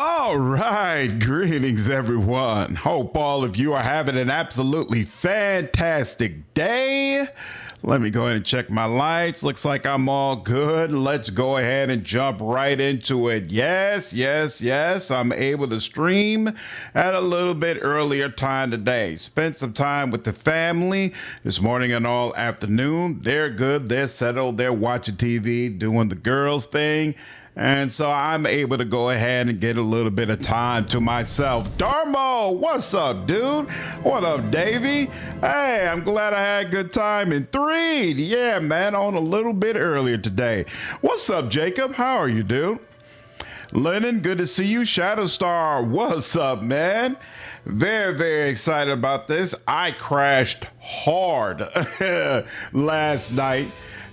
All right, greetings everyone. Hope all of you are having an absolutely fantastic day. Let me go ahead and check my lights. Looks like I'm all good. Let's go ahead and jump right into it. Yes, I'm able to stream at a little bit earlier time today. Spent some time with the family this morning and all afternoon. They're good, they're settled, they're watching TV, doing the girls thing. And so I'm able to go ahead and get a little bit of time to myself. Darmo, what's up, dude? What up, Davey? Hey, I'm glad I had a good time in 3. Yeah, man, on a little bit earlier today. What's up, Jacob? How are you, dude? Lennon, good to see you. Shadowstar, what's up, man? Very excited about this. I crashed hard last night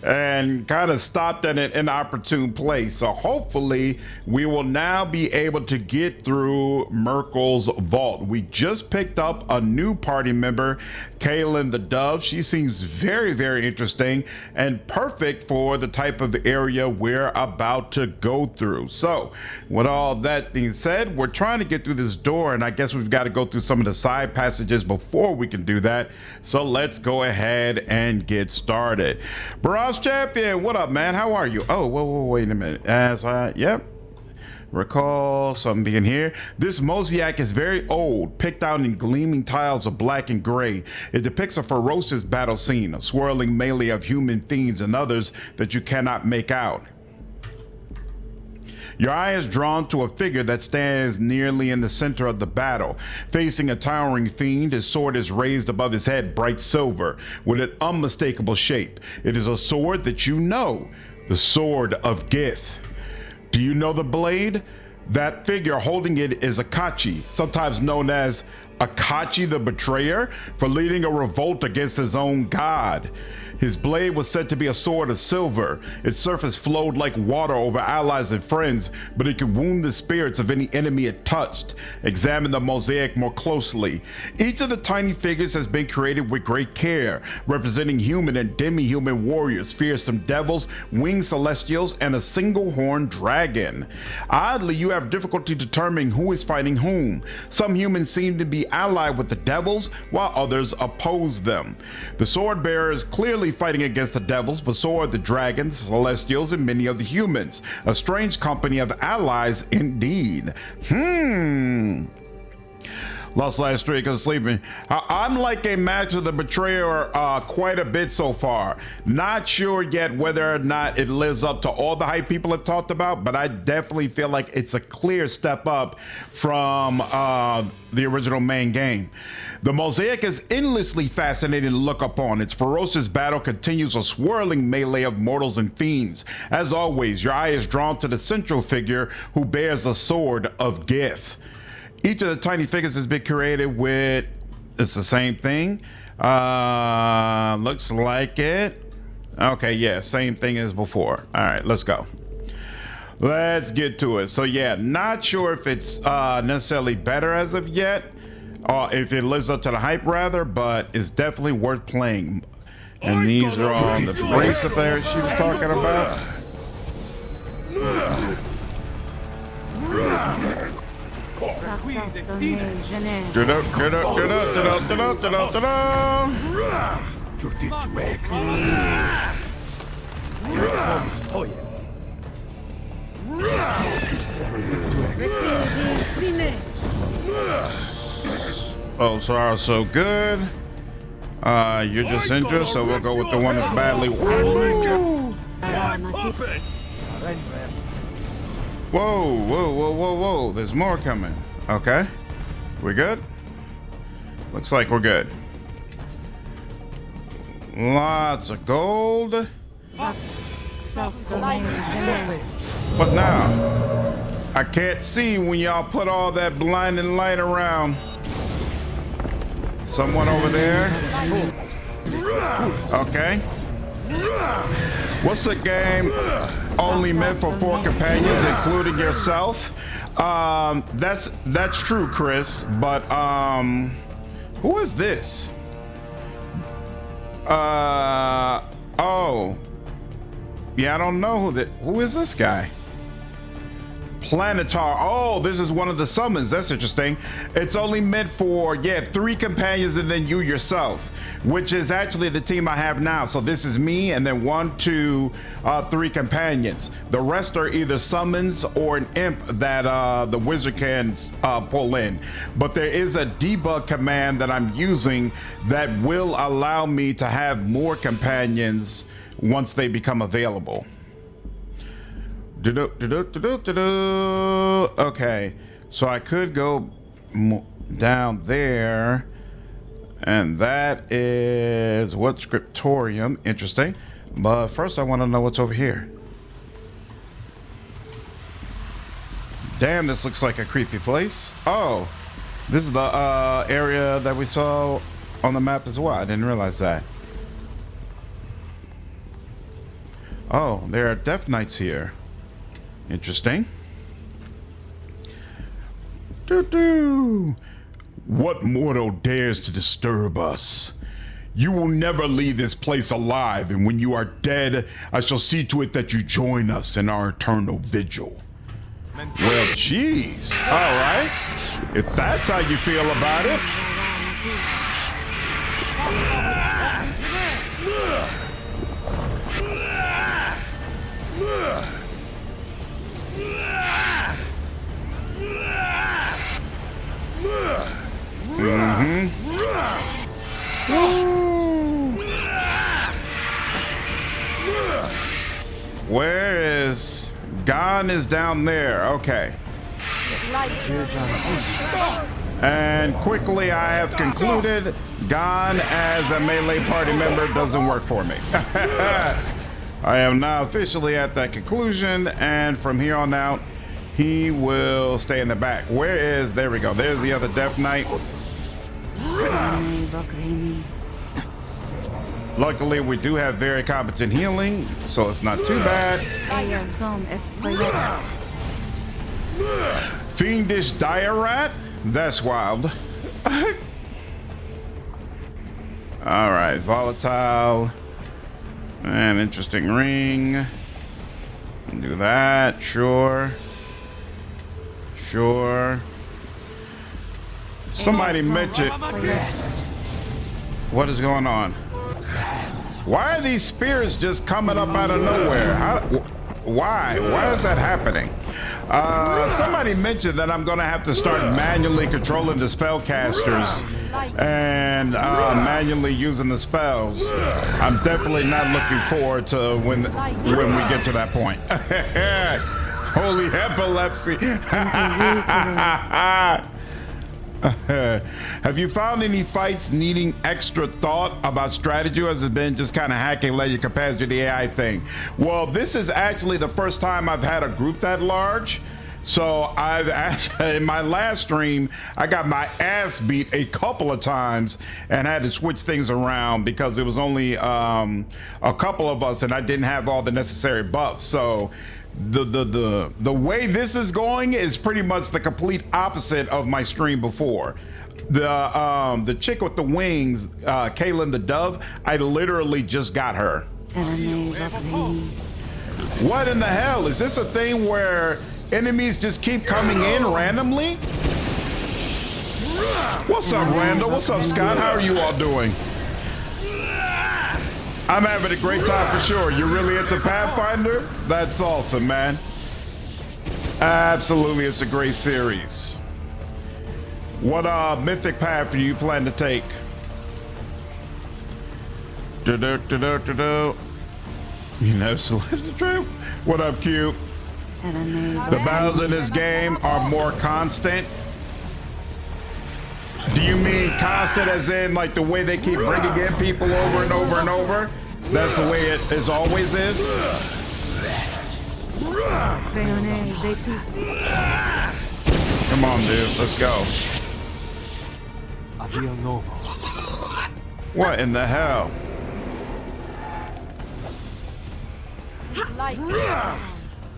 and kind of stopped at an inopportune place. So hopefully we will now be able to get through Merkel's vault. We just picked up a new party member, Kaelyn the Dove. She seems very interesting and perfect for the type of area we're about to go through. So with all that being said, we're trying to get through this door, and I guess we've got to go through some of the side passages before we can do that. So let's go ahead and get started. Barrage Champion, what up, man? How are you? Oh, whoa, wait a minute. Yep. Recall something being here. This mosaic is very old, picked out in gleaming tiles of black and gray. It depicts a ferocious battle scene, a swirling melee of human fiends and others that you cannot make out. Your eye is drawn to a figure that stands nearly in the center of the battle. Facing a towering fiend, his sword is raised above his head, bright silver, with an unmistakable shape. It is a sword that you know, the Sword of Gith. Do you know the blade? That figure holding it is Akachi, sometimes known as Akachi the Betrayer, for leading a revolt against his own god. His blade was said to be a sword of silver. Its surface flowed like water over allies and friends, but it could wound the spirits of any enemy it touched. Examine the mosaic more closely. Each of the tiny figures has been created with great care, representing human and demi-human warriors, fearsome devils, winged celestials, and a single-horned dragon. Oddly, you have difficulty determining who is fighting whom. Some humans seem to be allied with the devils, while others oppose them. The sword bearer is clearly fighting against the devils, but so are the dragons, celestials, and many of the humans. A strange company of allies indeed. Lost last streak of sleeping. I'm like a match of the Betrayer quite a bit so far. Not sure yet whether or not it lives up to all the hype people have talked about, but I definitely feel like it's a clear step up from the original main game. The mosaic is endlessly fascinating to look upon. Its ferocious battle continues a swirling melee of mortals and fiends. As always, your eye is drawn to the central figure who bears a sword of Gith. Each of the tiny figures has been created with, it's the same thing. Looks like it. Okay, yeah, same thing as before. All right, let's go. Let's get to it. So yeah, not sure if it's necessarily better as of yet, or if it lives up to the hype rather, but it's definitely worth playing. And these are all the brace up there she was talking about. Get Oh, so good. You're just injured, so we'll go with the one that's badly. Whoa. There's more coming. Okay. We good? Looks like we're good. Lots of gold. What now? I can't see when y'all put all that blinding light around. Someone over there. Okay. What's the game? Only meant for 4 companions, including yourself. That's true, Chris. But who is this? Oh, yeah, I don't know who is this guy. Planetar. Oh, this is one of the summons. That's interesting. It's only meant for 3 companions and then you yourself, which is actually the team I have now. So this is me and then 1, 2, 3 companions. The rest are either summons or an imp that the wizard can pull in. But there is a debug command that I'm using that will allow me to have more companions once they become available. Okay, so I could go down there, and that is what Scriptorium. Interesting, but first I want to know what's over here. Damn, this looks like a creepy place. Oh, this is the area that we saw on the map as well. I didn't realize that. Oh, there are Death Knights here. Interesting. What mortal dares to disturb us? You will never leave this place alive, and when you are dead, I shall see to it that you join us in our eternal vigil. Well, jeez. All right. If that's how you feel about it. Where is Gon? Is down there. Okay. And quickly I have concluded Gon as a melee party member doesn't work for me. I am now officially at that conclusion, and from here on out he will stay in the back. Where is, there we go, there's the other Death Knight. Luckily we do have very competent healing, so it's not too bad. Fiendish dire rat? That's wild. Alright, volatile. And interesting ring. Do that, sure. Sure. Somebody mentioned. What is going on? Why are these spears just coming up out of nowhere? Why? Why is that happening? Somebody mentioned that I'm going to have to start manually controlling the spellcasters and manually using the spells. I'm definitely not looking forward to when we get to that point. Holy epilepsy. Have you found any fights needing extra thought about strategy, or has it been just kind of hacking, let your capacity the AI thing? Well, this is actually the first time I've had a group that large. So I've actually, in my last stream, I got my ass beat a couple of times and had to switch things around because it was only a couple of us and I didn't have all the necessary buffs. So the way this is going is pretty much the complete opposite of my stream before. The chick with the wings, Kaelyn the dove, I literally just got her. What in the hell? Is this a thing where enemies just keep coming in randomly? What's up, Randall? What's up, Scott? How are you all doing? I'm having a great time for sure. You're really into Pathfinder? That's awesome, man. Absolutely, it's a great series. What mythic path do you plan to take? You know, so it's true. What up, Q? The battles in this game are more constant. Do you mean constant as in like the way they keep bringing in people over and over and over? That's the way it is always is? Come on, dude, let's go. What in the hell?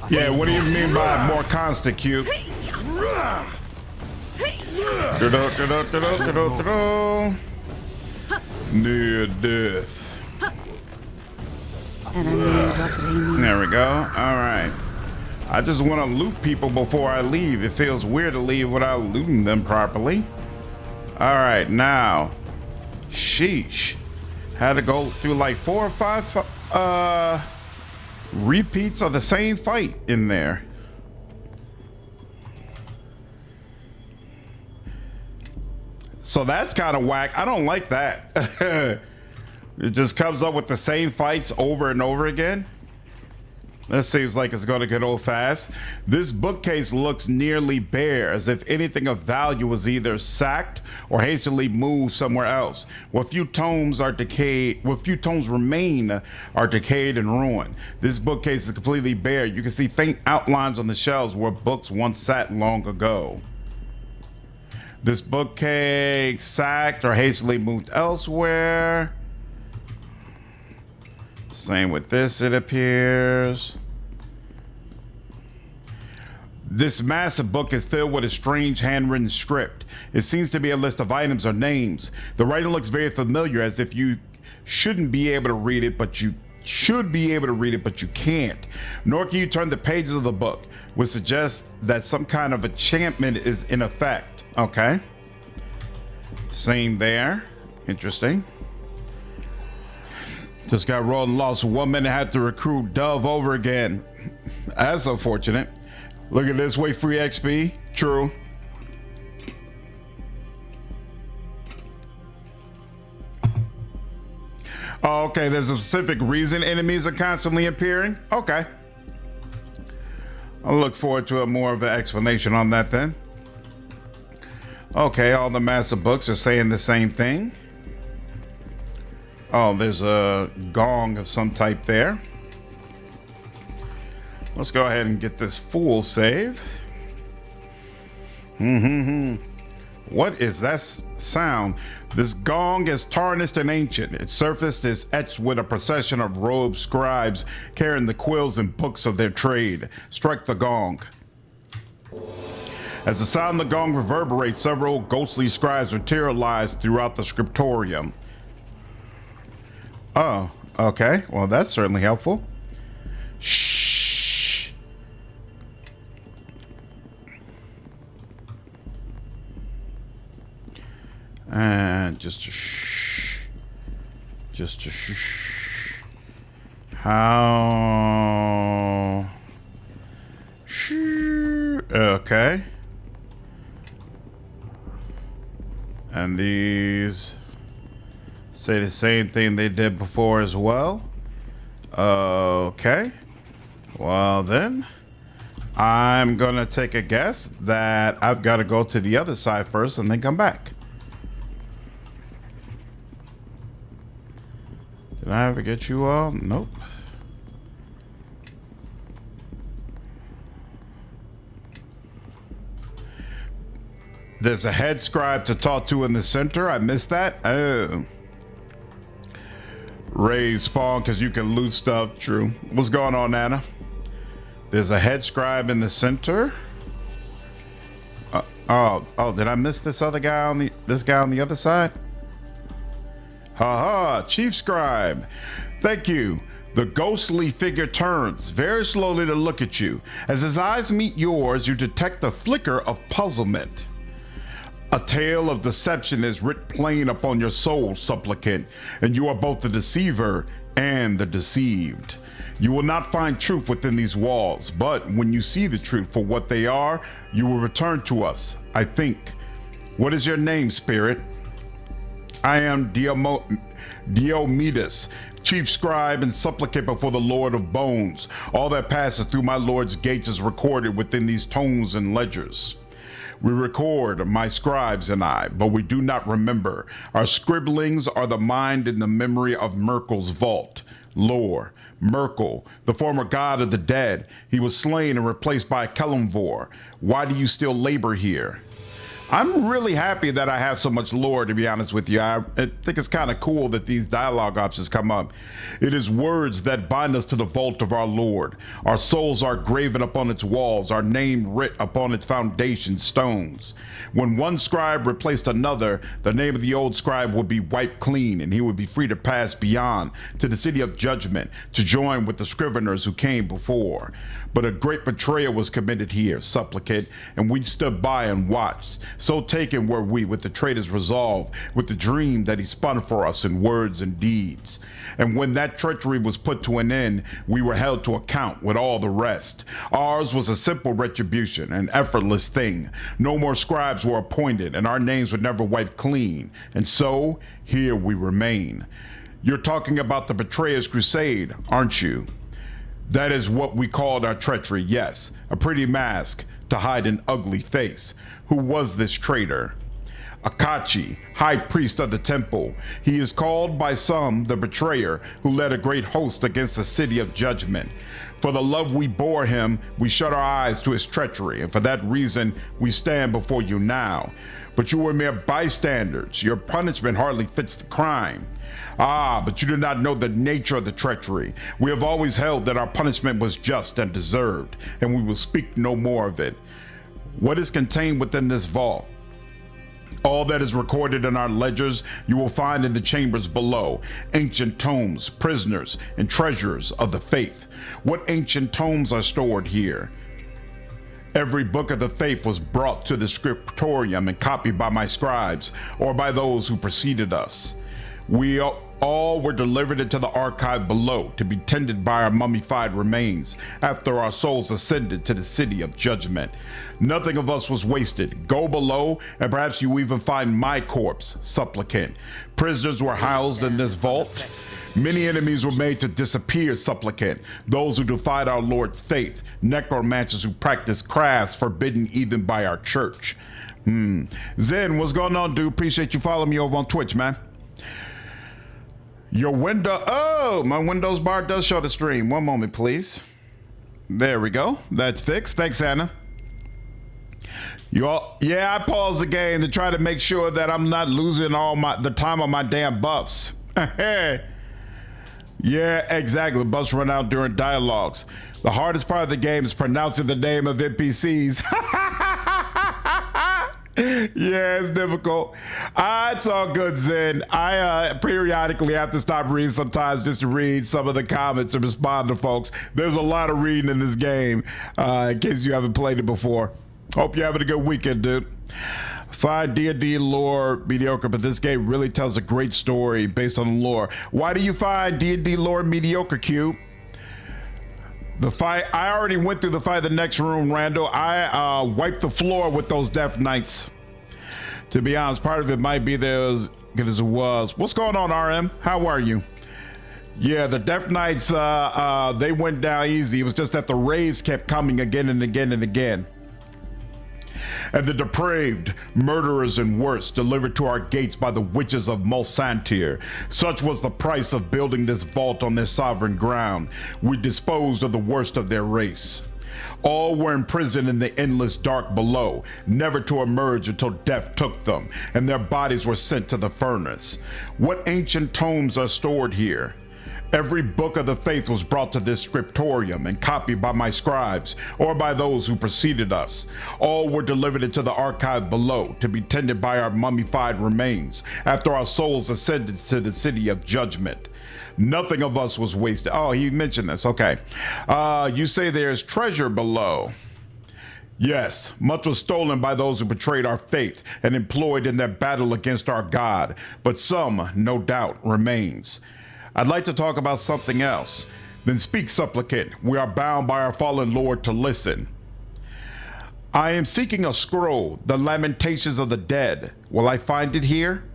Yeah, what do you mean by more constant, Q? Near death. There we go. All right. I just want to loot people before I leave. It feels weird to leave without looting them properly. All right, now, sheesh. Had to go through like 4 or 5 repeats of the same fight in there. So that's kind of whack. I don't like that. It just comes up with the same fights over and over again. That seems like it's going to get old fast. This bookcase looks nearly bare, as if anything of value was either sacked or hastily moved somewhere else. What few tomes remain are decayed and ruined. This bookcase is completely bare. You can see faint outlines on the shelves where books once sat long ago. This bookcase sacked or hastily moved elsewhere. Same with this, it appears. This massive book is filled with a strange handwritten script. It seems to be a list of items or names. The writing looks very familiar, as if you shouldn't be able to read it, but you should be able to read it, but you can't. Nor can you turn the pages of the book, which suggests that some kind of enchantment is in effect. Okay. Same there. Interesting. Just got rolled and lost 1 minute, had to recruit Dove over again. That's unfortunate. Look at this, way free XP. True. Oh, okay, there's a specific reason enemies are constantly appearing. Okay. I'll look forward to more of an explanation on that then. Okay, all the massive books are saying the same thing. Oh, there's a gong of some type there. Let's go ahead and get this full save. What is that sound? This gong is tarnished and ancient. Its surface is etched with a procession of robed scribes carrying the quills and books of their trade. Strike the gong. As the sound of the gong reverberates, several ghostly scribes materialize throughout the Scriptorium. Oh, okay. Well, that's certainly helpful. Shh. And just a shh. Just a shh. How? Shh. Okay. And these say the same thing they did before as well. Okay. Well then, I'm gonna take a guess that I've got to go to the other side first and then come back. Did I ever get you all? Nope. There's a head scribe to talk to in the center. I missed that. Oh. Raise spawn because you can loot stuff. True. What's going on, Anna? There's a head scribe in the center. Oh, did I miss this other guy on the other side? Haha, Chief Scribe. Thank you. The ghostly figure turns very slowly to look at you. As his eyes meet yours, you detect a flicker of puzzlement. A tale of deception is writ plain upon your soul, supplicant, and you are both the deceiver and the deceived. You will not find truth within these walls, but when you see the truth for what they are, you will return to us, I think. What is your name, spirit? I am Diomedes, chief scribe and supplicant before the Lord of Bones. All that passes through my Lord's gates is recorded within these tomes and ledgers. We record, my scribes and I, but we do not remember. Our scribblings are the mind and the memory of Merkel's vault. Lore. Merkel, the former god of the dead. He was slain and replaced by Kellumvore. Why do you still labor here? I'm really happy that I have so much lore, to be honest with you. I think it's kind of cool that these dialogue options come up. It is words that bind us to the vault of our Lord. Our souls are graven upon its walls, our name writ upon its foundation stones. When one scribe replaced another, the name of the old scribe would be wiped clean, and he would be free to pass beyond to the city of judgment to join with the scriveners who came before. But a great betrayal was committed here, supplicant, and we stood by and watched. So taken were we with the traitor's resolve, with the dream that he spun for us in words and deeds. And when that treachery was put to an end, we were held to account with all the rest. Ours was a simple retribution, an effortless thing. No more scribes were appointed, and our names were never wiped clean. And so, here we remain. You're talking about the Betrayer's Crusade, aren't you? That is what we called our treachery, yes. A pretty mask to hide an ugly face. Who was this traitor? Akachi, high priest of the temple. He is called by some the betrayer, who led a great host against the city of judgment. For the love we bore him, we shut our eyes to his treachery, and for that reason we stand before you now. But you were mere bystanders. Your punishment hardly fits the crime. Ah, but you do not know the nature of the treachery. We have always held that our punishment was just and deserved, and we will speak no more of it. What is contained within this vault? All that is recorded in our ledgers you will find in the chambers below. Ancient tomes, prisoners, and treasures of the faith. What ancient tomes are stored here? Every book of the faith was brought to the Scriptorium and copied by my scribes, or by those who preceded us. We all were delivered into the archive below to be tended by our mummified remains after our souls ascended to the city of judgment. Nothing of us was wasted. Go below and perhaps you even find my corpse, supplicant. Prisoners were housed in this vault. Many enemies were made to disappear, supplicant. Those who defied our Lord's faith, necromancers who practiced crafts forbidden even by our church. Zen, what's going on, dude? Appreciate you following me over on Twitch, man. Your window, oh, my Windows bar does show the stream. One moment, please. There we go. That's fixed. Thanks, Anna. Yeah, I paused the game to try to make sure that I'm not losing the time on my damn buffs. Yeah, exactly. Buffs run out during dialogues. The hardest part of the game is pronouncing the name of NPCs. Yeah, it's difficult. It's all good, Zen. I periodically have to stop reading sometimes just to read some of the comments and respond to folks. There's a lot of reading in this game, in case you haven't played it before. Hope you're having a good weekend, dude. Find D&D lore mediocre, but this game really tells a great story based on the lore. Why do you find D&D lore mediocre, Q? The fight, I already went through the fight in the next room, Randall. I wiped the floor with those Death Knights. To be honest, part of it might be there as good as it was. What's going on, RM? How are you? Yeah, the Death Knights, they went down easy. It was just that the raves kept coming again and again and again. And the depraved, murderers and worse, delivered to our gates by the witches of Mulsantir. Such was the price of building this vault on their sovereign ground. We disposed of the worst of their race. All were imprisoned in the endless dark below, never to emerge until death took them, and their bodies were sent to the furnace. What ancient tomes are stored here? Every book of the faith was brought to this scriptorium and copied by my scribes or by those who preceded us. All were delivered into the archive below to be tended by our mummified remains after our souls ascended to the city of judgment. Nothing of us was wasted. Oh, he mentioned this. Okay. You say there's treasure below. Yes, much was stolen by those who betrayed our faith and employed in their battle against our God, but some, no doubt, remains. I'd like to talk about something else. Then speak, supplicant. We are bound by our fallen Lord to listen. I am seeking a scroll, the Lamentations of the Dead. Will I find it here?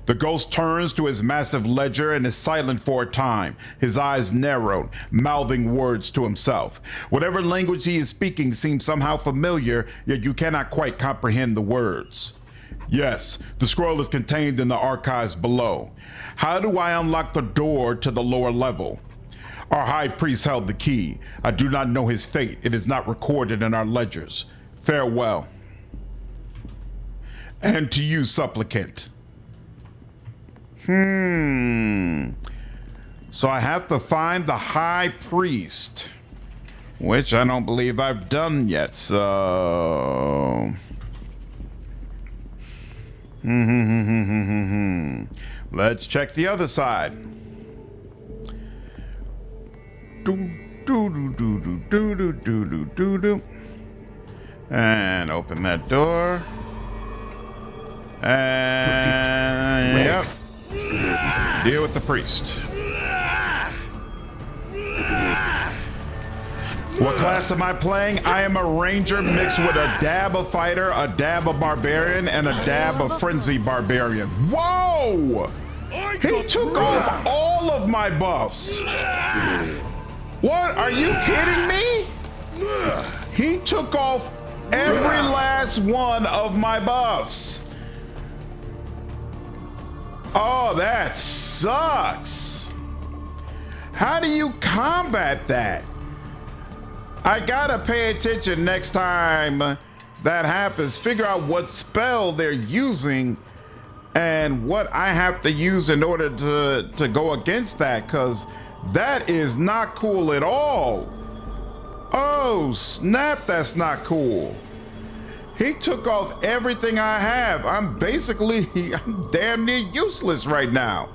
The ghost turns to his massive ledger and is silent for a time, his eyes narrowed, mouthing words to himself. Whatever language he is speaking seems somehow familiar, yet you cannot quite comprehend the words. Yes, the scroll is contained in the archives below. How do I unlock the door to the lower level? Our high priest held the key. I do not know his fate. It is not recorded in our ledgers. Farewell. And to you, supplicant. So I have to find the high priest, which I don't believe I've done yet, so... Let's check the other side. And open that door. And yep. Deal with the priest. What class am I playing? I am a ranger mixed with a dab of fighter, a dab of barbarian, and a dab of frenzy barbarian. Whoa! He took off all of my buffs. What? Are you kidding me? He took off every last one of my buffs. Oh, that sucks. How do you combat that? I gotta pay attention next time that happens. Figure out what spell they're using and what I have to use in order to go against that, because that is not cool at all. Oh, snap, that's not cool. He took off everything I have. I'm damn near useless right now.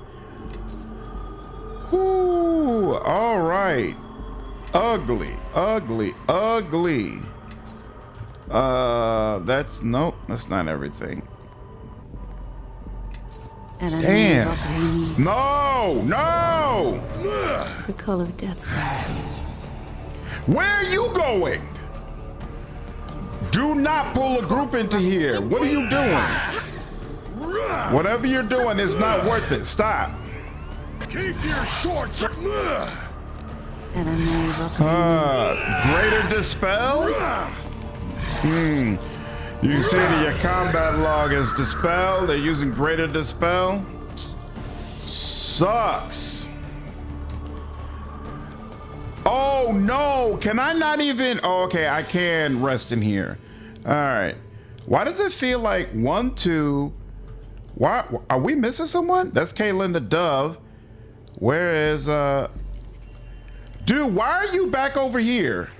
Whoo, all right. Ugly, ugly, ugly. Nope, that's not everything. Damn. No, no! The call of death sends me. Where are you going? Do not pull a group into here. What are you doing? Whatever you're doing is not worth it. Stop. Keep your shorts. And I'm Greater dispel? You can see that your combat log is dispelled. They're using greater dispel. Sucks. Oh no, can I not even? Oh, okay, I can rest in here. All right. Why does it feel like 1, 2? Why are we missing someone? That's Kaelyn the dove. Where is dude, why are you back over here?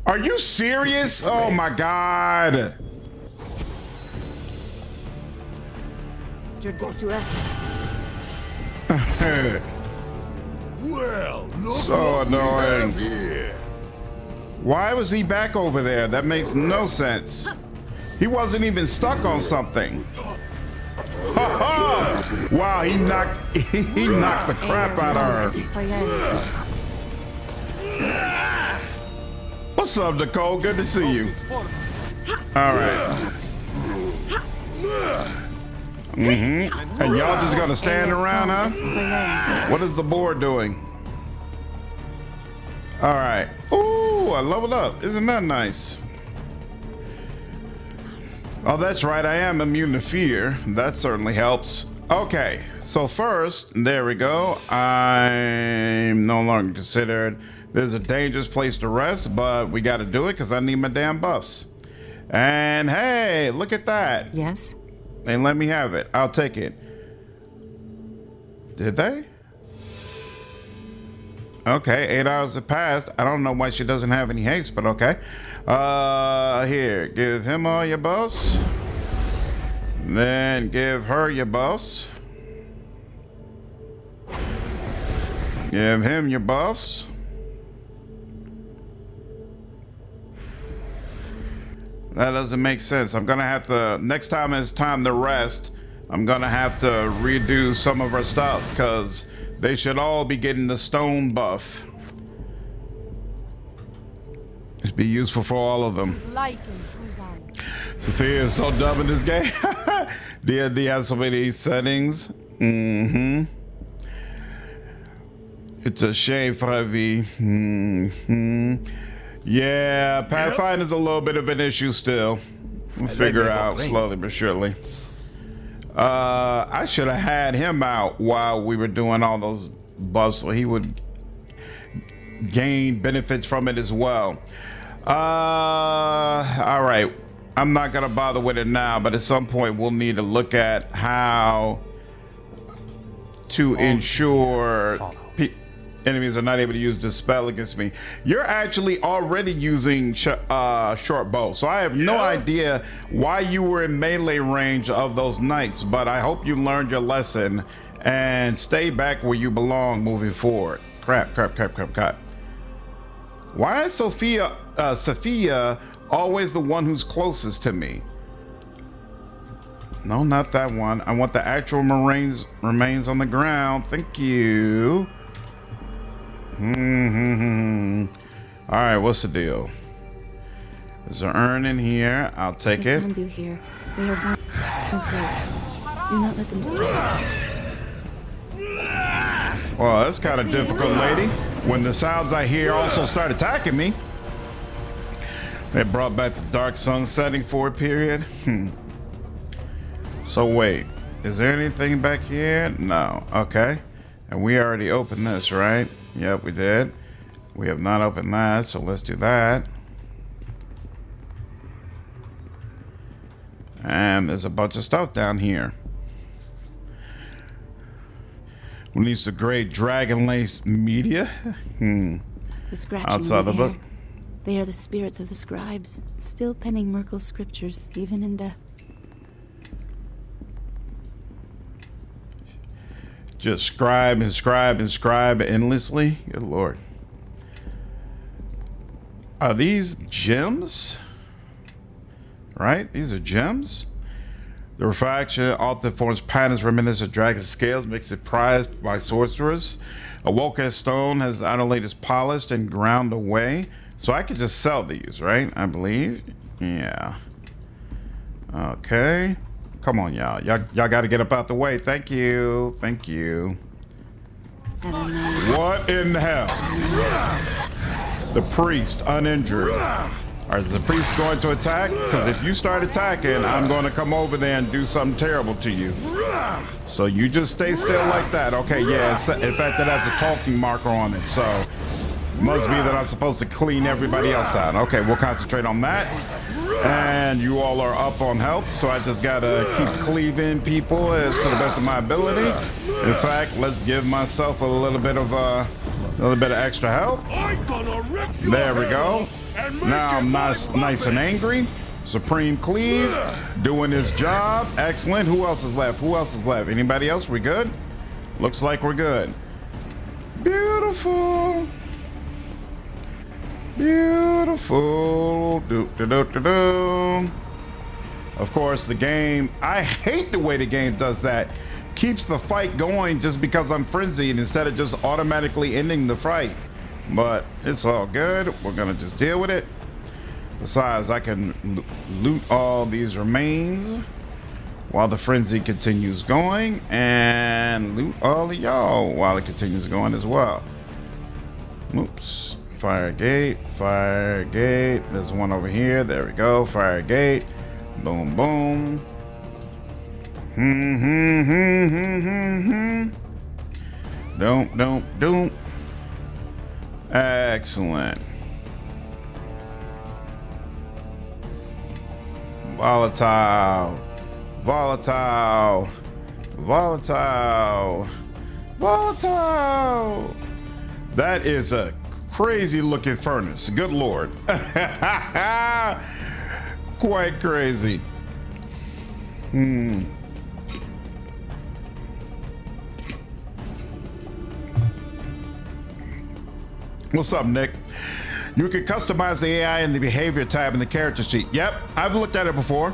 Are you serious? Oh my God. Well, so annoying. Why was he back over there? That makes no sense. He wasn't even stuck on something. Wow, he knocked the crap out of her. What's up, Nicole? Good to see you. All right. And y'all just gonna stand around, huh? What is the board doing? All right. Ooh, I leveled up. Isn't that nice? Oh, that's right. I am immune to fear. That certainly helps. Okay, so first, there we go. I'm no longer considered. There's a dangerous place to rest, but we got to do it because I need my damn buffs. And hey, look at that. Yes? They let me have it. I'll take it. Did they? Okay, 8 hours have passed. I don't know why she doesn't have any haste, but okay. Here, give him all your buffs. Then give her your buffs. Give him your buffs. That doesn't make sense. I'm gonna have to, next time it's time to rest, I'm gonna have to redo some of her stuff because they should all be getting the stone buff. It'd be useful for all of them. Sophia is so dumb in this game. D&D has so many settings. It's a shame, Frevi. Yeah, Pathfinder's a little bit of an issue still. We'll figure out slowly but surely. I should have had him out while we were doing all those buffs so he would gain benefits from it as well. All right. I'm not gonna bother with it now, but at some point we'll need to look at how to ensure enemies are not able to use this spell against me. You're actually already using short bow, so I have no idea why you were in melee range of those knights, but I hope you learned your lesson and stay back where you belong moving forward. Crap. Why is Sophia always the one who's closest to me? No, not that one. I want the actual remains on the ground. Thank you. All right, what's the deal? There's an urn in here. I'll take The it. sounds you hear, they are born of ghosts. Do not let them distract you. Well, that's kind of difficult, lady. When the sounds I hear also start attacking me. They brought back the dark sun setting for a period. So wait, is there anything back here? No. Okay. And we already opened this, right? Yep, we did. We have not opened that, so let's do that. And there's a bunch of stuff down here. We need some great dragon lace media. The scratching Outside in the book. air. They are the spirits of the scribes, still penning Merkel's scriptures, even in death. Just scribe endlessly. Good Lord. Are these gems? Right? These are gems? The refraction often forms patterns reminiscent of dragon scales, makes it prized by sorcerers. A Woka stone has the outer latest polished and ground away. So I could just sell these, right? I believe. Yeah. Okay. Come on, y'all. Y'all got to get up out the way. Thank you. Thank you. And a man. What in the hell? The priest, uninjured. Are the priests going to attack? Because if you start attacking, I'm going to come over there and do something terrible to you. So you just stay still like that. Okay, yeah. In fact, that has a talking marker on it. So must be that I'm supposed to clean everybody else out. Okay, we'll concentrate on that. And you all are up on health, so I just gotta keep cleaving people to the best of my ability. In fact, let's give myself a little bit of extra health. There we go. Now I'm nice and angry. Supreme cleave, doing his job. Excellent. Who else is left? Anybody else? We good? Looks like we're good. Beautiful. Of course, the game, I hate the way the game does that. Keeps the fight going just because I'm frenzied instead of just automatically ending the fight. But it's all good. We're gonna just deal with it. Besides, I can loot all these remains while the frenzy continues going, and loot all of y'all while it continues going as well. Oops. Fire gate. There's one over here. There we go. Fire gate. Boom, boom. Don't. Excellent. Volatile. That is a crazy looking furnace. Good Lord. Quite crazy. What's up, Nick? You can customize the AI in the behavior tab in the character sheet. Yep, I've looked at it before.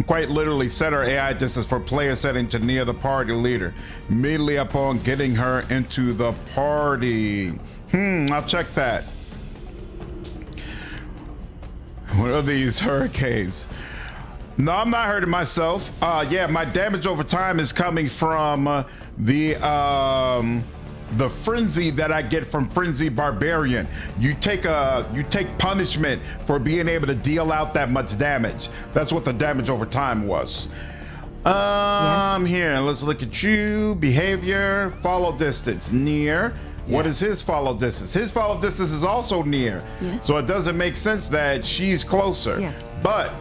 Quite literally set our AI distance for player setting to near the party leader immediately upon getting her into the party. I'll check that. What are these hurricanes? No, I'm not hurting myself. Yeah, my damage over time is coming from the frenzy that I get from Frenzy Barbarian. You take punishment for being able to deal out that much damage. That's what the damage over time was. Here, let's look at you. Behavior, follow distance, near. What is his follow distance? His follow distance is also near. Yes. So it doesn't make sense that she's closer. Yes. But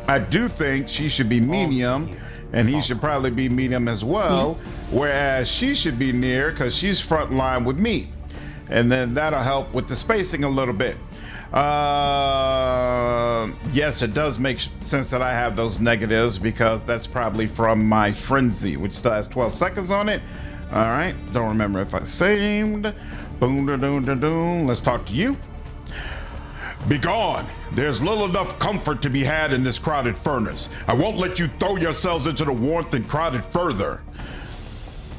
I do think she should be medium, and he should probably be medium as well. Yes. Whereas she should be near because she's front line with me. And then that'll help with the spacing a little bit. Yes, it does make sense that I have those negatives because that's probably from my frenzy, which still has 12 seconds on it. All right, don't remember if I saved. Boom, da, doom, da, doom. Let's talk to you. Be gone. There's little enough comfort to be had in this crowded furnace. I won't let you throw yourselves into the warmth and crowd it further.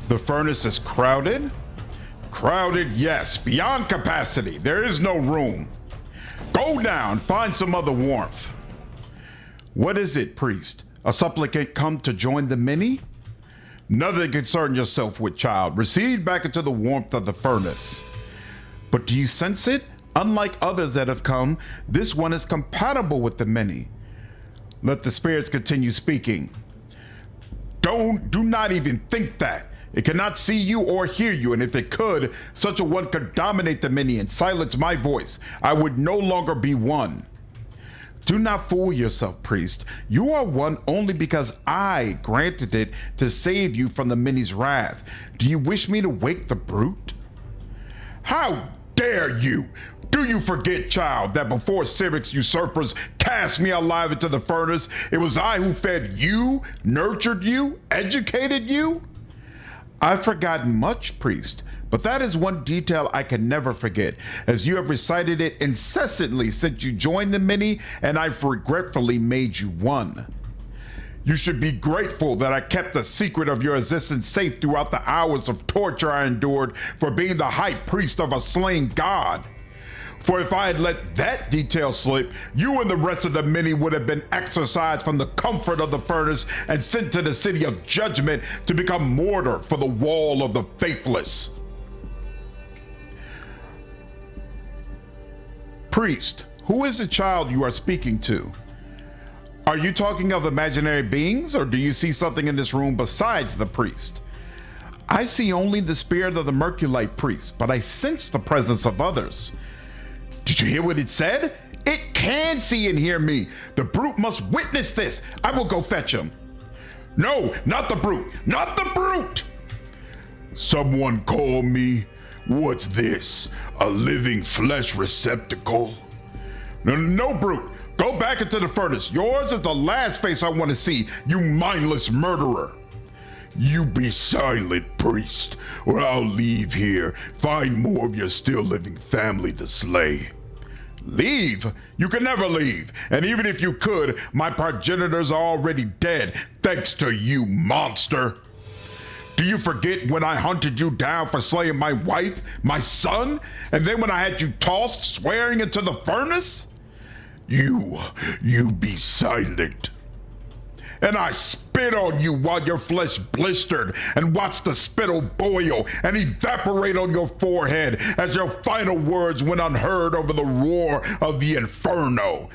The furnace is crowded? Crowded, yes, beyond capacity. There is no room. Go down, find some other warmth. What is it, priest? A supplicant come to join the many? Nothing concern yourself with, child. Recede back into the warmth of the furnace. But do you sense it? Unlike others that have come, this one is compatible with the many. Let the spirits continue speaking. Do not even think that. It cannot see you or hear you, and if it could, such a one could dominate the many and silence my voice. I would no longer be one. Do not fool yourself, priest. You are one only because I granted it to save you from the many's wrath. Do you wish me to wake the brute? How dare you? Do you forget, child, that before Cyric's usurpers cast me alive into the furnace, it was I who fed you, nurtured you, educated you? I've forgotten much, priest, but that is one detail I can never forget, as you have recited it incessantly since you joined the many, and I've regretfully made you one. You should be grateful that I kept the secret of your existence safe throughout the hours of torture I endured for being the high priest of a slain god. For if I had let that detail slip, you and the rest of the many would have been exorcised from the comfort of the furnace and sent to the city of judgment to become mortar for the wall of the faithless. Priest, who is the child you are speaking to? Are you talking of imaginary beings, or do you see something in this room besides the priest? I see only the spirit of the Merculite priest, but I sense the presence of others. Did you hear what it said? It can see and hear me. The brute must witness this. I will go fetch him. No, not the brute. Not the brute. Someone call me. What's this? A living flesh receptacle? No, brute. Go back into the furnace. Yours is the last face I want to see, you mindless murderer. You be silent, priest, or I'll leave here, find more of your still living family to slay. Leave? You can never leave. And even if you could, my progenitors are already dead, thanks to you, monster. Do you forget when I hunted you down for slaying my wife, my son? And then when I had you tossed, swearing into the furnace? You be silent. And I spit on you while your flesh blistered and watched the spittle boil and evaporate on your forehead as your final words went unheard over the roar of the inferno.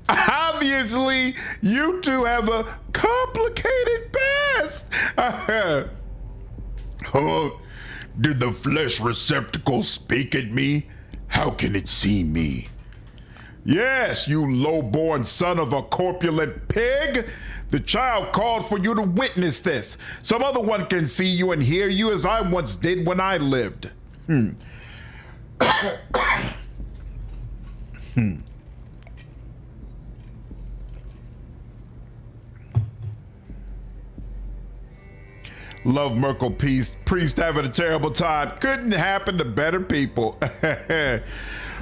Obviously, you two have a complicated past. Did the flesh receptacle speak at me? How can it see me? Yes, you low-born son of a corpulent pig. The child called for you to witness this. Some other one can see you and hear you as I once did when I lived. Love Merkel priest having a terrible time. Couldn't happen to better people.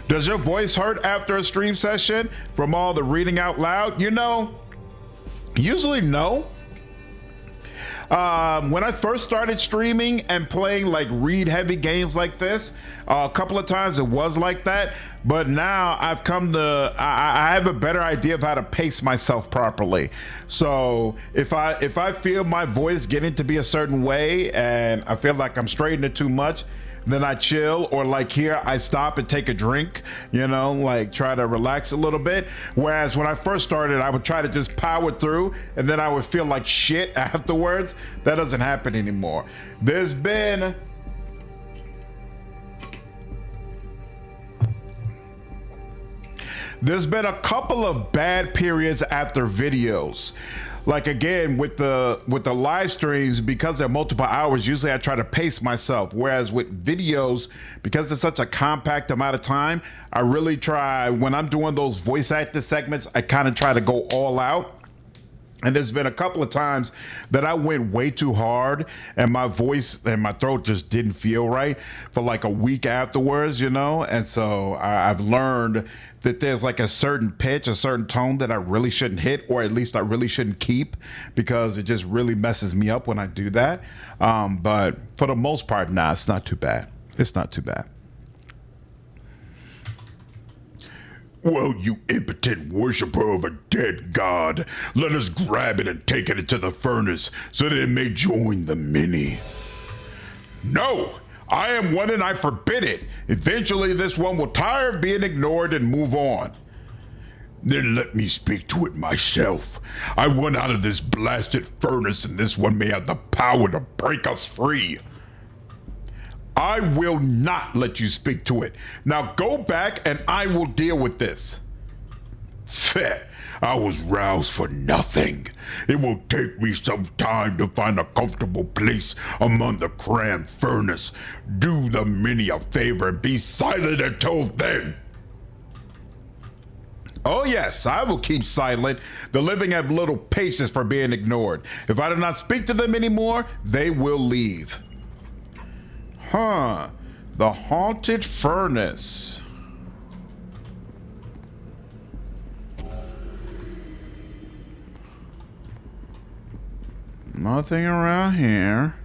Does your voice hurt after a stream session from all the reading out loud? You know, usually no. When I first started streaming and playing like read heavy games like this, a couple of times it was like that, but now I've come to, I have a better idea of how to pace myself properly. So if I feel my voice getting to be a certain way and I feel like I'm straightening it too much, then I chill, or like here, I stop and take a drink, you know, like try to relax a little bit. Whereas when I first started, I would try to just power through, and then I would feel like shit afterwards. That doesn't happen anymore. There's been a couple of bad periods after videos. Like again, with the live streams, because they're multiple hours, usually I try to pace myself. Whereas with videos, because it's such a compact amount of time, I really try, when I'm doing those voice actor segments, I kind of try to go all out. And there's been a couple of times that I went way too hard and my voice and my throat just didn't feel right for like a week afterwards, you know? And so I've learned that there's like a certain pitch, a certain tone that I really shouldn't hit, or at least I really shouldn't keep, because it just really messes me up when I do that. But for the most part, nah, it's not too bad. It's not too bad. Well, you impotent worshiper of a dead god, let us grab it and take it into the furnace so that it may join the many. No, I am one and I forbid it. Eventually this one will tire of being ignored and move on. Then let me speak to it myself. I want out of this blasted furnace, and this one may have the power to break us free. I will not let you speak to it. Now go back and I will deal with this. Feh, I was roused for nothing. It will take me some time to find a comfortable place among the crammed furnace. Do the many a favor and be silent until then. Oh yes, I will keep silent. The living have little patience for being ignored. If I do not speak to them anymore, they will leave. Huh, the haunted furnace. Nothing around here.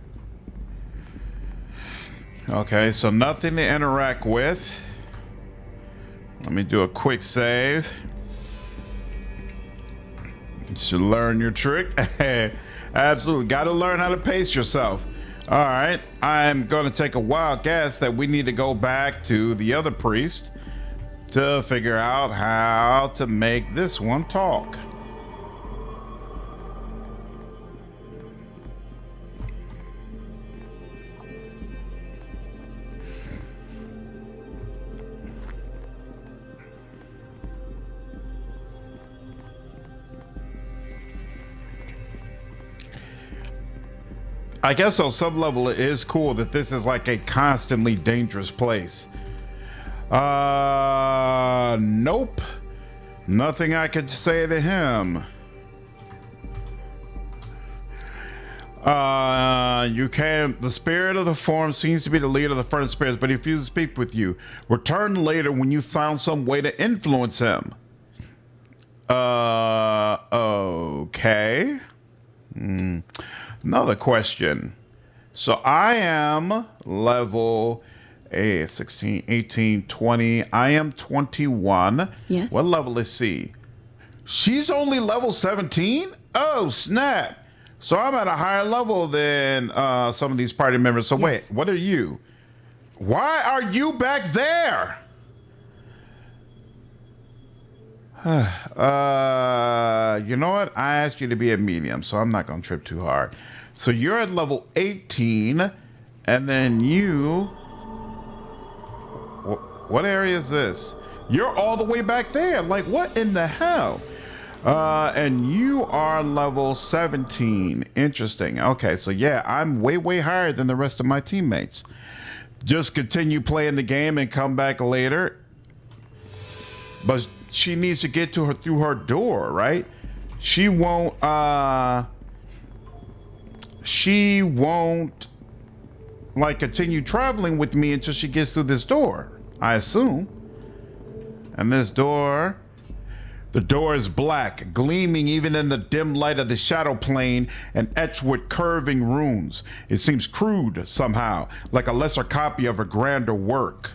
Okay, so nothing to interact with. Let me do a quick save. You should learn your trick. Absolutely, gotta learn how to pace yourself. All right, I'm going to take a wild guess that we need to go back to the other priest to figure out how to make this one talk. I guess on some level it is cool that this is like a constantly dangerous place. Nope. Nothing I could say to him. The spirit of the form seems to be the leader of the furnace spirits, but he refuses to speak with you. Return later when you found some way to influence him. Okay. Another question. So I am level 16, 18, 20. I am 21. Yes. What level is she? She's only level 17? Oh, snap. So I'm at a higher level than some of these party members. So Yes. wait, what are you? Why are you back there? You know what? I asked you to be a medium, so I'm not going to trip too hard. So you're at level 18, and then you... What area is this? You're all the way back there. Like, what in the hell? And you are level 17. Interesting. Okay, so yeah, I'm way, way higher than the rest of my teammates. Just continue playing the game and come back later. But she needs to get to her through her door, right? She won't like continue traveling with me until she gets through this door, I assume. And this door, the door is black, gleaming even in the dim light of the shadow plane and etched with curving runes. It seems crude somehow, like a lesser copy of a grander work.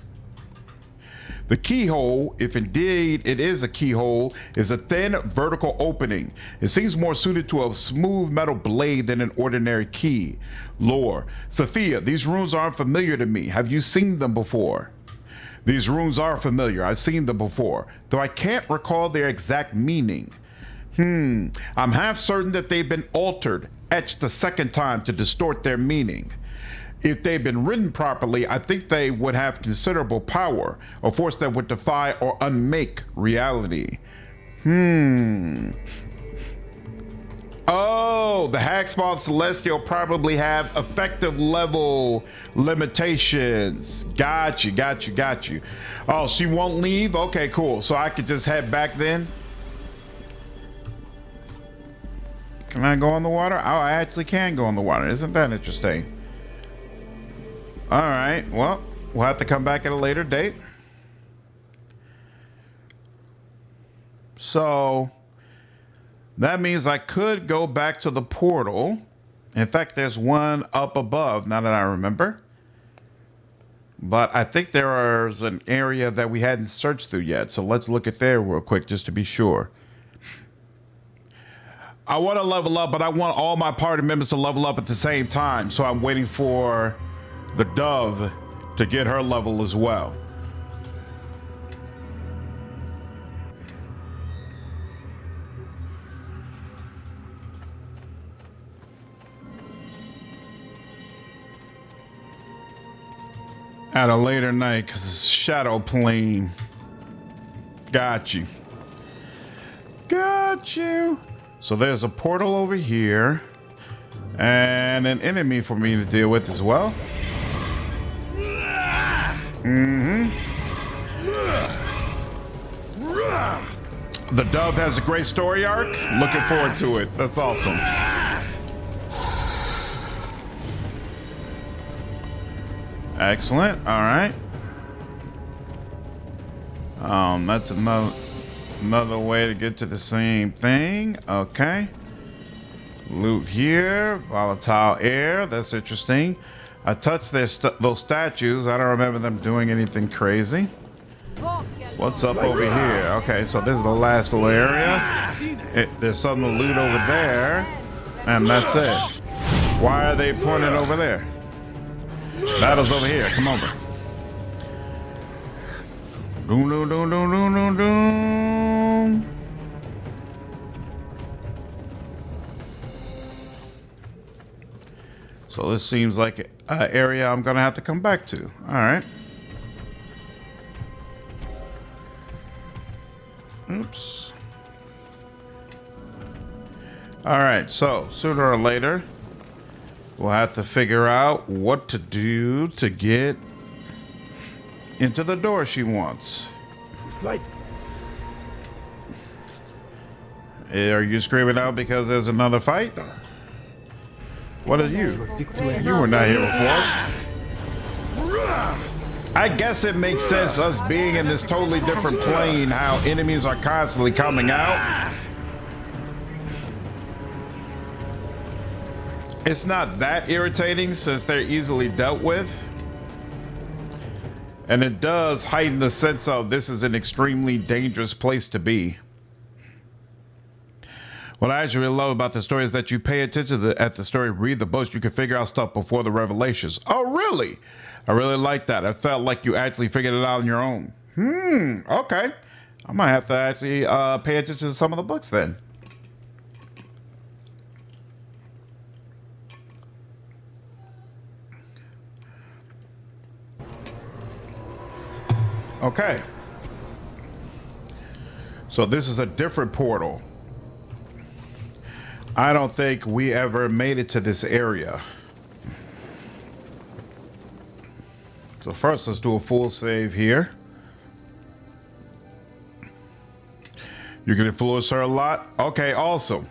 The keyhole, if indeed it is a keyhole, is a thin vertical opening. It seems more suited to a smooth metal blade than an ordinary key. Lore. Sophia, these runes aren't familiar to me. Have you seen them before? These runes are familiar. I've seen them before, though I can't recall their exact meaning. I'm half certain that they've been altered, etched a second time to distort their meaning. If they've been written properly, I think they would have considerable power, a force that would defy or unmake reality. Oh, the Hackspawn Celestial probably have effective level limitations. Got you. Oh, she won't leave? Okay, cool. So I could just head back then? Can I go on the water? Oh, I actually can go on the water. Isn't that interesting? All right, well, we'll have to come back at a later date. So that means I could go back to the portal. In fact, there's one up above, now that I remember. But I think there's an area that we hadn't searched through yet. So let's look at there real quick just to be sure. I want to level up, but I want all my party members to level up at the same time. So I'm waiting for the dove to get her level as well. At a later night, because it's shadow plane. Got you. So there's a portal over here and an enemy for me to deal with as well. The dove has a great story arc. Looking forward to it. That's awesome. Excellent. All right. That's another way to get to the same thing. Okay. Loot here. Volatile air. That's interesting. I touched those statues. I don't remember them doing anything crazy. What's up over here? Okay, so this is the last little area. There's something to loot over there. And that's it. Why are they pointing over there? Battle's over here. Come over. Doom. So this seems like an area I'm gonna have to come back to. All right. Oops. All right, so sooner or later, we'll have to figure out what to do to get into the door she wants. Right. Are you screaming out because there's another fight? What are you? You were not here before. I guess it makes sense, us being in this totally different plane, how enemies are constantly coming out. It's not that irritating since they're easily dealt with. And it does heighten the sense of this is an extremely dangerous place to be. What I actually really love about the story is that you pay attention at the story, read the books, you can figure out stuff before the revelations. Oh, really? I really like that. I felt like you actually figured it out on your own. Okay. I might have to actually pay attention to some of the books then. Okay. So this is a different portal. I don't think we ever made it to this area. So first, let's do a full save here. You can influence her a lot? Okay, awesome.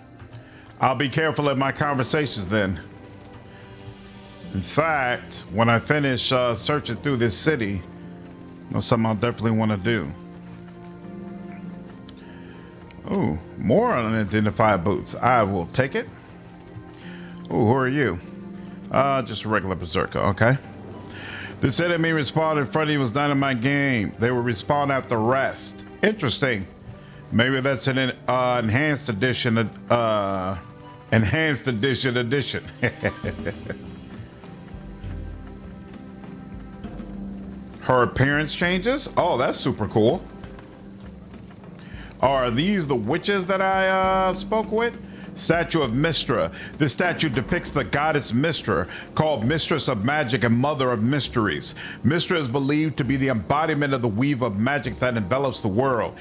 I'll be careful in my conversations then. In fact, when I finish searching through this city, that's something I'll definitely want to do. Oh, more unidentified boots. I will take it. Oh, who are you? Just a regular berserker, okay. This enemy respawned in front of you was not in my game. They will respawn at the rest. Interesting. Maybe that's an enhanced edition. Enhanced edition. Her appearance changes. Oh, that's super cool. Are these the witches that I spoke with? Statue of Mystra. This statue depicts the goddess Mystra, called Mistress of Magic and Mother of Mysteries. Mystra is believed to be the embodiment of the weave of magic that envelops the world.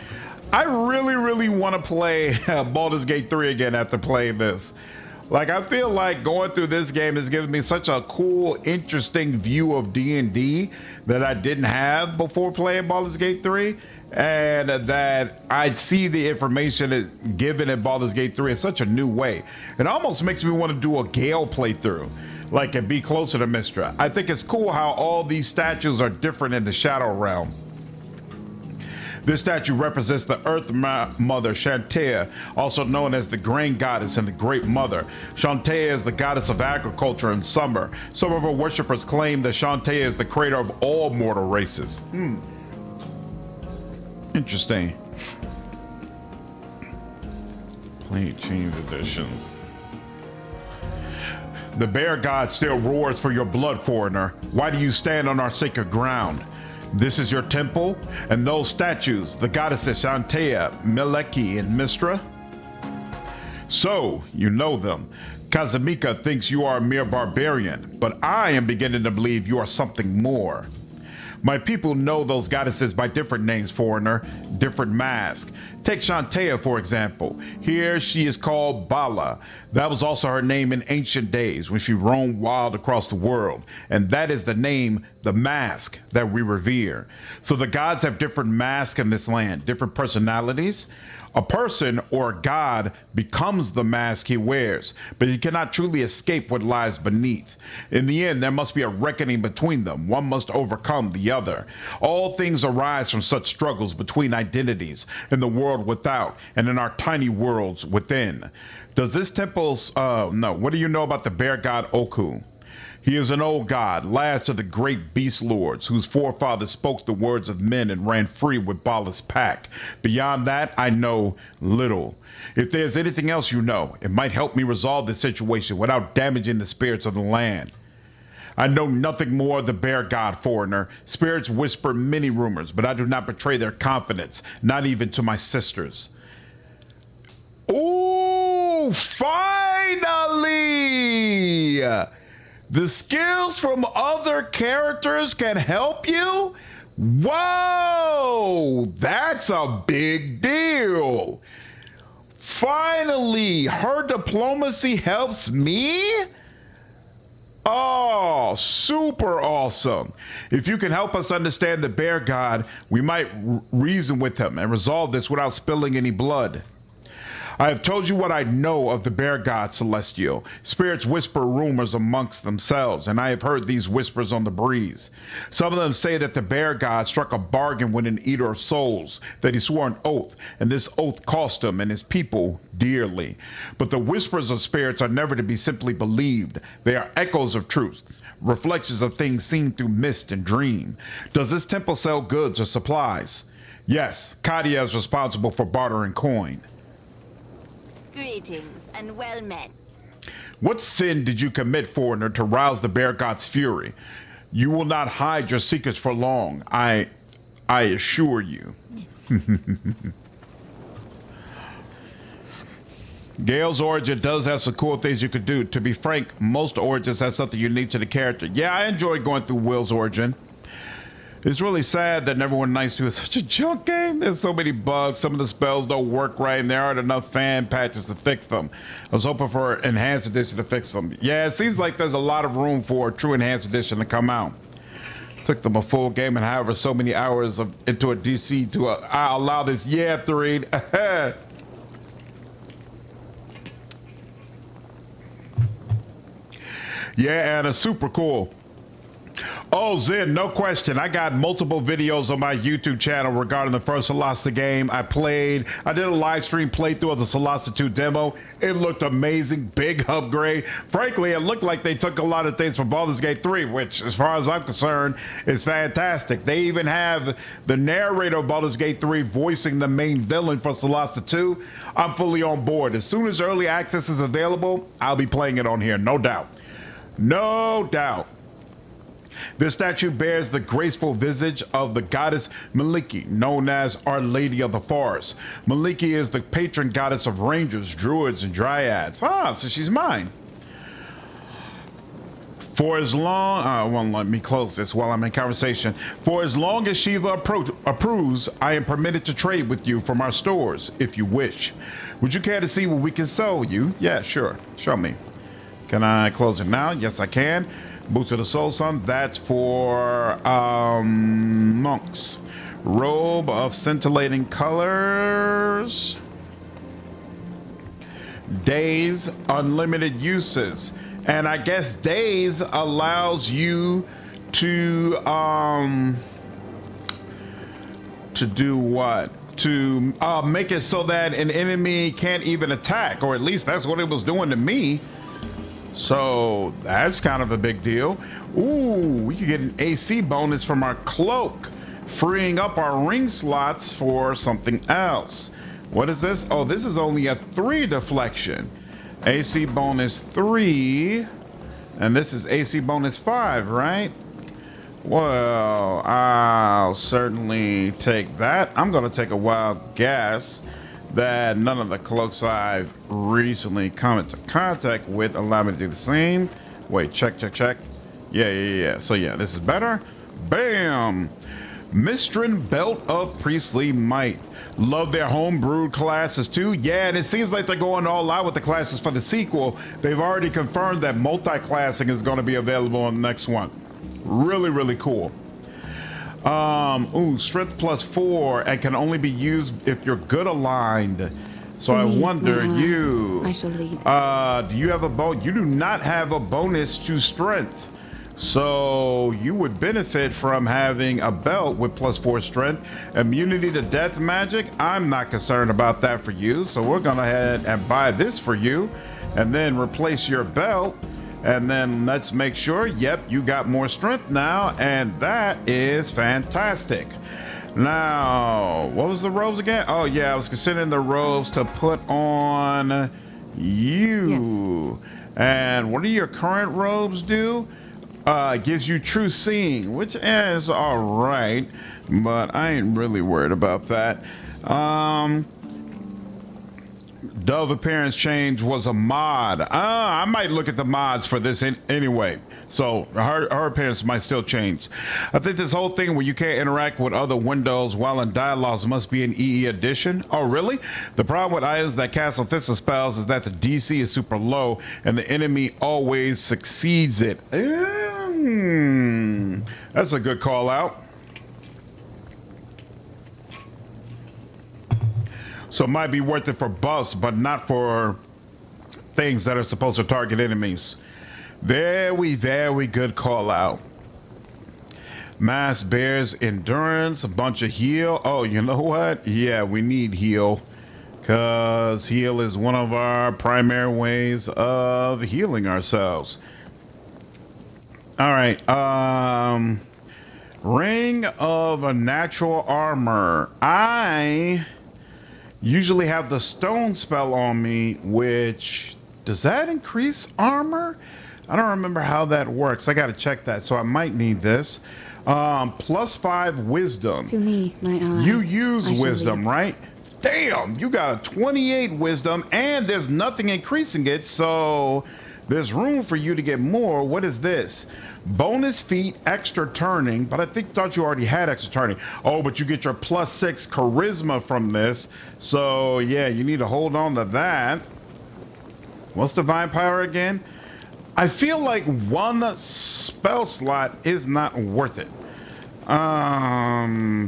I really want to play Baldur's Gate 3 again after playing this. Like, I feel like going through this game has given me such a cool, interesting view of D&D that I didn't have before playing Baldur's Gate 3. And that I'd see the information given in Baldur's Gate 3 in such a new way. It almost makes me want to do a Gale playthrough, like, and be closer to Mystra. I think it's cool how all these statues are different in the Shadow Realm. This statue represents the Earth Mother, Shantea, also known as the Grain Goddess and the Great Mother. Shantea is the goddess of agriculture and summer. Some of her worshippers claim that Shantea is the creator of all mortal races. Interesting. Play change editions. The bear god still roars for your blood, foreigner. Why do you stand on our sacred ground? This is your temple, and those statues, the goddesses Shantea, Meleki, and Mystra. So, you know them. Kazumika thinks you are a mere barbarian, but I am beginning to believe you are something more. My people know those goddesses by different names, foreigner, different masks. Take Shantea, for example. Here she is called Bala. That was also her name in ancient days when she roamed wild across the world. And that is the name, the mask, that we revere. So the gods have different masks in this land, different personalities. A person or a god becomes the mask he wears, but he cannot truly escape what lies beneath. In the end, there must be a reckoning between them. One must overcome the other. All things arise from such struggles between identities in the world without and in our tiny worlds within. Does this temple's, what do you know about the bear god Okku? He is an old god, last of the great beast lords, whose forefathers spoke the words of men and ran free with Bala's pack. Beyond that, I know little. If there's anything else you know, it might help me resolve this situation without damaging the spirits of the land. I know nothing more of the bear god, foreigner. Spirits whisper many rumors, but I do not betray their confidence, not even to my sisters. Ooh, finally! The skills from other characters can help you? Whoa, that's a big deal. Finally, her diplomacy helps me? Oh, super awesome. If you can help us understand the bear god, we might reason with him and resolve this without spilling any blood. I have told you what I know of the bear god, Celestial. Spirits whisper rumors amongst themselves, and I have heard these whispers on the breeze. Some of them say that the bear god struck a bargain with an eater of souls, that he swore an oath, and this oath cost him and his people dearly. But the whispers of spirits are never to be simply believed. They are echoes of truth, reflections of things seen through mist and dream. Does this temple sell goods or supplies? Yes, Kadia is responsible for barter and coin. Greetings and well met. What sin did you commit, foreigner, to rouse the bear god's fury? You will not hide your secrets for long, I assure you. Gale's origin does have some cool things you could do. To be frank, most origins have something unique to the character. Yeah, I enjoyed going through Will's origin. It's really sad that Neverwinter Nights 2 is such a junk game. There's so many bugs. Some of the spells don't work right, and there aren't enough fan patches to fix them. I was hoping for an Enhanced Edition to fix them. Yeah, it seems like there's a lot of room for a true Enhanced Edition to come out. Took them a full game and however so many hours into a DC to allow this to read. Yeah, Anna, super cool. Oh, Zen, no question. I got multiple videos on my YouTube channel regarding the first Solasta game. I did a live stream playthrough of the Solasta 2 demo. It looked amazing, big upgrade. Frankly, it looked like they took a lot of things from Baldur's Gate 3, which, as far as I'm concerned, is fantastic. They even have the narrator of Baldur's Gate 3 voicing the main villain for Solasta 2. I'm fully on board. As soon as early access is available, I'll be playing it on here, no doubt. No doubt. This statue bears the graceful visage of the goddess Maliki, known as Our Lady of the Forest. Maliki is the patron goddess of rangers, druids, and dryads. So she's mine. For as long, well, let me close this while I'm in conversation. For as long as Shiva approves, I am permitted to trade with you from our stores, if you wish. Would you care to see what we can sell you? Yeah, sure. Show me. Can I close it now? Yes, I can. Boots of the Soul Sun, that's for monks. Robe of scintillating colors. Days, unlimited uses. And I guess days allows you to do what? To make it so that an enemy can't even attack, or at least that's what it was doing to me. So that's kind of a big deal. Ooh, we could get an AC bonus from our cloak, freeing up our ring slots for something else. What is this? Oh, this is only a 3 deflection. AC bonus 3, and this is AC bonus 5, right? Well, I'll certainly take that. I'm gonna take a wild guess that none of the cloaks I've recently come into contact with allow me to do the same. Wait, check. Yeah. So yeah, this is better. Bam! Mistrin Belt of Priestly Might. Love their homebrewed classes too. Yeah, and it seems like they're going all out with the classes for the sequel. They've already confirmed that multi-classing is going to be available on the next one. Really, really cool. Strength +4 and can only be used if you're good aligned. So I wonder, I shall lead. do you have a bonus? You do not have a bonus to strength. So you would benefit from having a belt with +4 strength. Immunity to death magic. I'm not concerned about that for you. So we're gonna head and buy this for you and then replace your belt. And then let's make sure, yep, you got more strength now, and that is fantastic. Now, what was the robes again? Oh yeah, I was considering the robes to put on you. Yes. And what do your current robes do? Gives you true seeing, which is all right, but I ain't really worried about that. Dove appearance change was a mod. I might look at the mods for this anyway. So her appearance might still change. I think this whole thing where you can't interact with other windows while in dialogues must be an EE addition. Oh, really? The problem with items that cast offensive spells is that the DC is super low and the enemy always succeeds it. That's a good call out. So it might be worth it for buffs, but not for things that are supposed to target enemies. Very good call out. Mass bears endurance, a bunch of heal. Oh, you know what? Yeah, we need heal, because heal is one of our primary ways of healing ourselves. All right. Ring of a natural armor. I usually have the stone spell on me, which does that increase armor? I don't remember how that works. I got to check that. So I might need this. +5 wisdom. To me, my allies. You use wisdom, right? Damn, you got a 28 wisdom and there's nothing increasing it. So there's room for you to get more. What is this? Bonus feat, extra turning, but I thought you already had extra turning. Oh, but you get your +6 charisma from this. So yeah, you need to hold on to that. What's divine power again? I feel like one spell slot is not worth it.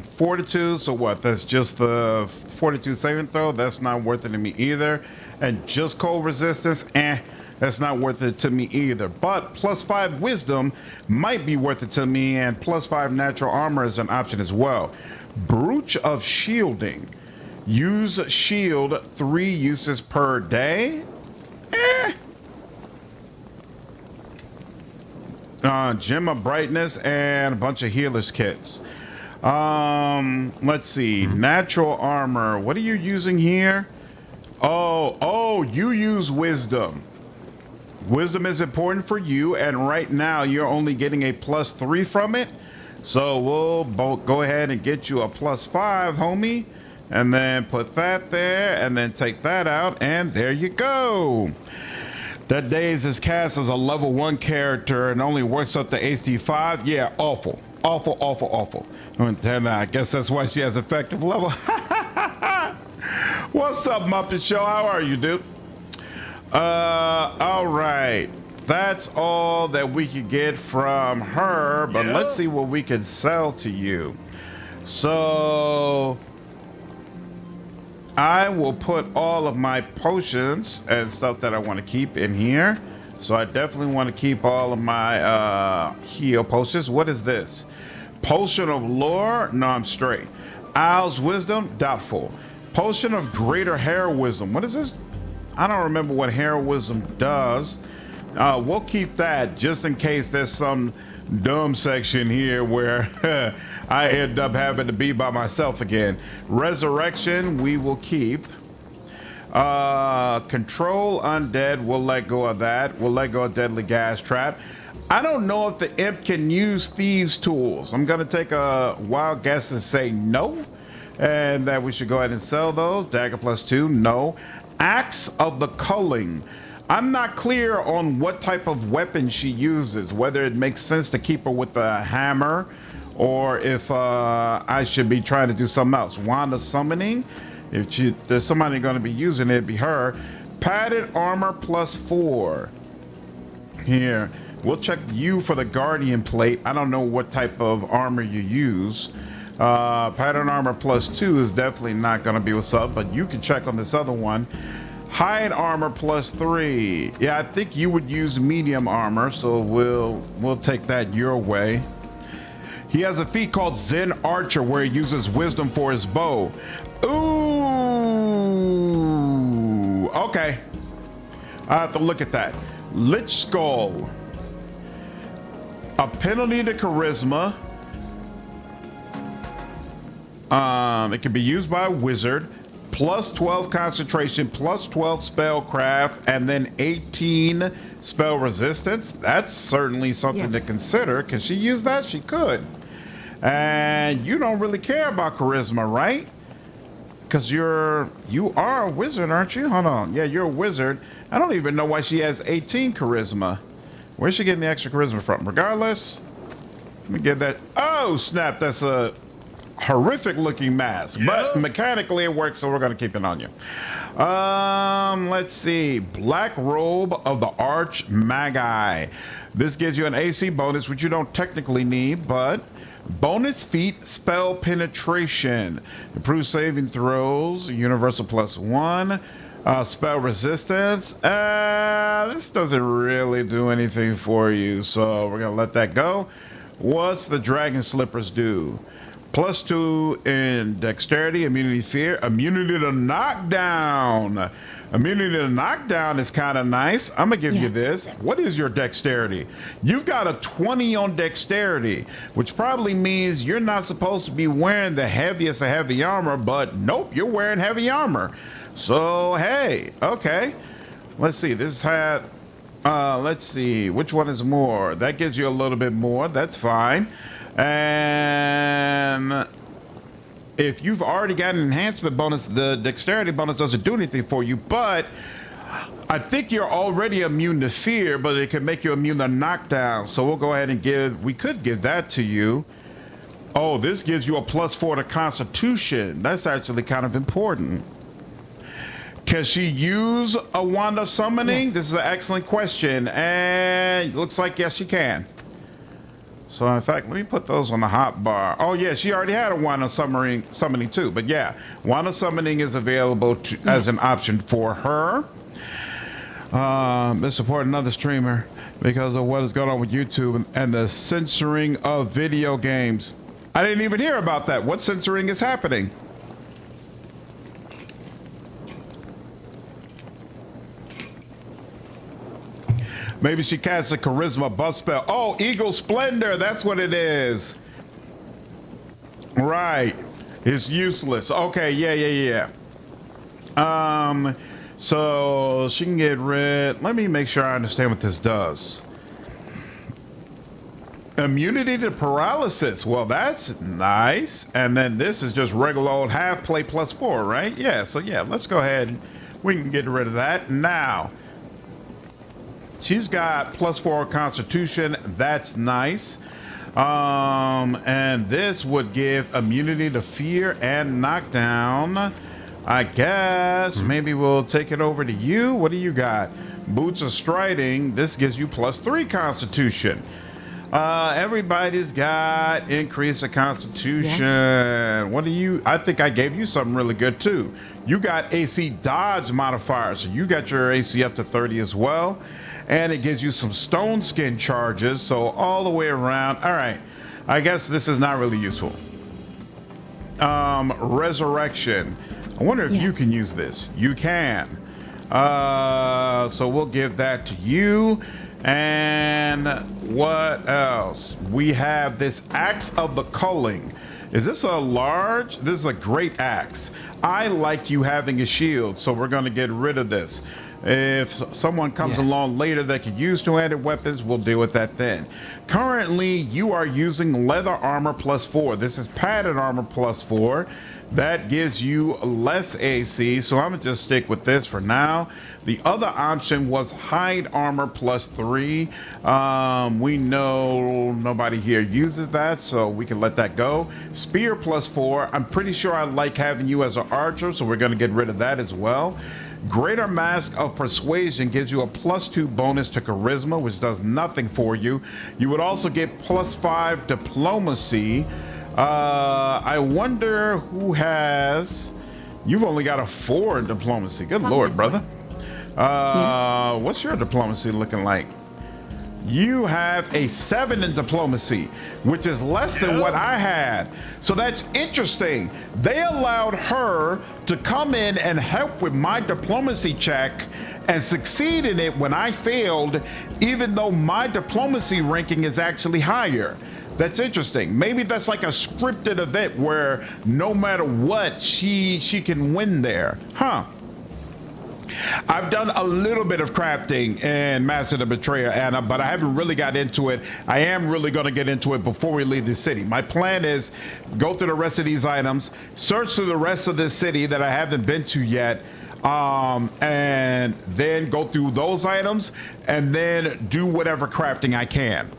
Fortitude, so what? That's just the fortitude saving throw. That's not worth it to me either. And just cold resistance, that's not worth it to me either. But +5 wisdom might be worth it to me, and +5 natural armor is an option as well. Brooch of shielding. Use shield 3 uses per day. Gem of brightness and a bunch of healers kits. Let's see. Natural armor. What are you using here? Oh, you use wisdom. Wisdom is important for you, and right now you're only getting a +3 from it. So we'll both go ahead and get you a +5, homie, and then put that there, and then take that out, and there you go. That Daze is cast as a level 1 character and only works up to HD 5. Yeah, awful. And I guess that's why she has effective level. What's up, Muppet Show? How are you, dude? All right. That's all that we could get from her, but let's see what we can sell to you. So I will put all of my potions and stuff that I want to keep in here. So I definitely want to keep all of my heal potions. What is this? Potion of lore? No, I'm straight. Owl's wisdom? Doubtful. Potion of greater heroism. What is this? I don't remember what heroism does. We'll keep that just in case there's some dumb section here where I end up having to be by myself again. Resurrection, we will keep. Control undead, we'll let go of that. We'll let go of deadly gas trap. I don't know if the imp can use thieves tools. I'm gonna take a wild guess and say no, and that we should go ahead and sell those. Dagger +2, no. Axe of the culling. I'm not clear on what type of weapon she uses, whether it makes sense to keep her with a hammer or if I should be trying to do something else. Wand of summoning. If there's somebody going to be using it, it'd be her. Padded armor +4. Here, we'll check you for the guardian plate. I don't know what type of armor you use. Pattern armor +2 is definitely not going to be what's up, but you can check on this other one. Hide armor +3. Yeah, I think you would use medium armor, so we'll take that your way. He has a feat called Zen Archer where he uses wisdom for his bow. Ooh, okay. I have to look at that. Lich Skull. A penalty to charisma. It can be used by a wizard. +12 concentration, +12 spellcraft, and then 18 spell resistance. That's certainly something to consider. Can she use that? She could. And you don't really care about charisma, right? Because you are a wizard, aren't you? Hold on. Yeah, you're a wizard. I don't even know why she has 18 charisma. Where's she getting the extra charisma from? Regardless, let me get that. Oh, snap. That's a horrific looking mask, but mechanically it works, so we're going to keep it on you. Let's see. Black Robe of the Arch Magi. This gives you an AC bonus, which you don't technically need, but bonus feat spell penetration. Improve saving throws, universal +1. Spell resistance. This doesn't really do anything for you, so we're going to let that go. What's the Dragon Slippers do? +2 in dexterity, immunity fear, immunity to knockdown. Immunity to knockdown is kind of nice. I'm gonna give you this. What is your dexterity? You've got a 20 on dexterity, which probably means you're not supposed to be wearing the heaviest of heavy armor, but nope, you're wearing heavy armor. So hey, okay. Let's see, this had, let's see, which one is more? That gives you a little bit more, that's fine. And if you've already got an enhancement bonus, the dexterity bonus doesn't do anything for you, but I think you're already immune to fear, but it can make you immune to knockdown. So we'll go ahead and we could give that to you. Oh, this gives you a +4 to constitution. That's actually kind of important. Can she use a wand of summoning? This is an excellent question. And it looks like yes, she can. So in fact, let me put those on the hot bar. Oh yeah, she already had a wand of summoning too. But yeah, wand of summoning is available as an option for her. Let's support another streamer because of what is going on with YouTube and the censoring of video games. I didn't even hear about that. What censoring is happening? Maybe she casts a charisma buff spell. Oh, Eagle Splendor. That's what it is. Right. It's useless. Okay. Yeah. So she can get rid. Let me make sure I understand what this does. Immunity to paralysis. Well, that's nice. And then this is just regular old half play +4, right? Yeah. So yeah, let's go ahead. We can get rid of that now. She's got +4 Constitution. That's nice. And this would give immunity to fear and knockdown. I guess maybe we'll take it over to you. What do you got? Boots of Striding. This gives you +3 Constitution. Everybody's got increase of Constitution. Yes. What do you? I think I gave you something really good too. You got AC dodge modifier, so you got your AC up to 30 as well. And it gives you some stone skin charges, so all the way around. All right, I guess this is not really useful. Resurrection. I wonder if you can use this. You can. So we'll give that to you. And what else? We have this Axe of the Culling. Is this a large? This is a great axe. I like you having a shield, so we're going to get rid of this. If someone comes along later that could use two-handed weapons, we'll deal with that then. Currently, you are using leather armor +4. This is padded armor +4. That gives you less AC, so I'm gonna just stick with this for now. The other option was hide armor +3. We know nobody here uses that, so we can let that go. Spear +4. I'm pretty sure I like having you as an archer, so we're gonna get rid of that as well. Greater Mask of Persuasion gives you a +2 bonus to Charisma, which does nothing for you. You would also get +5 Diplomacy. I wonder who has... You've only got a 4 in Diplomacy. Good Lord, brother. What's your Diplomacy looking like? You have a 7 in Diplomacy, which is less than what I had. So that's interesting. They allowed her to come in and help with my Diplomacy check and succeed in it when I failed, even though my Diplomacy ranking is actually higher. That's interesting. Maybe that's like a scripted event where no matter what, she can win there. Huh. I've done a little bit of crafting in Master the Betrayer, Anna, but I haven't really got into it. I am really going to get into it before we leave the city. My plan is go through the rest of these items, search through the rest of this city that I haven't been to yet, and then go through those items and then do whatever crafting I can.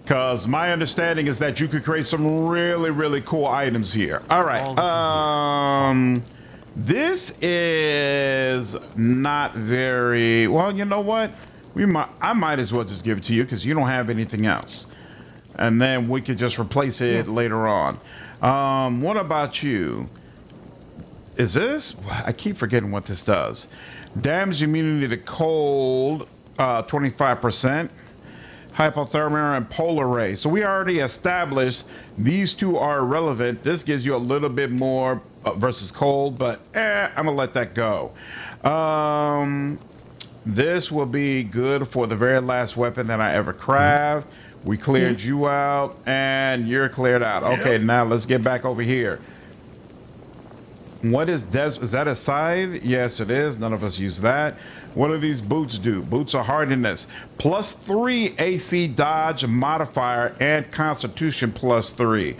Because my understanding is that you could create some really, really cool items here. All right. This is not very well. You know what? I might as well just give it to you because you don't have anything else, and then we could just replace it later on. What about you? Is this? I keep forgetting what this does. Damage immunity to cold, 25%. Hypothermia and polar ray. So we already established these two are irrelevant. This gives you a little bit more versus cold, but I'm gonna let that go. This will be good for the very last weapon that I ever craft. We cleared you out and you're cleared out. Okay, now let's get back over here. What is that a scythe? Yes, it is. None of us use that. What do these boots do? Boots are hardiness. +3 AC dodge modifier and constitution +3.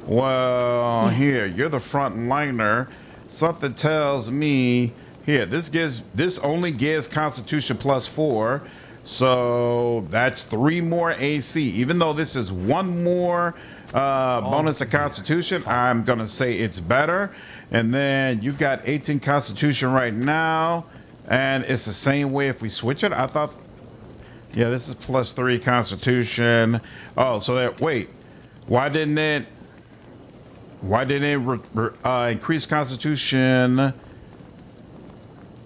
Well, here, you're the front liner. Something tells me here, this only gives constitution +4. So that's 3 more AC. Even though this is 1 more bonus to constitution, I'm gonna say it's better. And then you've got 18 constitution right now. And it's the same way if we switch it. I thought, yeah, this is +3 constitution. Oh, so that, wait, why didn't it increase constitution?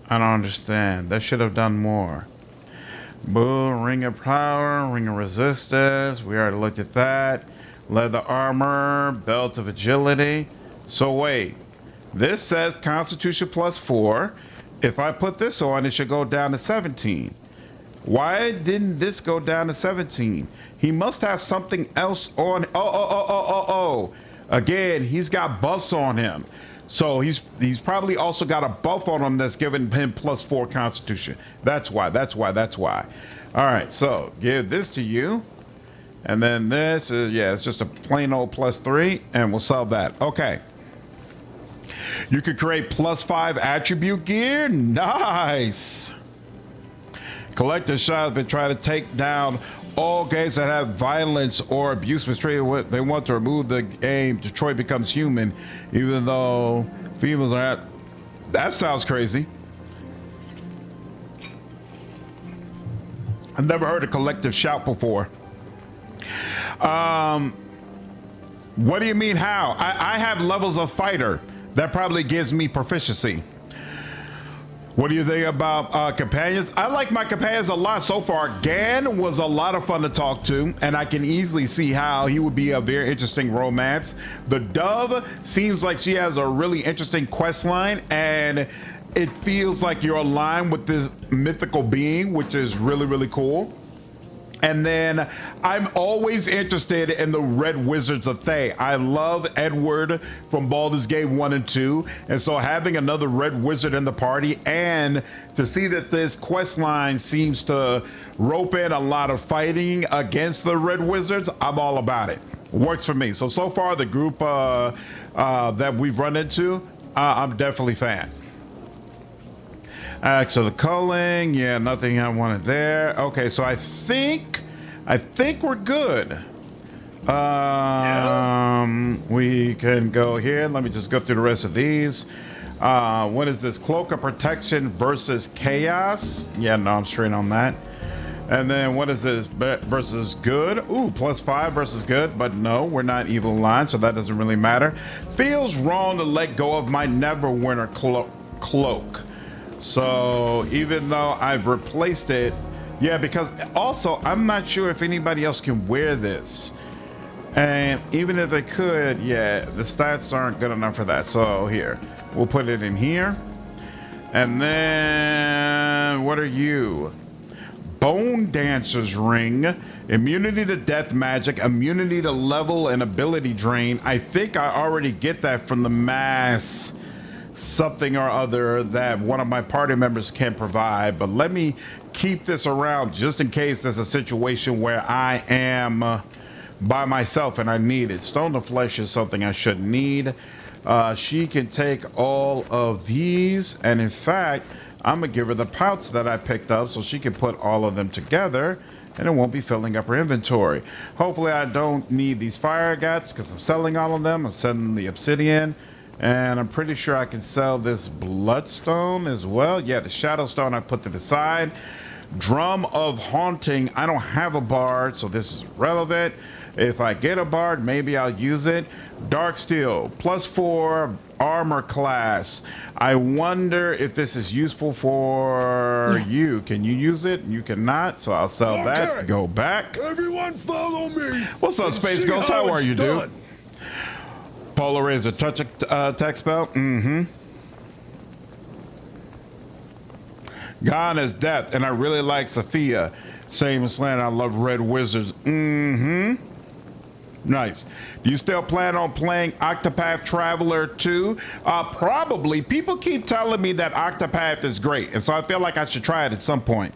I don't understand. That should have done more. Boo, ring of power, ring of resistance. We already looked at that. Leather armor, belt of agility. So wait, this says Constitution +4. If I put this on, it should go down to 17. Why didn't this go down to 17? He must have something else on. Oh. Again, he's got buffs on him. So he's probably also got a buff on him that's giving him +4 Constitution. That's why. All right, so give this to you. And then this is, yeah, it's just a plain old +3, and we'll sell that. Okay. You could create +5 attribute gear. Nice. Collector Shot has been trying to take down all games that have violence or abuse mistreated. They want to remove the game. Detroit becomes human, even though females are at. That sounds crazy. I've never heard a collective shout before. What do you mean how? I have levels of fighter. That probably gives me proficiency. What do you think about companions? I like my companions a lot so far. Gan was a lot of fun to talk to, and I can easily see how he would be a very interesting romance. The Dove seems like she has a really interesting quest line, and it feels like you're aligned with this mythical being, which is really, really cool. And then I'm always interested in the Red Wizards of Thay. I love Edward from Baldur's Gate 1 and 2. And so having another Red Wizard in the party, and to see that this quest line seems to rope in a lot of fighting against the Red Wizards, I'm all about it. Works for me. So far the group that we've run into, I'm definitely a fan. So the culling, yeah, nothing I wanted there. Okay, so I think we're good. We can go here. Let me just go through the rest of these. What is this? Cloak of Protection versus Chaos. Yeah, no, I'm straight on that. And then what is this? Versus Good. Ooh, +5 versus Good. But no, we're not evil aligned, so that doesn't really matter. Feels wrong to let go of my Neverwinter cloak. So even though I've replaced it, yeah, because also I'm not sure if anybody else can wear this. And even if they could, yeah, the stats aren't good enough for that. So here, we'll put it in here. And then what are you? Bone Dancer's Ring, immunity to death magic, immunity to level and ability drain. I think I already get that from the mass something or other that one of my party members can provide, but let me keep this around just in case there's a situation where I am by myself and I need it. Stone to Flesh is something I should need. She can take all of these, and in fact, I'm gonna give her the pouch that I picked up so she can put all of them together and it won't be filling up her inventory. Hopefully I don't need these fire guts because I'm selling all of them. I'm selling the obsidian. And I'm pretty sure I can sell this bloodstone as well. Yeah, the shadow stone I put to the side. Drum of Haunting. I don't have a bard, so this is relevant. If I get a bard, maybe I'll use it. Dark Steel, +4 armor class. I wonder if this is useful for you. Can you use it? You cannot, so I'll sell that. Go back. Everyone follow me. What's up, Space Ghost? How are you, dude? Polar is a touch attack spell. Gone is Death, and I really like Sophia. Same as Slant, I love Red Wizards. Nice. Do you still plan on playing Octopath Traveler 2? Probably. People keep telling me that Octopath is great, and so I feel like I should try it at some point.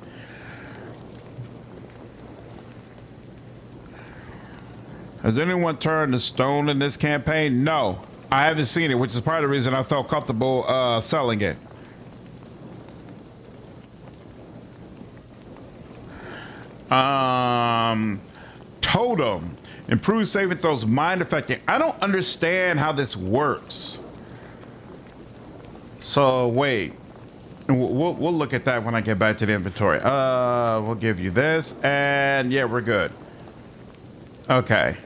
Has anyone turned to stone in this campaign? No, I haven't seen it, which is part of the reason I felt comfortable selling it. Totem. Improve saving throws, mind affecting. I don't understand how this works. So wait. We'll look at that when I get back to the inventory. We'll give you this, and yeah, we're good. Okay.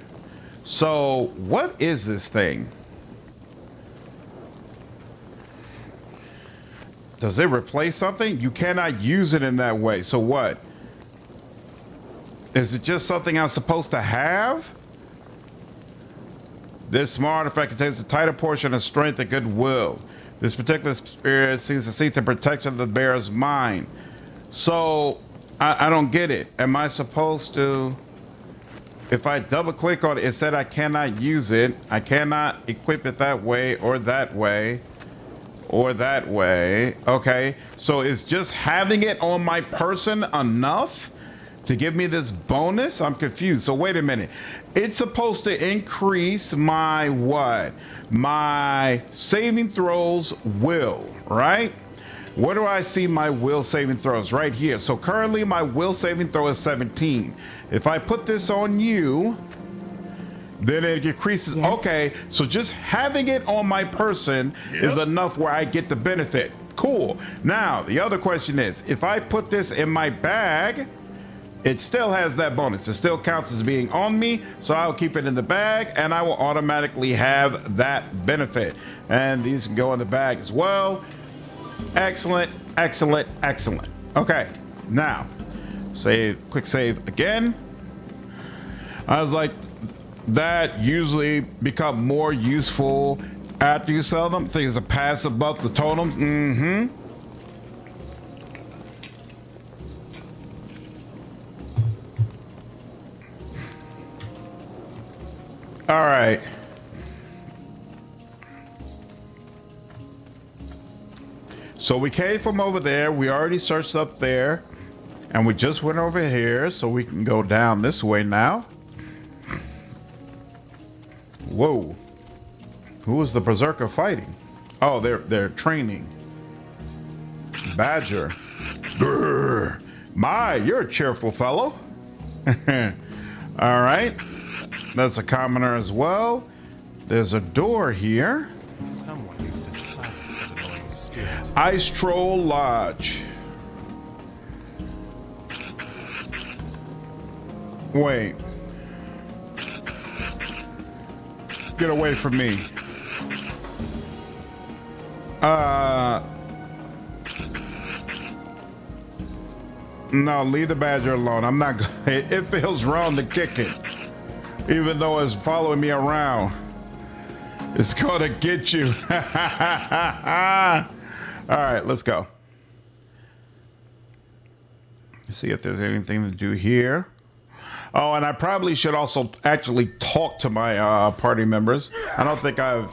So, what is this thing? Does it replace something? You cannot use it in that way. So what? Is it just something I'm supposed to have? This small artifact contains a tighter portion of strength and goodwill. This particular spirit seems to seek the protection of the bearer's mind. So, I don't get it. Am I supposed to... If I double click on it, it said I cannot use it. I cannot equip it that way or that way. Or that way. Okay, so is just having it on my person enough to give me this bonus? I'm confused. So wait a minute. It's supposed to increase my what? My saving throws will, right? Where do I see my will saving throws? Right here. So currently my will saving throw is 17. If I put this on you, then it increases. Yes. Okay, so just having it on my person is enough where I get the benefit. Cool. Now, the other question is, if I put this in my bag, it still has that bonus. It still counts as being on me, so I'll keep it in the bag, and I will automatically have that benefit. And these can go in the bag as well. Excellent, excellent, excellent. Okay, now, save, quick save again. I was like, that usually become more useful after you sell them. Things that pass above the totems. Mm-hmm. All right. So we came from over there. We already searched up there. And we just went over here, so we can go down this way now. Whoa. Who is the berserker fighting? Oh, they're training. Badger. Grr. My, you're a cheerful fellow. All right. That's a commoner as well. There's a door here. Someone used to silence the annoying spirit. Ice Troll Lodge. Wait. Get away from me. No, leave the badger alone. I'm not going. It feels wrong to kick it. Even though it's following me around. It's gonna get you. All right, let's go. See if there's anything to do here. Oh, and I probably should also actually talk to my party members. I don't think I've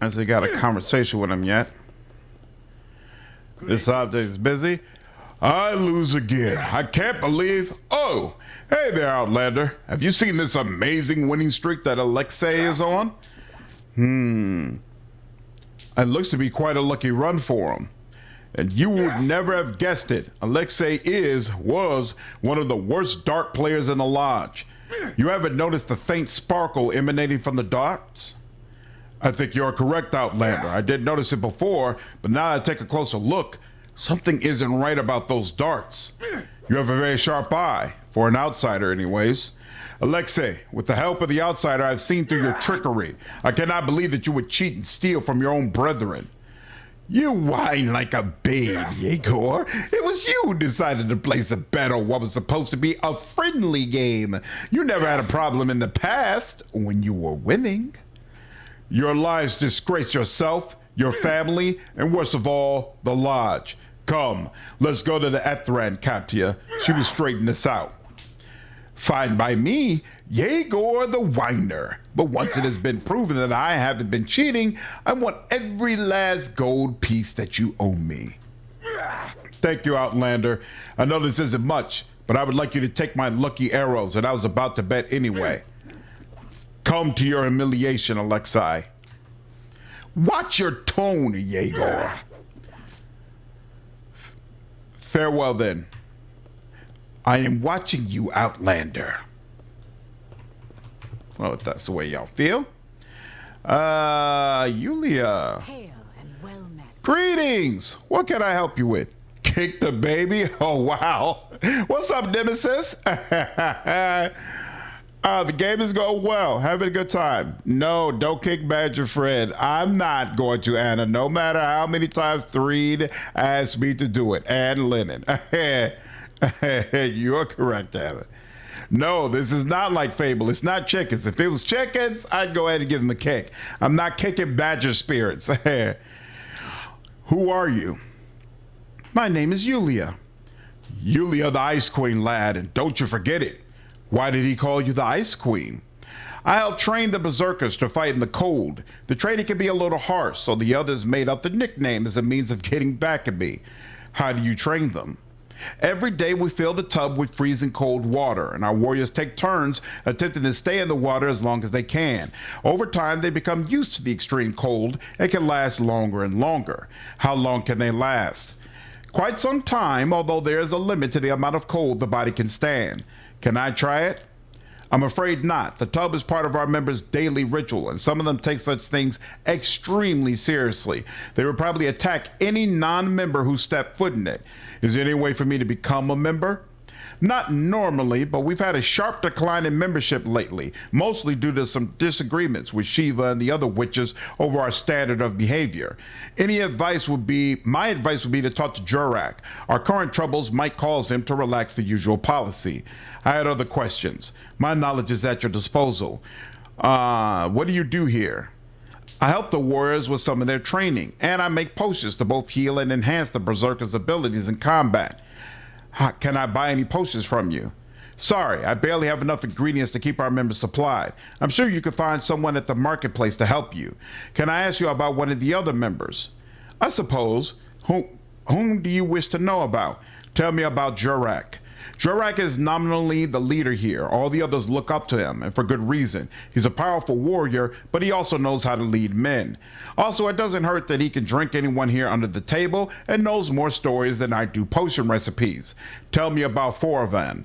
actually got a conversation with them yet. This object is busy. I lose again. I can't believe. Oh, hey there, Outlander. Have you seen this amazing winning streak that Alexei is on? It looks to be quite a lucky run for him. And you would never have guessed it. Alexei was one of the worst dart players in the lodge. You haven't noticed the faint sparkle emanating from the darts? I think you're correct, Outlander. I did notice it before, but now that I take a closer look, something isn't right about those darts. You have a very sharp eye, for an outsider anyways. Alexei, with the help of the outsider, I've seen through your trickery. I cannot believe that you would cheat and steal from your own brethren. You whine like a babe, Yegor. It was you who decided to place a bet on what was supposed to be a friendly game. You never had a problem in the past when you were winning. Your lies disgrace yourself, your family, and worst of all, the lodge. Come, let's go to the Ethran, Katya. She will straighten this out. Fine by me, Yegor the whiner. But once it has been proven that I haven't been cheating, I want every last gold piece that you owe me. Thank you, Outlander. I know this isn't much, but I would like you to take my lucky arrows, and I was about to bet anyway. Come to your humiliation, Alexei. Watch your tone, Yegor. Farewell, then. I am watching you, Outlander. Well, if that's the way y'all feel. Yulia. Hail and well met. Greetings. What can I help you with? Kick the baby? Oh, wow. What's up, Nemesis? The game is going well. Having a good time. No, don't kick Badger Fred. I'm not going to, Anna, no matter how many times Threed asked me to do it. And Lennon. You're correct, Anna. No, this is not like Fable. It's not chickens. If it was chickens, I'd go ahead and give them a kick. I'm not kicking Badger spirits. Who are you? My name is Yulia. Yulia the Ice Queen, lad, and don't you forget it. Why did he call you the Ice Queen? I helped train the berserkers to fight in the cold. The training can be a little harsh, so the others made up the nickname as a means of getting back at me. How do you train them? Every day we fill the tub with freezing cold water, and our warriors take turns attempting to stay in the water as long as they can. Over time, they become used to the extreme cold and can last longer and longer. How long can they last? Quite some time, although there is a limit to the amount of cold the body can stand. Can I try it? I'm afraid not. The tub is part of our members' daily ritual, and some of them take such things extremely seriously. They would probably attack any non-member who stepped foot in it. Is there any way for me to become a member? Not normally, but we've had a sharp decline in membership lately, mostly due to some disagreements with Shiva and the other witches over our standard of behavior. My advice would be to talk to Jurak. Our current troubles might cause him to relax the usual policy. I had other questions. My knowledge is at your disposal. What do you do here? I help the warriors with some of their training, and I make potions to both heal and enhance the berserkers' abilities in combat. Can I buy any potions from you? Sorry, I barely have enough ingredients to keep our members supplied. I'm sure you could find someone at the marketplace to help you. Can I ask you about one of the other members? I suppose. Whom do you wish to know about? Tell me about Jurak. Jurak is nominally the leader here. All the others look up to him, and for good reason. He's a powerful warrior, but he also knows how to lead men. Also, it doesn't hurt that he can drink anyone here under the table and knows more stories than I do potion recipes. Tell me about Foravan.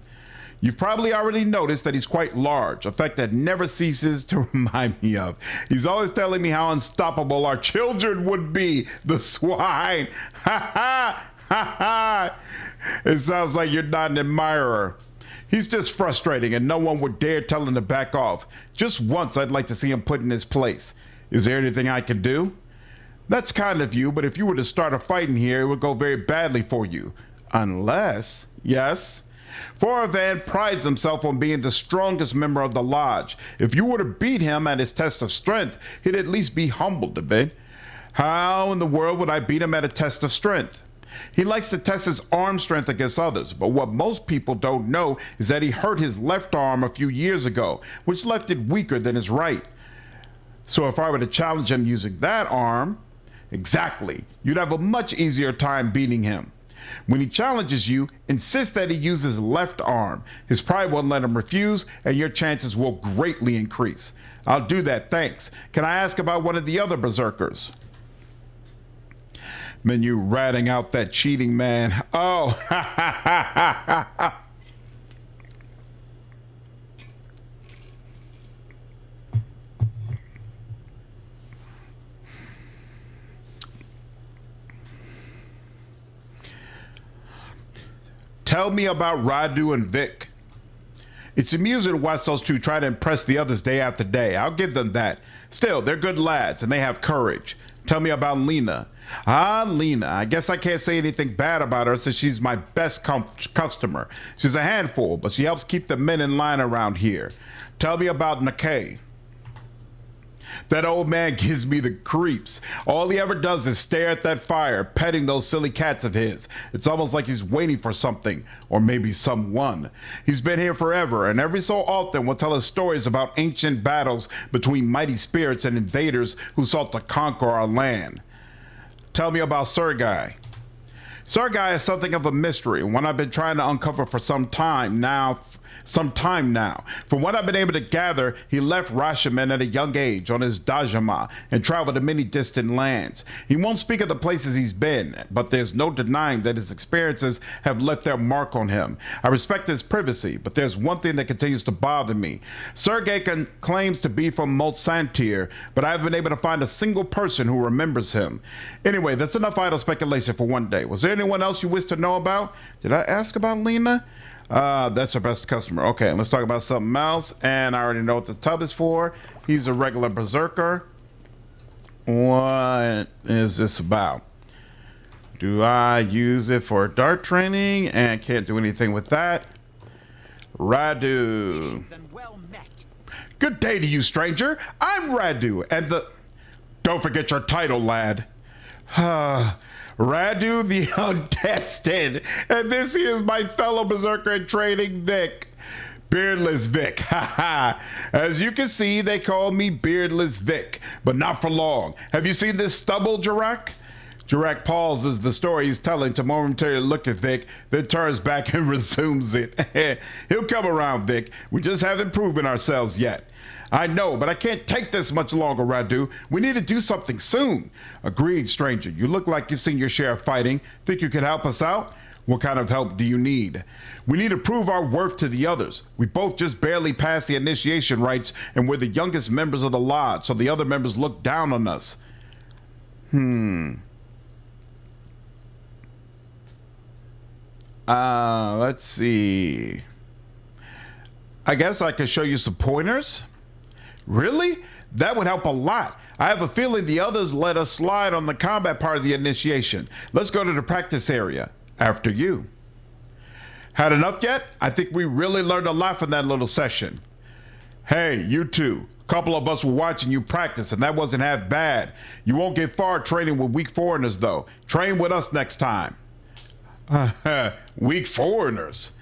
You've probably already noticed that he's quite large, a fact that never ceases to remind me of. He's always telling me how unstoppable our children would be, the swine. Ha ha! Ha ha! It sounds like you're not an admirer. He's just frustrating, and no one would dare tell him to back off. Just once I'd like to see him put in his place. Is there anything I can do? That's kind of you, but if you were to start a fight in here, it would go very badly for you. Unless, yes. Foravan prides himself on being the strongest member of the lodge. If you were to beat him at his test of strength, he'd at least be humbled a bit. How in the world would I beat him at a test of strength? He likes to test his arm strength against others, but what most people don't know is that he hurt his left arm a few years ago, which left it weaker than his right. So if I were to challenge him using that arm, exactly, you'd have a much easier time beating him. When he challenges you, insist that he uses his left arm. His pride won't let him refuse, and your chances will greatly increase. I'll do that, thanks. Can I ask about one of the other berserkers? Man, you ratting out that cheating man. Oh, ha ha ha ha ha. Tell me about Radu and Vic. It's amusing to watch those two try to impress the others day after day. I'll give them that. Still, they're good lads and they have courage. Tell me about Lena. Lena. I guess I can't say anything bad about her since she's my best customer. She's a handful, but she helps keep the men in line around here. Tell me about Nikkei. That old man gives me the creeps. All he ever does is stare at that fire, petting those silly cats of his. It's almost like he's waiting for something, or maybe someone. He's been here forever, and every so often will tell us stories about ancient battles between mighty spirits and invaders who sought to conquer our land. Tell me about Sergei. Sergei is something of a mystery, one I've been trying to uncover for some time now. From what I've been able to gather, he left Rashomon at a young age on his Dajama and traveled to many distant lands. He won't speak of the places he's been, but there's no denying that his experiences have left their mark on him. I respect his privacy, but there's one thing that continues to bother me. Sergei claims to be from Mulsantir, but I haven't been able to find a single person who remembers him. Anyway, that's enough idle speculation for one day. Was there anyone else you wish to know about? Did I ask about Lena? That's our best customer. Okay, let's talk about something else. And I already know what the tub is for. He's a regular berserker. What is this about? Do I use it for dart training and can't do anything with that? Radu. Good day to you, stranger. I'm Radu, and don't forget your title, lad. Radu the Untested, and this here's my fellow berserker in training, Vic. Beardless Vic, haha. As you can see, they call me Beardless Vic, but not for long. Have you seen this stubble, Jirak? Jirak pauses the story he's telling to momentarily look at Vic, then turns back and resumes it. He'll come around, Vic. We just haven't proven ourselves yet. I know, but I can't take this much longer, Radu. We need to do something soon. Agreed, stranger. You look like you've seen your share of fighting. Think you can help us out? What kind of help do you need? We need to prove our worth to the others. We both just barely passed the initiation rites, and we're the youngest members of the lodge, so the other members look down on us. Let's see. I guess I could show you some pointers. Really? That would help a lot. I have a feeling the others let us slide on the combat part of the initiation. Let's go to the practice area. After you. Had enough yet? I think we really learned a lot from that little session. Hey, you two. A couple of us were watching you practice, and that wasn't half bad. You won't get far training with weak foreigners, though. Train with us next time. Weak foreigners.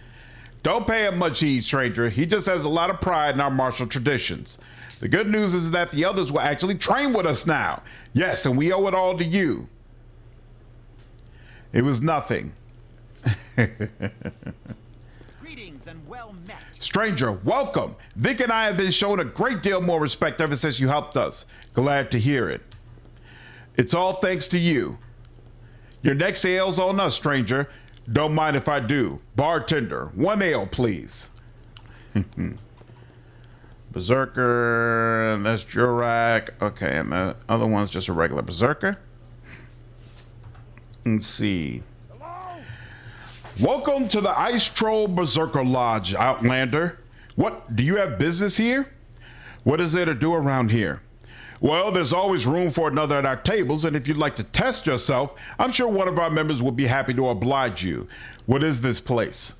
Don't pay him much heed, stranger. He just has a lot of pride in our martial traditions. The good news is that the others will actually train with us now. Yes, and we owe it all to you. It was nothing. Greetings and well met. Stranger, welcome. Vic and I have been shown a great deal more respect ever since you helped us. Glad to hear it. It's all thanks to you. Your next ale's on us, stranger. Don't mind if I do. Bartender, 1 ale, please. Berserker, and that's Jurak. Okay, and the other one's just a regular berserker. Let's see. Welcome to the Ice Troll Berserker Lodge, Outlander. What, do you have business here? What is there to do around here? Well, there's always room for another at our tables, and if you'd like to test yourself, I'm sure one of our members will be happy to oblige you. What is this place?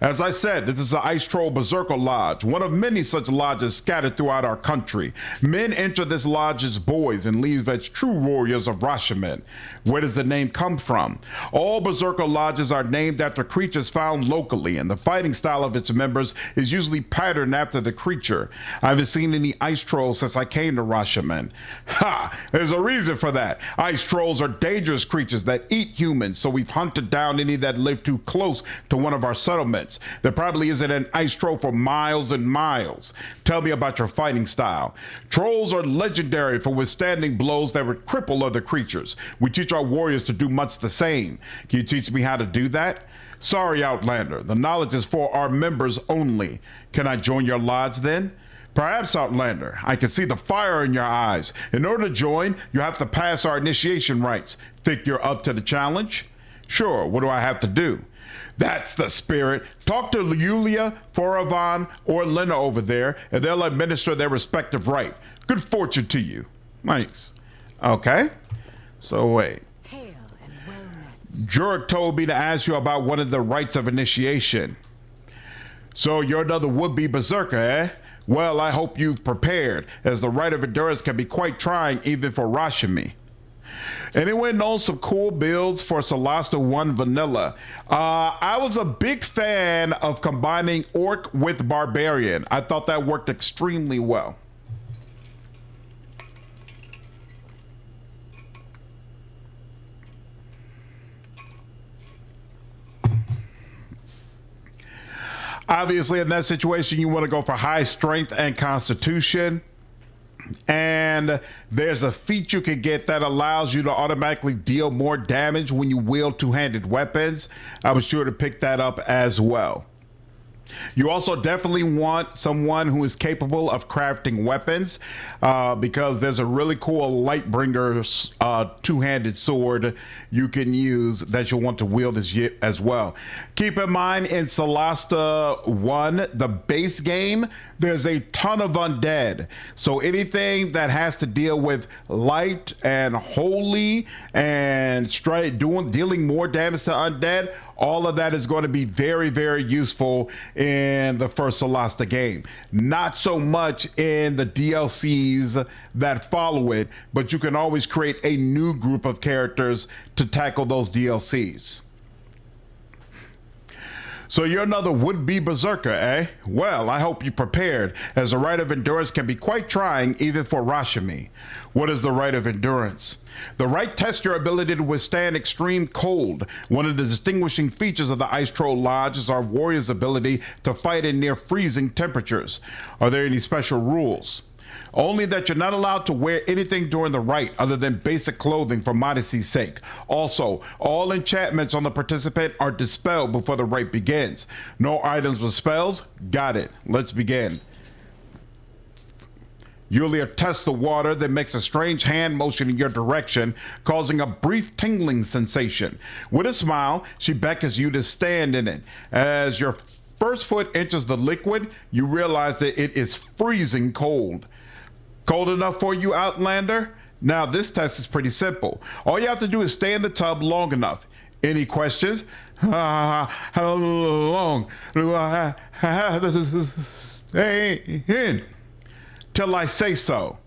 As I said, this is the Ice Troll Berserker Lodge, one of many such lodges scattered throughout our country. Men enter this lodge as boys and leave as true warriors of Shaman. Where does the name come from? All Berserker Lodges are named after creatures found locally, and the fighting style of its members is usually patterned after the creature. I haven't seen any ice trolls since I came to Shaman. Ha! There's a reason for that. Ice trolls are dangerous creatures that eat humans, so we've hunted down any that live too close to one of our settlements. There probably isn't an ice troll for miles and miles. Tell me about your fighting style. Trolls are legendary for withstanding blows that would cripple other creatures. We teach our warriors to do much the same. Can you teach me how to do that? Sorry, Outlander. The knowledge is for our members only. Can I join your lodge then? Perhaps, Outlander. I can see the fire in your eyes. In order to join, you have to pass our initiation rites. Think you're up to the challenge? Sure. What do I have to do? That's the spirit. Talk to Yulia, Foravan, or Lena over there, and they'll administer their respective rite. Good fortune to you. Thanks. Okay. So wait. Hail and well met. Jurek told me to ask you about one of the rites of initiation. So you're another would-be berserker, eh? Well, I hope you've prepared, as the rite of endurance can be quite trying even for Rashimi. Anyone know some cool builds for Solasta 1 Vanilla? I was a big fan of combining Orc with Barbarian. I thought that worked extremely well. Obviously, in that situation, you want to go for high strength and constitution. And there's a feat you can get that allows you to automatically deal more damage when you wield two-handed weapons. I was sure to pick that up as well. You also definitely want someone who is capable of crafting weapons, because there's a really cool Lightbringer two-handed sword you can use that you'll want to wield as well. Keep in mind, in Solasta 1, the base game, there's a ton of undead. So anything that has to deal with light and holy and dealing more damage to undead, all of that is going to be very, very useful in the first Solasta game. Not so much in the DLCs that follow it, but you can always create a new group of characters to tackle those DLCs. So you're another would-be berserker, eh? Well, I hope you're prepared, as the Rite of Endurance can be quite trying even for Rashami. What is the Rite of Endurance? The Rite tests your ability to withstand extreme cold. One of the distinguishing features of the Ice Troll Lodge is our warrior's ability to fight in near freezing temperatures. Are there any special rules? Only that you're not allowed to wear anything during the rite other than basic clothing for modesty's sake. Also, all enchantments on the participant are dispelled before the rite begins. No items with spells? Got it. Let's begin. Yulia tests the water, then makes a strange hand motion in your direction, causing a brief tingling sensation. With a smile, she beckons you to stand in it. As your first foot enters the liquid, you realize that it is freezing cold. Cold enough for you, Outlander? Now, this test is pretty simple. All you have to do is stay in the tub long enough. Any questions? How long do I have to stay in? Till I say so.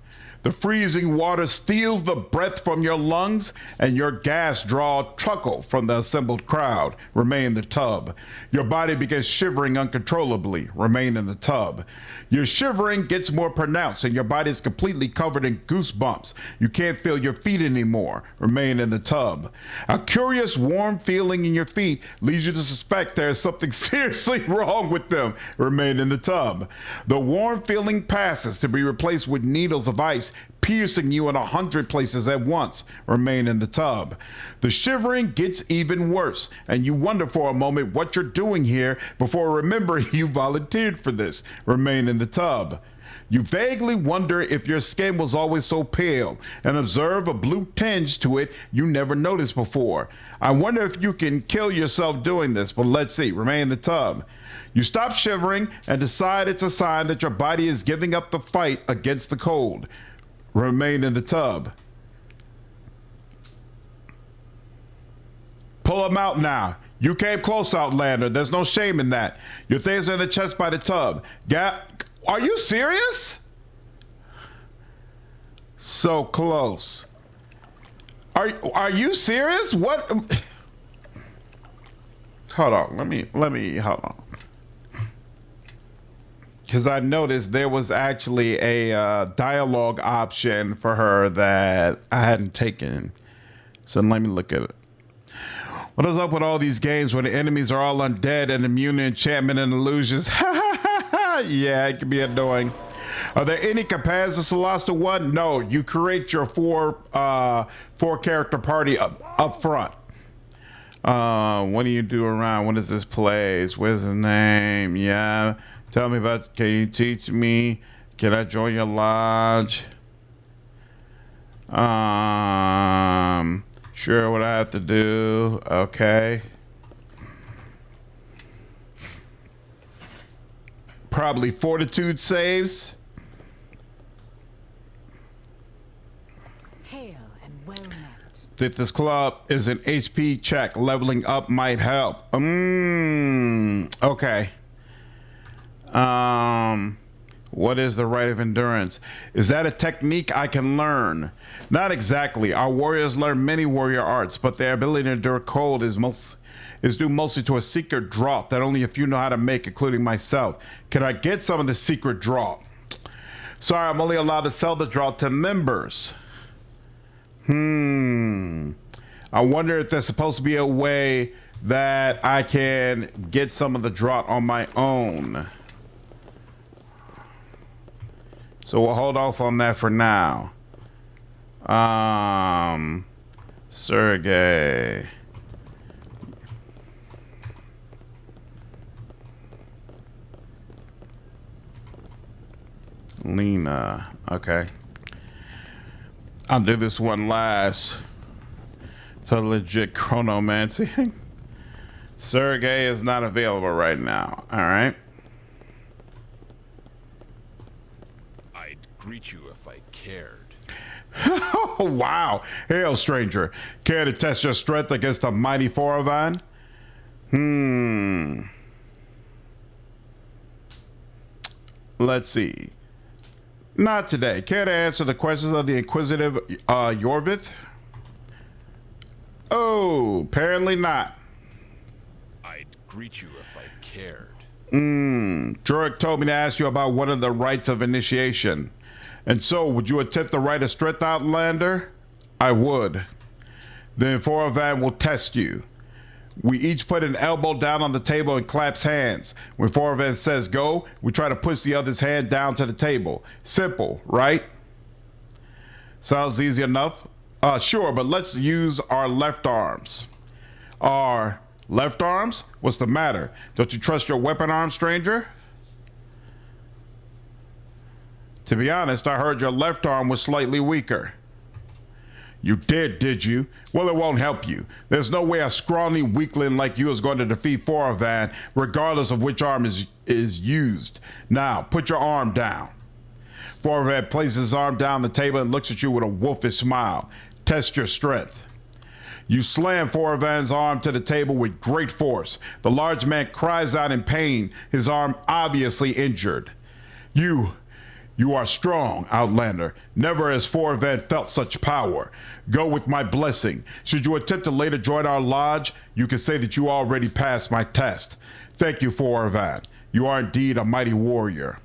The freezing water steals the breath from your lungs, and your gas draw a chuckle from the assembled crowd. Remain in the tub. Your body begins shivering uncontrollably. Remain in the tub. Your shivering gets more pronounced, and your body is completely covered in goosebumps. You can't feel your feet anymore. Remain in the tub. A curious warm feeling in your feet leads you to suspect there is something seriously wrong with them. Remain in the tub. The warm feeling passes to be replaced with needles of ice piercing you in 100 places at once. Remain in the tub. The shivering gets even worse, and you wonder for a moment what you're doing here before remembering you volunteered for this. Remain in the tub. You vaguely wonder if your skin was always so pale, and observe a blue tinge to it you never noticed before. I wonder if you can kill yourself doing this, but let's see. Remain in the tub. You stop shivering and decide it's a sign that your body is giving up the fight against the cold. Remain in the tub. Pull them out now. You came close, Outlander. There's no shame in that. Your things are in the chest by the tub. Are you serious? So close. Are you serious? What? Hold on. Let me hold on. Because I noticed there was actually a dialogue option for her that I hadn't taken. So let me look at it. What is up with all these games where the enemies are all undead and immune to enchantment and illusions? Yeah, it can be annoying. Are there any compares to Solasta 1? No, you create your four character party up front. What do you do around? What is this place? Where's the name? Yeah. Tell me about, can you teach me? Can I join your lodge? Sure, what I have to do. Okay. Probably fortitude saves. Hail and well met. If this club is an HP check, leveling up might help. Okay. What is the Rite of Endurance? Is that a technique I can learn? Not exactly. Our warriors learn many warrior arts, but their ability to endure cold is due mostly to a secret draught that only a few know how to make, including myself. Can I get some of the secret draught? Sorry, I'm only allowed to sell the draught to members. I wonder if there's supposed to be a way that I can get some of the draught on my own. So we'll hold off on that for now. Lena. Okay. I'll do this one last. To legit chronomancy. Sergey is not available right now. All right. I'd greet you if I cared. Oh, wow. Hail, stranger. Care to test your strength against the mighty Foravan? Let's see. Not today. Care to answer the questions of the inquisitive Yorvith? Oh, apparently not. I'd greet you if I cared. Jurek told me to ask you about one of the rites of initiation. And so, would you attempt the rite of strength, Outlander? I would. Then Foravan will test you. We each put an elbow down on the table and claps hands. When Foravan says go, we try to push the other's hand down to the table. Simple, right? Sounds easy enough? Sure, but let's use our left arms. Our left arms? What's the matter? Don't you trust your weapon arm, stranger? To be honest, I heard your left arm was slightly weaker. You did you? Well, it won't help you. There's no way a scrawny weakling like you is going to defeat Foravan, regardless of which arm is used. Now, put your arm down. Foravan places his arm down the table and looks at you with a wolfish smile. Test your strength. You slam Foravan's arm to the table with great force. The large man cries out in pain, his arm obviously injured. You are strong, Outlander. Never has Foravan felt such power. Go with my blessing. Should you attempt to later join our lodge, you can say that you already passed my test. Thank you, Foravan. You are indeed a mighty warrior.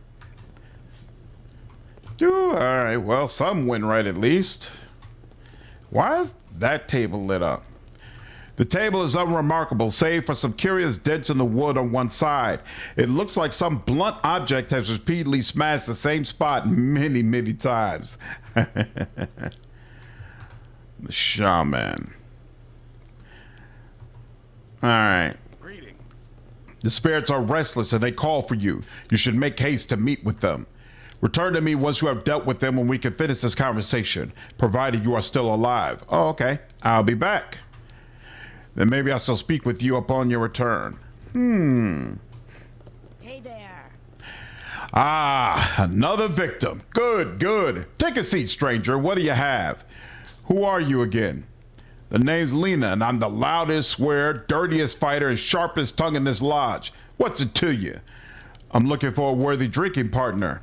All right, well, some went right at least. Why is that table lit up? The table is unremarkable, save for some curious dents in the wood on one side. It looks like some blunt object has repeatedly smashed the same spot many, many times. The Shaman. All right. Greetings. The spirits are restless and they call for you. You should make haste to meet with them. Return to me once you have dealt with them and we can finish this conversation, provided you are still alive. Oh, okay. I'll be back. Then maybe I shall speak with you upon your return. Hey there. Ah, another victim. Good. Take a seat, stranger. What do you have? Who are you again? The name's Lena, and I'm the loudest, swear, dirtiest fighter, and sharpest tongue in this lodge. What's it to you? I'm looking for a worthy drinking partner.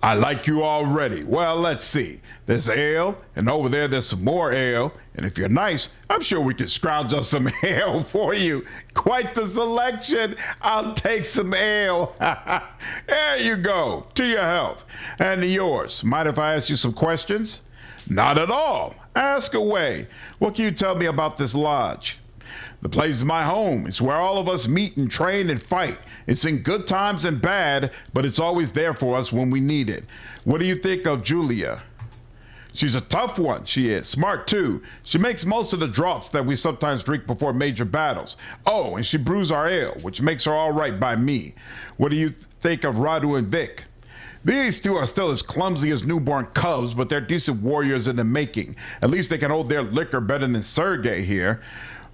I like you already. Well, let's see. There's ale, and over there there's some more ale. And if you're nice, I'm sure we can scrounge up some ale for you. Quite the selection. I'll take some ale. There you go. To your health. And to yours. Mind if I ask you some questions? Not at all. Ask away. What can you tell me about this lodge? The place is my home. It's where all of us meet and train and fight. It's in good times and bad, but it's always there for us when we need it. What do you think of Julia? She's a tough one, she is. Smart too. She makes most of the draughts that we sometimes drink before major battles. Oh, and she brews our ale, which makes her all right by me. What do you think of Radu and Vic? These two are still as clumsy as newborn cubs, but they're decent warriors in the making. At least they can hold their liquor better than Sergey here.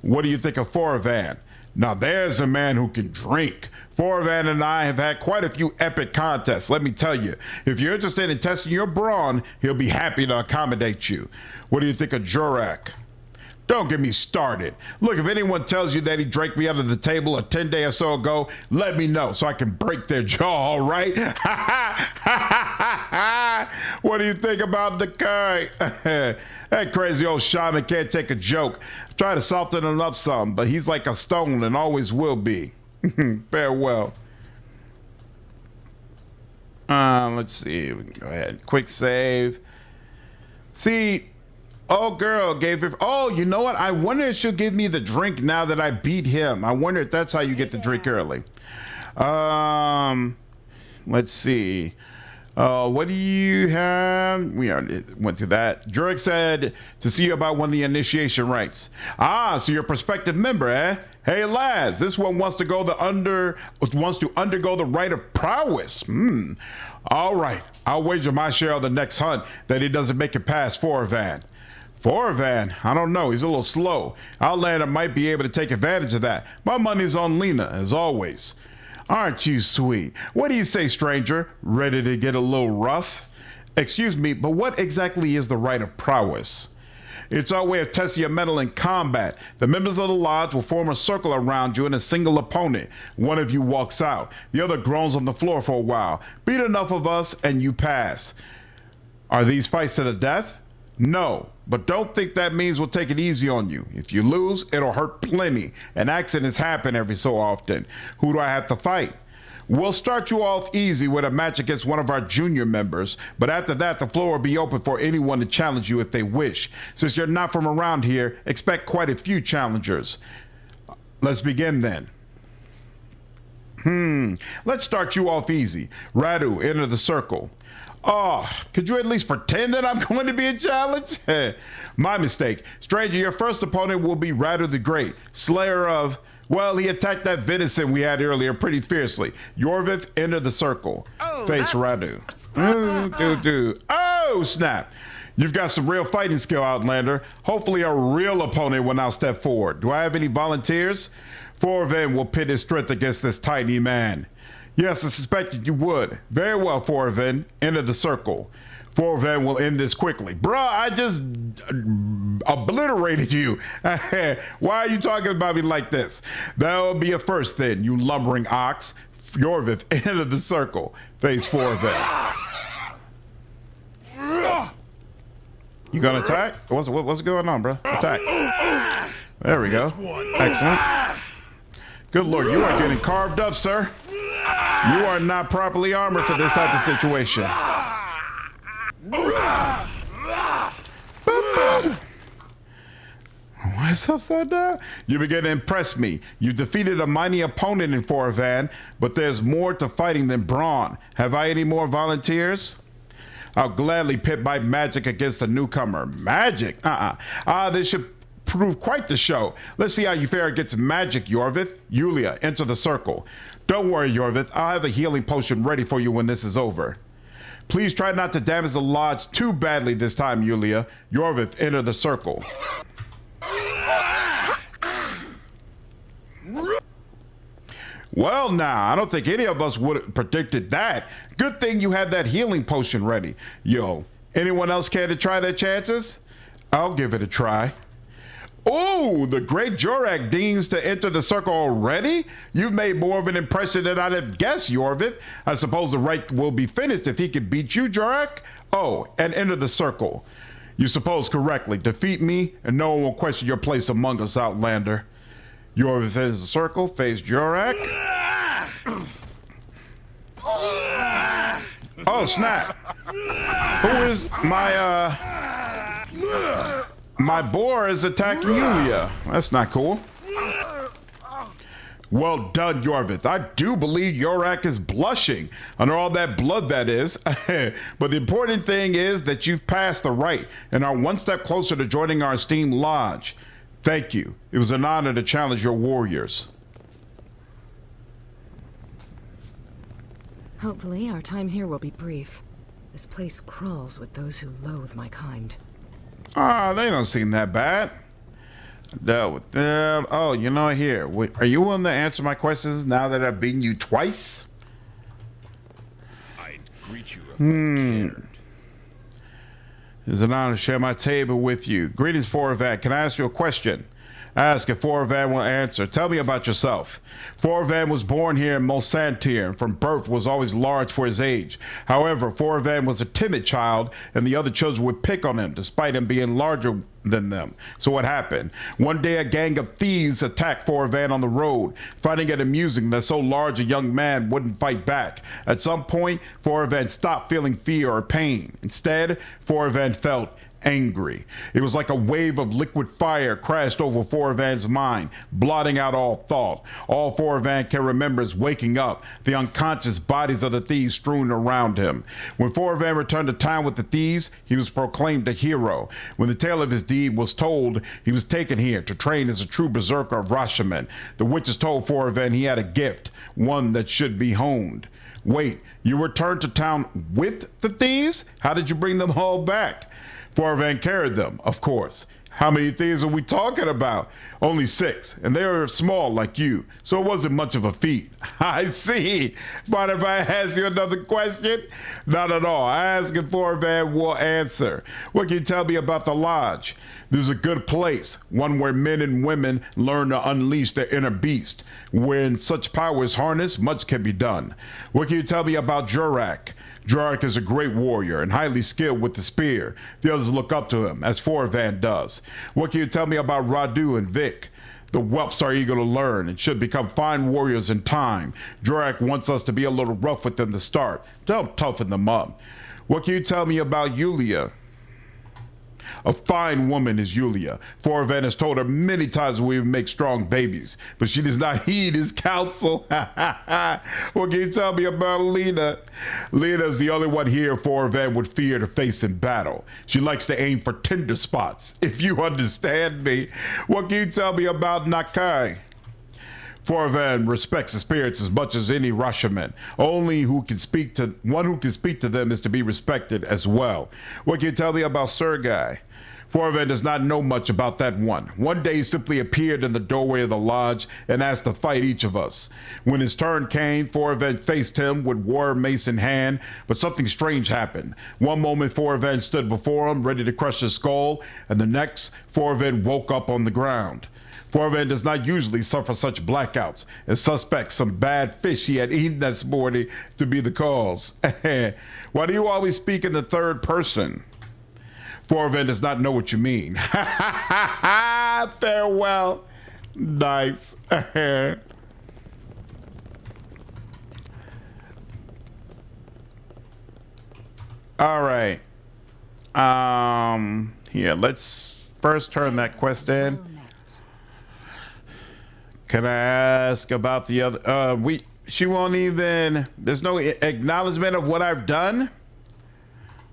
What do you think of Foravan? Now there's a man who can drink. Foravan and I have had quite a few epic contests, let me tell you. If you're interested in testing your brawn, he'll be happy to accommodate you. What do you think of Jurek? Don't get me started. Look, if anyone tells you that he drank me under the table a 10 day or so ago, let me know so I can break their jaw, all right? What do you think about the guy? That crazy old shaman can't take a joke. Try to soften him up some, but he's like a stone and always will be. Farewell. Let's see. We can go ahead. Quick save. See... Oh, girl gave it. Oh, you know what? I wonder if she'll give me the drink now that I beat him. I wonder if that's how you get the drink early. Let's see. What do you have? We already went through that. Jurek said to see you about one of the initiation rites. Ah, so you're a prospective member, eh? Hey lads, this one wants to undergo the rite of prowess. All right, I'll wager my share on the next hunt that he doesn't make it past Foravan. Foravan, I don't know, he's a little slow. Outlander might be able to take advantage of that. My money's on Lena, as always. Aren't you sweet? What do you say, stranger? Ready to get a little rough? Excuse me, but what exactly is the rite of prowess? It's our way of testing your mettle in combat. The members of the lodge will form a circle around you and a single opponent. One of you walks out. The other groans on the floor for a while. Beat enough of us and you pass. Are these fights to the death? No, but don't think that means we'll take it easy on you. If you lose, it'll hurt plenty, and accidents happen every so often. Who do I have to fight? We'll start you off easy with a match against one of our junior members, but after that, the floor will be open for anyone to challenge you if they wish. Since you're not from around here, expect quite a few challengers. Let's begin then. Let's start you off easy. Radu, enter the circle. Oh, could you at least pretend that I'm going to be a challenge? My mistake. Stranger, your first opponent will be Radu the Great, slayer of... Well, he attacked that venison we had earlier pretty fiercely. Yorvith, enter the circle. Face Radu. Oh, snap. You've got some real fighting skill, Outlander. Hopefully a real opponent will now step forward. Do I have any volunteers? Foravan will pit his strength against this tiny man. Yes, I suspected you would. Very well, Foravan. Enter the circle. Foravan will end this quickly. Bruh, I just obliterated you. Why are you talking about me like this? That'll be a first then, you lumbering ox. Yorvith, enter the circle. Face Foravan. You gonna attack? What's going on, bro? Attack. There we go. Excellent. Good lord, you are getting carved up, sir. You are not properly armored for this type of situation. What's upside down? You begin to impress me. You defeated a mighty opponent in Foravan, but there's more to fighting than brawn. Have I any more volunteers? I'll gladly pit my magic against the newcomer. Magic? This should prove quite the show. Let's see how you fare against magic, Yorvith. Yulia, enter the circle. Don't worry, Yorvith. I'll have a healing potion ready for you when this is over. Please try not to damage the lodge too badly this time, Yulia. Yorvith, enter the circle. Well, now, I don't think any of us would have predicted that. Good thing you had that healing potion ready. Yo, anyone else care to try their chances? I'll give it a try. Oh, the great Jorak deigns to enter the circle already? You've made more of an impression than I'd have guessed, Yorvith. I suppose the rite will be finished if he can beat you, Jorak? Oh, and enter the circle. You suppose correctly. Defeat me, and no one will question your place among us, Outlander. Yorvith enters the circle, face Jorak. Oh, snap. Who is my boar is attacking Yulia. That's not cool. Well done, Yorvith. I do believe Yorak is blushing under all that blood, that is. But the important thing is that you've passed the rite and are one step closer to joining our esteemed lodge. Thank you. It was an honor to challenge your warriors. Hopefully, our time here will be brief. This place crawls with those who loathe my kind. They don't seem that bad. Dealt with them. Oh, you know, here. Are you willing to answer my questions now that I've beaten you twice? I'd greet you if I cared. It's an honor to share my table with you. Greetings, Foravan. Can I ask you a question? Ask if Foravan will answer. Tell me about yourself. Foravan was born here in Mosantir and from birth was always large for his age. However, Foravan was a timid child and the other children would pick on him despite him being larger than them. So what happened? One day a gang of thieves attacked Foravan on the road, finding it amusing that so large a young man wouldn't fight back. At some point, Foravan stopped feeling fear or pain. Instead, Foravan felt angry. It was like a wave of liquid fire crashed over Foravan's mind, blotting out all thought. All Foravan can remember is waking up, the unconscious bodies of the thieves strewn around him. When Foravan returned to town with the thieves, he was proclaimed a hero. When the tale of his deed was told, he was taken here to train as a true berserker of Shaman. The witches told Foravan he had a gift, one that should be honed. Wait, you returned to town with the thieves? How did you bring them all back? Foravan carried them, of course. How many thieves are we talking about? Only 6, and they were small like you, so it wasn't much of a feat. I see. But if I ask you another question? Not at all. I ask if Foravan will answer. What can you tell me about the lodge? There's a good place, one where men and women learn to unleash their inner beast. When such power is harnessed, much can be done. What can you tell me about Jurak? Jurak is a great warrior and highly skilled with the spear. The others look up to him, as Foravan does. What can you tell me about Radu and Vic? The whelps are eager to learn and should become fine warriors in time. Jurak wants us to be a little rough with them to start, to help toughen them up. What can you tell me about Yulia? A fine woman is Yulia. Foravan has told her many times we would make strong babies, but she does not heed his counsel. What can you tell me about Lena? Lena is the only one here Foravan would fear to face in battle. She likes to aim for tender spots, if you understand me. What can you tell me about Nakai? Foravan respects the spirits as much as any Rushaman. Only one who can speak to them is to be respected as well. What can you tell me about Sergai? Foravan does not know much about that one. One day he simply appeared in the doorway of the lodge and asked to fight each of us. When his turn came, Foravan faced him with war mace in hand, but something strange happened. One moment Foravan stood before him, ready to crush his skull, and the next, Foravan woke up on the ground. Foravan does not usually suffer such blackouts and suspects some bad fish he had eaten this morning to be the cause. Why do you always speak in the third person? Foravan does not know what you mean. Farewell. Nice. All right. Here, let's first turn that quest in. Can I ask about the other? She won't even. There's no acknowledgement of what I've done.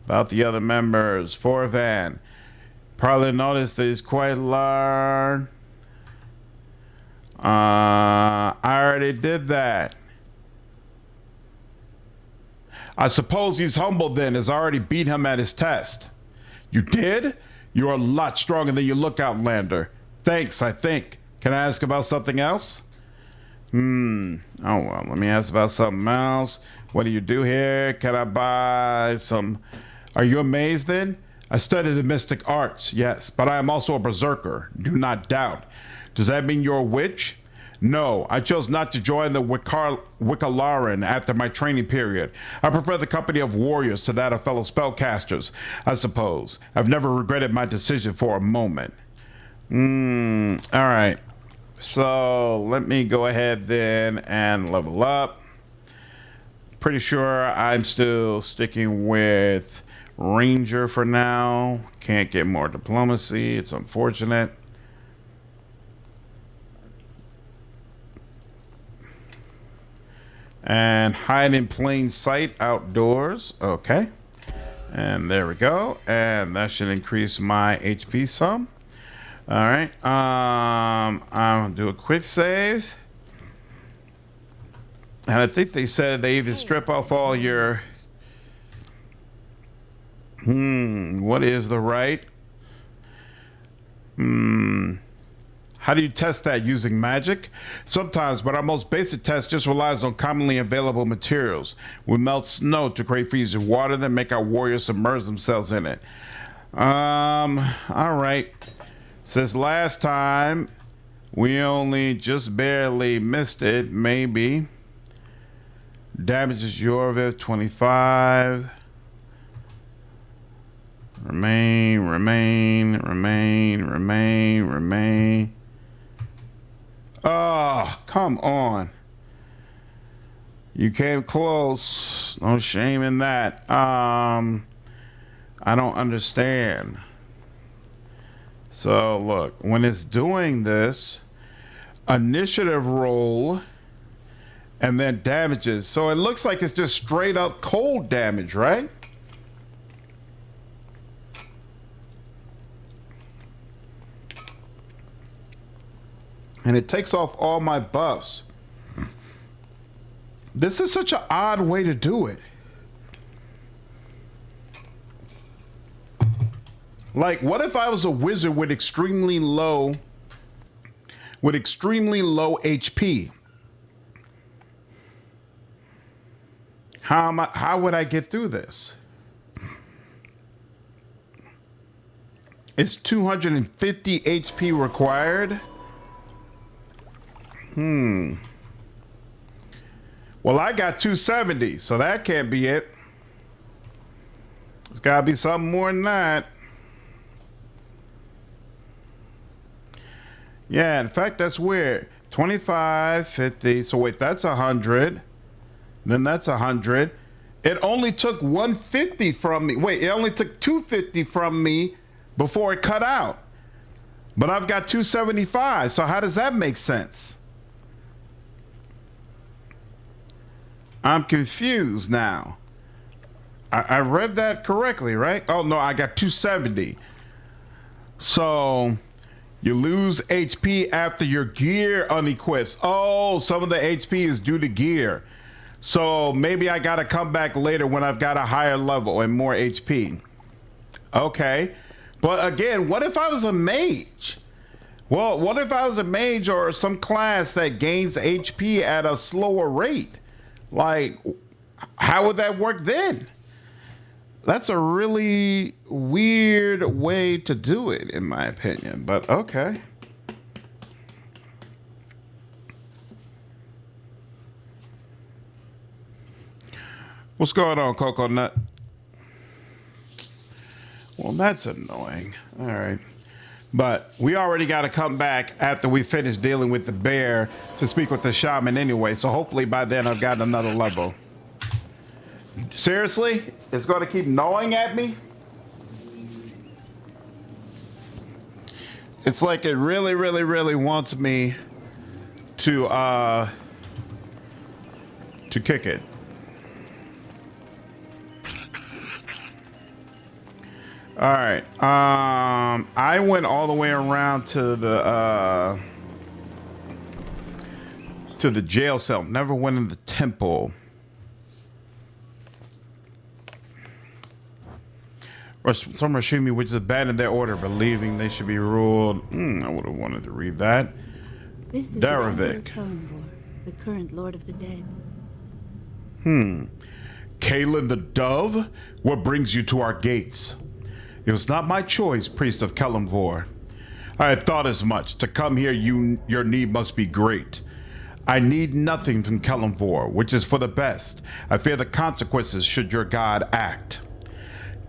About the other members, Foravan. Probably noticed that he's quite large. I already did that. I suppose he's humble then, as I already beat him at his test. You did? You're a lot stronger than you look, Outlander. Thanks, I think. Can I ask about something else? Oh, well, let me ask about something else. What do you do here? Can I buy some... Are you amazed then? I study the mystic arts, yes, but I am also a berserker. Do not doubt. Does that mean you're a witch? No, I chose not to join the Wicalaran after my training period. I prefer the company of warriors to that of fellow spellcasters, I suppose. I've never regretted my decision for a moment. All right. So let me go ahead then and level up. Pretty sure I'm still sticking with Ranger for now. Can't get more diplomacy. It's unfortunate. And hide in plain sight outdoors. Okay. And there we go. And that should increase my HP some. All right. I'll do a quick save. And I think they said they even strip off all your... What is the rite? How do you test that? Using magic? Sometimes, but our most basic test just relies on commonly available materials. We melt snow to create freezing water, then make our warriors submerge themselves in it. All right. Since last time, we only just barely missed it, maybe. Damages Yorville 25. Remain. Oh, come on. You came close. No shame in that. I don't understand. So look, when it's doing this, initiative roll, and then damages. So it looks like it's just straight up cold damage, right? And it takes off all my buffs. This is such an odd way to do it. Like, what if I was a wizard with extremely low HP? How would I get through this? It's 250 HP required. Well, I got 270, so that can't be it. It's gotta be something more than that. Yeah, in fact, that's weird. 25, 50. So wait, that's 100. Then that's 100. It only took 150 from me. Wait, it only took 250 from me before it cut out. But I've got 275. So how does that make sense? I'm confused now. I read that correctly, right? Oh, no, I got 270. So you lose HP after your gear unequips. Oh, some of the HP is due to gear. So maybe I got to come back later when I've got a higher level and more HP. Okay. But again, what if I was a mage? Well, what if I was a mage or some class that gains HP at a slower rate? Like, how would that work then? That's a really weird way to do it, in my opinion, but okay. What's going on, Coco Nut? Well, that's annoying. All right. But we already got to come back after we finish dealing with the bear to speak with the shaman anyway. So hopefully by then I've got another level. Seriously? It's going to keep gnawing at me? It's like it really, really, really wants me to kick it. All right. I went all the way around to the jail cell. Never went in the temple. Some Rashimi which abandoned their order, believing they should be ruled. I would have wanted to read that. This is Daravik. the Kellumvore, the current lord of the dead. Kaelyn the dove? What brings you to our gates? It was not my choice, priest of Kellumvore. I had thought as much. To come here, your need must be great. I need nothing from Kellumvore, which is for the best. I fear the consequences should your god act.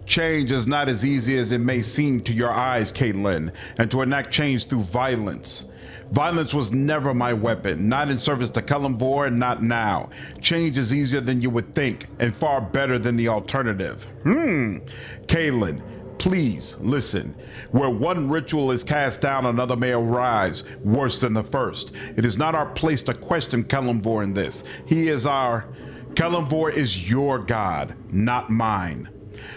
Change is not as easy as it may seem to your eyes, Kaelyn, and to enact change through violence. Violence was never my weapon, not in service to Kellumvore and not now. Change is easier than you would think, and far better than the alternative. Kaelyn, please listen. Where one ritual is cast down, another may arise, worse than the first. It is not our place to question Kellumvore in this. Kellumvore is your god, not mine.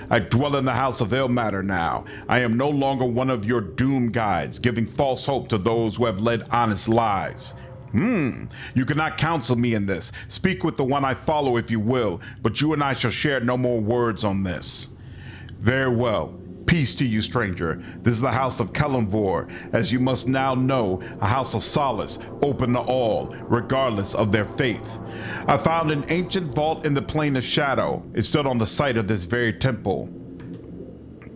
I dwell in the house of Ilmater now. I am no longer one of your doom guides, giving false hope to those who have led honest lives. You cannot counsel me in this. Speak with the one I follow if you will, but you and I shall share no more words on this. Very well. Peace to you, stranger. This is the house of Kellumvore, as you must now know, a house of solace, open to all, regardless of their faith. I found an ancient vault in the Plain of Shadow. It stood on the site of this very temple.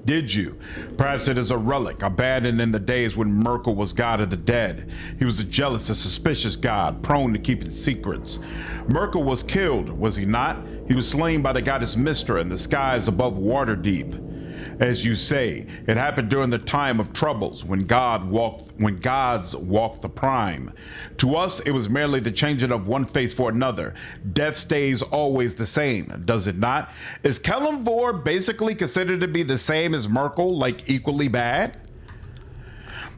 Did you? Perhaps it is a relic, abandoned in the days when Merkel was god of the dead. He was a jealous and suspicious god, prone to keeping secrets. Merkel was killed, was he not? He was slain by the goddess Mystra in the skies above Waterdeep. As you say, it happened during the time of troubles when gods walked the prime. To us, it was merely the changing of one face for another. Death stays always the same, does it not? Is Kellumvore basically considered to be the same as Merkel, like equally bad?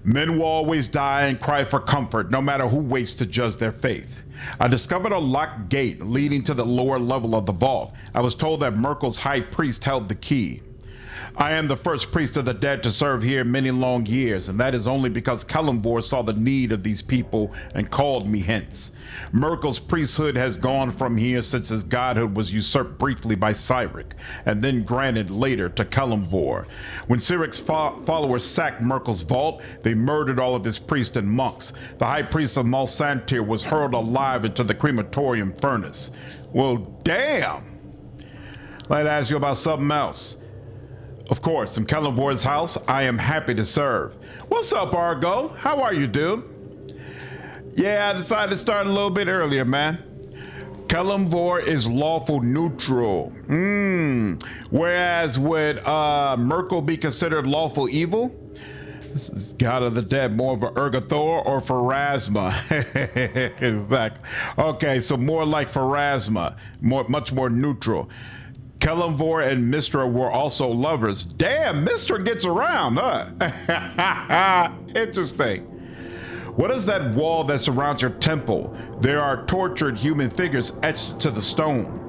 Men will always die and cry for comfort, no matter who waits to judge their faith. I discovered a locked gate leading to the lower level of the vault. I was told that Merkel's high priest held the key. I am the first priest of the dead to serve here many long years, and that is only because Kellumvore saw the need of these people and called me hence. Merkel's priesthood has gone from here since his godhood was usurped briefly by Cyric, and then granted later to Kellumvore. When Cyric's followers sacked Merkel's vault, they murdered all of his priests and monks. The high priest of Malsantir was hurled alive into the crematorium furnace. Well, damn! I'd like to ask you about something else. Of course, in Kellumvore's house, I am happy to serve. What's up, Argo? How are you, dude? Yeah, I decided to start a little bit earlier, man. Kellumvore is lawful neutral. Whereas would Merkel be considered lawful evil? God of the dead, more of a Urgathor or Pharasma? Exactly. Okay, so more like Pharasma, much more neutral. Kellumvore and Mistra were also lovers. Damn, Mistra gets around, huh? Interesting. What is that wall that surrounds your temple? There are tortured human figures etched to the stone.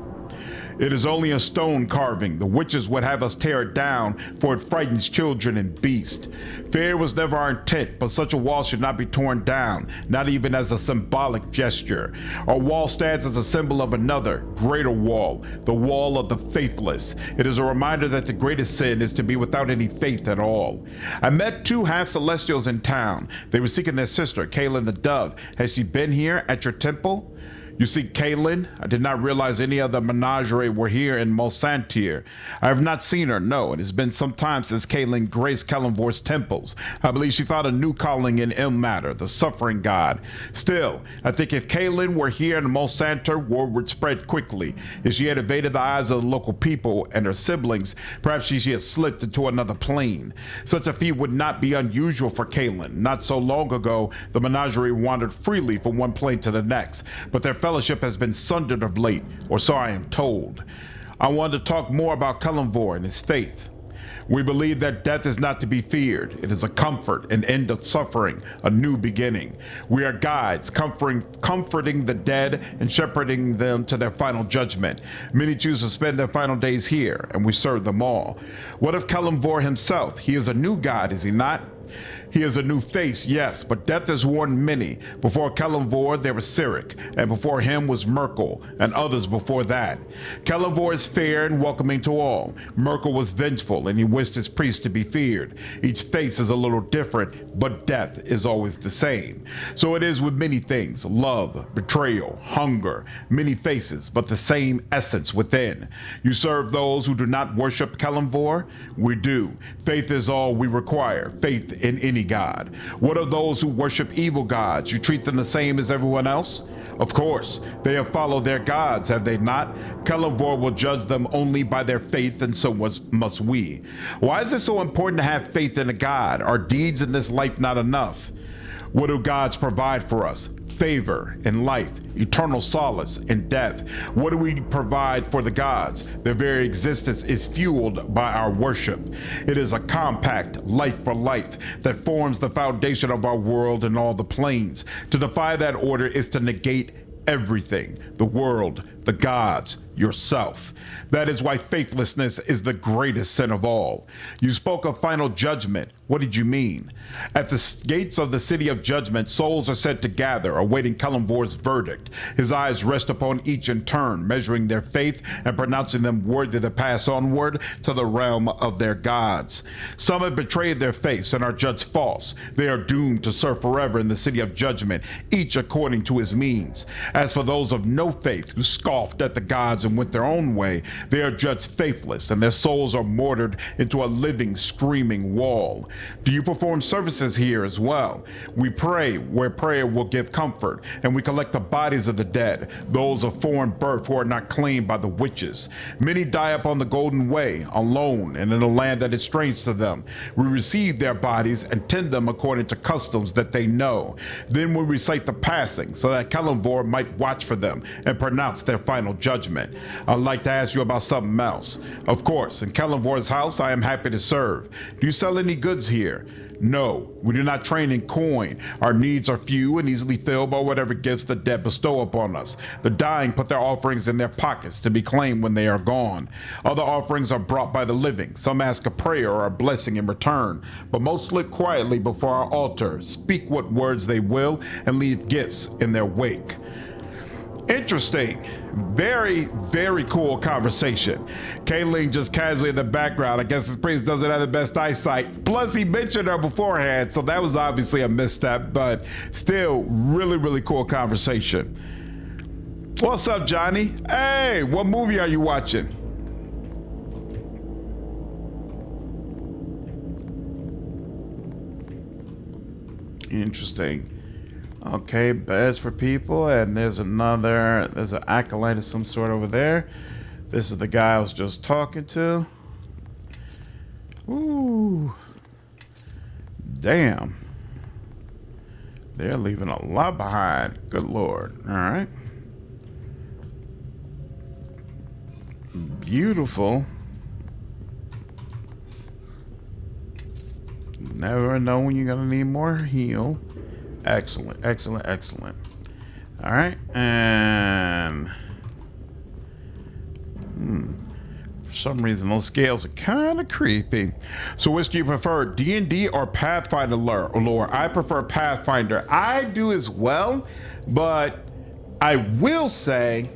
It is only a stone carving. The witches would have us tear it down, for it frightens children and beasts. Fear was never our intent, but such a wall should not be torn down, not even as a symbolic gesture. Our wall stands as a symbol of another, greater wall, the wall of the faithless. It is a reminder that the greatest sin is to be without any faith at all. I met two half-celestials in town. They were seeking their sister, Kaelyn the Dove. Has she been here at your temple? You see, Kaelyn, I did not realize any other menagerie were here in Malsantir. I have not seen her, no. It has been some time since Kaelyn graced Kellumvore's temples. I believe she found a new calling in Ilmater, the suffering god. Still, I think if Kaelyn were here in Malsantir, word would spread quickly. If she had evaded the eyes of the local people and her siblings, perhaps she had slipped into another plane. Such a feat would not be unusual for Kaelyn. Not so long ago, the menagerie wandered freely from one plane to the next, but their fellowship has been sundered of late, or so I am told. I wanted to talk more about Kellumvore and his faith. We believe that death is not to be feared. It is a comfort, an end of suffering, a new beginning. We are guides, comforting the dead and shepherding them to their final judgment. Many choose to spend their final days here, and we serve them all. What of Kellumvore himself? He is a new god, is he not? He is a new face, yes, but death has warned many. Before Kellumvore, there was Cyric, and before him was Merkel, and others before that. Kellumvore is fair and welcoming to all. Merkel was vengeful, and he wished his priests to be feared. Each face is a little different, but death is always the same. So it is with many things: love, betrayal, hunger, many faces, but the same essence within. You serve those who do not worship Kellumvore? We do. Faith is all we require, faith in any god. What of those who worship evil gods? You treat them the same as everyone else? Of course, they have followed their gods, have they not? Kellumvore will judge them only by their faith, and so must we. Why is it so important to have faith in a god? Are deeds in this life not enough? What do gods provide for us? Favor in life, eternal solace in death. What do we provide for the gods? Their very existence is fueled by our worship. It is a compact, life for life, that forms the foundation of our world and all the planes. To defy that order is to negate everything: the world, the gods, yourself. That is why faithlessness is the greatest sin of all. You spoke of final judgment. What did you mean? At the gates of the city of judgment, souls are said to gather, awaiting Kellumvore's verdict. His eyes rest upon each in turn, measuring their faith and pronouncing them worthy to pass onward to the realm of their gods. Some have betrayed their faiths and are judged false. They are doomed to serve forever in the city of judgment, each according to his means. As for those of no faith who scoffed at the gods and went their own way, they are judged faithless, and their souls are mortared into a living, screaming wall. Do you perform services here as well? We pray where prayer will give comfort, and we collect the bodies of the dead, those of foreign birth who are not claimed by the witches. Many die upon the Golden Way, alone and in a land that is strange to them. We receive their bodies and tend them according to customs that they know. Then we recite the passing, so that Kellumvore might watch for them and pronounce their final judgment. I'd like to ask you about something else. Of course, in Kellumvore's house, I am happy to serve. Do you sell any goods here? No, we do not train in coin. Our needs are few and easily filled by whatever gifts the dead bestow upon us. The dying put their offerings in their pockets to be claimed when they are gone. Other offerings are brought by the living. Some ask a prayer or a blessing in return, but most slip quietly before our altar, speak what words they will, and leave gifts in their wake. Interesting. Very, very cool conversation. Kaelyn just casually in the background. I guess this priest doesn't have the best eyesight. Plus, he mentioned her beforehand, so that was obviously a misstep, but still, really, really cool conversation. What's up, Johnny? Hey, what movie are you watching? Interesting. Okay, beds for people, and there's an acolyte of some sort over there. This is the guy I was just talking to. Ooh. Damn. They're leaving a lot behind. Good Lord. All right. Beautiful. Never know when you're gonna need more heal. Excellent, excellent, excellent. All right, and for some reason those scales are kind of creepy. So which do you prefer, D&D or Pathfinder lore? I prefer Pathfinder. I do as well, but I will say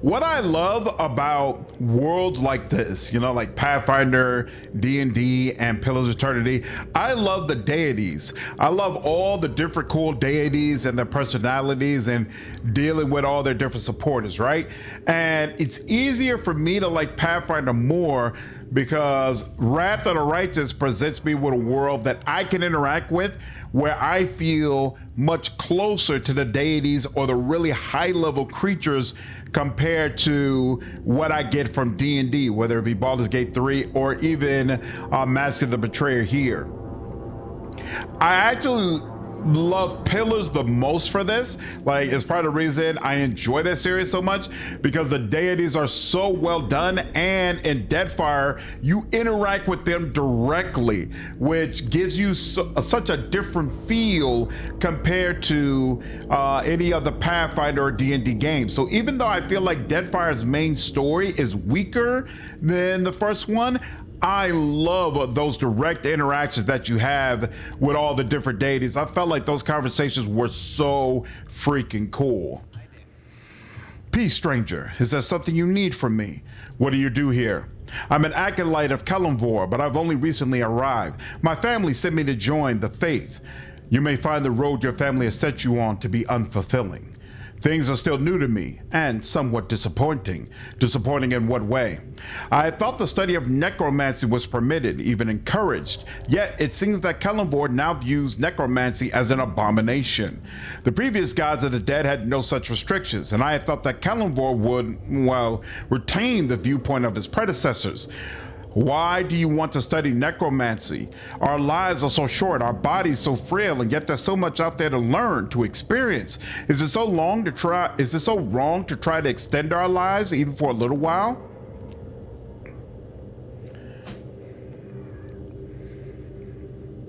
what I love about worlds like this, you know, like Pathfinder, D&D, and Pillars of Eternity, I love the deities. I love all the different cool deities and their personalities and dealing with all their different supporters, right? And it's easier for me to like Pathfinder more because Wrath of the Righteous presents me with a world that I can interact with where I feel much closer to the deities or the really high level creatures compared to what I get from D&D, whether it be Baldur's Gate 3 or even Mask of the Betrayer here. I actually love Pillars the most for this. Like, it's part of the reason I enjoy that series so much, because the deities are so well done, and in Deadfire you interact with them directly, which gives you such a different feel compared to any other Pathfinder or D&D game. So even though I feel like Deadfire's main story is weaker than the first one, I love those direct interactions that you have with all the different deities. I felt like those conversations were so freaking cool. Peace, stranger. Is there something you need from me? What do you do here? I'm an acolyte of Kellumvore, but I've only recently arrived. My family sent me to join the faith. You may find the road your family has set you on to be unfulfilling. Things are still new to me and somewhat disappointing. Disappointing in what way? I had thought the study of necromancy was permitted, even encouraged, yet it seems that Kellumvore now views necromancy as an abomination. The previous gods of the dead had no such restrictions, and I had thought that Kellumvore would, well, retain the viewpoint of his predecessors. Why do you want to study necromancy? Our lives are so short, our bodies so frail, and yet there's so much out there to learn, to experience. Is it so wrong to try to extend our lives even for a little while?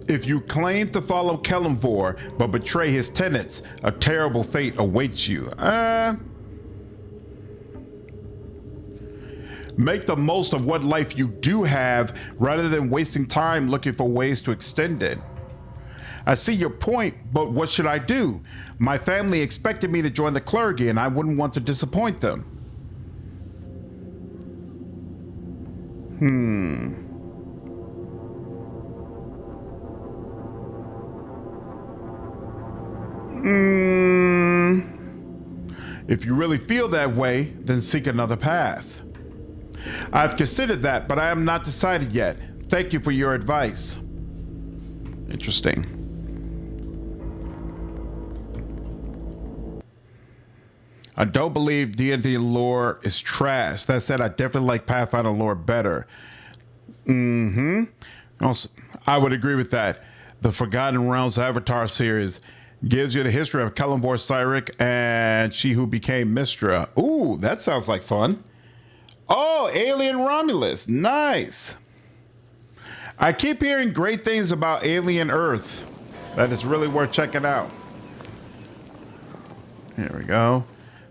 If you claim to follow Kellumvore but betray his tenets, a terrible fate awaits you. Make the most of what life you do have rather than wasting time looking for ways to extend it. I see your point, but what should I do? My family expected me to join the clergy and I wouldn't want to disappoint them. If you really feel that way, then seek another path. I've considered that, but I am not decided yet. Thank you for your advice. Interesting. I don't believe D&D lore is trash. That said, I definitely like Pathfinder lore better. Also, I would agree with that. The Forgotten Realms Avatar series gives you the history of Kellumvore Cyric and she who became Mistra. Ooh, that sounds like fun. Oh, Alien Romulus. Nice. I keep hearing great things about Alien Earth. That is really worth checking out. Here we go.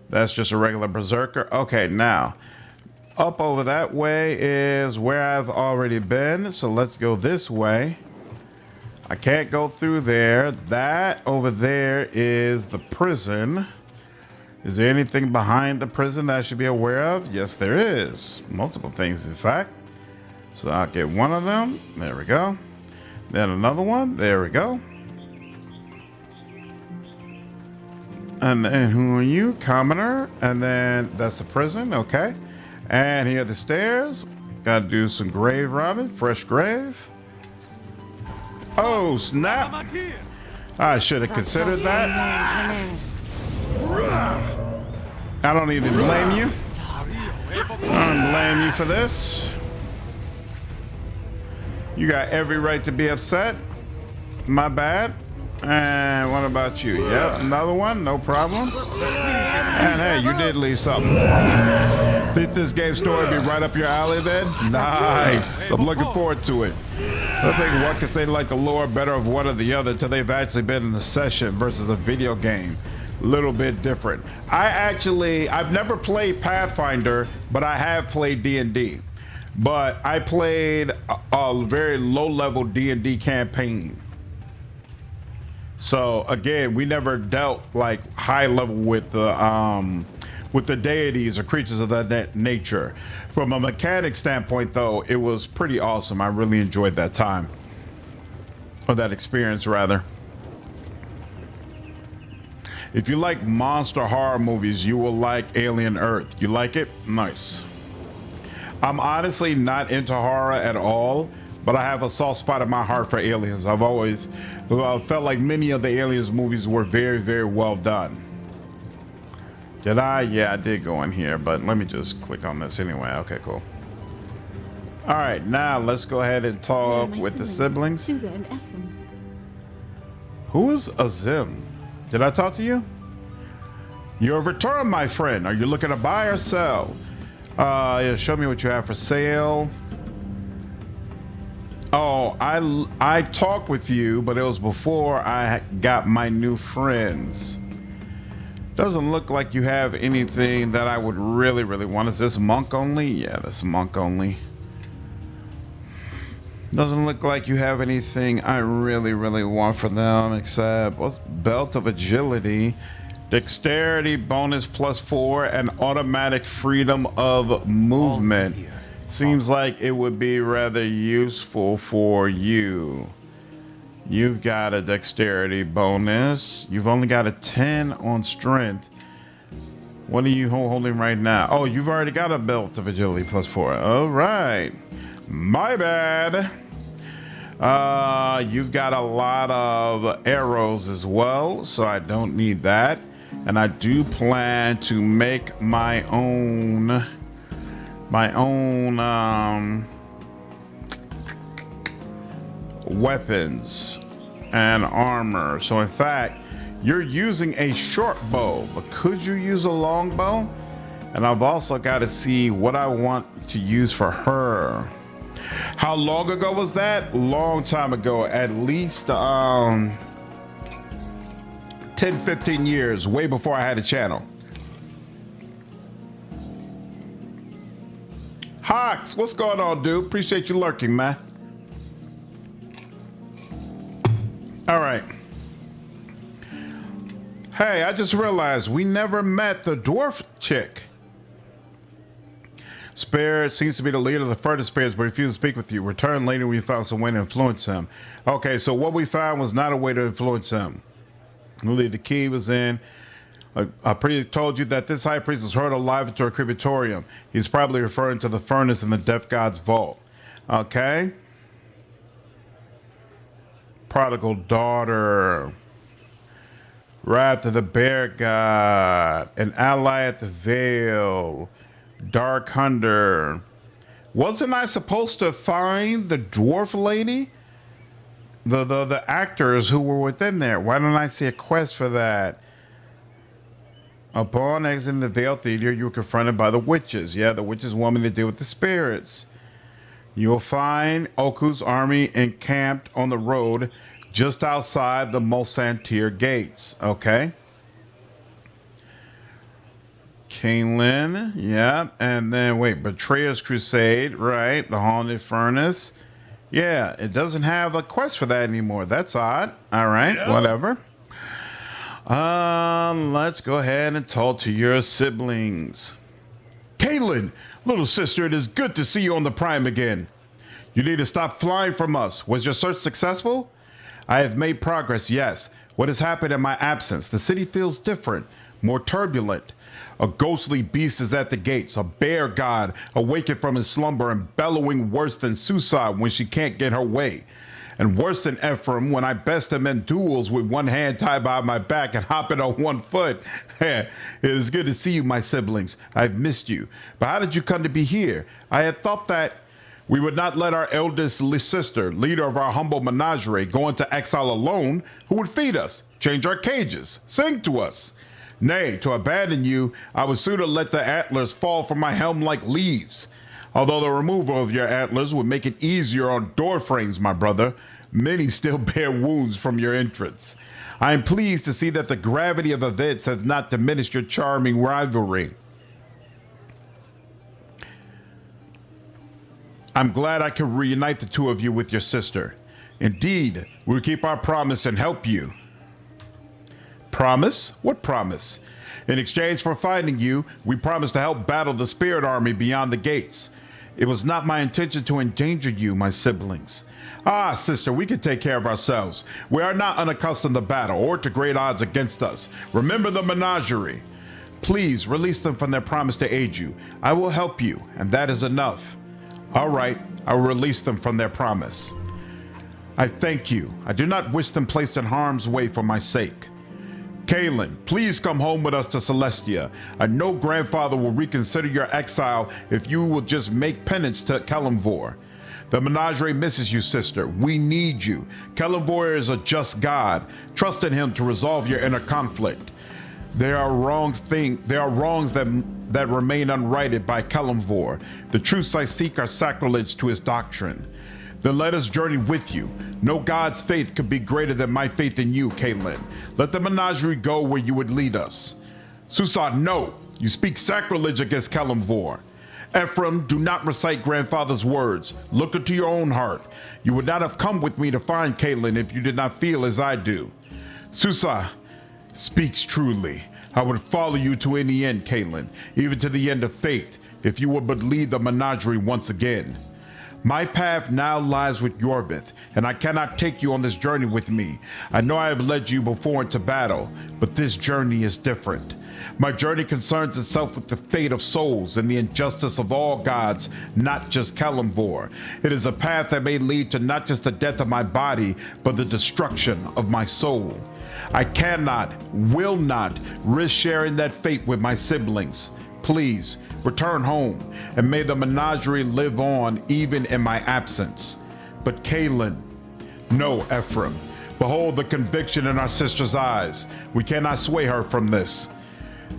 That's just a regular berserker. Okay, now up over that way is where I've already been. So let's go this way. I can't go through there. That over there is the prison. Is there anything behind the prison that I should be aware of? Yes, there is. Multiple things, in fact. So I'll get one of them. There we go. Then another one. There we go. And who are you? Commoner. And then that's the prison. Okay. And here are the stairs. Got to do some grave robbing. Fresh grave. Oh, snap. I should have considered that. I don't even blame you. I don't blame you for this. You got every right to be upset. My bad. And what about you? Yep, another one, no problem. And hey, you did leave something. Think this game story be right up your alley then? Nice. I'm looking forward to it. I think one can say like the lore better of one or the other until they've actually been in the session versus a video game. A little bit different. I've never played Pathfinder, but I have played D&D. But I played a very low-level D&D campaign. So again, we never dealt like high level with the deities or creatures of that nature. From a mechanic standpoint, though, it was pretty awesome. I really enjoyed that time, or that experience, rather. If you like monster horror movies, you will like Alien Earth. You like it? Nice. I'm honestly not into horror at all, but I have a soft spot in my heart for aliens. I've always felt like many of the Aliens movies were very, very well done. Did I? Yeah, I did go in here, but let me just click on this anyway. Okay, cool. All right, now let's go ahead and talk with the siblings. Choose it and F them. Who is Azim? Did I talk to you? You're a return, my friend. Are you looking to buy or sell? Yeah, show me what you have for sale. Oh, I talked with you, but it was before I got my new friends. Doesn't look like you have anything that I would really, really want. Is this monk only? Yeah, this monk only. Doesn't look like you have anything I really, really want for them except belt of agility, dexterity bonus +4, and automatic freedom of movement. Seems like it would be rather useful for you. You've got a dexterity bonus. You've only got a 10 on strength. What are you holding right now? Oh, you've already got a belt of agility +4. All right. My bad. You've got a lot of arrows as well, so I don't need that. And I do plan to make my own weapons and armor. So in fact, you're using a short bow, but could you use a long bow? And I've also got to see what I want to use for her. How long ago was that? Long time ago, at least 10, 15 years, way before I had a channel. Hox, what's going on, dude? Appreciate you lurking, man. All right. Hey, I just realized we never met the dwarf chick. Spirit seems to be the leader of the furnace spirits, but refuses to speak with you. Return later when you found some way to influence him. Okay, so what we found was not a way to influence him. Really, the key was in. I pretty told you that this high priest was hurled alive into a crematorium. He's probably referring to the furnace in the death god's vault. Okay. Prodigal daughter. Wrath of the bear god. An ally at the veil. Dark Hunter. Wasn't I supposed to find the dwarf lady? the actors who were within there. Why don't I see a quest for that? Upon exiting the Veil Theater, you were confronted by the witches. Yeah, the witches want me to deal with the spirits. You'll find Okku's army encamped on the road just outside the Mosantir gates. Okay. Kaelyn, yeah. And then, wait, Betrayer's Crusade, right. The Haunted Furnace. Yeah, it doesn't have a quest for that anymore. That's odd. All right, whatever. Let's go ahead and talk to your siblings. Kaelyn, little sister, it is good to see you on the Prime again. You need to stop flying from us. Was your search successful? I have made progress, yes. What has happened in my absence? The city feels different, more turbulent. A ghostly beast is at the gates, a bear god awakened from his slumber and bellowing worse than Susa when she can't get her way. And worse than Ephraim when I best him in duels with one hand tied behind my back and hopping on one foot. It is good to see you, my siblings. I've missed you. But how did you come to be here? I had thought that we would not let our eldest sister, leader of our humble menagerie, go into exile alone, who would feed us, change our cages, sing to us. Nay, to abandon you, I would sooner let the antlers fall from my helm like leaves. Although the removal of your antlers would make it easier on door frames, my brother, many still bear wounds from your entrance. I am pleased to see that the gravity of events has not diminished your charming rivalry. I'm glad I can reunite the two of you with your sister. Indeed, we'll keep our promise and help you. Promise? What promise? In exchange for finding you, we promise to help battle the spirit army beyond the gates. It was not my intention to endanger you, my siblings. Ah, sister, we can take care of ourselves. We are not unaccustomed to battle or to great odds against us. Remember the menagerie. Please release them from their promise to aid you. I will help you, and that is enough. All right, I will release them from their promise. I thank you. I do not wish them placed in harm's way for my sake. Kaelyn, please come home with us to Celestia. I know grandfather will reconsider your exile if you will just make penance to Kellumvore. The menagerie misses you, sister. We need you. Kellumvore is a just God. Trust in him to resolve your inner conflict. There are wrongs that remain unrighted by Kellumvore. The truths I seek are sacrilege to his doctrine. Then let us journey with you. No God's faith could be greater than my faith in you, Kaelyn. Let the menagerie go where you would lead us. Susa, no. You speak sacrilege against Kellumvore. Ephraim, do not recite grandfather's words. Look into your own heart. You would not have come with me to find Kaelyn if you did not feel as I do. Susa speaks truly. I would follow you to any end, Kaelyn, even to the end of faith, if you would but lead the menagerie once again. My path now lies with Yorvith, and I cannot take you on this journey with me. I know I have led you before into battle, but this journey is different. My journey concerns itself with the fate of souls and the injustice of all gods, not just Kellumvore. It is a path that may lead to not just the death of my body, but the destruction of my soul. I cannot, will not, risk sharing that fate with my siblings. Please, return home, and may the menagerie live on even in my absence. But Kaelyn, no, Ephraim. Behold the conviction in our sister's eyes. We cannot sway her from this.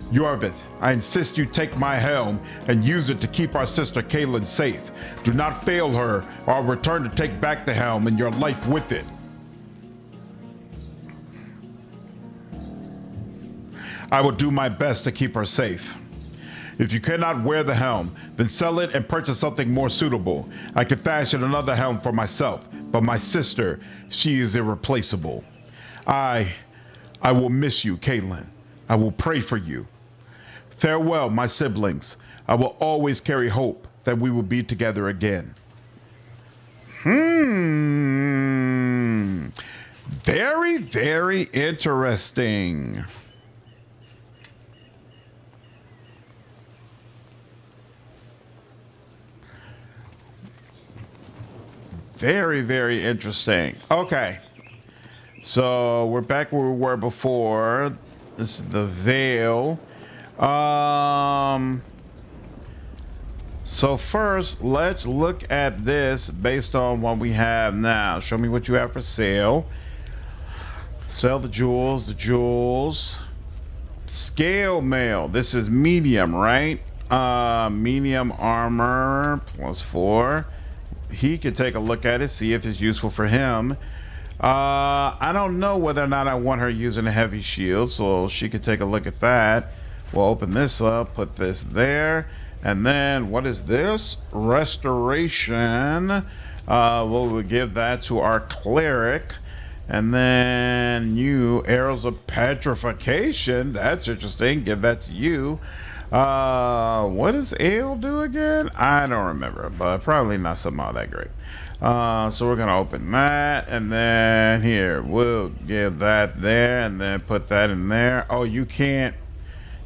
Yorvith, I insist you take my helm and use it to keep our sister Kaelyn safe. Do not fail her, or I'll return to take back the helm and your life with it. I will do my best to keep her safe. If you cannot wear the helm, then sell it and purchase something more suitable. I can fashion another helm for myself, but my sister, she is irreplaceable. I will miss you, Kaelyn. I will pray for you. Farewell, my siblings. I will always carry hope that we will be together again. Very, very interesting. Very, very interesting. Okay. So we're back where we were before. This is the veil. So first, let's look at this based on what we have now. Show me what you have for sale. Sell the jewels, Scale mail. This is medium, right? Medium armor +4. He could take a look at it, see if it's useful for him. I don't know whether or not I want her using a heavy shield, so she could take a look at that. We'll open this up, put this there. And then what is this? Restoration. We'll give that to our cleric. And then you arrows of petrification. That's interesting. Give that to you. What does ale do again? I don't remember, but probably not something all that great. So we're gonna open that, and then here we'll give that there, and then put that in there. Oh, you can't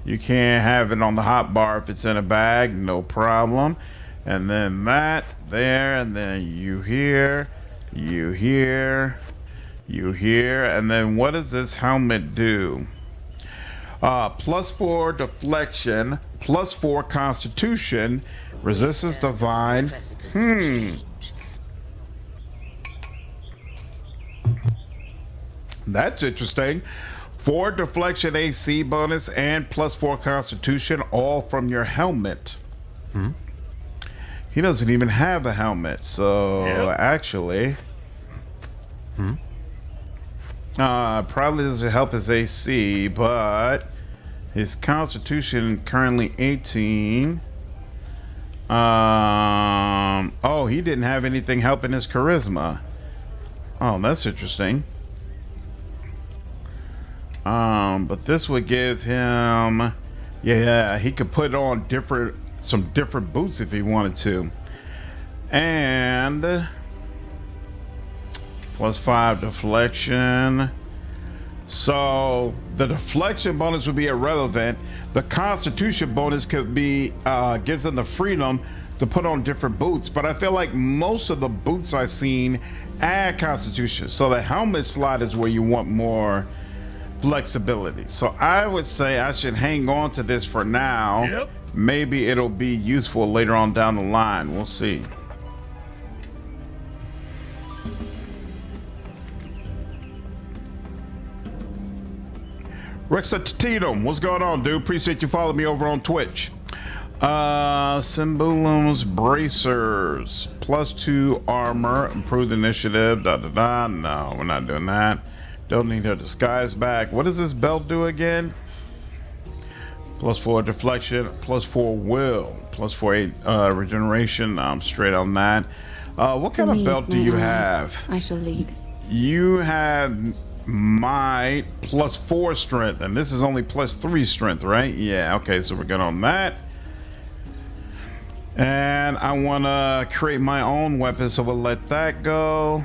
have it on the hot bar if it's in a bag, no problem. And then that there, and then you here, and then what does this helmet do? +4 deflection, +4 constitution, resistance divine. That's interesting. 4 deflection AC bonus and +4 constitution, all from your helmet. He doesn't even have a helmet, so actually probably doesn't help his AC, but his constitution currently 18. Oh, he didn't have anything helping his charisma. Oh, that's interesting. But this would give him, yeah, he could put on some different boots if he wanted to. And +5 deflection. So the deflection bonus would be irrelevant. The constitution bonus could be, gives him the freedom to put on different boots. But I feel like most of the boots I've seen add constitution. So the helmet slot is where you want more flexibility. So I would say I should hang on to this for now. Yep. Maybe it'll be useful later on down the line. We'll see. Rexa Tatum, what's going on, dude? Appreciate you following me over on Twitch. Symbolums bracers, +2 armor, improved initiative, No, we're not doing that. Don't need her disguise back. What does this belt do again? +4 deflection, +4 will, +4 regeneration. I'm straight on that. What kind of belt do you have? I shall lead. You have might +4 strength, and this is only +3 strength, right? Yeah, okay, so we're good on that. And I want to create my own weapon, so we'll let that go.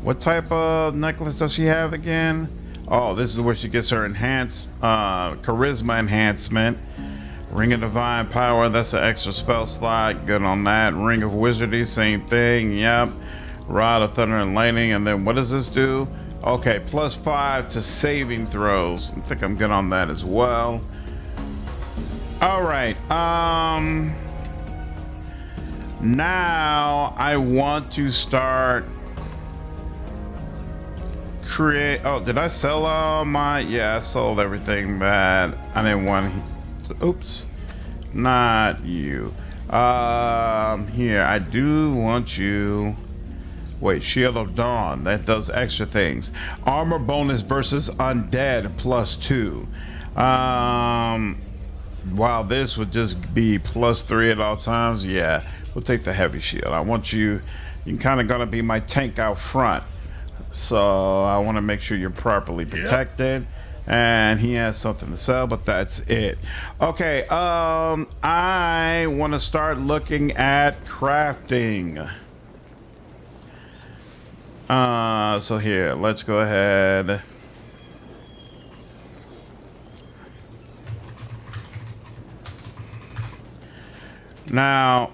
What type of necklace does she have again? Oh, this is where she gets her enhanced charisma enhancement. Ring of Divine Power, that's an extra spell slot. Good on that. Ring of Wizardry, same thing. Yep. Rod of Thunder and Lightning. And then what does this do? Okay, +5 to saving throws. I think I'm good on that as well. All right. Now I want to start create. Oh, did I sell all my? Yeah, I sold everything that I didn't want. Oops, not you. Here, I do want you. Wait, Shield of Dawn, that does extra things. Armor bonus versus undead +2. While this would just be +3 at all times. Yeah, we'll take the heavy shield. I want you, you're kind of gonna be my tank out front. So I want to make sure you're properly protected. Yep. And he has something to sell, but that's it. Okay, I want to start looking at crafting. So here, let's go ahead. Now,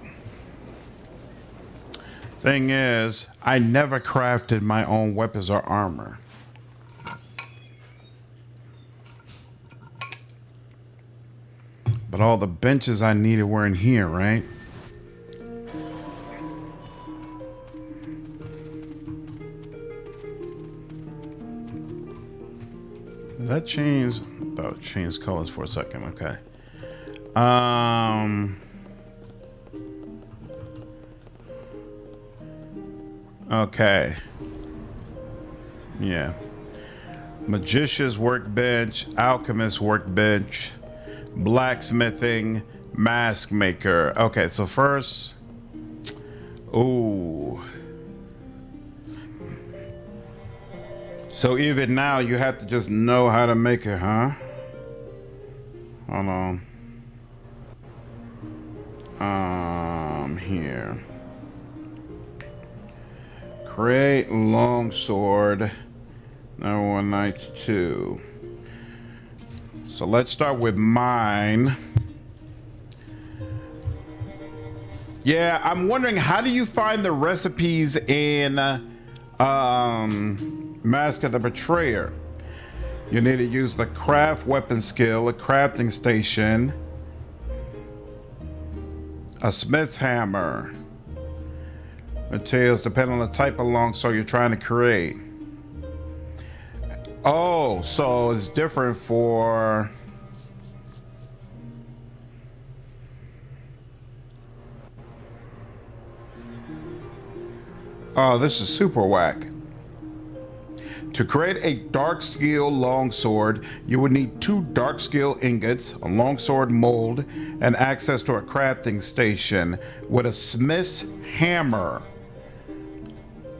thing is, I never crafted my own weapons or armor. But all the benches I needed were in here, right? Did that change? I thought it changed colors for a second. Okay. Okay. Yeah. Magician's workbench, alchemist workbench, blacksmithing, mask maker. Okay, so first, ooh. So even now you have to just know how to make it, huh? Hold on. Here. Create longsword. NWN2. So let's start with mine. Yeah, I'm wondering, how do you find the recipes in Mask of the Betrayer? You need to use the craft weapon skill, a crafting station, a smith's hammer. Materials depend on the type of longsword you're trying to create. Oh, so it's different for... Oh, this is super whack. To create a dark steel longsword, you would need 2 dark steel ingots, a longsword mold, and access to a crafting station with a smith's hammer.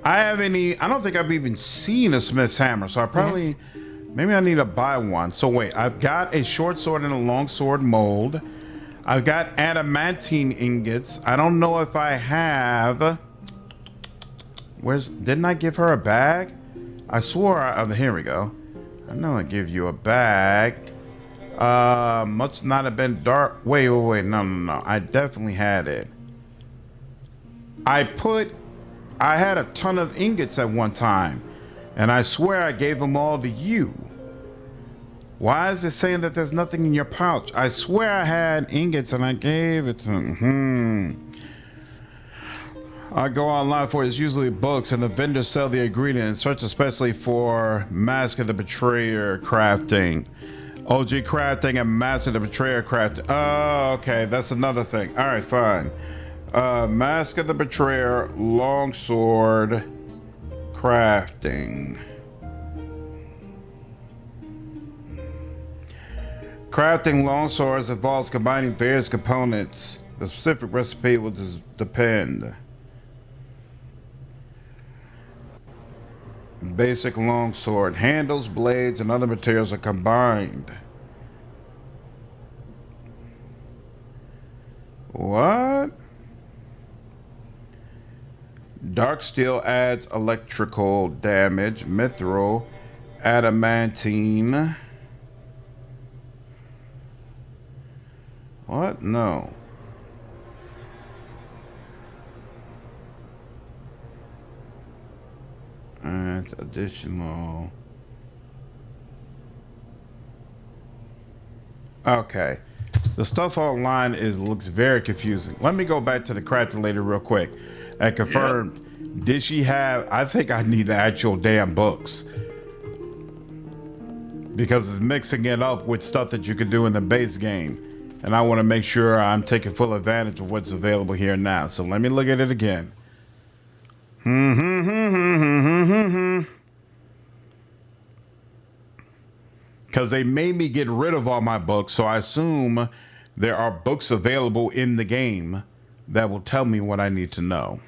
I don't think I've even seen a smith's hammer, so I probably, Yes. maybe I need to buy one. So wait, I've got a short sword and a long sword mold. I've got adamantine ingots. I don't know if I have, didn't I give her a bag? I swore, here we go. I know I give you a bag. Must not have been dark. Wait, no. I definitely had it. I had a ton of ingots at one time, and I swear I gave them all to you. Why is it saying that there's nothing in your pouch? I swear I had ingots and I gave it to them. I go online for it's usually books, and the vendors sell the ingredients, search especially for Mask of the Betrayer crafting. OG crafting and Mask of the Betrayer crafting. Oh, okay, that's another thing. All right, fine. Mask of the Betrayer, longsword, crafting. Crafting longswords involves combining various components. The specific recipe will depend. Basic longsword. Handles, blades, and other materials are combined. What? Dark steel adds electrical damage. Mithril, adamantine. What? No. Adds additional. Okay. The stuff online looks very confusing. Let me go back to the crafting lady real quick and confirm. Yep. Did she have? I think I need the actual damn books, because it's mixing it up with stuff that you could do in the base game, and I want to make sure I'm taking full advantage of what's available here now. So let me look at it again. Because they made me get rid of all my books, so I assume there are books available in the game that will tell me what I need to know.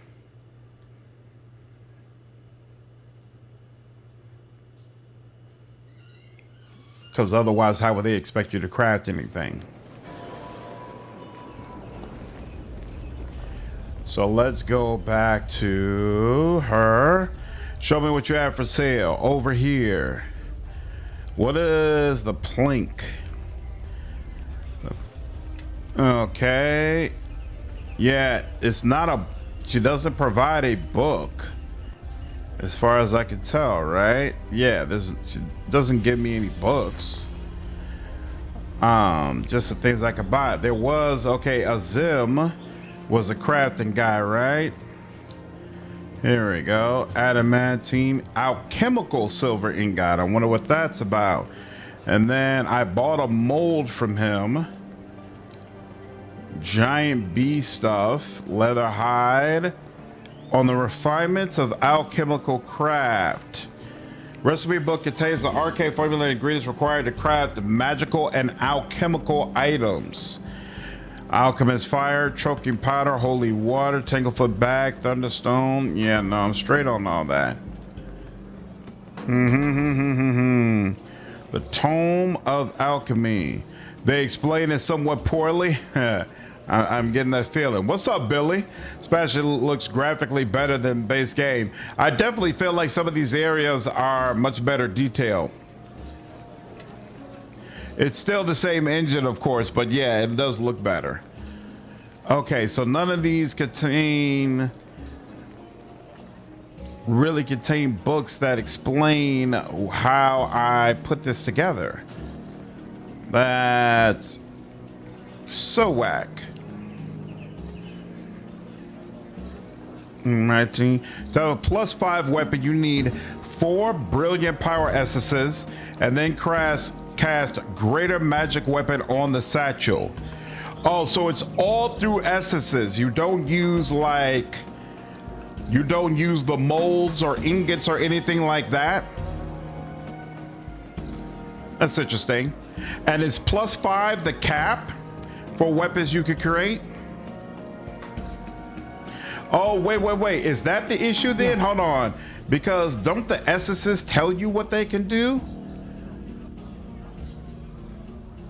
Because otherwise, how would they expect you to craft anything? So let's go back to her. Show me what you have for sale over here. What is the plank? Okay. Yeah, it's not a... She doesn't provide a book, as far as I can tell, right? Yeah, she doesn't give me any books. Just the things I could buy. There was, okay, Azim was a crafting guy, right? Here we go. Adamantine alchemical silver ingot. I wonder what that's about. And then I bought a mold from him. Giant bee stuff, leather hide. On the refinements of alchemical craft. Recipe book contains the arcane formulated ingredients required to craft magical and alchemical items. Alchemist fire, choking powder, holy water, tanglefoot bag, thunderstone. Yeah, no, I'm straight on all that. The Tome of Alchemy. They explain it somewhat poorly. I'm getting that feeling. What's up, Billy? Especially looks graphically better than base game. I definitely feel like some of these areas are much better detailed. It's still the same engine, of course, but yeah, it does look better. Okay, so none of these really contain books that explain how I put this together. That's so whack. 19. So a +5 weapon, you need 4 brilliant power essences, and then cast greater magic weapon on the satchel. Oh, so it's all through essences. You don't use the molds or ingots or anything like that. That's interesting. And it's +5 the cap for weapons you could create. Oh, wait. Is that the issue then? Yes. Hold on. Because don't the essences tell you what they can do?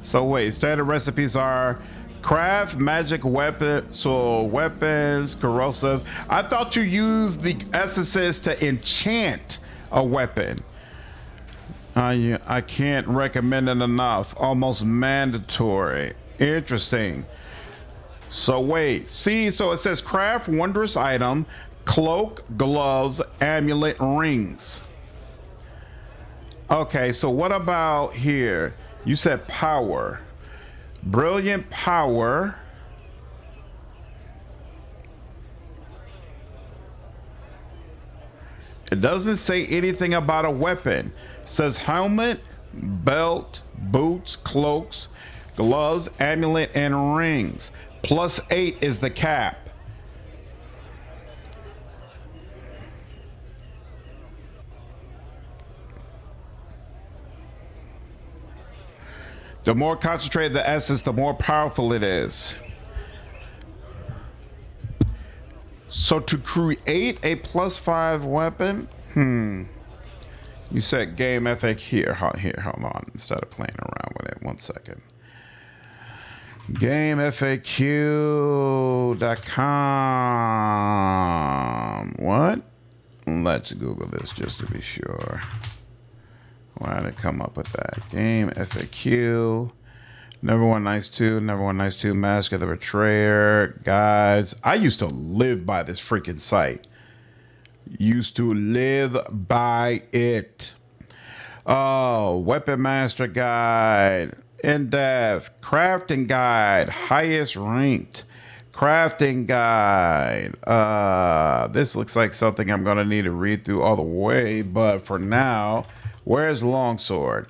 So wait, standard recipes are craft magic weapon, so weapons, corrosive. I thought you used the essences to enchant a weapon. I can't recommend it enough. Almost mandatory. Interesting. So wait, see, so it says craft wondrous item, cloak, gloves, amulet, rings. Okay, so what about here? You said power. Brilliant power. It doesn't say anything about a weapon. It says helmet, belt, boots, cloaks, gloves, amulet, and rings. +8 is the cap. The more concentrated the essence, the more powerful it is. So to create a +5 weapon, you said game FAQ here, hold on, instead of playing around with it, 1 second. GameFAQ.com. What? Let's Google this just to be sure. Why did it come up with that? Game FAQ. Number one nice two. Mask of the Betrayer. Guides. I used to live by this freaking site. Used to live by it. Oh, Weapon Master Guide. In-depth. Crafting Guide. Highest ranked. Crafting Guide. This looks like something I'm going to need to read through all the way. But for now, where's Longsword?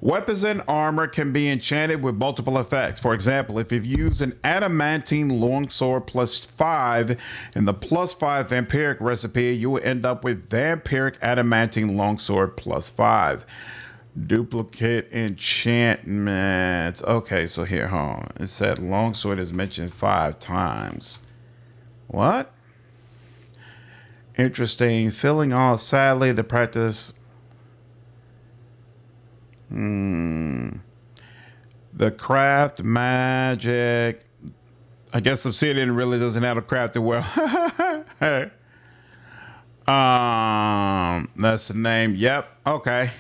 Weapons and armor can be enchanted with multiple effects. For example, if you use an adamantine longsword +5 in the +5 vampiric recipe, you will end up with vampiric adamantine longsword +5. Duplicate enchantment. Okay, so here, hold on. It said longsword is mentioned 5 times. What? Interesting. Filling all. Sadly, the practice. The craft magic. I guess Obsidian really doesn't have to craft it well. That's the name. Yep. Okay.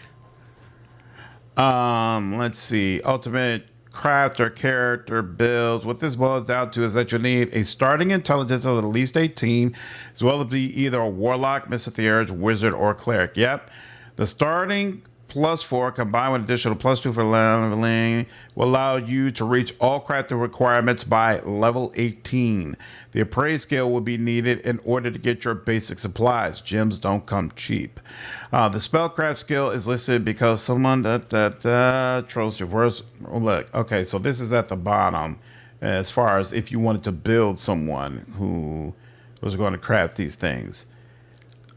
Let's see. Ultimate crafter character builds. What this boils down to is that you need a starting intelligence of at least 18, as well as be either a warlock, mystic the urge, wizard, or cleric. Yep. The starting +4 combined with additional +2 for leveling will allow you to reach all crafting requirements by level 18. The appraise skill will be needed in order to get your basic supplies. Gems don't come cheap. The spellcraft skill is listed because someone trolls your verse. Oh, look, okay, so this is at the bottom as far as if you wanted to build someone who was going to craft these things.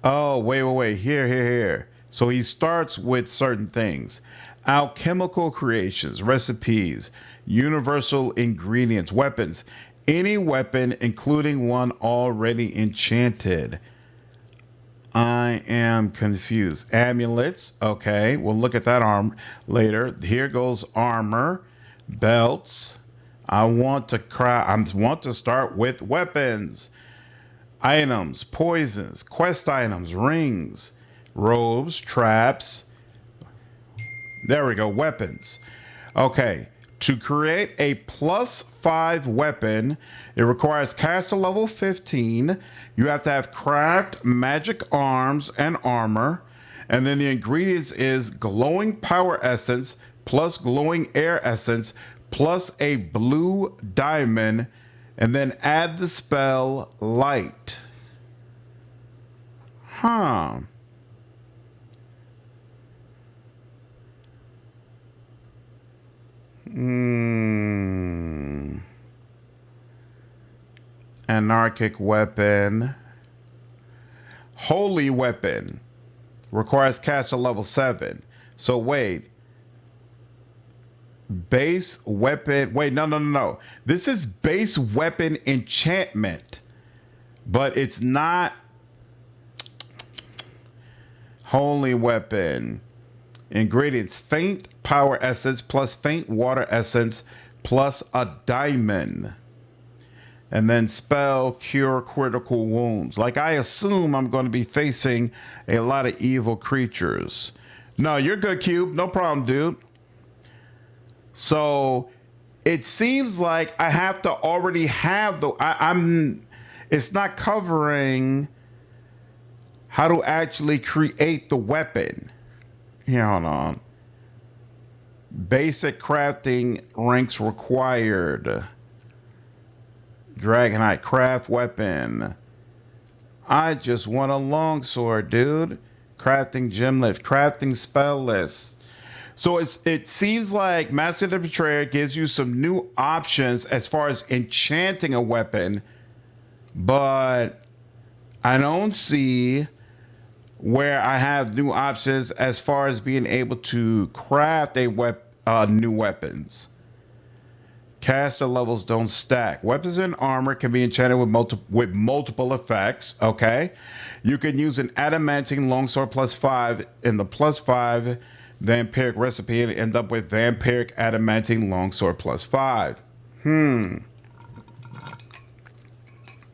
Oh, wait. Here. So he starts with certain things. Alchemical creations, recipes, universal ingredients, weapons. Any weapon, including one already enchanted. I am confused. Amulets. Okay, we'll look at that arm later. Here goes armor, belts. I want to start with weapons. Items, poisons, quest items, rings, robes, traps. There we go, weapons. Okay, to create a +5 weapon, it requires caster level 15. You have to have craft magic arms and armor. And then the ingredients is glowing power essence plus glowing air essence plus a blue diamond. And then add the spell light. Huh. Anarchic weapon. Holy weapon. Requires caster level 7. So wait. Base weapon. Wait, no. This is base weapon enchantment, but it's not holy weapon. Ingredients: faint power essence plus faint water essence plus a diamond. And then spell cure critical wounds. Like, I assume I'm going to be facing a lot of evil creatures. No, you're good, Cube. No problem, dude. So it seems like I have to already have it's not covering how to actually create the weapon. Here, hold on. Basic crafting ranks required. Dragonite craft weapon. I just want a longsword, dude. Crafting gem lift, crafting spell list. So it seems like Master of the Betrayer gives you some new options as far as enchanting a weapon, but I don't see where I have new options as far as being able to craft new weapons. Caster levels don't stack. Weapons and armor can be enchanted with multiple effects. Okay, you can use an adamantine longsword +5 in the +5 vampiric recipe and end up with vampiric adamantine longsword +5.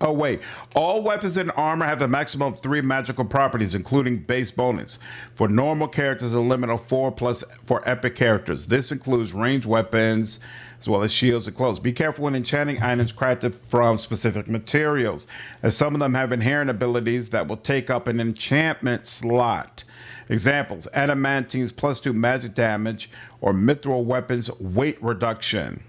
Oh wait, all weapons and armor have a maximum of 3 magical properties, including base bonus. For normal characters, a limit of 4 plus for epic characters. This includes ranged weapons as well as shields and clothes. Be careful when enchanting items crafted from specific materials, as some of them have inherent abilities that will take up an enchantment slot. Examples: adamantines +2 magic damage, or mithril weapons weight reduction.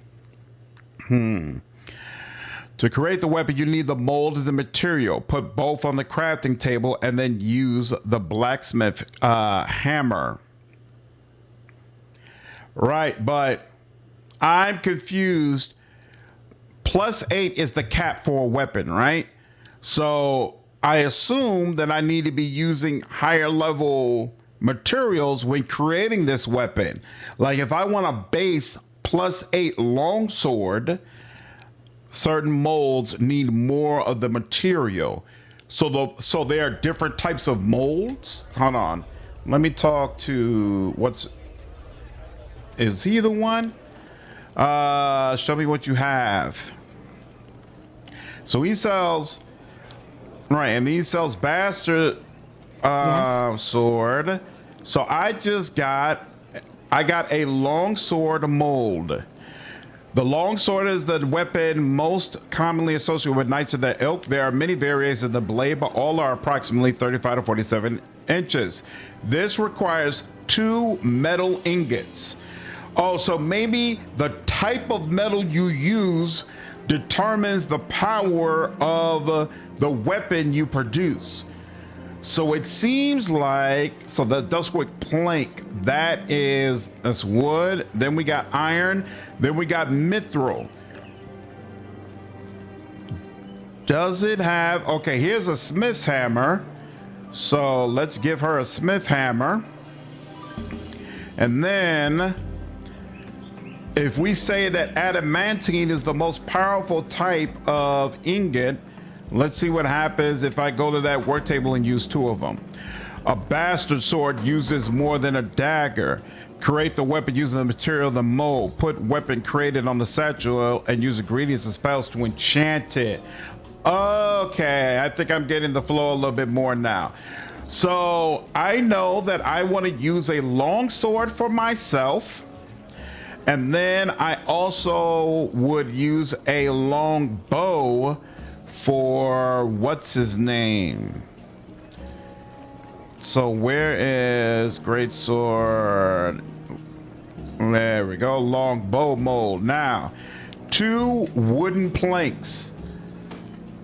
To create the weapon, you need the mold of the material. Put both on the crafting table and then use the blacksmith hammer. Right, but I'm confused. +8 is the cap for a weapon, right? So I assume that I need to be using higher level materials when creating this weapon. Like, if I want a base +8 longsword, certain molds need more of the material. So there are different types of molds. Hold on. Let me talk to is he the one? Show me what you have. So he sells, right, and he sells bastard sword. So I got a long sword mold. The longsword is the weapon most commonly associated with knights of the ilk. There are many variations of the blade, but all are approximately 35 to 47 inches. This requires 2 metal ingots. Oh, so maybe the type of metal you use determines the power of the weapon you produce. So it seems like, so the dustwick plank, that's wood. Then we got iron. Then we got mithril. Does it have, okay, here's a smith's hammer. So let's give her a smith hammer. And then if we say that adamantine is the most powerful type of ingot, let's see what happens if I go to that work table and use 2 of them. A bastard sword uses more than a dagger. Create the weapon using the material of the mold. Put weapon created on the satchel and use ingredients and spells to enchant it. Okay, I think I'm getting the flow a little bit more now. So I know that I want to use a long sword for myself. And then I also would use a long bow for what's his name. So where is greatsword? There we go, long bow mold. Now, 2 wooden planks.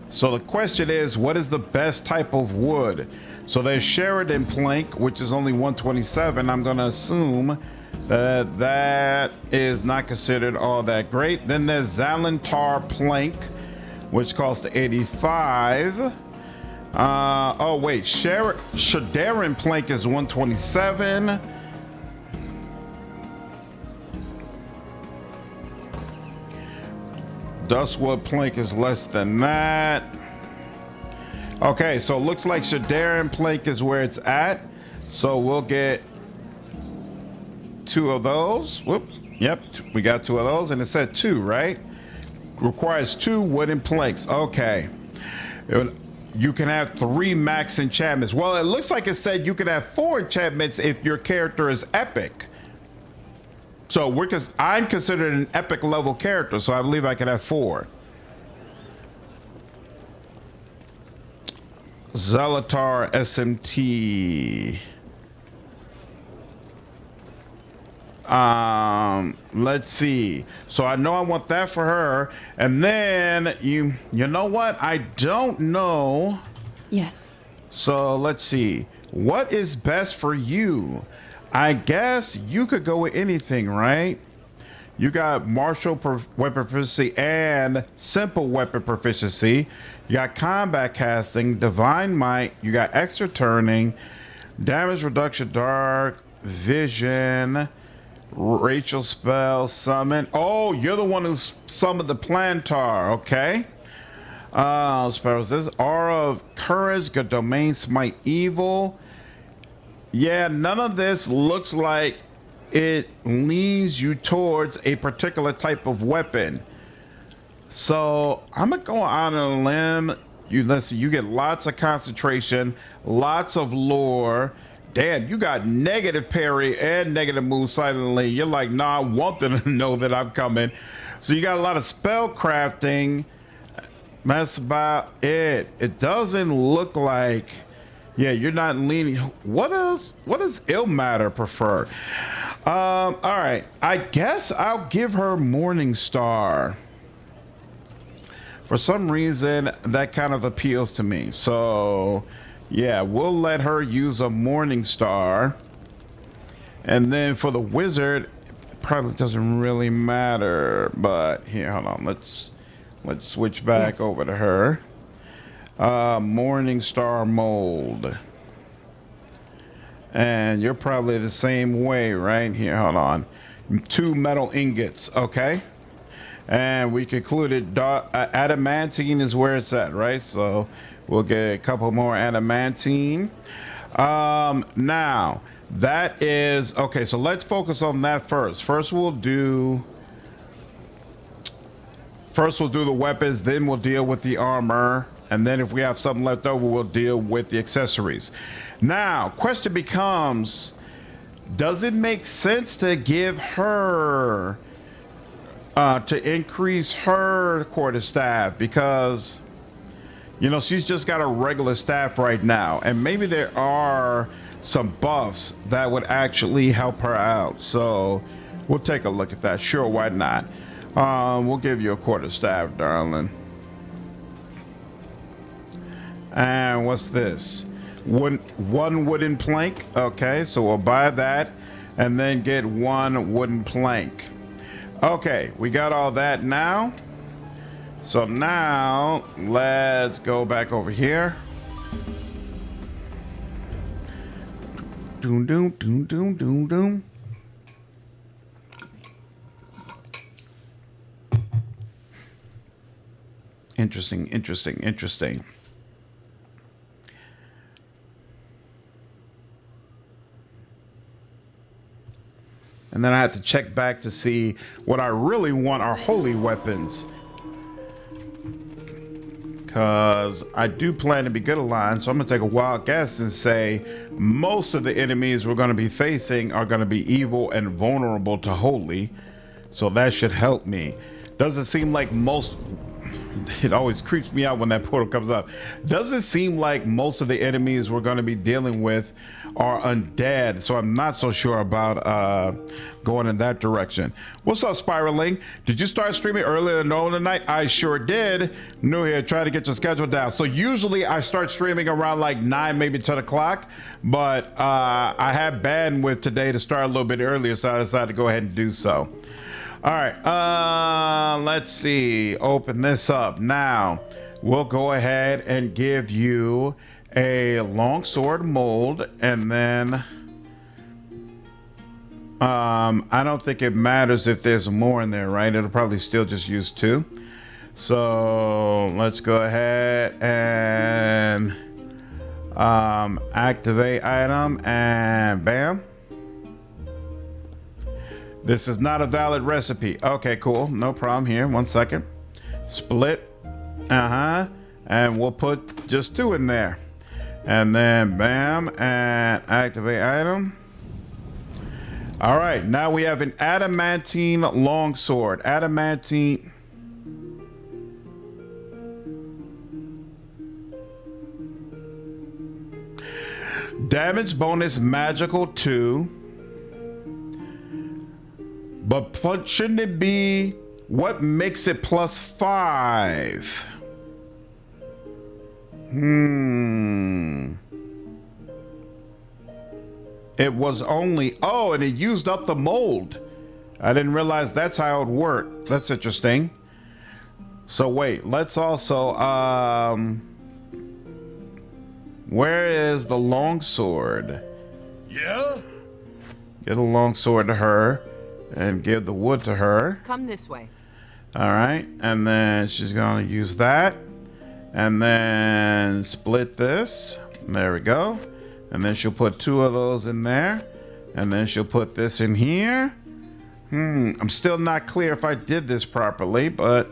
So the question is, what is the best type of wood? So there's Sheridan plank, which is only 127. I'm gonna assume that is not considered all that great. Then there's Zalantar plank, which costs 85. Oh wait, Shadarin plank is 127. Dustwood plank is less than that. Okay, so it looks like Shadarin plank is where it's at. So we'll get 2 of those. Whoops. Yep, we got 2 of those, and it said 2, right? Requires 2 wooden planks. Okay. You can have 3 max enchantments. Well, it looks like it said you can have 4 enchantments if your character is epic. So I'm considered an epic level character, so I believe I can have 4. Zalatar SMT. Let's see. So I know I want that for her. And then you know what? I don't know. Yes. So let's see. What is best for you? I guess you could go with anything, right? You got martial weapon proficiency and simple weapon proficiency. You got combat casting, divine might. You got extra turning, damage reduction, dark vision, Rachel spell, summon. Oh, you're the one who summoned the plantar. Okay. Spells this aura of courage, good domain, smite evil. Yeah, none of this looks like it leans you towards a particular type of weapon. So I'm gonna go on a limb. Listen, you get lots of concentration, lots of lore. Damn, you got negative parry and negative move silently. You're like, nah, I want them to know that I'm coming. So you got a lot of spell crafting. That's about it. It doesn't look like, yeah, you're not leaning. What does Ilmatter prefer? All right, I guess I'll give her Morning Star. For some reason, that kind of appeals to me. So yeah, we'll let her use a Morning Star. And then for the wizard, it probably doesn't really matter. But here, hold on. Let's switch back over to her. Morning Star mold. And you're probably the same way, right? Here, hold on. 2 metal ingots, okay? And we concluded adamantine is where it's at, right? So we'll get a couple more adamantine. Now, that is, okay, so let's focus on that first. First we'll do the weapons, then we'll deal with the armor. And then if we have something left over, we'll deal with the accessories. Now, question becomes, does it make sense to give her to increase her quarterstaff, because you know she's just got a regular staff right now, and maybe there are some buffs that would actually help her out. So we'll take a look at that. Sure, why not? We'll give you a quarterstaff, darling. And what's this? One wooden plank. Okay, so we'll buy that and then get one wooden plank. Okay, we got all that now. So now let's go back over here. Doom, doom, doom, doom, doom, doom. Interesting, interesting, interesting. And then I have to check back to see what I really want are holy weapons. Because I do plan to be good aligned, so I'm going to take a wild guess and say most of the enemies we're going to be facing are going to be evil and vulnerable to holy. So that should help me. Doesn't seem like most... It always creeps me out when that portal comes up. Doesn't seem like most of the enemies we're going to be dealing with are undead, so I'm not so sure about going in that direction. What's up, Spiraling? Did you start streaming earlier than normal tonight? I sure did. New here, try to get your schedule down. So usually I start streaming around like 9, maybe 10 o'clock, but I had bandwidth today to start a little bit earlier, so I decided to go ahead and do so. All right, let's see. Open this up. Now, we'll go ahead and give you a longsword mold, and then I don't think it matters if there's more in there, right? It'll probably still just use 2. So let's go ahead and activate item, and bam. This is not a valid recipe. Okay, cool. No problem here. 1 second. Split. And we'll put just 2 in there. And then bam, and activate item. All right, now we have an adamantine longsword. Adamantine. Damage bonus magical 2. But shouldn't it be, what makes it +5? It was only, oh, and it used up the mold. I didn't realize that's how it worked. That's interesting. So wait, let's also, where is the longsword? Yeah? Get a longsword to her. And give the wood to her. Come this way. All right, and then she's gonna use that, and then split this. There we go. And then she'll put 2 of those in there, and then she'll put this in here. I'm still not clear if I did this properly, but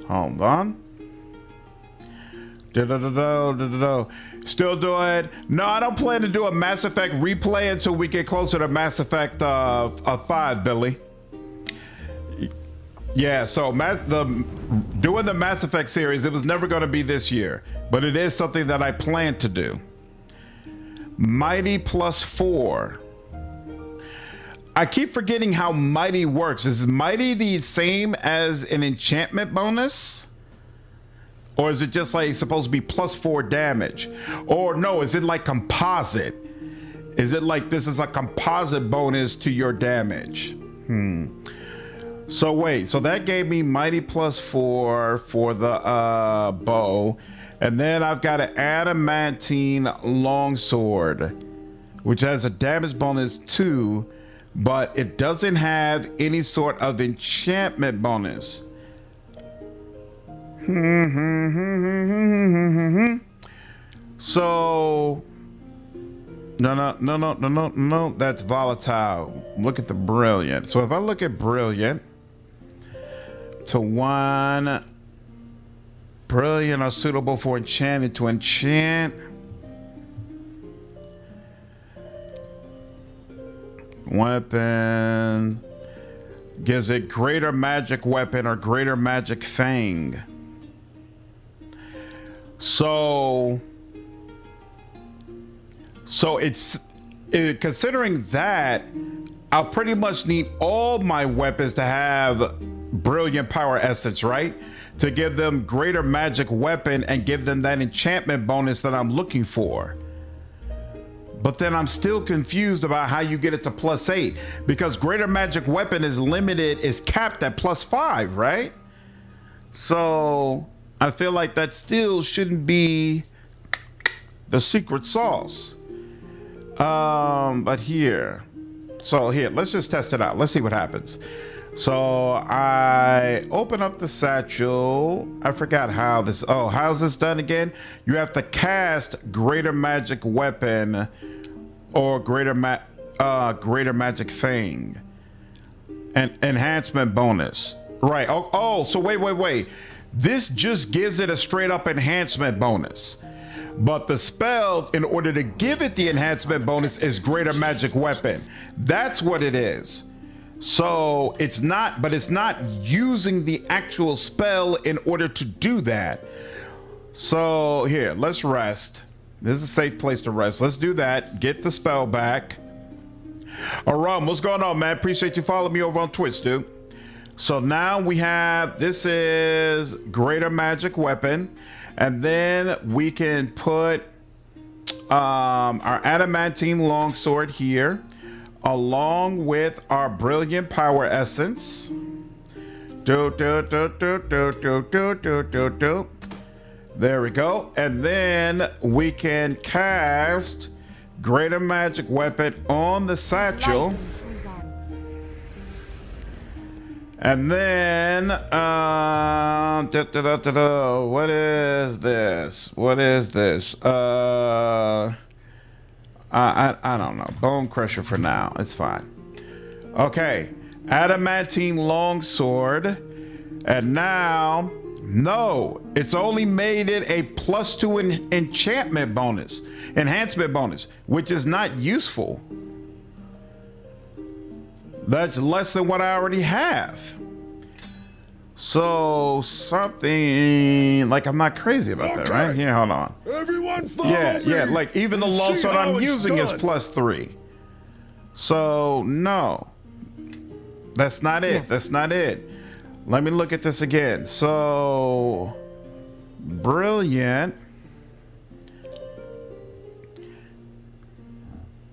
hold on. Still doing. No, I don't plan to do a Mass Effect replay until we get closer to Mass Effect 5, Billy. Yeah, so doing the Mass Effect series, it was never going to be this year, but it is something that I plan to do. Mighty +4. I keep forgetting how Mighty works. Is Mighty the same as an enchantment bonus? Or is it just like supposed to be +4 damage? Or no, is it like composite? Is it like this is a composite bonus to your damage? So wait, so that gave me Mighty +4 for the bow. And then I've got an adamantine longsword, which has a damage bonus 2, but it doesn't have any sort of enchantment bonus. So no, that's volatile. Look at the brilliant. So if I look at brilliant to 1, brilliant are suitable for enchanted to enchant. Weapon. Gives it greater magic weapon or greater magic fang. So it's considering that I'll pretty much need all my weapons to have brilliant power essence, right? To give them greater magic weapon and give them that enchantment bonus that I'm looking for. But then I'm still confused about how you get it to +8, because greater magic weapon is limited, is capped at +5, right? So I feel like that still shouldn't be the secret sauce. But here, let's just test it out. Let's see what happens. So I open up the satchel. I forgot how this, how's this done again? You have to cast greater magic weapon or greater magic fang and enhancement bonus. Right. So wait. This just gives it a straight up enhancement bonus. But the spell, in order to give it the enhancement bonus, is greater magic weapon. That's what it is. So it's not using the actual spell in order to do that. So here, let's rest. This is a safe place to rest. Let's do that. Get the spell back. Aram, what's going on, man? Appreciate you following me over on Twitch, dude. So now we have, this is greater magic weapon. And then we can put our adamantine longsword here, along with our brilliant power essence. There we go. And then we can cast greater magic weapon on the satchel. And then, what is this? I don't know. Bone crusher for now. It's fine. Okay. Adamantine longsword. And now, no, it's only made it a +2 enchantment bonus, enhancement bonus, which is not useful. That's less than what I already have. So something like, I'm not crazy about that, right? Here, hold on. Everyone follow me. Yeah, like even the longsword I'm using is +3. So no, that's not it. Yes. That's not it. Let me look at this again. So brilliant.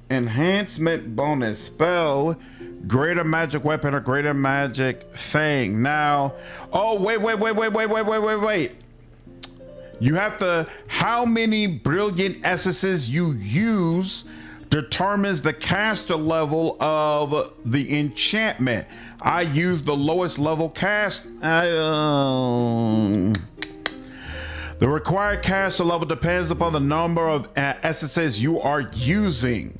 Enhancement bonus spell, greater magic weapon or greater magic fang. Now, wait. You have to, how many brilliant essences you use determines the caster level of the enchantment. I use the lowest level cast. The required caster level depends upon the number of essences you are using.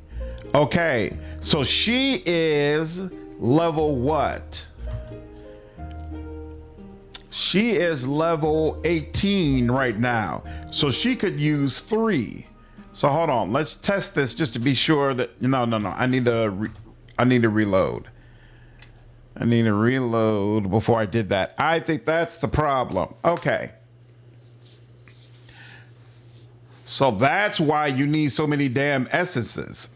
Okay, so she is level what? She is level 18 right now. So she could use 3. So hold on, let's test this just to be sure that, no. I need to reload. I need to reload before I did that. I think that's the problem. Okay. So that's why you need so many damn essences.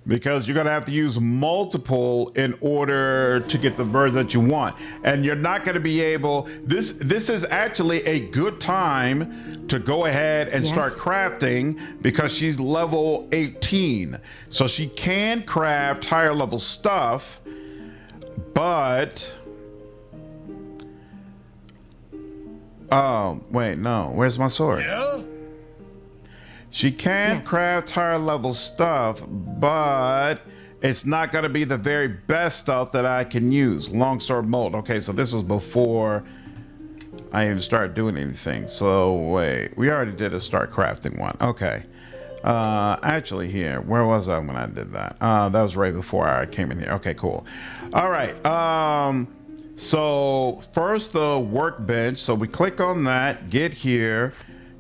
Because you're going to have to use multiple in order to get the bird that you want. And you're not going to be able, this is actually a good time to go ahead and start crafting, because she's level 18. So she can craft higher level stuff, but oh, wait, no. Where's my sword? Yeah? She can craft higher level stuff, but it's not going to be the very best stuff that I can use. Longsword mold. Okay, so this is before I even start doing anything. So wait, we already did a start crafting one. Okay. Actually here, where was I when I did that? That was right before I came in here. Okay, cool. All right. So first the workbench. So we click on that, get here.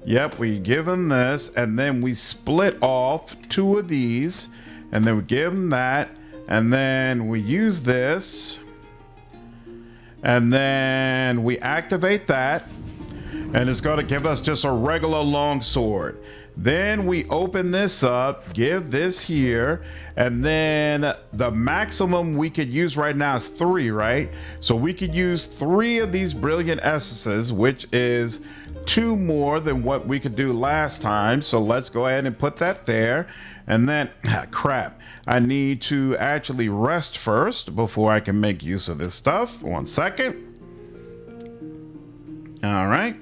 Yep, we give them this, and then we split off 2 of these, and then we give them that. And then we use this. And then we activate that. And it's going to give us just a regular longsword. Then we open this up, give this here, and then the maximum we could use right now is 3, right? So we could use 3 of these brilliant essences, which is 2 more than what we could do last time. So let's go ahead and put that there. And then, crap, I need to actually rest first before I can make use of this stuff. 1 second. All right.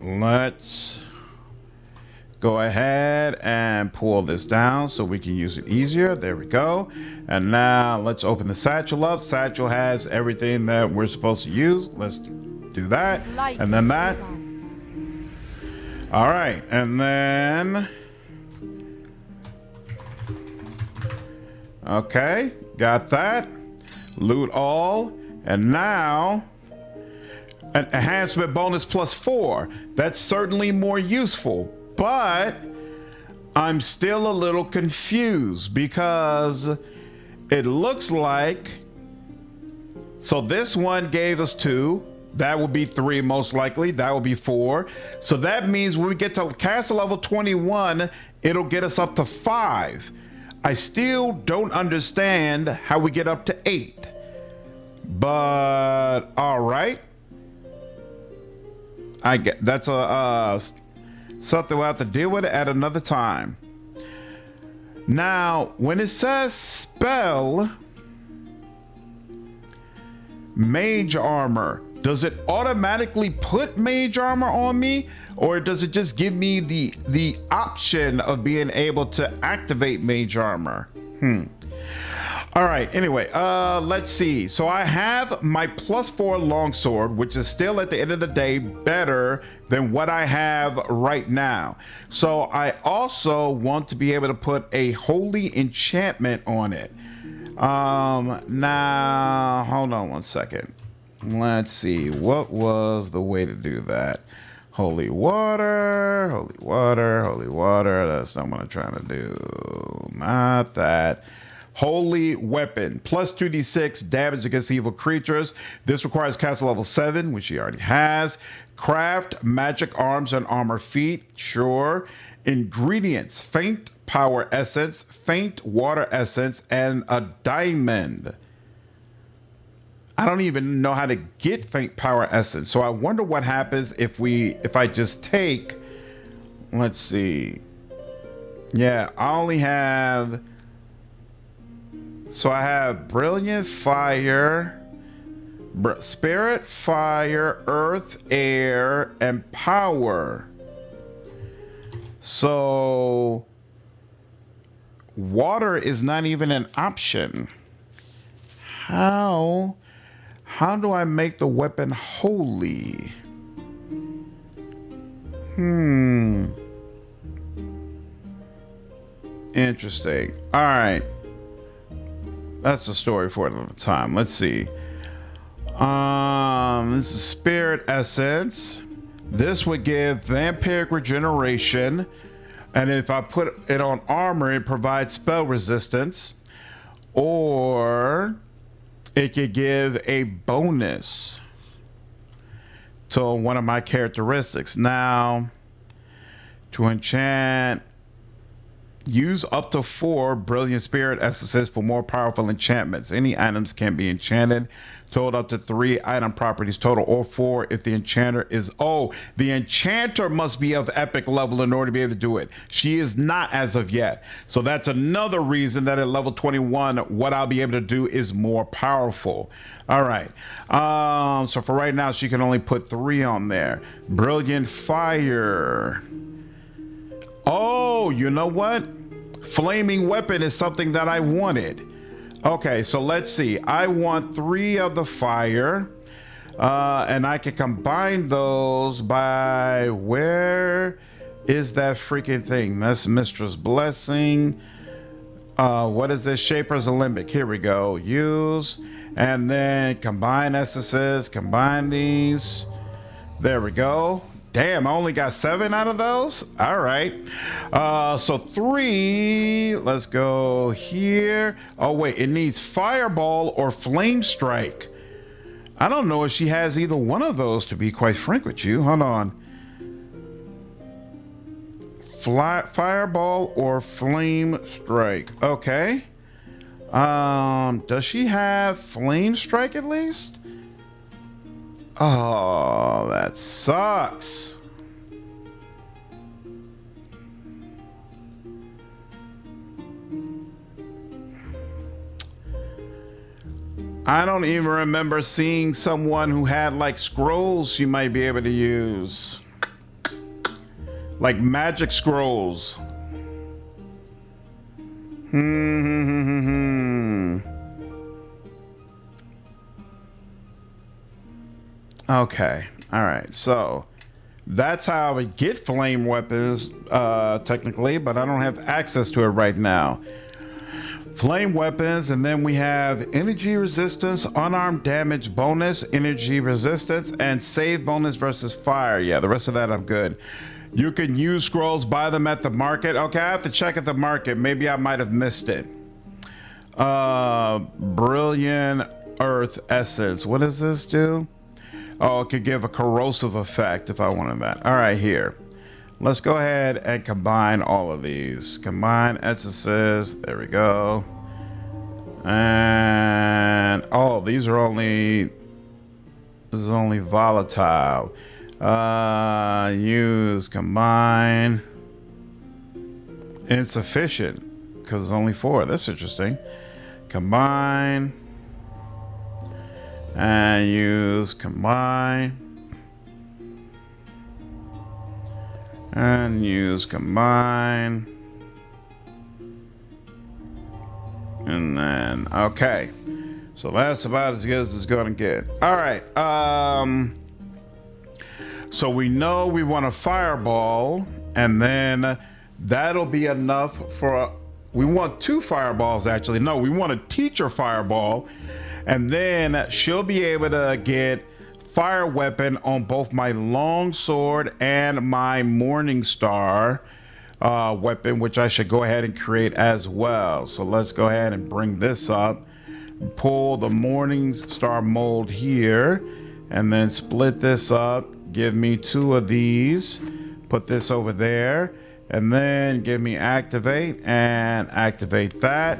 Let's go ahead and pull this down so we can use it easier. There we go. And now let's open the satchel up. Satchel has everything that we're supposed to use. Let's do that. And then that. All right. And then. Okay. Got that. Loot all. And now. An enhancement bonus +4. That's certainly more useful, but I'm still a little confused because it looks like, so this one gave us 2. That would be 3 most likely. That would be 4. So that means when we get to castle level 21, it'll get us up to 5. I still don't understand how we get up to 8. But all right. I get that's a something we'll have to deal with at another time. Now, when it says spell mage armor, does it automatically put mage armor on me, or does it just give me the option of being able to activate mage armor? All right, anyway, let's see. So I have my +4 longsword, which is still at the end of the day better than what I have right now. So I also want to be able to put a holy enchantment on it. Now, hold on 1 second. Let's see, what was the way to do that? Holy water, holy water, holy water. That's not what I'm trying to do. Not that. Holy weapon, plus 2d6 damage against evil creatures. This requires castle level 7, which he already has. Craft magic arms and armor feet, sure. Ingredients, faint power essence, faint water essence, and a diamond. I don't even know how to get faint power essence. So I wonder what happens if I just take, let's see. Yeah, I only have, so I have brilliant fire, spirit, fire, earth, air, and power. So water is not even an option. How do I make the weapon holy? Interesting. All right. That's a story for another time. Let's see. This is spirit essence. This would give vampiric regeneration. And if I put it on armor, it provides spell resistance. Or it could give a bonus to one of my characteristics. Now, to enchant, use up to 4 brilliant spirit essences for more powerful enchantments. Any items can be enchanted. Total up to 3 item properties total, or 4 if the enchanter is, the enchanter must be of epic level in order to be able to do it. She is not as of yet. So that's another reason that at level 21, what I'll be able to do is more powerful. All right. So for right now, she can only put 3 on there. Brilliant fire. Oh, you know what? Flaming weapon is something that I wanted. Okay, so let's see. I want 3 of the fire, and I can combine those by, where is that freaking thing? That's Mistress Blessing. What is this? Shaper's Alembic. Here we go. Use, and then combine essences. Combine these. There we go. damn, I only got 7 out of those. All right. So 3. Let's go here. Oh, wait. It needs fireball or flame strike. I don't know if she has either one of those, to be quite frank with you. Hold on. Fireball or flame strike. Okay. Does she have flame strike at least? Oh, that sucks. I don't even remember seeing someone who had like scrolls she might be able to use. Like magic scrolls. Okay. All right. So that's how I would get flame weapons, technically, but I don't have access to it right now. Flame weapons, and then we have energy resistance, unarmed damage bonus, energy resistance, and save bonus versus fire. Yeah, the rest of that I'm good. You can use scrolls, buy them at the market. Okay, I have to check at the market. Maybe I might have missed it. Brilliant Earth Essence. What does this do? Oh, it could give a corrosive effect if I wanted that. All right, here. Let's go ahead and combine all of these. Combine essences. There we go. And oh, these are only. This is only volatile. Use combine. Insufficient because it's only 4. That's interesting. Combine. And use combine. And use combine. And then, okay. So that's about as good as it's going to get. All right. So we know we want a fireball, and then that'll be enough for, we want 2 fireballs actually. No, we want a teacher fireball, and then she'll be able to get fire weapon on both my long sword and my morning star weapon, which I should go ahead and create as well. So let's go ahead and bring this up, pull the morning star mold here, and then split this up. Give me 2 of these, put this over there, and then give me activate and activate that.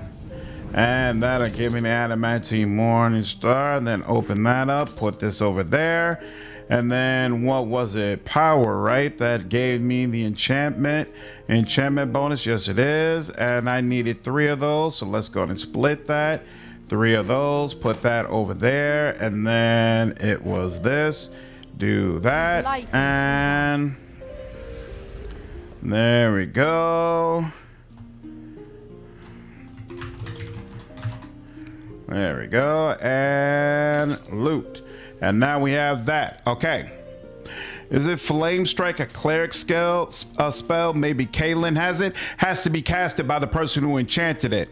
And that'll give me the adamantine morning star. And then open that up, put this over there. And then what was it? Power, right? That gave me the enchantment bonus. Yes, it is. And I needed 3 of those. So let's go ahead and split that. 3 of those, put that over there. And then it was this. Do that. And there we go. There we go, and loot. And now we have that. Okay. Is it Flame Strike a cleric spell? Maybe Kaelyn has it. Has to be casted by the person who enchanted it.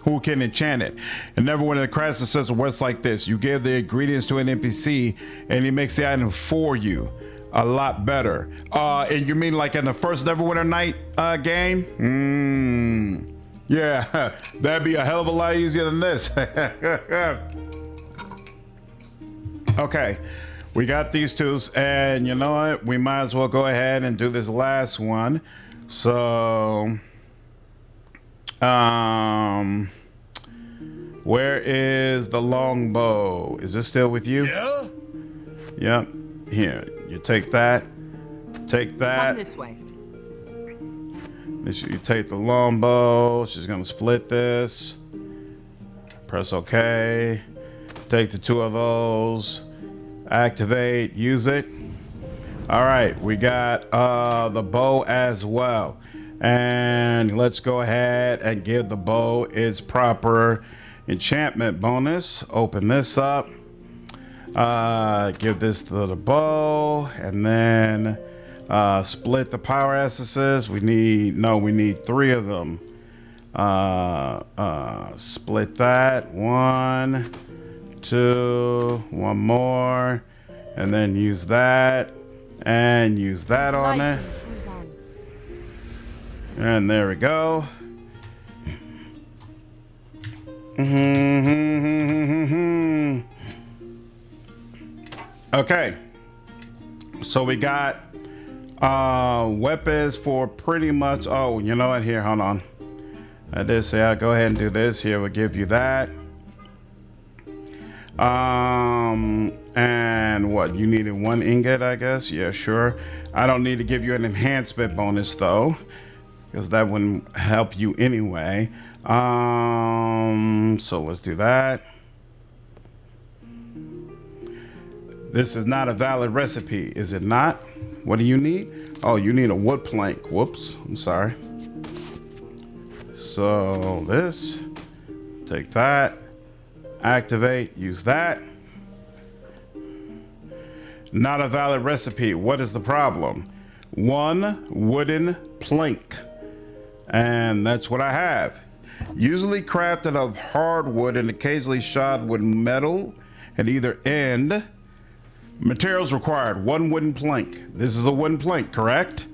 Who can enchant it. And never one of the crafts system works like this. You give the ingredients to an NPC, and he makes the item for you. A lot better. And you mean like in the first Neverwinter Night game? Yeah, that'd be a hell of a lot easier than this. Okay, we got these 2, and you know what? We might as well go ahead and do this last one. So, where is the longbow? Is this still with you? Yeah? Yep. Here, you take that. Take that. Come this way. You take the longbow. She's gonna split this. Press OK. Take the 2 of those. Activate. Use it. All right, we got the bow as well. And let's go ahead and give the bow its proper enchantment bonus. Open this up. Give this to the bow, and then split the power essences. We need 3 of them. Split that. 1, 2, 1 more, and then use that. And use that on there. And there we go. Okay. So we got weapons for pretty much. Oh, you know what? Here, hold on. I did say I'll go ahead and do this. Here, we'll give you that. And what? You needed 1 ingot, I guess. Yeah, sure. I don't need to give you an enhancement bonus though, because that wouldn't help you anyway. So let's do that. This is not a valid recipe, is it not? What do you need? Oh, you need a wood plank. Whoops, I'm sorry. So this, take that, activate, use that. Not a valid recipe. What is the problem? 1 wooden plank. And that's what I have. Usually crafted of hardwood and occasionally shod with metal at either end. Materials required, 1 wooden plank. This is a wooden plank, correct?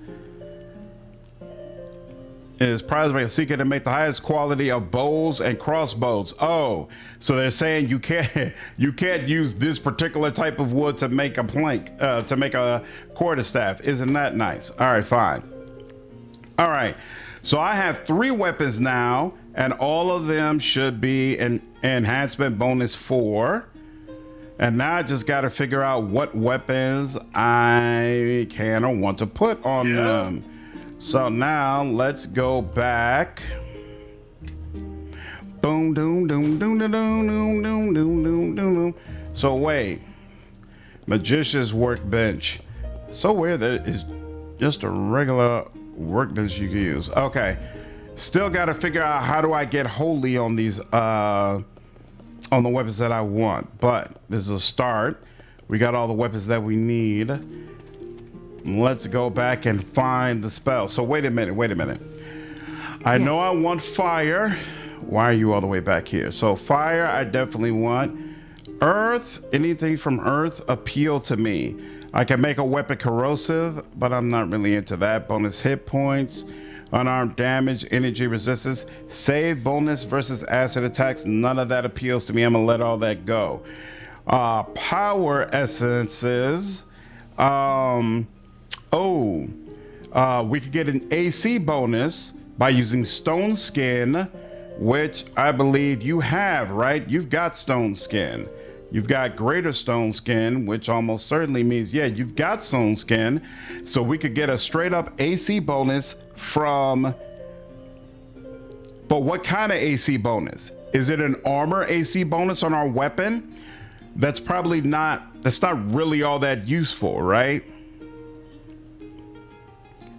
It is prized by a seeker to make the highest quality of bows and crossbows. Oh, so they're saying you can't use this particular type of wood to make a plank, to make a quarterstaff. Isn't that nice? All right, fine. All right, so I have 3 weapons now, and all of them should be an enhancement bonus 4. And now I just got to figure out what weapons I can or want to put on them. So now let's go back. Boom, doom, doom, doom, doom, doom, doom, doom, doom, doom. So wait, magician's workbench. So weird that it's just a regular workbench you can use. Okay, still got to figure out how do I get holy on these on the weapons that I want. But this is a start. We got all the weapons that we need. Let's go back and find the spell. So wait a minute. I know I want fire. Why are you all the way back here? So fire, I definitely want. Earth, anything from earth appeal to me. I can make a weapon corrosive, but I'm not really into that. Bonus hit points, unarmed damage, energy resistance, save bonus versus acid attacks. None of that appeals to me. I'm gonna let all that go. Power essences. We could get an AC bonus by using stone skin, which I believe you have, right? You've got stone skin. You've got greater stone skin, which almost certainly means, yeah, you've got stone skin. So we could get a straight up AC bonus from, but what kind of AC bonus? Is it an armor AC bonus on our weapon? That's probably not, that's not really all that useful, right?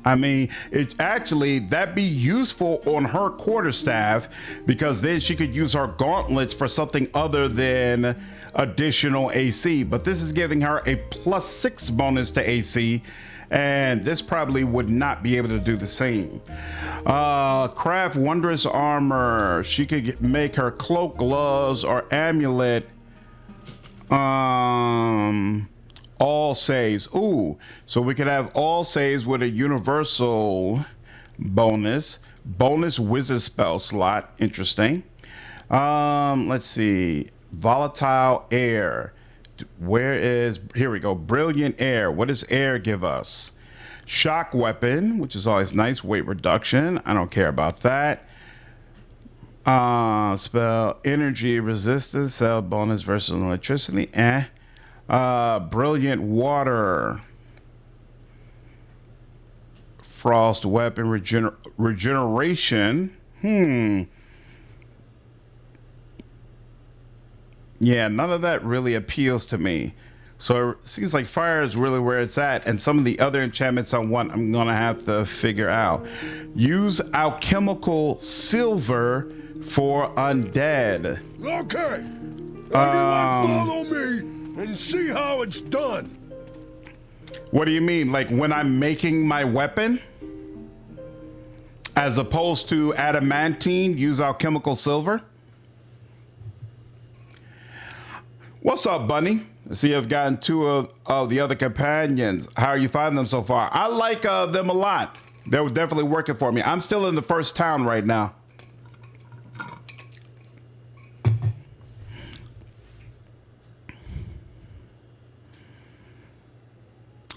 I mean, it actually, that'd be useful on her quarterstaff, because then she could use her gauntlets for something other than additional AC. But this is giving her a +6 bonus to AC, and this probably would not be able to do the same. Craft wondrous armor. She could make her cloak, gloves, or amulet. All saves. Ooh, so we could have all saves with a universal bonus. Bonus wizard spell slot. Interesting. Let's see. Volatile air. Where is, here we go. Brilliant air. What does air give us? Shock weapon, which is always nice. Weight reduction. I don't care about that. Spell energy resistance. Cell bonus versus electricity. Brilliant water. Frost weapon regeneration. Yeah, none of that really appeals to me. So it seems like fire is really where it's at, and some of the other enchantments I want, I'm gonna have to figure out. Use alchemical silver for undead. Okay, everyone follow me and see how it's done. What do you mean? Like when I'm making my weapon? As opposed to adamantine, use alchemical silver? What's up, Bunny? See, I've gotten 2 of the other companions. How are you finding them so far? I like them a lot. They were definitely working for me. I'm still in the first town right now.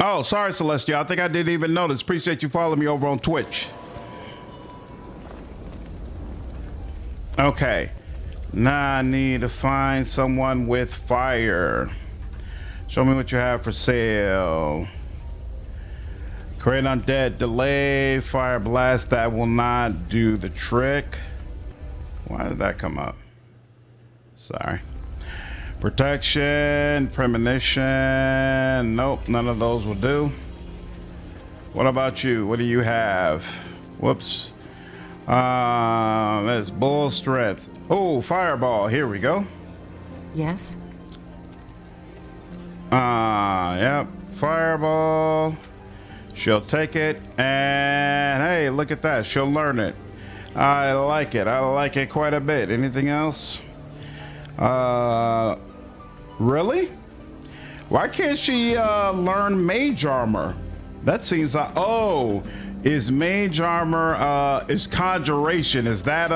Oh, sorry, Celestial. I think I didn't even notice. Appreciate you following me over on Twitch. Okay. Now I need to find someone with fire. Show me what you have for sale. Create undead, delay, fire blast. That will not do the trick. Why did that come up? Sorry. Protection, premonition. Nope, none of those will do. What about you? What do you have? Whoops. That's bull strength. Oh, fireball. Here we go. Yes? Yep. Fireball. She'll take it. And hey, look at that. She'll learn it. I like it. I like it quite a bit. Anything else? Really? Why can't she learn mage armor? That seems like, oh, is mage armor is conjuration? Is that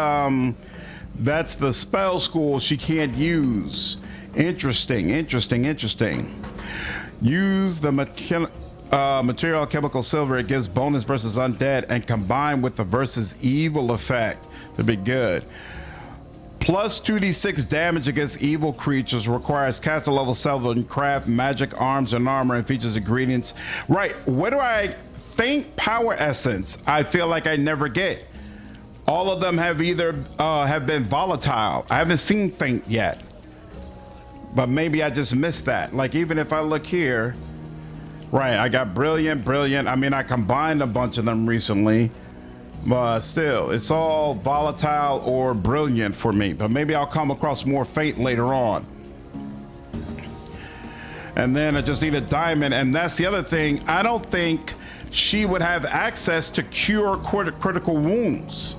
that's the spell school she can't use? Interesting. Use the material chemical silver. It gives bonus versus undead and combined with the versus evil effect to be good. Plus 2d6 damage against evil creatures, requires caster level 7, craft magic arms and armor, and features ingredients. Right, what do I think? Power essence. I feel like I never get. All of them have either have been volatile. I haven't seen faint yet, but maybe I just missed that. Like even if I look here, right, I got brilliant. I mean, I combined a bunch of them recently. But still, it's all volatile or brilliant for me. But maybe I'll come across more fate later on. And then I just need a diamond. And that's the other thing. I don't think she would have access to cure critical wounds.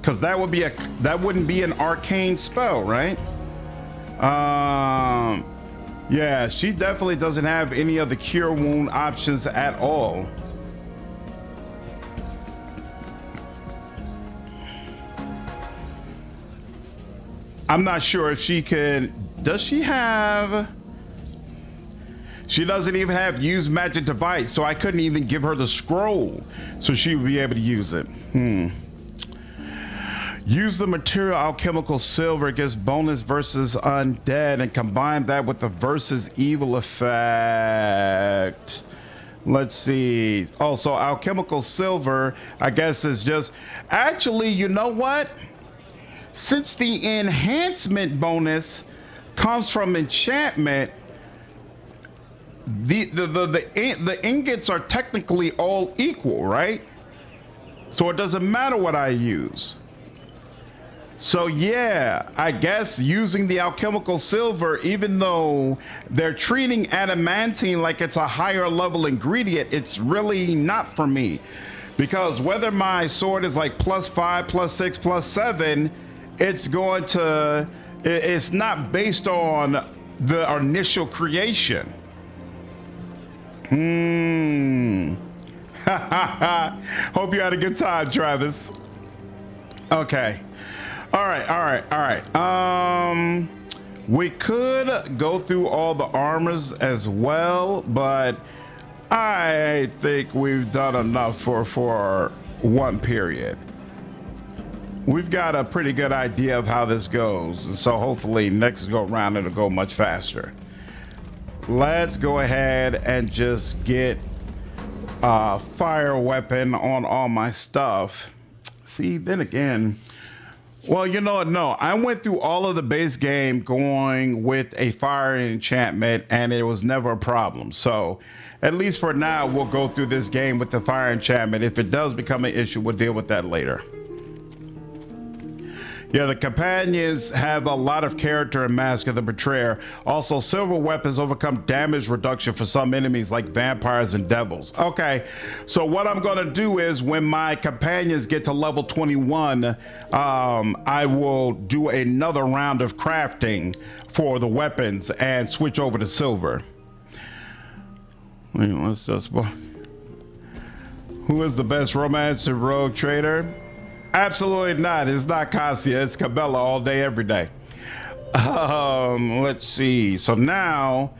Because that wouldn't be an arcane spell, right? Yeah, she definitely doesn't have any of the cure wound options at all. I'm not sure if she can. Does she have? She doesn't even have use magic device, so I couldn't even give her the scroll, so she would be able to use it. Use the material alchemical silver, gives bonus versus undead, and combine that with the versus evil effect. Let's see. Also, alchemical silver, I guess, is just actually, you know what? Since the enhancement bonus comes from enchantment, the ingots are technically all equal, right? So it doesn't matter what I use. So yeah, I guess using the alchemical silver, even though they're treating adamantine like it's a higher level ingredient, it's really not for me. Because whether my sword is like +5, +6, +7, it's going to, it's not based on the initial creation. Hope you had a good time, Travis. Okay. All right. We could go through all the armors as well, but I think we've done enough for one period. We've got a pretty good idea of how this goes, and so hopefully next go round it'll go much faster. Let's go ahead and just get a fire weapon on all my stuff. See, then again, well, you know what? No, I went through all of the base game going with a fire enchantment, and it was never a problem. So at least for now, we'll go through this game with the fire enchantment. If it does become an issue, we'll deal with that later. Yeah, the companions have a lot of character in Mask of the Betrayer. Also, silver weapons overcome damage reduction for some enemies like vampires and devils. Okay, so what I'm going to do is when my companions get to level 21, I will do another round of crafting for the weapons and switch over to silver. Wait, let's just... Who is the best romancer rogue trader? Absolutely not. It's not Cassia. It's Cabela all day, every day. Let's see. So now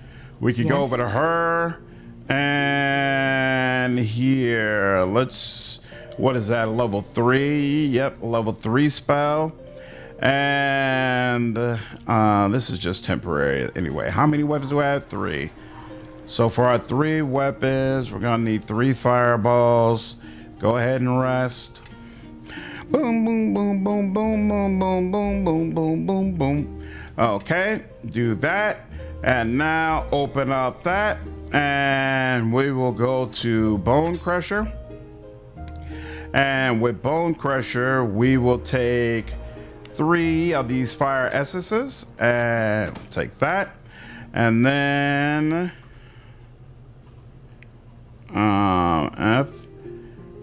we can go over to her and here. Let's, what is that? Level 3. Yep, level 3 spell. And this is just temporary. Anyway, how many weapons do I have? 3. So for our 3 weapons, we're gonna need 3 fireballs. Go ahead and rest. Boom, boom, boom, boom, boom, boom, boom, boom, boom, boom, boom, boom. Okay, do that. And now open up that. And we will go to Bone Crusher. And with Bone Crusher, we will take 3 of these fire essences. And we'll take that. And then... F.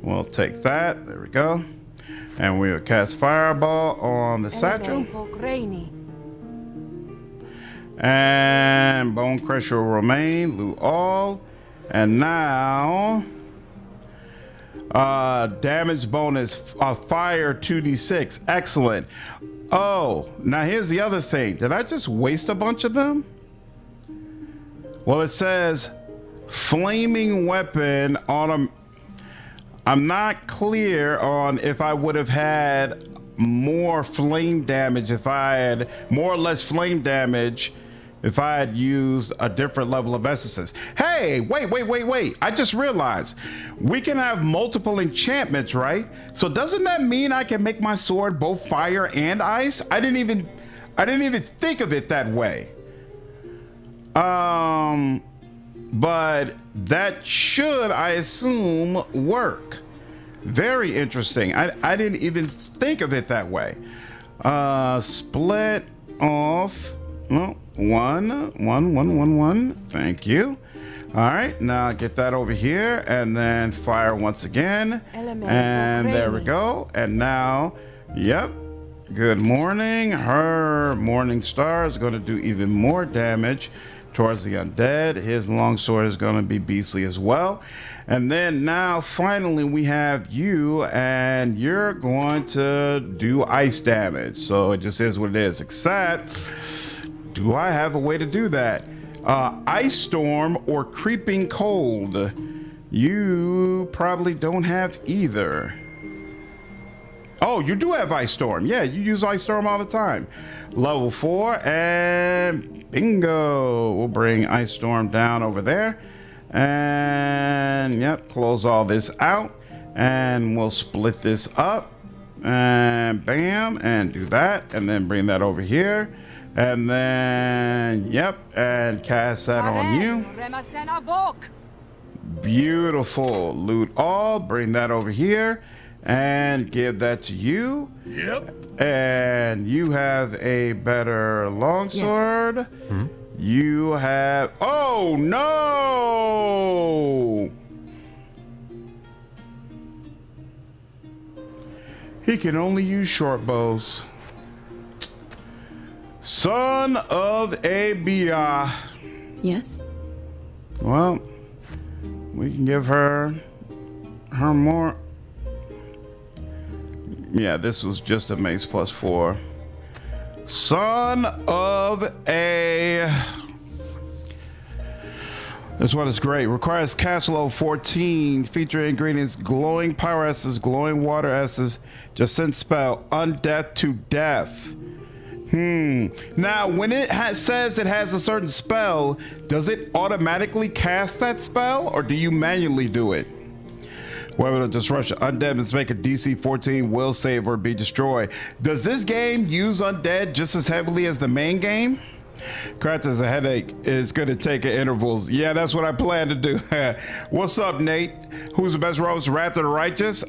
We'll take that. There we go. And we'll cast Fireball on the satchel. And Bone Crusher will remain. Loot all. And now... damage bonus fire 2d6. Excellent. Oh, now here's the other thing. Did I just waste a bunch of them? Well, it says... Flaming weapon on a... I'm not clear on if I would have had more flame damage if I had more or less flame damage if I had used a different level of essences. Hey, wait. I just realized we can have multiple enchantments, right? So doesn't that mean I can make my sword both fire and ice? I didn't even think of it that way. But that should, I assume, work. Very interesting. I didn't even think of it that way. Split off. Well, one. Thank you. All right, now get that over here and then fire once again. And there we go. And now, yep. Good morning. Her morning star is going to do even more damage towards the undead. His longsword is going to be beastly as well. And then now finally we have you, and you're going to do ice damage. So it just is what it is, except do I have a way to do that? Ice storm or creeping cold. You probably don't have either. Oh, you do have Ice Storm. Yeah, you use Ice Storm all the time. Level 4 and bingo. We'll bring Ice Storm down over there. And yep, close all this out. And we'll split this up. And bam, and do that. And then bring that over here. And then, yep, and cast that on you. Beautiful. Loot all. Bring that over here. And give that to you. Yep. And you have a better longsword. Yes. Hmm? You have... Oh, no! He can only use short bows. Son of a Bia. Yes? Well, we can give her more... Yeah, this was just a mace +4. Son of a... This one is great. Requires cast level 14. Feature ingredients: glowing power essences, glowing water essences. Just send spell undeath to death. Now, when it says it has a certain spell, does it automatically cast that spell, or do you manually do it? Weapon of disruption. Undead must make a DC 14 will save or be destroyed. Does this game use undead just as heavily as the main game? Craft as a headache is going to take at intervals. Yeah, that's what I plan to do. What's up, Nate? Who's the best roast? Wrath of the Righteous?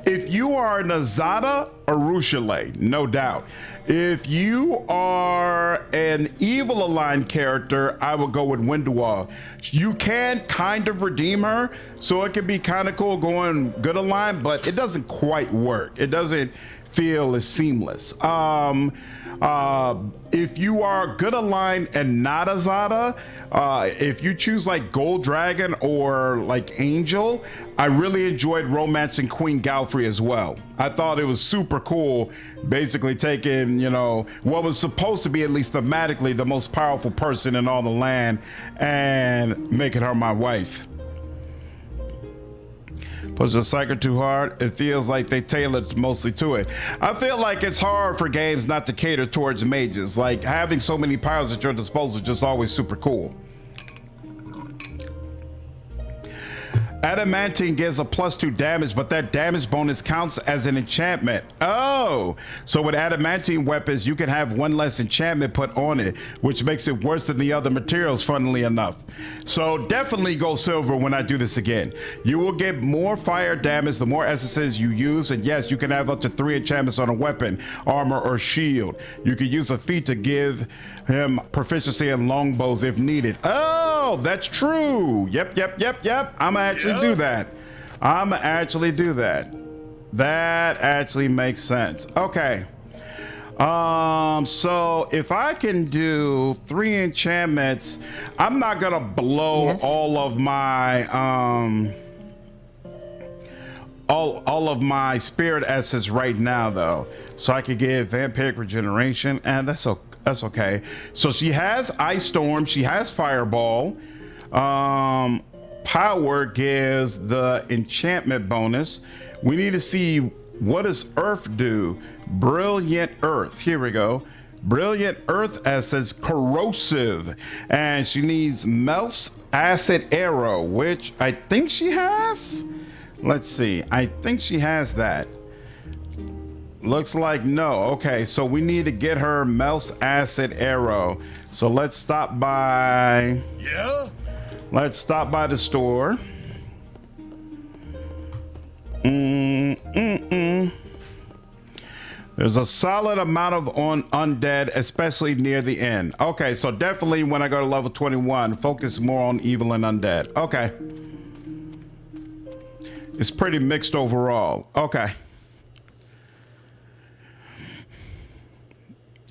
if you are an Azada or Rushale, no doubt. If you are an evil aligned character, I would go with Windwall. You can kind of redeem her, so it can be kind of cool going good aligned, but it doesn't quite work. It doesn't feel as seamless. If you are good aligned and not Azada, if you choose like Gold Dragon or like Angel, I really enjoyed romancing Queen Galfrey as well. I thought it was super cool, basically taking, you know, what was supposed to be at least thematically the most powerful person in all the land and making her my wife. Push the cycle too hard, it feels like they tailored mostly to it. I feel like it's hard for games not to cater towards mages. Like having so many powers at your disposal is just always super cool. Adamantine gives a +2 damage, but that damage bonus counts as an enchantment. Oh, so with adamantine weapons, you can have one less enchantment put on it, which makes it worse than the other materials, funnily enough. So definitely go silver when I do this again. You will get more fire damage the more essences you use, and yes, you can have up to 3 enchantments on a weapon, armor, or shield. You can use a feat to give him proficiency in longbows if needed. Oh, that's true. Yep. I'ma actually do that. That actually makes sense. Okay. So if I can do 3 enchantments, I'm not gonna blow all of my all of my spirit essence right now though. So I could get vampiric regeneration, and that's okay. So she has Ice Storm, she has Fireball. Power gives the enchantment bonus. We need to see, what does Earth do? Brilliant Earth, here we go. Brilliant Earth essence, corrosive, and she needs Melf's acid arrow, which I think she has. Let's see, I think she has that. Looks like no. Okay, so we need to get her Melf's acid arrow. So let's stop by. Let's stop by the store. There's a solid amount of undead, especially near the end. Okay, so definitely when I go to level 21, focus more on evil and undead. Okay. It's pretty mixed overall. Okay.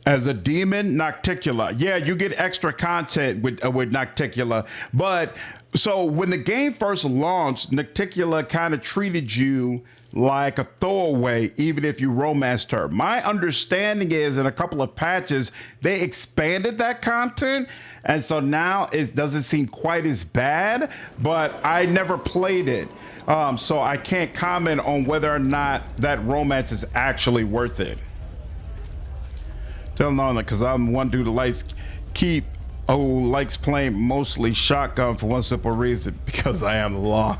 As a demon, Nocticula. Yeah, you get extra content with Nocticula. But so when the game first launched, Nocticula kind of treated you like a throwaway, even if you romanced her. My understanding is in a couple of patches, they expanded that content. And so now it doesn't seem quite as bad, but I never played it. So I can't comment on whether or not that romance is actually worth it. Tell on it, because I'm one dude that likes playing mostly shotgun for one simple reason, because I am long.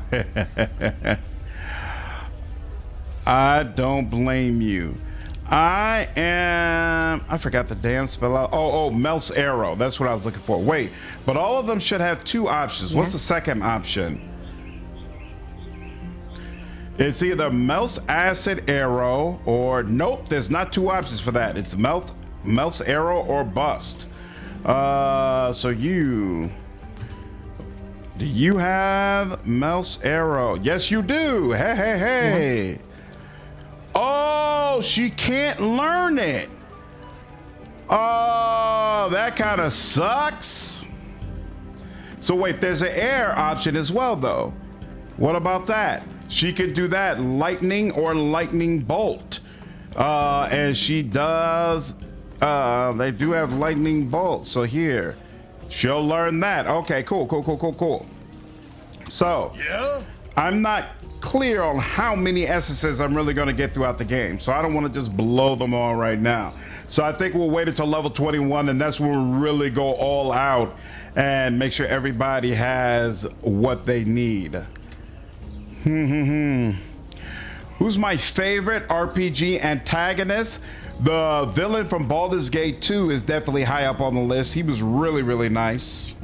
I don't blame you. I forgot the damn spell out. Oh, Melf's arrow. That's what I was looking for. Wait, but all of them should have 2 options. What's the second option? It's either Melf's acid arrow or nope, there's not 2 options for that. It's Melf's arrow or bust. So do you have Melf's arrow? Yes, you do. Hey. Yes. Oh, she can't learn it. Oh, that kind of sucks. So wait, there's an air option as well though. What about that? She can do that, lightning or lightning bolt. And she does, they do have lightning bolt. So here, she'll learn that. Okay, cool. So, I'm not clear on how many essences I'm really gonna get throughout the game. So I don't wanna just blow them all right now. So I think we'll wait until level 21, and that's when we'll really go all out and make sure everybody has what they need. Who's my favorite RPG antagonist? The villain from Baldur's Gate 2 is definitely high up on the list. He was really nice.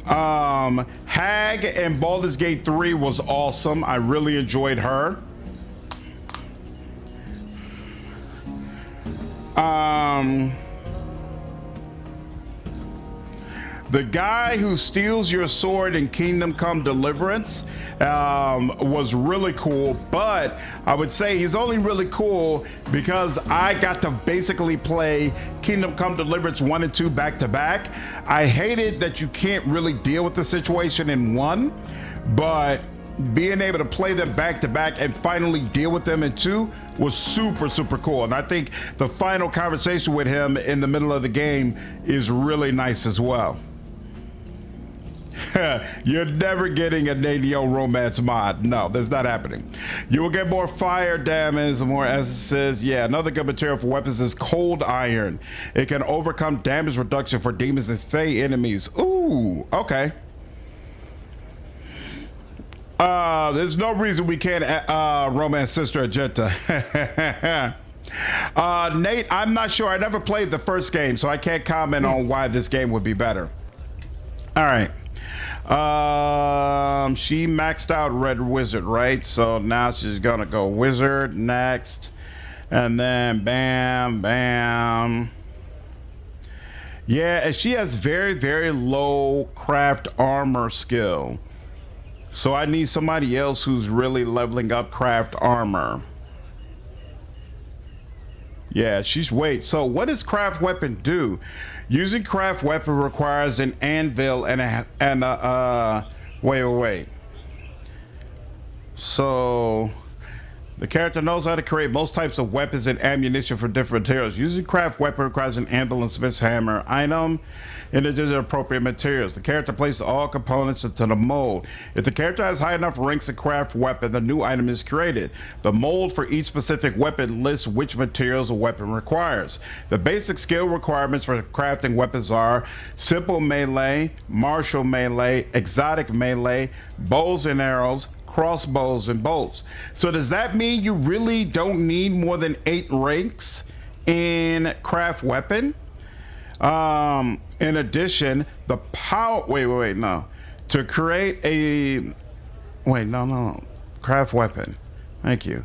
Hag in Baldur's Gate 3 was awesome. I really enjoyed her. The guy who steals your sword in Kingdom Come Deliverance was really cool, but I would say he's only really cool because I got to basically play Kingdom Come Deliverance 1 and 2 back to back. I hated that you can't really deal with the situation in one, but being able to play them back to back and finally deal with them in two was super, super cool. And I think the final conversation with him in the middle of the game is really nice as well. You're never getting a Nadio romance mod. No, that's not happening. You will get more fire damage, more essences. Yeah, another good material for weapons is cold iron. It can overcome damage reduction for demons and fey enemies. Ooh, okay. There's no reason we can't romance Sister Agenta. Nate, I'm not sure. I never played the first game, so I can't comment on why this game would be better. All right. She maxed out Red Wizard, right? So now she's gonna go Wizard next, and then bam, bam. Yeah, and she has very, very low craft armor skill. So I need somebody else who's really leveling up craft armor. Yeah, she's wait. So what does craft weapon do? Using craft weapon requires an anvil and a wait. So the character knows how to create most types of weapons and ammunition for different materials. Using craft weapon requires an anvil and smith's hammer item and it is appropriate materials. The character places all components into the mold. If the character has high enough ranks in craft weapon, the new item is created. The mold for each specific weapon lists which materials a weapon requires. The basic skill requirements for crafting weapons are simple melee, martial melee, exotic melee, bows and arrows, crossbows and bolts. So does that mean you really don't need more than 8 ranks in craft weapon? In addition, the power, no. To create a, craft weapon. Thank you.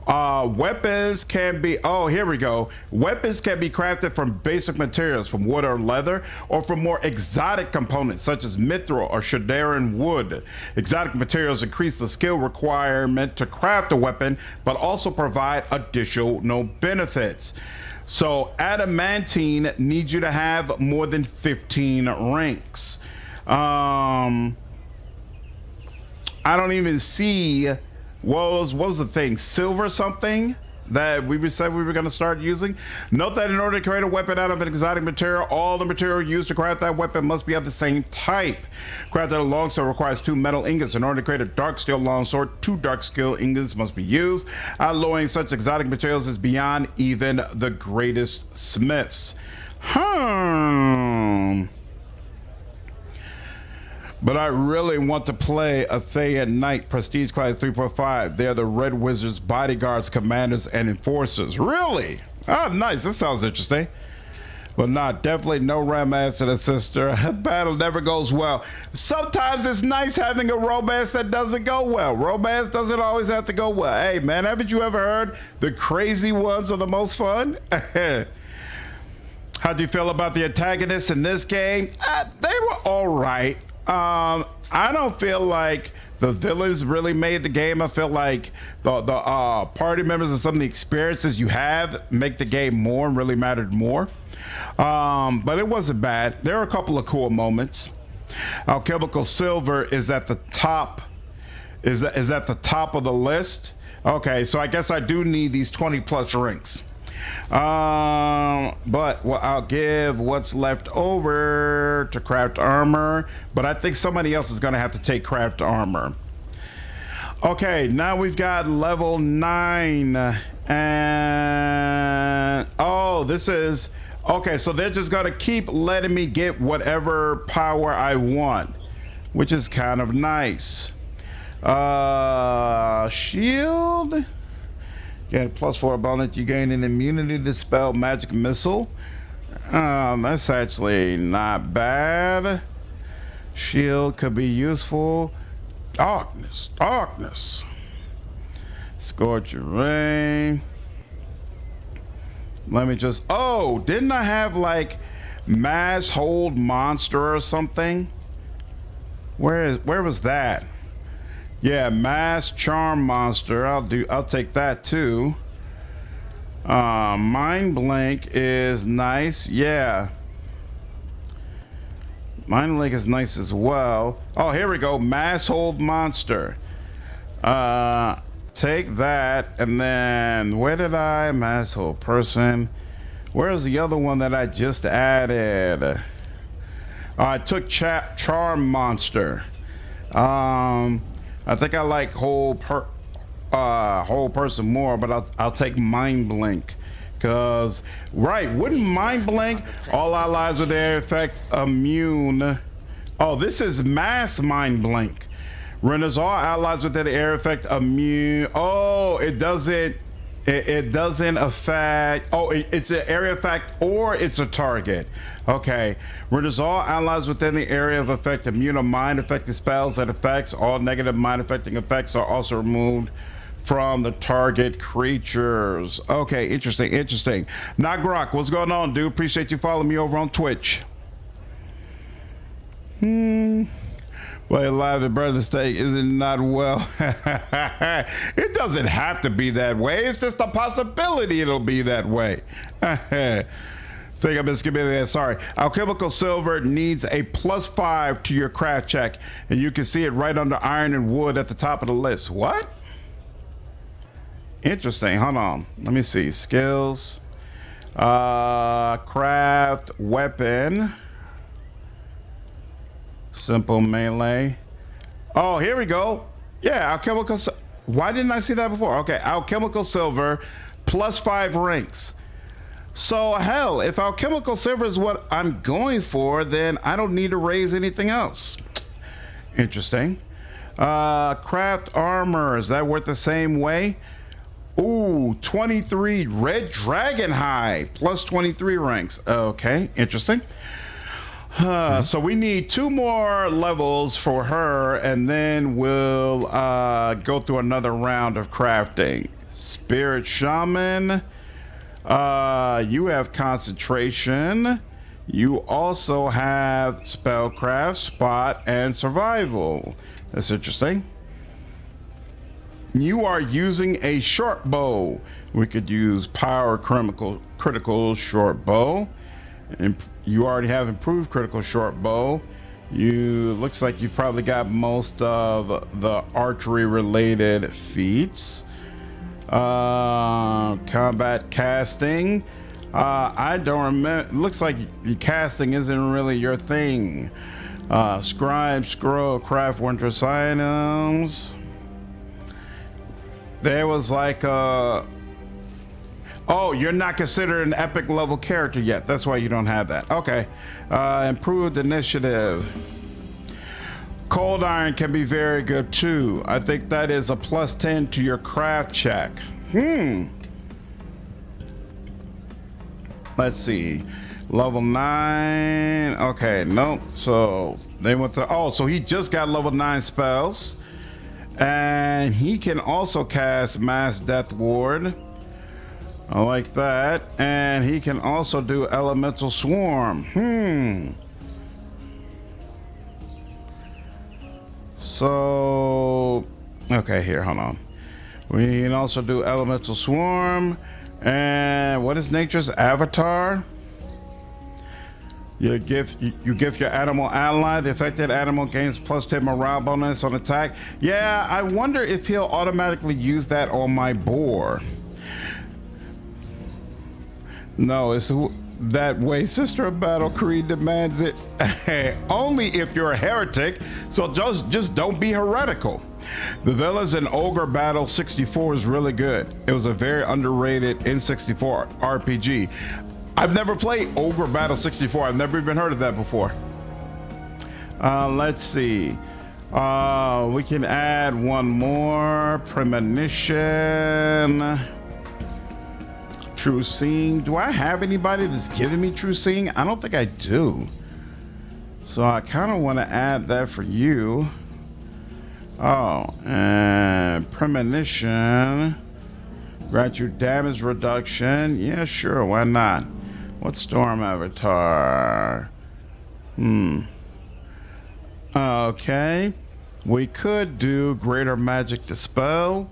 Weapons can be, here we go. Weapons can be crafted from basic materials, from wood or leather, or from more exotic components such as mithril or Shadaran wood. Exotic materials increase the skill requirement to craft a weapon, but also provide additional benefits. So adamantine needs you to have more than 15 ranks. I don't even see, what was the thing? Silver something that we said we were going to start using. Note that in order to create a weapon out of an exotic material, all the material used to craft that weapon must be of the same type. Crafting a longsword requires 2 metal ingots. In order to create a dark steel longsword, 2 dark steel ingots must be used. Alloying such exotic materials is beyond even the greatest smiths. But I really want to play a Thea Knight Prestige Class 3.5. They're the Red Wizards, bodyguards, commanders, and enforcers. Really? Oh, nice. That sounds interesting. But not definitely no romance to the sister. Battle never goes well. Sometimes it's nice having a romance that doesn't go well. Romance doesn't always have to go well. Hey, man, haven't you ever heard the crazy ones are the most fun? How'd you feel about the antagonists in this game? They were all right. I don't feel like the villains really made the game. I feel like the party members and some of the experiences you have make the game more and really mattered more. But it wasn't bad. There are a couple of cool moments. Alchemical silver is at the top. Is at the top of the list. Okay, so I guess I do need these 20 plus ranks. But I'll give what's left over to craft armor, but I think somebody else is going to have to take craft armor. Okay, now we've got level 9 and this is okay, so they're just going to keep letting me get whatever power I want, which is kind of nice. Shield. Get +4 bonus. You gain an immunity to dispel magic missile. That's actually not bad. Shield could be useful. Darkness. Scorching Ray. Let me just, oh, didn't I have like mass hold monster or something? Where was that? Yeah, mass charm monster. I'll take that too. Mind blink is nice. Yeah. Mind blink is nice as well. Oh, here we go. Mass hold monster. Take that, and then where did I mass hold person? Where's the other one that I just added? I took charm monster. I think I like whole person more, but I'll take mind blink, cause right, wouldn't mind blink all allies with their effect immune? Oh, this is mass mind blink. Renders all allies within the area effect immune. Oh, it doesn't affect. Oh, it's an area effect or it's a target. Okay. Renders all allies within the area of effect immune to mind affecting spells and effects. All negative mind affecting effects are also removed from the target creatures. Okay, interesting. Nagrok, what's going on, dude? Appreciate you following me over on Twitch. Well, live at Brother Steak isn't not well. It doesn't have to be that way. It's just a possibility it'll be that way. Think I've been skipping that. Sorry. Alchemical silver needs a +5 to your craft check, and you can see it right under iron and wood at the top of the list. What? Interesting. Hold on. Let me see. Skills. Craft weapon. Simple melee. Oh, here we go. Yeah, alchemical. Why didn't I see that before? Okay, alchemical silver +5 ranks. So hell, if alchemical silver is what I'm going for, then I don't need to raise anything else. Interesting. Craft armor, is that worth the same way? Ooh, 23 red dragon hide +23 ranks. Okay, interesting. So we need 2 more levels for her, and then we'll go through another round of crafting. Spirit Shaman, you have concentration. You also have spellcraft, spot, and survival. That's interesting. You are using a short bow. We could use power critical short bow. And you already have improved critical short bow. Looks like you probably got most of the archery related feats. Combat casting. I don't remember. Looks like casting isn't really your thing. Scribe, scroll, craft wondrous items. There was like oh, you're not considered an epic level character yet. That's why you don't have that. Okay. Improved initiative. Cold iron can be very good too. I think that is a +10 to your craft check. Let's see. Level 9. Okay, nope. So they went to, oh, so he just got level 9 spells. And he can also cast Mass Death Ward. I like that. And he can also do Elemental Swarm. So, okay, here, hold on. We can also do Elemental Swarm. And what is Nature's Avatar? You gift your animal ally. The affected animal gains +10 morale bonus on attack. Yeah, I wonder if he'll automatically use that on my boar. No, it's that way Sister of Battle Creed demands it. Only if you're a heretic, so just don't be heretical. The Villains in Ogre Battle 64 is really good. It was a very underrated N64 RPG. I've never played Ogre Battle 64. I've never even heard of that before. Let's see. We can add one more. Premonition. True Seeing. Do I have anybody that's giving me True Seeing? I don't think I do. So I kind of want to add that for you. Oh, and premonition. Grant you damage reduction. Yeah, sure, why not? What's Storm Avatar? Okay. We could do greater magic dispel.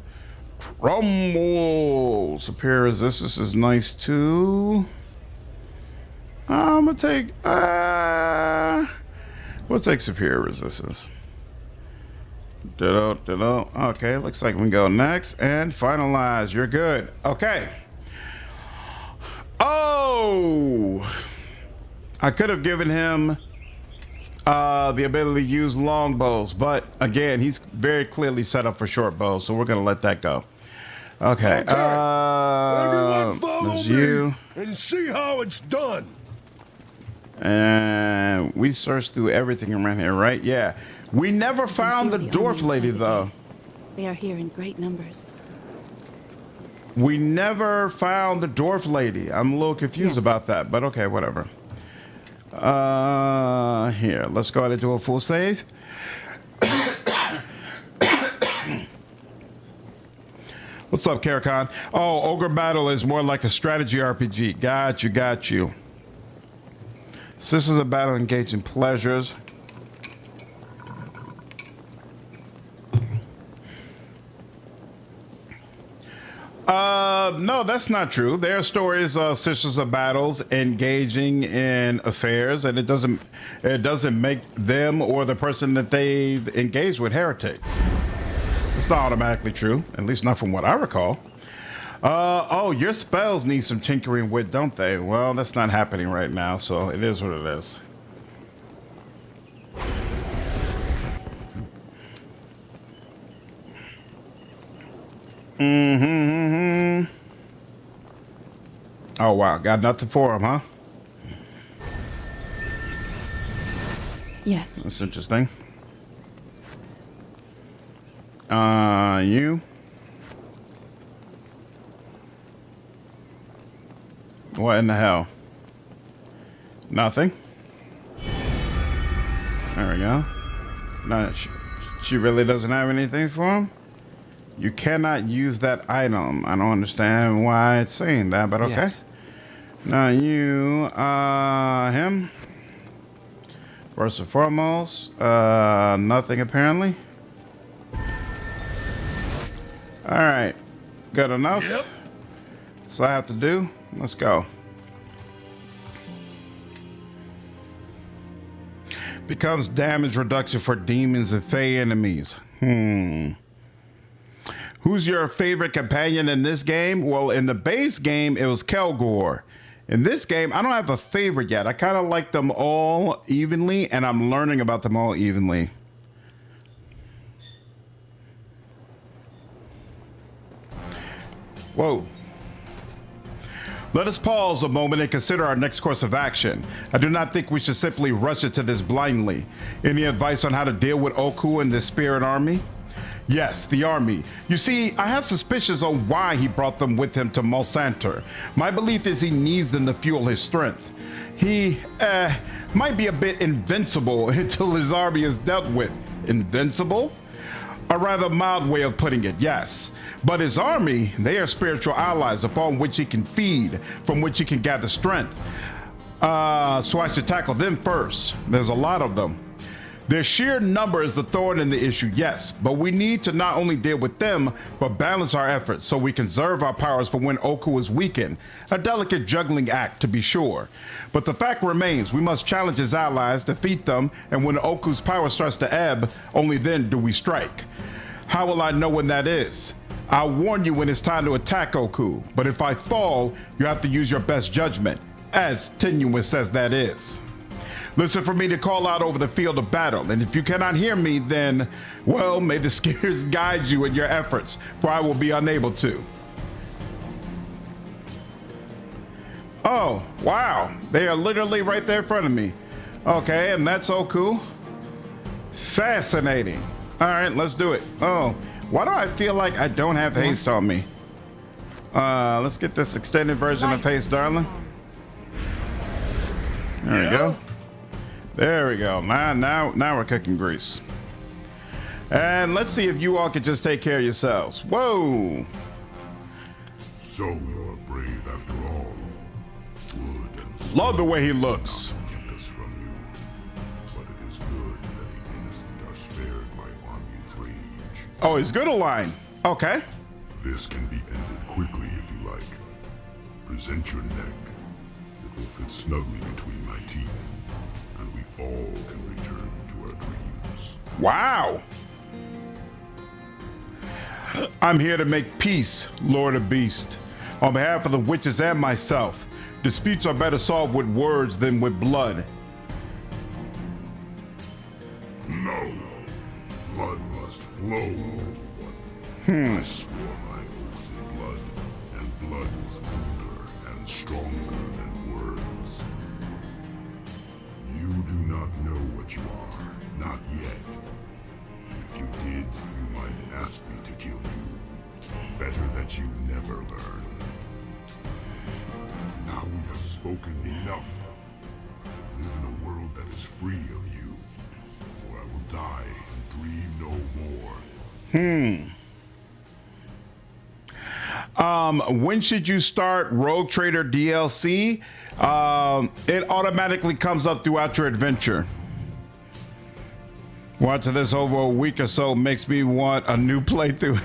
Crumble. Superior resistance is nice too. I'm gonna take we'll take superior resistance. Ditto. Okay, looks like we can go next and finalize. You're good. Okay. Oh, I could have given him the ability to use longbows, but again, he's very clearly set up for short bows, so we're gonna let that go. Okay. Everyone follow there's me you. and see how it's done. And we searched through everything around here, right? Yeah. We never found the dwarf lady, though. They are here in great numbers. We never found the dwarf lady. I'm a little confused about that, but okay, whatever. Here, let's go ahead and do a full save. What's up, Karakon? Oh, Ogre Battle is more like a strategy RPG. Got you. Sisters of Battle engage in pleasures. No, that's not true. There are stories of Sisters of Battles engaging in affairs, and it doesn't make them or the person that they've engaged with heretics. It's not automatically true, at least not from what I recall. Oh, your spells need some tinkering with, don't they? Well, that's not happening right now, so it is what it is. Oh, wow. Got nothing for him, huh? Yes. That's interesting. You? What in the hell? Nothing. There we go. No, she really doesn't have anything for him? You cannot use that item. I don't understand why it's saying that, but okay. Yes. Now you, him. First and foremost, nothing apparently. All right, good enough. Yep. So I have to do. Let's go. Becomes damage reduction for demons and fey enemies. Who's your favorite companion in this game? Well, in the base game, it was Kellumvore. In this game, I don't have a favorite yet. I kind of like them all evenly, and I'm learning about them all evenly. Whoa. Let us pause a moment and consider our next course of action. I do not think we should simply rush into this blindly. Any advice on how to deal with Okku and the spirit army? Yes, the army. You see, I have suspicions on why he brought them with him to Mulsanter. My belief is he needs them to fuel his strength. He, might be a bit invincible until his army is dealt with. Invincible? A rather mild way of putting it, yes. But his army, they are spiritual allies upon which he can feed, from which he can gather strength. So I should tackle them first. There's a lot of them. Their sheer number is the thorn in the issue, yes, but we need to not only deal with them, but balance our efforts so we conserve our powers for when Okku is weakened. A delicate juggling act, to be sure. But the fact remains, we must challenge his allies, defeat them, and when Oku's power starts to ebb, only then do we strike. How will I know when that is? I'll warn you when it's time to attack Okku, but if I fall, you have to use your best judgment, as tenuous as that is. Listen for me to call out over the field of battle, and if you cannot hear me, then, well, may the skiers guide you in your efforts, for I will be unable to. Oh, wow. They are literally right there in front of me. Okay, and that's Okku. Fascinating. All right, let's do it. Oh, why do I feel like I don't have haste on me? Let's get this extended version of haste, darling. There we go. There we go. Now we're cooking grease. And let's see if you all could just take care of yourselves. Whoa. So you are brave after all. Good and Love the way he looks. kept us from you. But it is good that the innocent are spared my army's rage. Oh, he's good line. Okay. This can be ended quickly if you like. Present your neck. It will fit snugly between my teeth, and we all can return to our dreams. Wow. I'm here to make peace, Lord of Beast. On behalf of the witches and myself, disputes are better solved with words than with blood. No! Blood must flow. I swore my oath in blood, and blood is older and stronger than words. You do not know what you are, not yet. If you did, you might ask me to kill you. Better that you never learn. Now we have spoken enough. Live in a world that is free of you, or I will die and dream no more. When should you start Rogue Trader DLC? It automatically comes up throughout your adventure. Watching this over a week or so makes me want a new playthrough.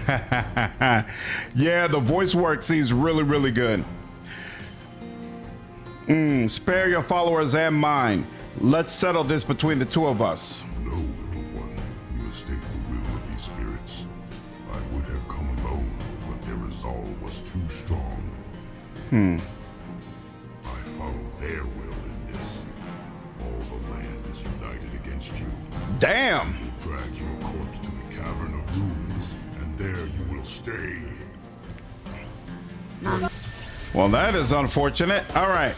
Yeah, the voice work seems really, really good. Spare your followers and mine. Let's settle this between the two of us. No, little one, you mistake the will of these spirits. I would have come alone, but their resolve was too strong. I follow their will in this. All the land is united against you. Damn. Drag your corpse to the Cavern of Ruins, and there you will stay. Well, that is unfortunate. All right.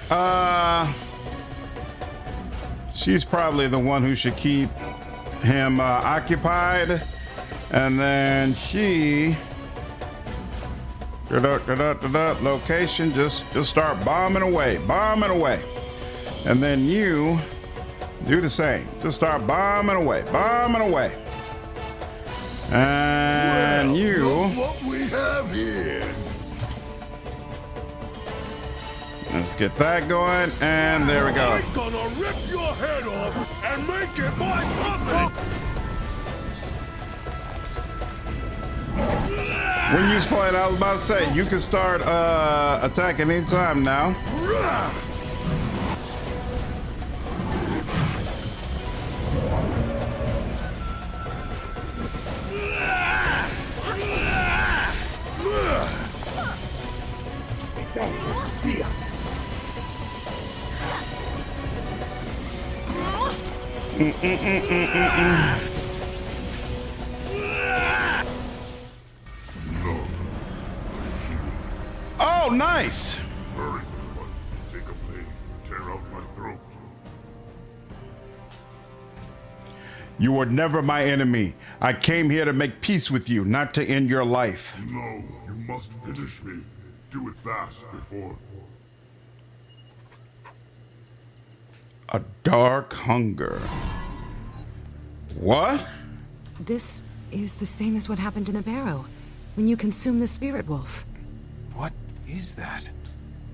She's probably the one who should keep him occupied. And then she... Location, just start bombing away. And then you do the same. Just start bombing away. And you... Look what we have here. Let's get that going, and there we go. I'm gonna rip your head off and make it my puppet. When you was playing, I was about to say, you can start attacking anytime now. Oh, nice. Hurry, but take a blade, tear out my throat. You were never my enemy. I came here to make peace with you, not to end your life. No, you must finish me. Do it fast before. A dark hunger. What? This is the same as what happened in the barrow, when you consumed the spirit wolf. What is that?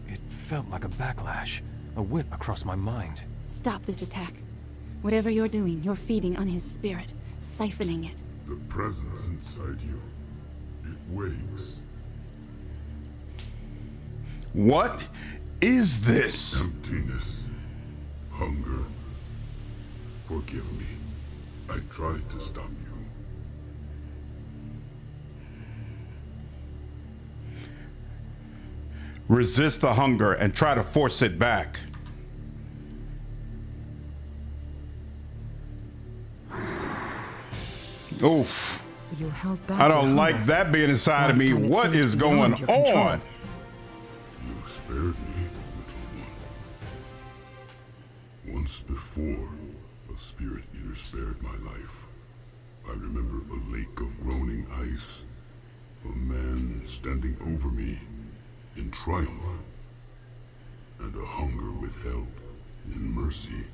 It felt like a backlash, a whip across my mind. Stop this attack. Whatever you're doing, you're feeding on his spirit, siphoning it. The presence inside you, it wakes. What is this? Emptiness. Hunger. Forgive me. I tried to stop you. Resist the hunger and try to force it back. Oof. You held back. I your don't like hunger. that being inside of Last me. time it What seemed is beyond going your control. on? You spared me, little one. Once before, a spirit eater spared my life. I remember a lake of groaning ice, a man standing over me in triumph, and a hunger withheld in mercy.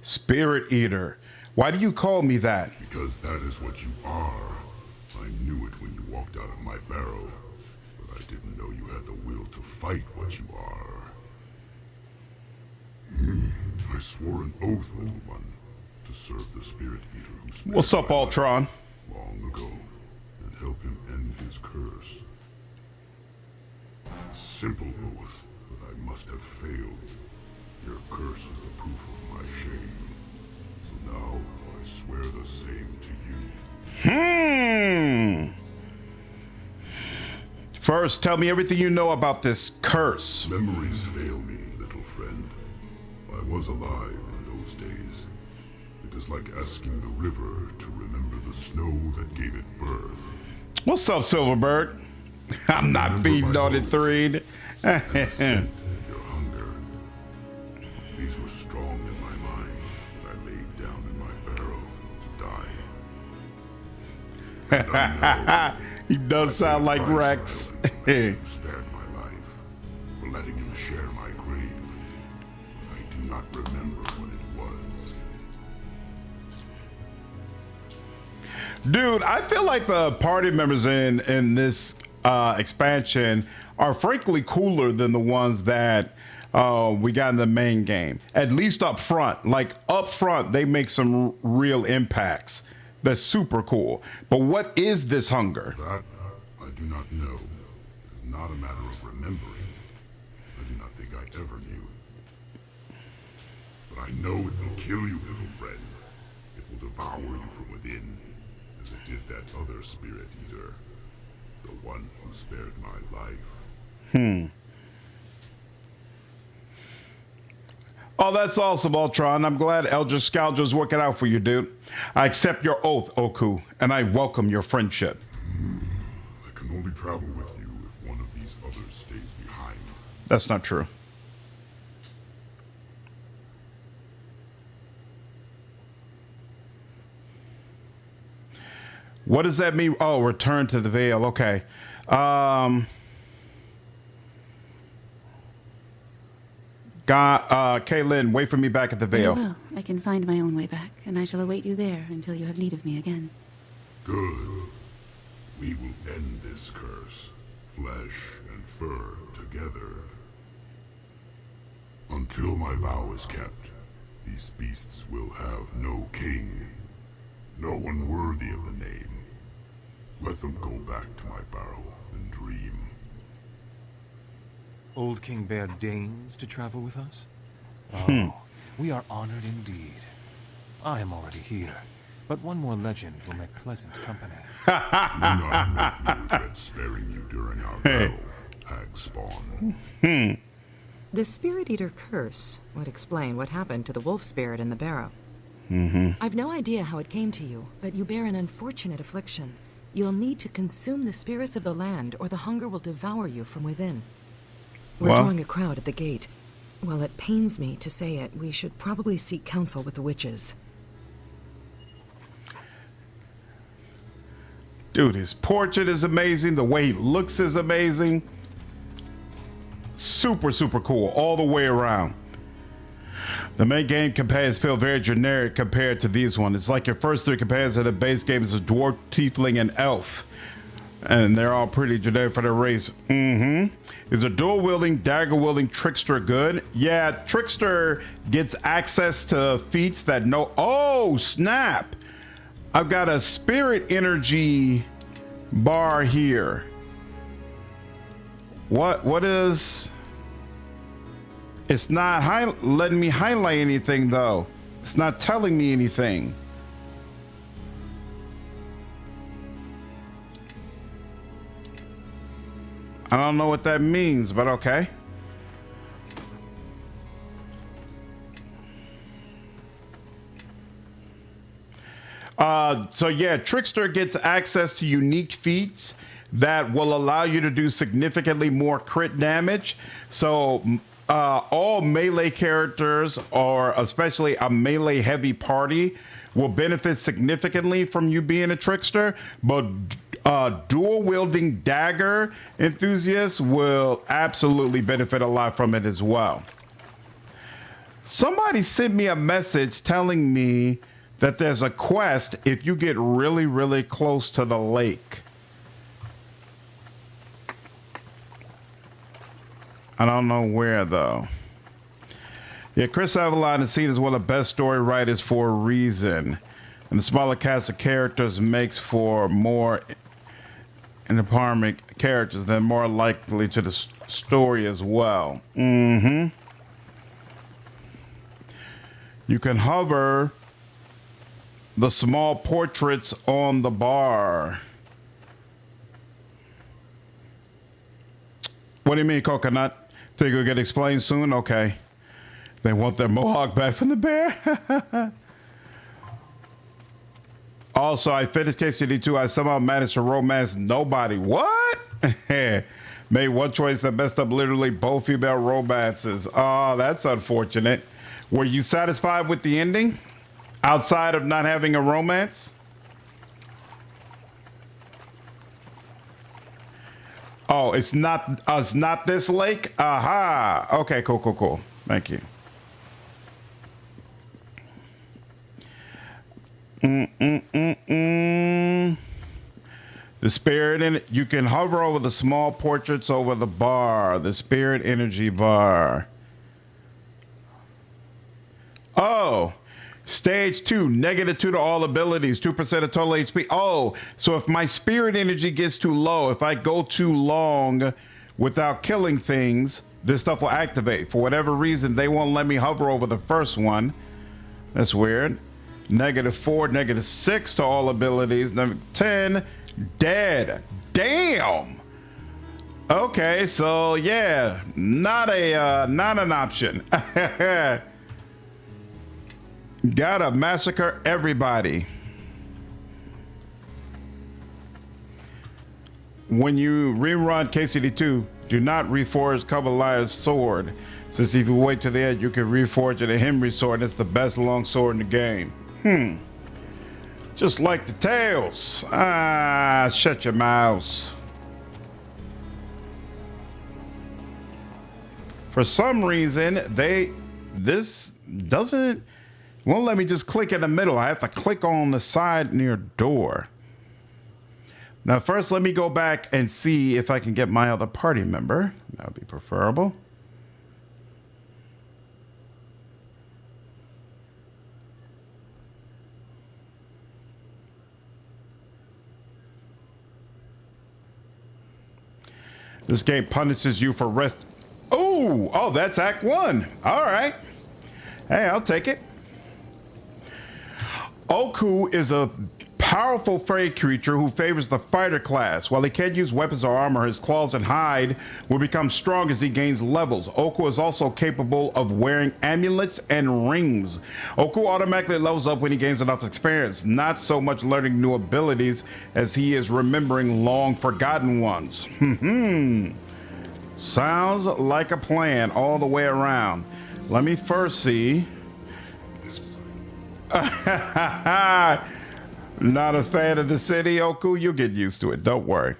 Spirit Eater. Why do you call me that? Because that is what you are. I knew it when you walked out of my barrow, but I didn't know you had the will to fight what you are. I swore an oath, little one, to serve the Spirit Eater who spared What's up, my life Ultron? long ago, and help him end his curse. A simple oath, but I must have failed. Your curse is the proof of my shame. So now I swear the same to you. First, tell me everything you know about this curse. Memories fail me, little friend. I was alive in those days. It is like asking the river to remember the snow that gave it birth. What's up, Silverbird? I'm not feeding on it, Threed. And the scent of your hunger. These were strong in my mind when I laid down in my barrow to die. And I know He does sound like paid Rex. silent for letting you spared my life, for letting you share my grave. I do not remember what it was. Dude, I feel like the party members in this expansion are frankly cooler than the ones that we got in the main game. At least up front. Like up front, they make some real impacts. That's super cool. But what is this hunger? That I do not know. It is not a matter of remembering. I do not think I ever knew. But I know it will kill you, little friend. It will devour you from within, as it did that other Spirit Eater. The one who spared my life. Oh, that's awesome, Ultron. I'm glad Elder Scoundrel's working out for you, dude. I accept your oath, Okku, and I welcome your friendship. I can only travel with you if one of these others stays behind. That's not true. What does that mean? Oh, return to the veil. Okay. Kaelyn, wait for me back at the Very veil. well. I can find my own way back, and I shall await you there until you have need of me again. Good. We will end this curse, flesh and fur together. Until my vow is kept, these beasts will have no king. No one worthy of the name. Let them go back to my barrow and dream. Old King Bear deigns to travel with us? Oh, we are honored indeed. I am already here, but one more legend will make pleasant company. Do not make me regret sparing you during our battle, hag spawn. The Spirit Eater curse would explain what happened to the wolf spirit in the barrow. I've no idea how it came to you, but you bear an unfortunate affliction. You'll need to consume the spirits of the land, or the hunger will devour you from within. We're Well- drawing a crowd at the gate. While it pains me to say it, we should probably seek counsel with the witches. Dude, his portrait is amazing. The way he looks is amazing. Super, super cool all the way around. The main game companions feel very generic compared to these ones. It's like your first three companions in the base game is a dwarf, tiefling, and elf. And they're all pretty generic for their race. Is a dual-wielding, dagger-wielding trickster good? Yeah, trickster gets access to feats that no... Oh, snap! I've got a spirit energy bar here. What is... It's not letting me highlight anything, though. It's not telling me anything. I don't know what that means, but okay. So yeah, Trickster gets access to unique feats that will allow you to do significantly more crit damage. So all melee characters, or especially a melee heavy party, will benefit significantly from you being a Trickster, but dual wielding dagger enthusiasts will absolutely benefit a lot from it as well. Somebody sent me a message telling me that there's a quest if you get really, really close to the lake. I don't know where, though. Yeah, Chris Avalon is seen as one of the best story writers for a reason. And the smaller cast of characters makes for more empowerment characters that are more likely to the story as well. Mm-hmm. You can hover the small portraits on the bar. What do you mean, Coconut? Think it'll get explained soon? Okay. They want their mohawk back from the bear? Also, I finished KCD2. I somehow managed to romance nobody. What? Made one choice that messed up literally both female romances. Oh, that's unfortunate. Were you satisfied with the ending? Outside of not having a romance? Oh, it's not this lake? Aha. Okay, cool. Thank you. The spirit in it. You can hover over the small portraits over the bar. The spirit energy bar. Oh, stage 2, -2 to all abilities, 2% of total HP. Oh, so if my spirit energy gets too low, if I go too long without killing things, this stuff will activate. For whatever reason, they won't let me hover over the first one. That's weird. -4, -6 to all abilities. 10, dead. Damn. Okay, so yeah, not an option. Gotta massacre everybody. When you rerun KCD2, do not reforge Kabbalah's sword, since if you wait to the end, you can reforge it a Henry sword. That's the best long sword in the game. Just like the tails. Ah, shut your mouse. For some reason, this won't let me just click in the middle. I have to click on the side near door. Now, first, let me go back and see if I can get my other party member. That would be preferable. This game punishes you for rest. Oh, that's Act 1. All right. Hey, I'll take it. Okku is a powerful fey creature who favors the fighter class. While he can't use weapons or armor, his claws and hide will become strong as he gains levels. Okku is also capable of wearing amulets and rings. Okku automatically levels up when he gains enough experience, not so much learning new abilities as he is remembering long forgotten ones. Sounds like a plan all the way around. Let me first see. Not a fan of the city, Okku? You'll get used to it. Don't worry.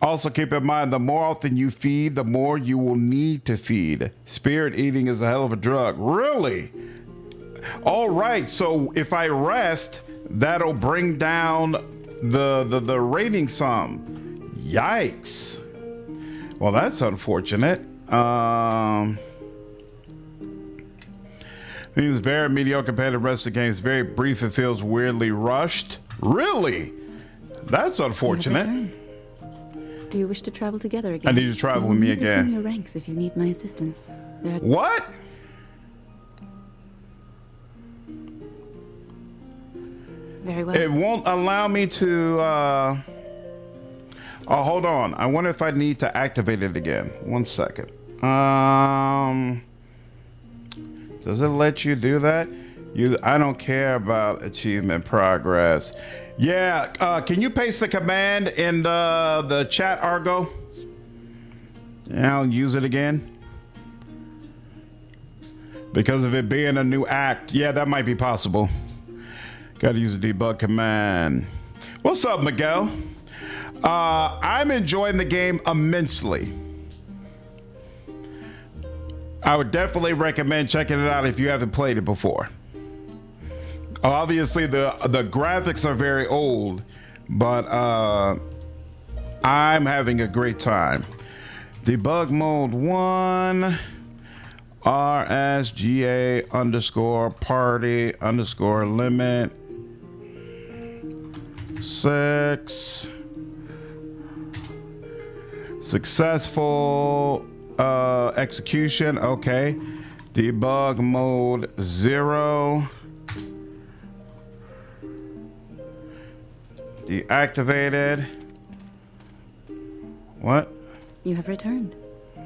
Also, keep in mind, the more often you feed, the more you will need to feed. Spirit eating is a hell of a drug. Really? All right. So if I rest, that'll bring down the rating some. Yikes. Well, that's unfortunate. It's very mediocre compared to the rest of the game. It's very brief. It feels weirdly rushed. Really? That's unfortunate. Do you wish to travel together again? I need you to travel with me again. Your ranks if you need my assistance. What? Very well. It won't allow me to. Oh, hold on. I wonder if I need to activate it again. 1 second. Does it let you do that? I don't care about achievement progress. Yeah, can you paste the command in the chat, Argo? And I'll use it again. Because of it being a new act. Yeah, that might be possible. Gotta use the debug command. What's up, Miguel? I'm enjoying the game immensely. I would definitely recommend checking it out if you haven't played it before. Obviously, the graphics are very old, but I'm having a great time. Debug mode 1, RSGA underscore party underscore limit 6. Successful execution. Okay. Debug mode 0. Deactivated. What? You have returned.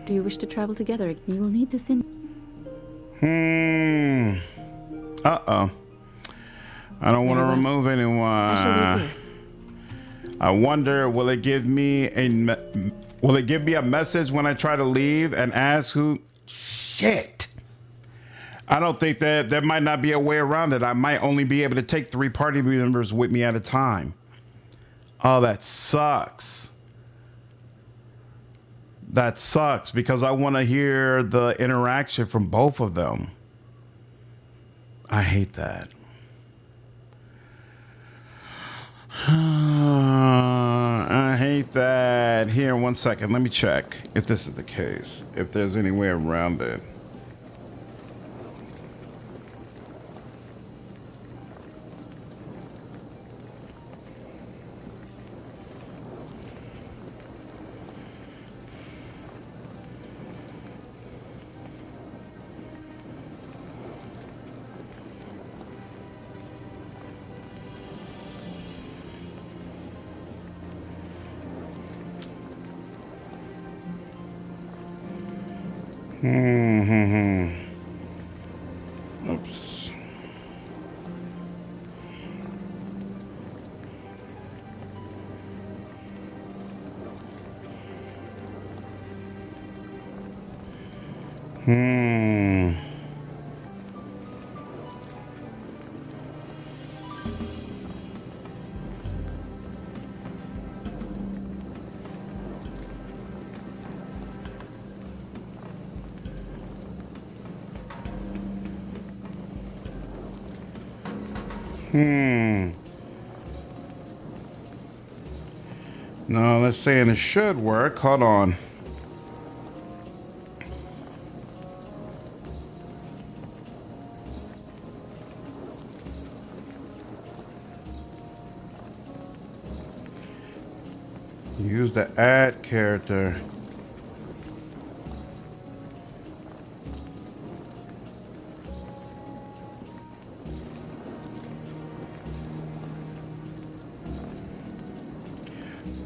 Do you wish to travel together? You will need to think. Uh-oh. I don't want to remove anyone. I shall wait here. I wonder, will it give me a message when I try to leave and ask who? Shit. I don't think that there might not be a way around it. I might only be able to take 3 party members with me at a time. Oh, that sucks. That sucks because I want to hear the interaction from both of them. I hate that. I hate that. Here, 1 second. Let me check if this is the case. If there's any way around it. Oops. No, that's saying it should work. Hold on. Use the add character.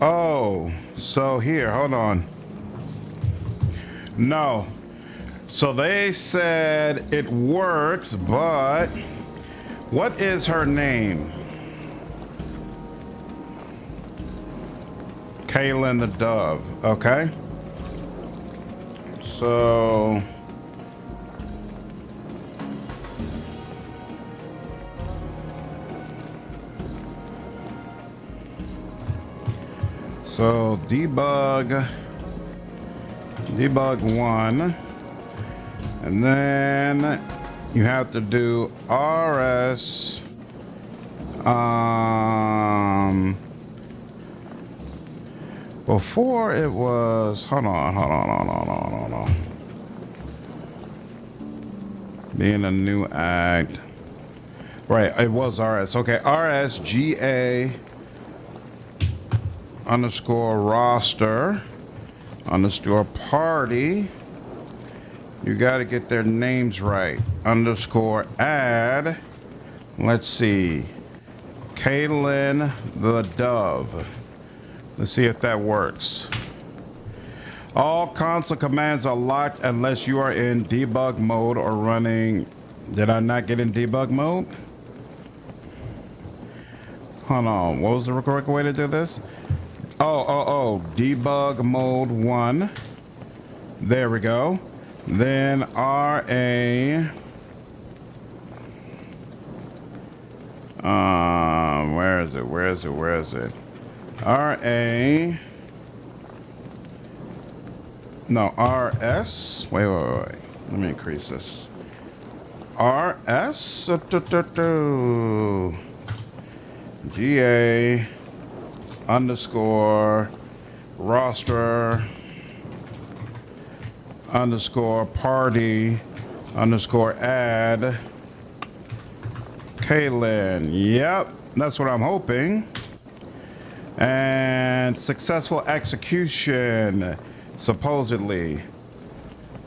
Oh, so here, hold on. No. So they said it works, but what is her name? Kaelyn the Dove. Okay. So debug 1, and then you have to do RS before it was hold on. Being a new act. Right, it was RS. Okay, RSGA underscore roster underscore party. You got to get their names right. Underscore add. Let's see. Kaelyn the Dove. Let's see if that works. All console commands are locked unless you are in debug mode or running. Did I not get in debug mode? Hold on. What was the correct way to do this? Oh, debug mode 1. There we go. Then RA. Where is it? RA. No, RS. Wait. Let me increase this. RS GA underscore roster underscore party underscore add Kaelyn. Yep, that's what I'm hoping. And successful execution, supposedly,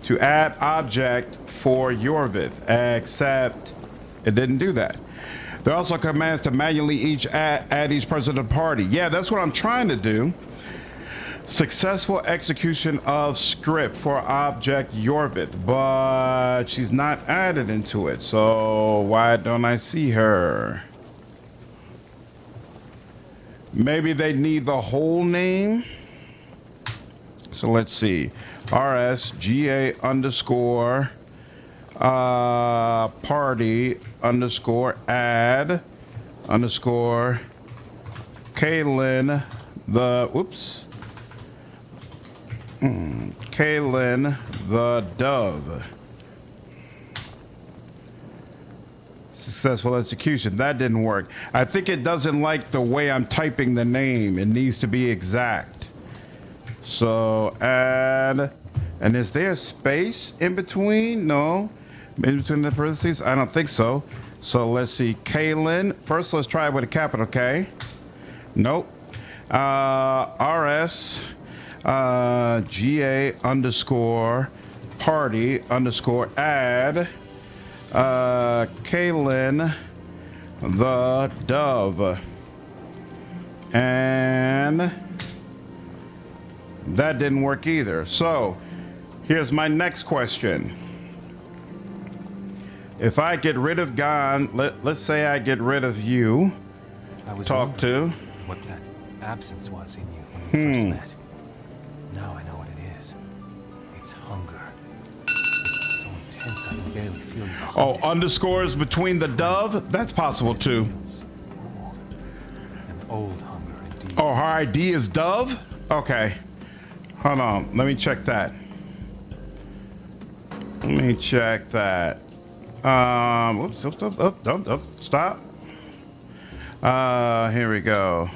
to add object for Yorvith, except it didn't do that. There are also commands to manually add each person to the party. Yeah, that's what I'm trying to do. Successful execution of script for object Yorvith, but she's not added into it. So why don't I see her? Maybe they need the whole name. So let's see. RSGA underscore party underscore add underscore Kaelyn the Kaelyn the dove. Successful execution. That didn't work. I think it doesn't like the way I'm typing the name. It needs to be exact. So add, and is there space in between? No, in between the parentheses? I don't think so. So let's see, Kaelyn. First, let's try it with a capital K. Nope. RS GA underscore party underscore add Kaelyn the dove, and that didn't work either. So here's my next question. If I get rid of Gon, let's say I get rid of you, talk to what that absence was in you when we first met. Now I know what it is. It's hunger. It's so intense I can barely feel you. Oh, underscores between the dove? That's possible too. Old. An old hunger indeed. Oh, her ID is dove? Okay. Hold on. Let me check that. Let me check that. Whoops, stop. Here we go.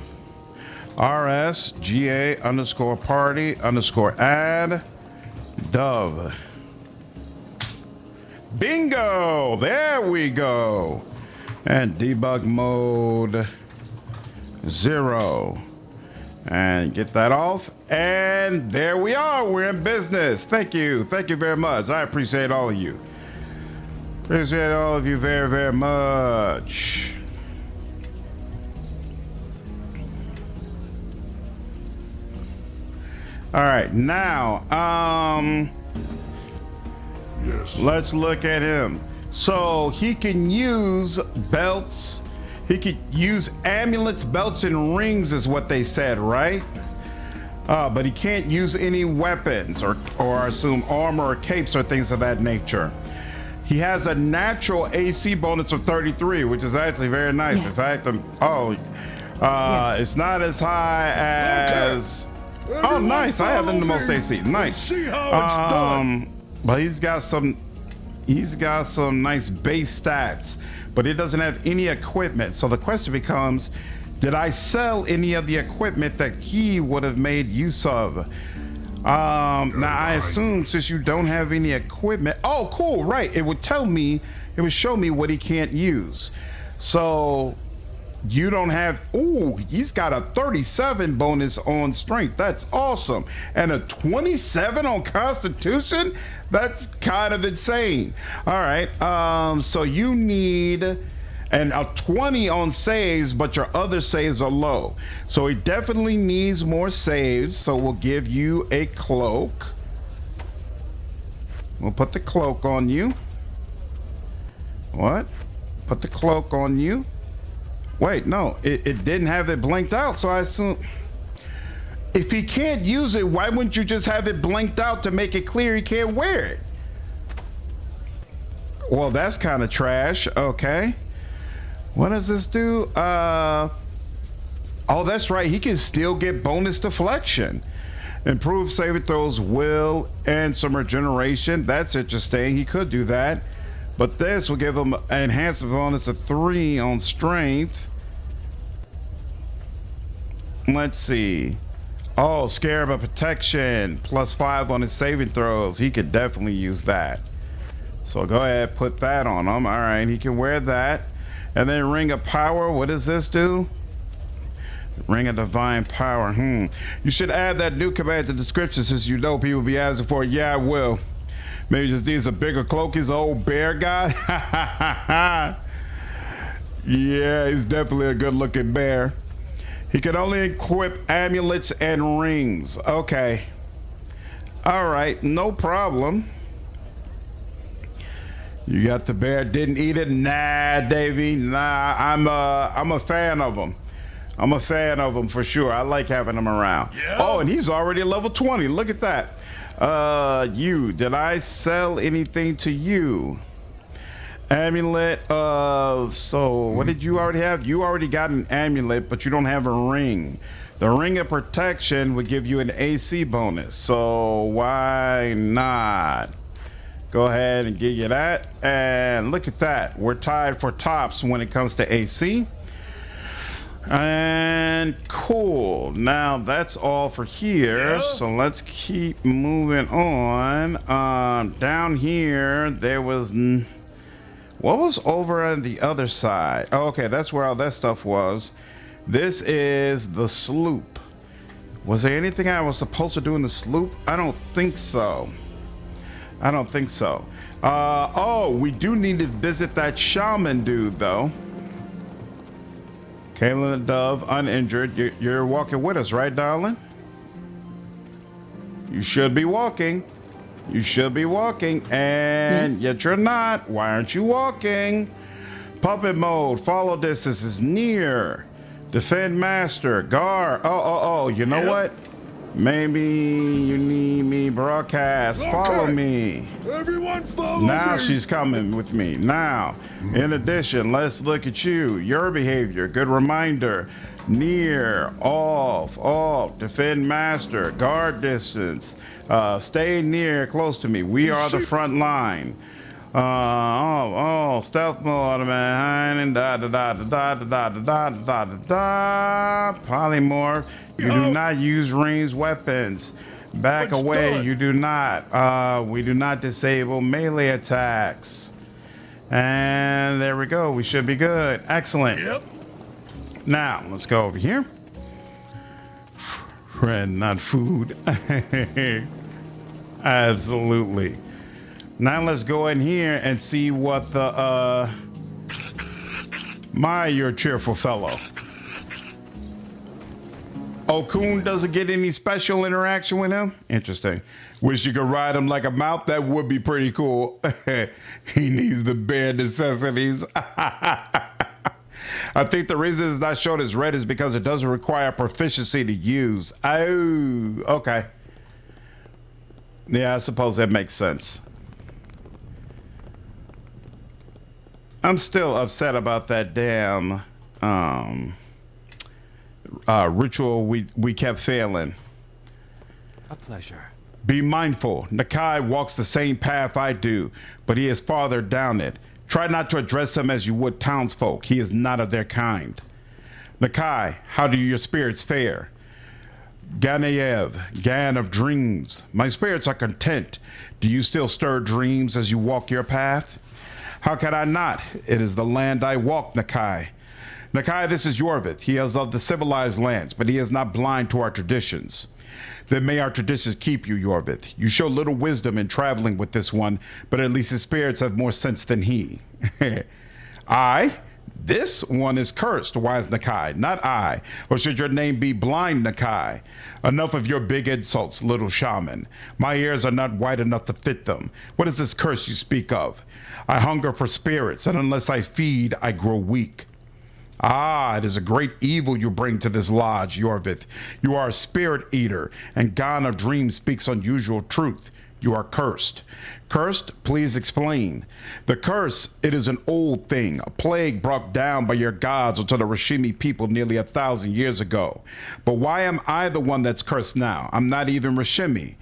RSGA underscore party underscore add dove. Bingo! There we go. And debug mode 0. And get that off. And there we are. We're in business. Thank you. Thank you very much. I appreciate all of you. Appreciate all of you very, very much. All right, now, Yes. let's look at him. So he can use belts. He could use amulets, belts, and rings is what they said, right? But he can't use any weapons or I assume armor or capes or things of that nature. He has a natural AC bonus of 33, which is actually very nice. Yes. In fact, Yes. it's not as high as... Oh, nice. I have the most AC. Nice. See how it's done. But he's got some nice base stats, but he doesn't have any equipment. So the question becomes, did I sell any of the equipment that he would have made use of? Now I assume since you don't have any equipment, oh cool, right, it would show me what he can't use. So you don't have, ooh, he's got a 37 bonus on strength. That's awesome. And a 27 on constitution? That's kind of insane. All right, so you need and a 20 on saves, but your other saves are low. So he definitely needs more saves. So we'll give you a cloak. We'll put the cloak on you. What? Put the cloak on you. Wait, no, it didn't have it blanked out. So I assume if he can't use it, why wouldn't you just have it blanked out to make it clear he can't wear it? Well, that's kind of trash. Okay. What does this do? Oh, that's right. He can still get bonus deflection. Improve saving throws, will, and some regeneration. That's interesting. He could do that. But this will give him an enhancement bonus of 3 on strength. Let's see. Oh, Scarab of Protection. +5 on his saving throws. He could definitely use that. So go ahead, put that on him. All right, he can wear that. And then Ring of Power. What does this do? Ring of Divine Power. You should add that new command to the description since you know people be asking for it. Yeah, I will. Maybe just needs a bigger cloak. He's an old bear guy. Yeah, he's definitely a good looking bear. He can only equip amulets and rings. Okay. All right, no problem. You got the bear, didn't eat it? Nah, Davey. Nah, I'm a fan of him. I'm a fan of him for sure. I like having him around. Yeah. Oh, and he's already level 20. Look at that. Did I sell anything to you? Amulet so what did you already have? You already got an amulet, but you don't have a ring. The Ring of Protection would give you an AC bonus, so why not? Go ahead and give you that. And look at that. We're tied for tops when it comes to AC. And cool. Now that's all for here. Yeah. So let's keep moving on. Down here, there was... What was over on the other side? Oh, okay, that's where all that stuff was. This is the sloop. Was there anything I was supposed to do in the sloop? I don't think so. I don't think so. Oh, we do need to visit that shaman dude, though. Kaelyn the Dove, uninjured. You're walking with us, right, darling? You should be walking. You should be walking, and yes. Yet you're not. Why aren't you walking? Puppet mode. Follow distance is near. Defend master. Guard. Oh. You know what? Maybe you need me broadcast. Okay. Follow me. Everyone follow now me. She's coming with me. Now, in addition, let's look at you. Your behavior. Good reminder. Near, off, defend master, guard distance, stay near, close to me. We are the front line. Stealth mode, man, and polymorph. You do not use ranged weapons. Back away. Done. You do not. We do not disable melee attacks. And there we go. We should be good. Excellent. Yep. Now, let's go over here. Friend, not food. Absolutely. Now let's go in here and see what the, you're a cheerful fellow. Okku doesn't get any special interaction with him? Interesting. Wish you could ride him like a mount. That would be pretty cool. He needs the bare necessities. I think the reason it's not shown as red is because it doesn't require proficiency to use. Oh, okay. Yeah, I suppose that makes sense. I'm still upset about that damn ritual we kept failing. A pleasure. Be mindful. Nakai walks the same path I do, but he is farther down it. Try not to address him as you would townsfolk. He is not of their kind. Nakai, how do your spirits fare? Ganaev, Gan of dreams. My spirits are content. Do you still stir dreams as you walk your path? How can I not? It is the land I walk, Nakai. Nakai, this is Yorvith. He is of the civilized lands, but he is not blind to our traditions. Then may our traditions keep you, Yorvith. You show little wisdom in traveling with this one, but at least his spirits have more sense than he. This one is cursed, wise Nakai, not I. Or should your name be blind Nakai? Enough of your big insults, little shaman. My ears are not wide enough to fit them. What is this curse you speak of? I hunger for spirits, and unless I feed, I grow weak. It is a great evil you bring to this lodge, Yorvith. You are a spirit eater, and Gan of Dreams speaks unusual truth. You are cursed. Cursed? Please explain. The curse, it is an old thing, a plague brought down by your gods onto the Rashimi people nearly 1,000 years ago. But why am I the one that's cursed now? I'm not even Rashimi.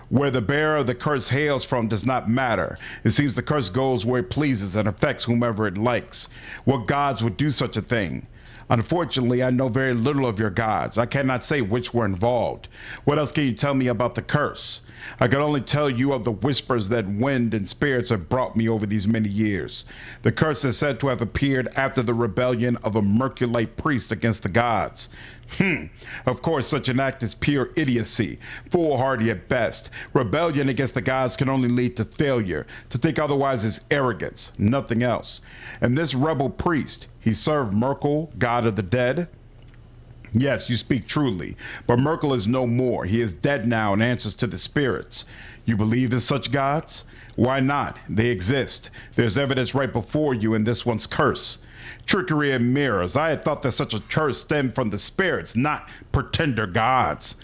Where the bearer of the curse hails from does not matter. It seems the curse goes where it pleases and affects whomever it likes. What gods would do such a thing? Unfortunately, I know very little of your gods. I cannot say which were involved. What else can you tell me about the curse? I can only tell you of the whispers that wind and spirits have brought me over these many years. The curse is said to have appeared after the rebellion of a Merculite priest against the gods. Of course, such an act is pure idiocy, foolhardy at best. Rebellion against the gods can only lead to failure. To think otherwise is arrogance, nothing else. And this rebel priest, he served Merkel, god of the dead? Yes, you speak truly, but Merkel is no more. He is dead now and answers to the spirits. You believe in such gods? Why not? They exist. There's evidence right before you in this one's curse. Trickery and mirrors. I had thought that such a curse stemmed from the spirits, not pretender gods.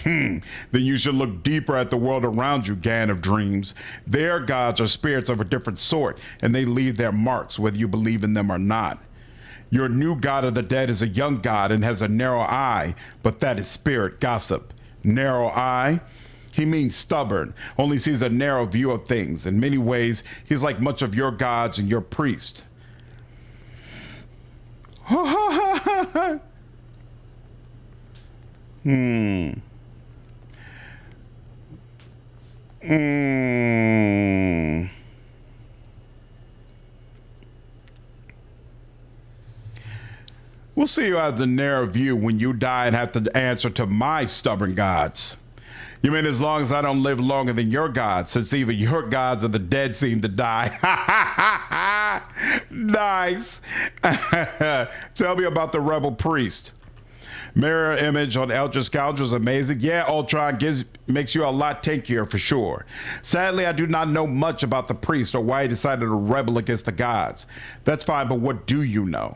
Then you should look deeper at the world around you, Gan of Dreams. Their gods are spirits of a different sort, and they leave their marks whether you believe in them or not. Your new god of the dead is a young god and has a narrow eye, but that is spirit gossip. Narrow eye? He means stubborn, only sees a narrow view of things. In many ways, he's like much of your gods and your priest. We'll see you have the narrow view when you die and have to answer to my stubborn gods. You mean as long as I don't live longer than your gods, since even your gods of the dead seem to die? Nice. Tell me about the rebel priest. Mirror image on Elder Scoundrel is amazing. Yeah, Ultron makes you a lot tankier for sure. Sadly, I do not know much about the priest or why he decided to rebel against the gods. That's fine, but what do you know?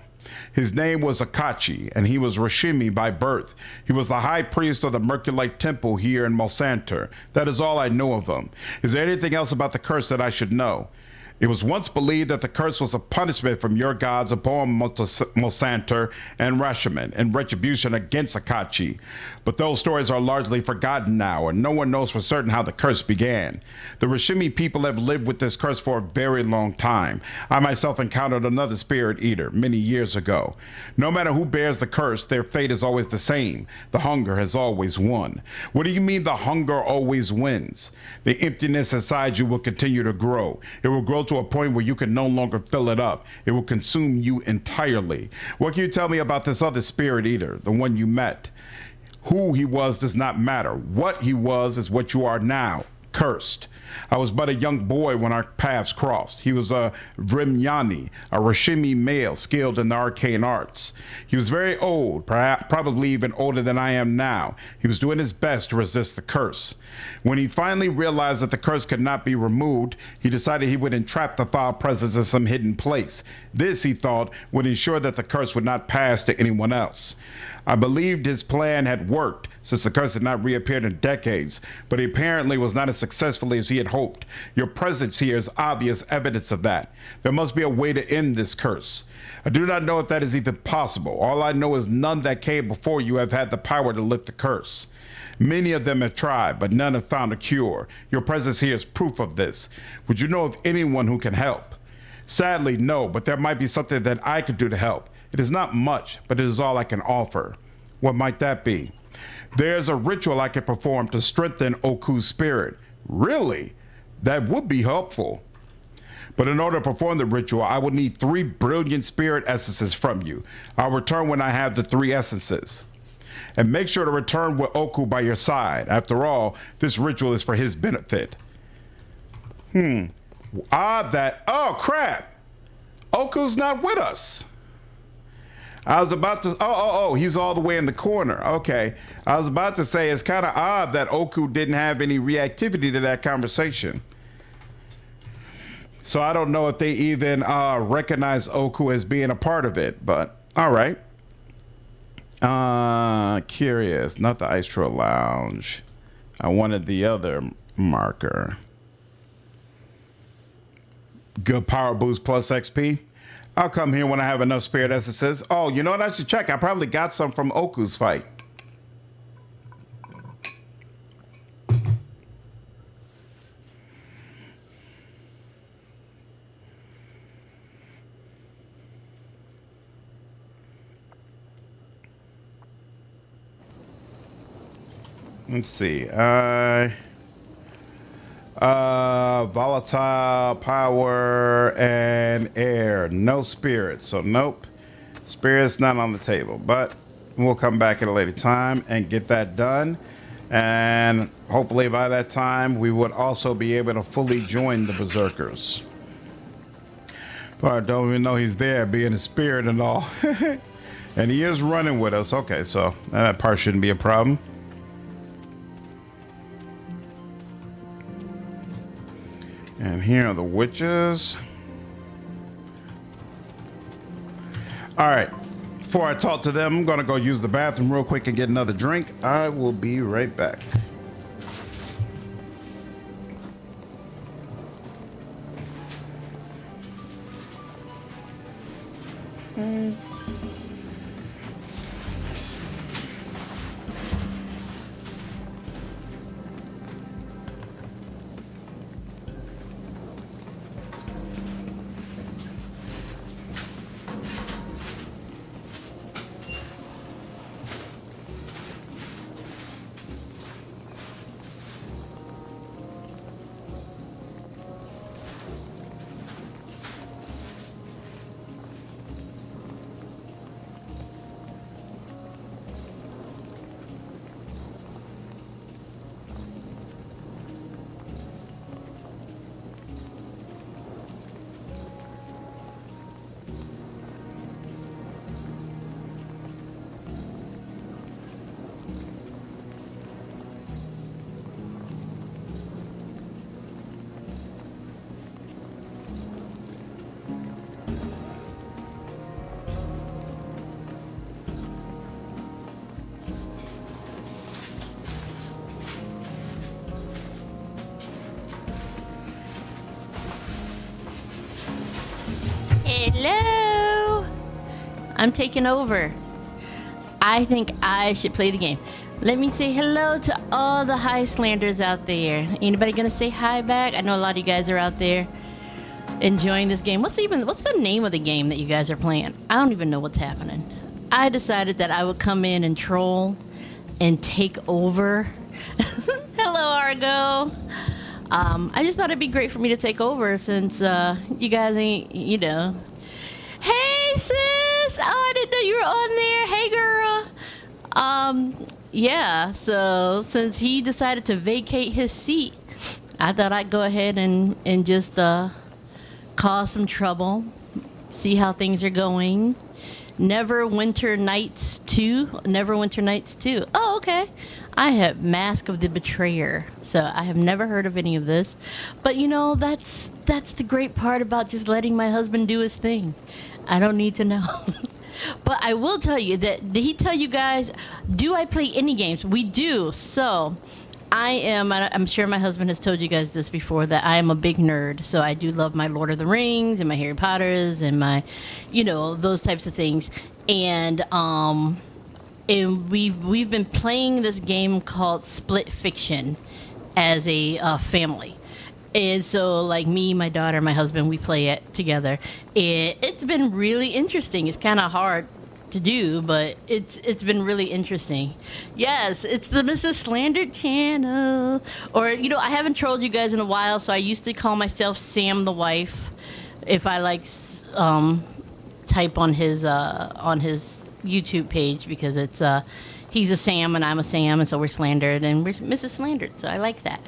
His name was Akachi, and he was Rashimi by birth. He was the high priest of the Merculite temple here in Mulsanter. That is all I know of him. Is there anything else about the curse that I should know? It was once believed that the curse was a punishment from your gods upon Mulsanter and Rashomon in retribution against Akachi. But those stories are largely forgotten now, and no one knows for certain how the curse began. The Rashimi people have lived with this curse for a very long time. I myself encountered another spirit eater many years ago. No matter who bears the curse, their fate is always the same. The hunger has always won. What do you mean the hunger always wins? The emptiness inside you will continue to grow. It will grow to a point where you can no longer fill it up. It will consume you entirely. What can you tell me about this other spirit eater, the one you met? Who he was does not matter. What he was is what you are now, cursed. I was but a young boy when our paths crossed. He was a Vrimyani, a Rashimi male skilled in the arcane arts. He was very old, probably even older than I am now. He was doing his best to resist the curse. When he finally realized that the curse could not be removed, he decided he would entrap the foul presence in some hidden place. This, he thought, would ensure that the curse would not pass to anyone else. I believed his plan had worked, since the curse had not reappeared in decades, but he apparently was not as successful as he had hoped. Your presence here is obvious evidence of that. There must be a way to end this curse. I do not know if that is even possible. All I know is none that came before you have had the power to lift the curse. Many of them have tried, but none have found a cure. Your presence here is proof of this. Would you know of anyone who can help? Sadly, no, but there might be something that I could do to help. It is not much, but it is all I can offer. What might that be? There's a ritual I can perform to strengthen Okku's spirit. Really? That would be helpful. But in order to perform the ritual, I will need 3 brilliant spirit essences from you. I'll return when I have the 3 essences. And make sure to return with Okku by your side. After all, this ritual is for his benefit. Oh crap! Okku's not with us. I was about to, he's all the way in the corner. Okay. I was about to say it's kind of odd that Okku didn't have any reactivity to that conversation. So I don't know if they even recognize Okku as being a part of it, but all right. Curious, not the Istro Lounge. I wanted the other marker. Good power boost plus XP. I'll come here when I have enough spirit essences. Oh, you know what? I should check. I probably got some from Okku's fight. Let's see. Volatile, power, and air. No spirit. So nope. Spirit's not on the table. But we'll come back at a later time and get that done. And hopefully by that time we would also be able to fully join the berserkers. But I don't even know he's there, being a spirit and all. And he is running with us. Okay, so that part shouldn't be a problem. And here are the witches. All right. Before I talk to them, I'm going to go use the bathroom real quick and get another drink. I will be right back. Hello! I'm taking over. I think I should play the game. Let me say hello to all the Highlanders out there. Anybody gonna say hi back? I know a lot of you guys are out there enjoying this game. What's the name of the game that you guys are playing? I don't even know what's happening. I decided that I would come in and troll and take over. Hello, Argo. I just thought it'd be great for me to take over since you guys ain't, you know. Hey, sis! Oh, I didn't know you were on there. Hey, girl. Yeah, so since he decided to vacate his seat, I thought I'd go ahead and just cause some trouble, see how things are going. Neverwinter Nights 2. Neverwinter Nights 2. Oh, okay. I have Mask of the Betrayer, so I have never heard of any of this. But you know, that's the great part about just letting my husband do his thing. I don't need to know. But I will tell you that, did he tell you guys, do I play any games? We do. So I'm sure my husband has told you guys this before, that I am a big nerd. So I do love my Lord of the Rings and my Harry Potters and my, you know, those types of things. And we've been playing this game called Split Fiction as a family. And so, like, me, my daughter, my husband, we play it together. It's been really interesting. It's kind of hard to do, but it's been really interesting. Yes, it's the Mrs. Slander channel. Or, you know, I haven't trolled you guys in a while, so I used to call myself Sam the Wife if I, like, type on his YouTube page, because it's he's a Sam and I'm a Sam, and so we're slandered and we're Mrs. Slandered, so I like that.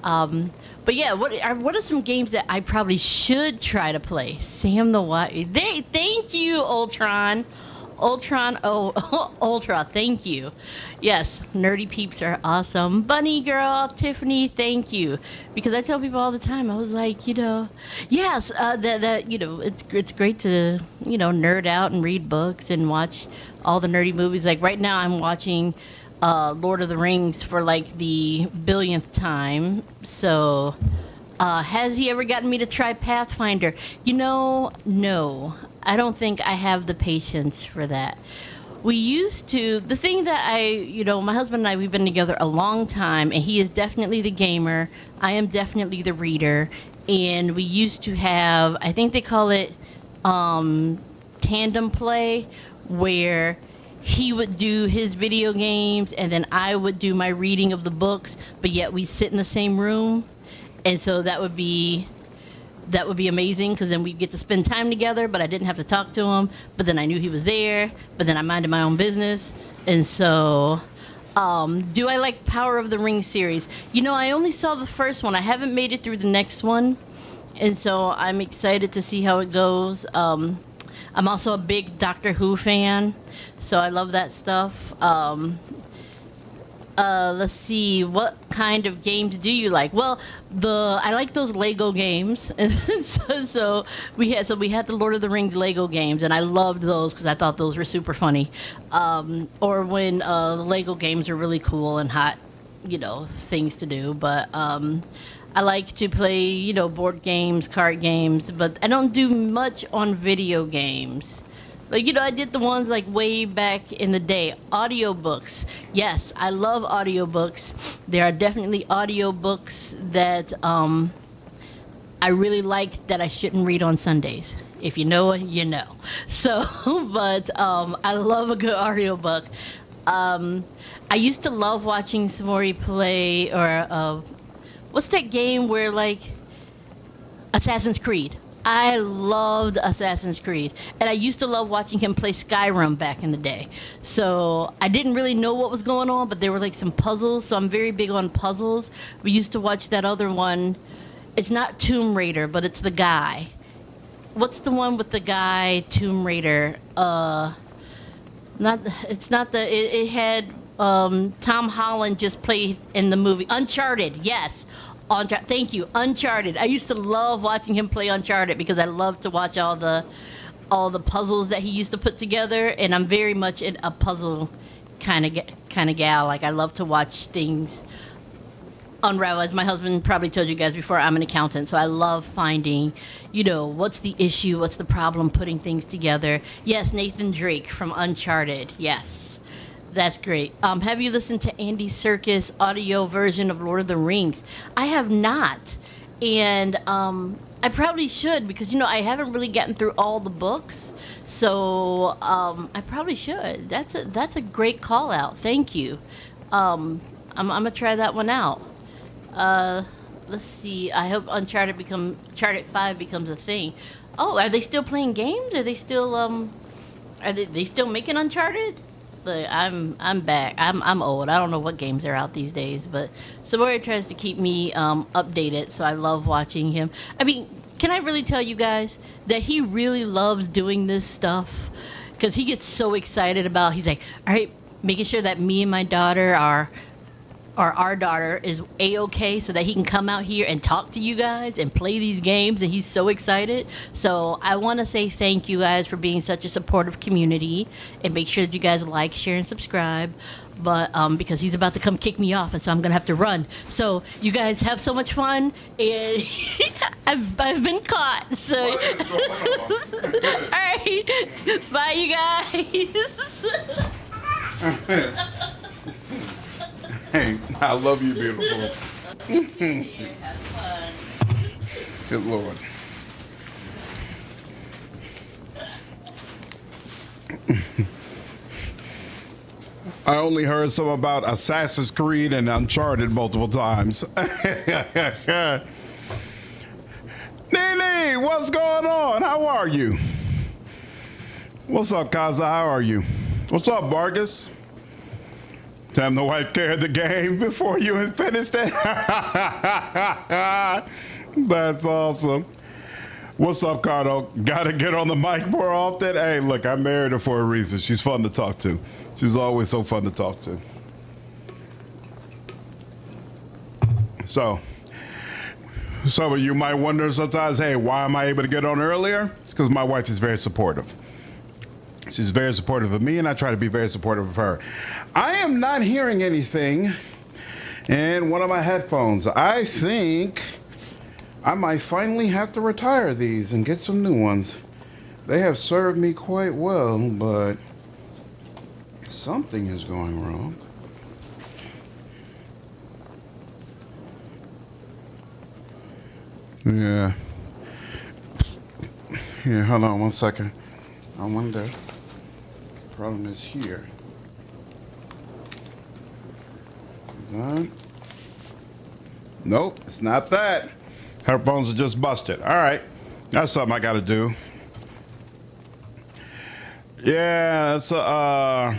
But yeah, what are some games that I probably should try to play? Sam the Wife. Thank you, Ultron. Ultra, thank you. Yes, nerdy peeps are awesome. Bunny girl, Tiffany, thank you. Because I tell people all the time, I was like, you know, yes, that you know, it's great to, you know, nerd out and read books and watch all the nerdy movies. Like right now, I'm watching Lord of the Rings for like the billionth time. So, has he ever gotten me to try Pathfinder? No. I don't think I have the patience for that. We used to, the thing that my husband and I, we've been together a long time, and he is definitely the gamer. I am definitely the reader. And we used to have, I think they call it tandem play, where he would do his video games and then I would do my reading of the books, but yet we sit in the same room. And so that would be amazing, because then we'd get to spend time together, but I didn't have to talk to him, but then I knew he was there, but then I minded my own business. And so do I like Power of the Ring series? I only saw the first one. I haven't made it through the next one, and so I'm excited to see how it goes. I'm also a big Doctor Who fan, so I love that stuff. Let's see, what kind of games do you like? Well, I like those Lego games, and so we had the Lord of the Rings Lego games, and I loved those because I thought those were super funny. Or when the Lego games are really cool and hot, things to do. But I like to play, board games, card games, but I don't do much on video games. Like, I did the ones like way back in the day. Audiobooks. Yes, I love audiobooks. There are definitely audiobooks that I really like that I shouldn't read on Sundays. If you know it, you know. So, but I love a good audiobook. I used to love watching Samori play, or what's that game where, like, Assassin's Creed. I loved Assassin's Creed, and I used to love watching him play Skyrim back in the day. So I didn't really know what was going on, but there were like some puzzles, so I'm very big on puzzles. We used to watch that other one. It's not Tomb Raider, but it's the guy. What's the one with the guy, Tomb Raider? It had Tom Holland just played in the movie Uncharted. Yes. Thank you, Uncharted. I used to love watching him play Uncharted because I love to watch all the puzzles that he used to put together, and I'm very much a puzzle kind of gal. Like, I love to watch things unravel. As my husband probably told you guys before, I'm an accountant, so I love finding, what's the issue, what's the problem, putting things together. Yes, Nathan Drake from Uncharted. Yes. That's great. Have you listened to Andy Serkis' audio version of Lord of the Rings? I have not. And I probably should, because, I haven't really gotten through all the books. So I probably should. That's a great call out. Thank you. I'm going to try that one out. Let's see. I hope Uncharted 5 becomes a thing. Oh, are they still playing games? Are they still are they still making Uncharted? I'm back. I'm old. I don't know what games are out these days, but Samori tries to keep me updated, so I love watching him. I mean, can I really tell you guys that he really loves doing this stuff? Because he gets so excited about, he's like, all right, making sure that me and my daughter our daughter is A-okay, so that he can come out here and talk to you guys and play these games, and he's so excited. So I want to say thank you guys for being such a supportive community, and make sure that you guys like, share, and subscribe. But because he's about to come kick me off, and so I'm gonna have to run. So you guys have so much fun, and I've been caught. So all right, bye, you guys. Hey, I love you, beautiful. Have fun. Good Lord. I only heard some about Assassin's Creed and Uncharted multiple times. Nene, what's going on? How are you? What's up, Kaza? How are you? What's up, Vargas? Time the wife carried the game before you had finished it. That's awesome. What's up, Cardo? Gotta get on the mic more often. Hey, look, I married her for a reason. She's fun to talk to. She's always so fun to talk to. So, some of you might wonder sometimes, hey, why am I able to get on earlier? It's because my wife is very supportive. She's very supportive of me, and I try to be very supportive of her. I am not hearing anything in one of my headphones. I think I might finally have to retire these and get some new ones. They have served me quite well, but something is going wrong. Yeah. Here, hold on 1 second. I wonder. The problem is here. That. Nope, it's not that. Headphones are just busted. All right, that's something I got to do. Yeah, it's a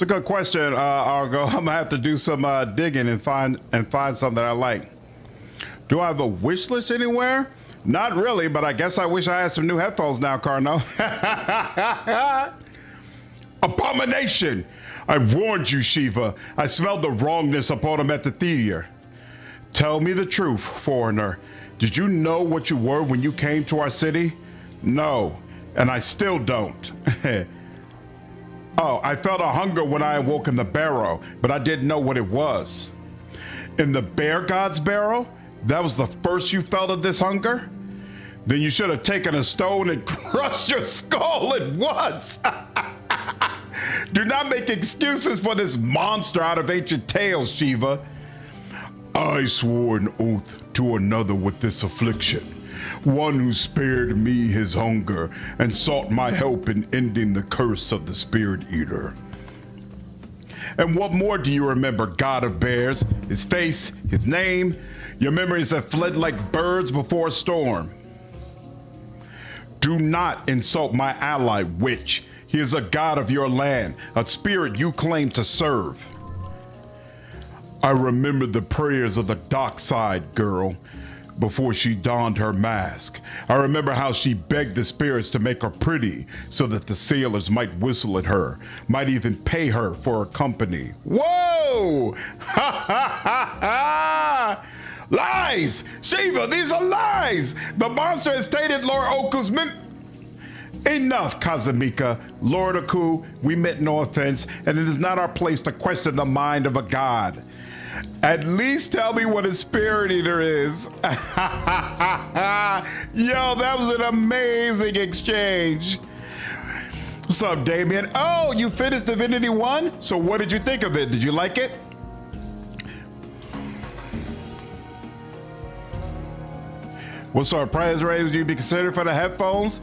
good question, Argo. I'm gonna have to do some digging and find something that I like. Do I have a wish list anywhere? Not really, but I guess I wish I had some new headphones now, Carno. Abomination! I warned you, Shiva. I smelled the wrongness upon him at the theater. Tell me the truth, foreigner. Did you know what you were when you came to our city? No, and I still don't. Oh, I felt a hunger when I awoke in the barrow, but I didn't know what it was. In the bear god's barrow? That was the first you felt of this hunger? Then you should have taken a stone and crushed your skull at once. Do not make excuses for this monster out of ancient tales, Shiva. I swore an oath to another with this affliction, one who spared me his hunger and sought my help in ending the curse of the Spirit Eater. And what more do you remember, God of Bears? His face, his name, your memories that fled like birds before a storm. Do not insult my ally, witch. He is a god of your land, a spirit you claim to serve. I remember the prayers of the dockside girl before she donned her mask. I remember how she begged the spirits to make her pretty so that the sailors might whistle at her, might even pay her for her company. Whoa! Ha ha ha ha! Lies! Shiva, these are lies! The monster has stated Lord Okku's Enough, Kazumika. Lord Okku, we meant no offense, and it is not our place to question the mind of a god. At least tell me what a spirit eater is. Yo, that was an amazing exchange. What's up, Damien? Oh, you finished Divinity 1? So what did you think of it? Did you like it? What sort of price range would you be considered for the headphones?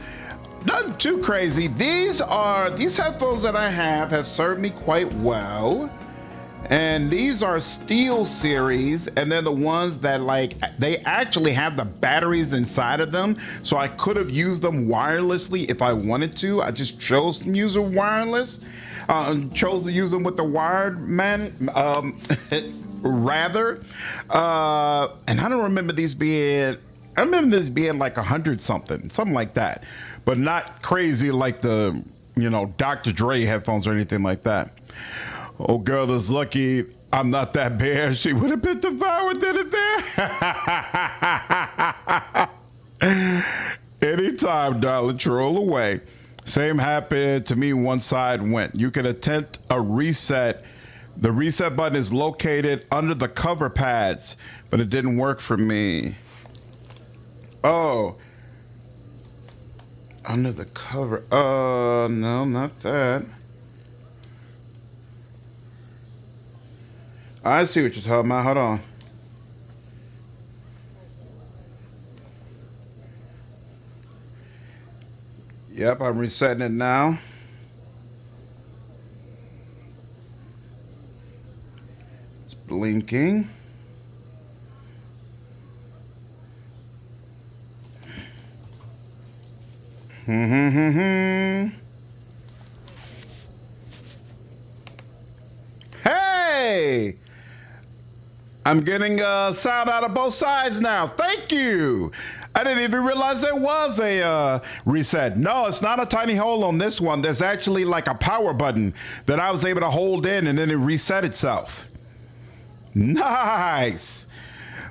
Nothing too crazy. These headphones that I have served me quite well. And these are Steel Series, and they're the ones that, like, they actually have the batteries inside of them, so I could have used them wirelessly if I wanted to. I just chose to use them wireless, chose to use them with the wired rather. And I don't remember these being, I remember this being like 100 something like that, but not crazy like the, you know, Dr. Dre headphones or anything like that. Oh, girl that's lucky I'm not that bear. She would have been devoured then and there. Anytime, darling, troll away. Same happened to me. One side went. You can attempt a reset. The reset button is located under the cover pads, but it didn't work for me. Oh. Under the cover. No, not that. I see what you're talking about. Hold on. Yep, I'm resetting it now. It's blinking. Hey! I'm getting sound out of both sides now. Thank you. I didn't even realize there was a reset. No, it's not a tiny hole on this one. There's actually like a power button that I was able to hold in and then it reset itself. Nice.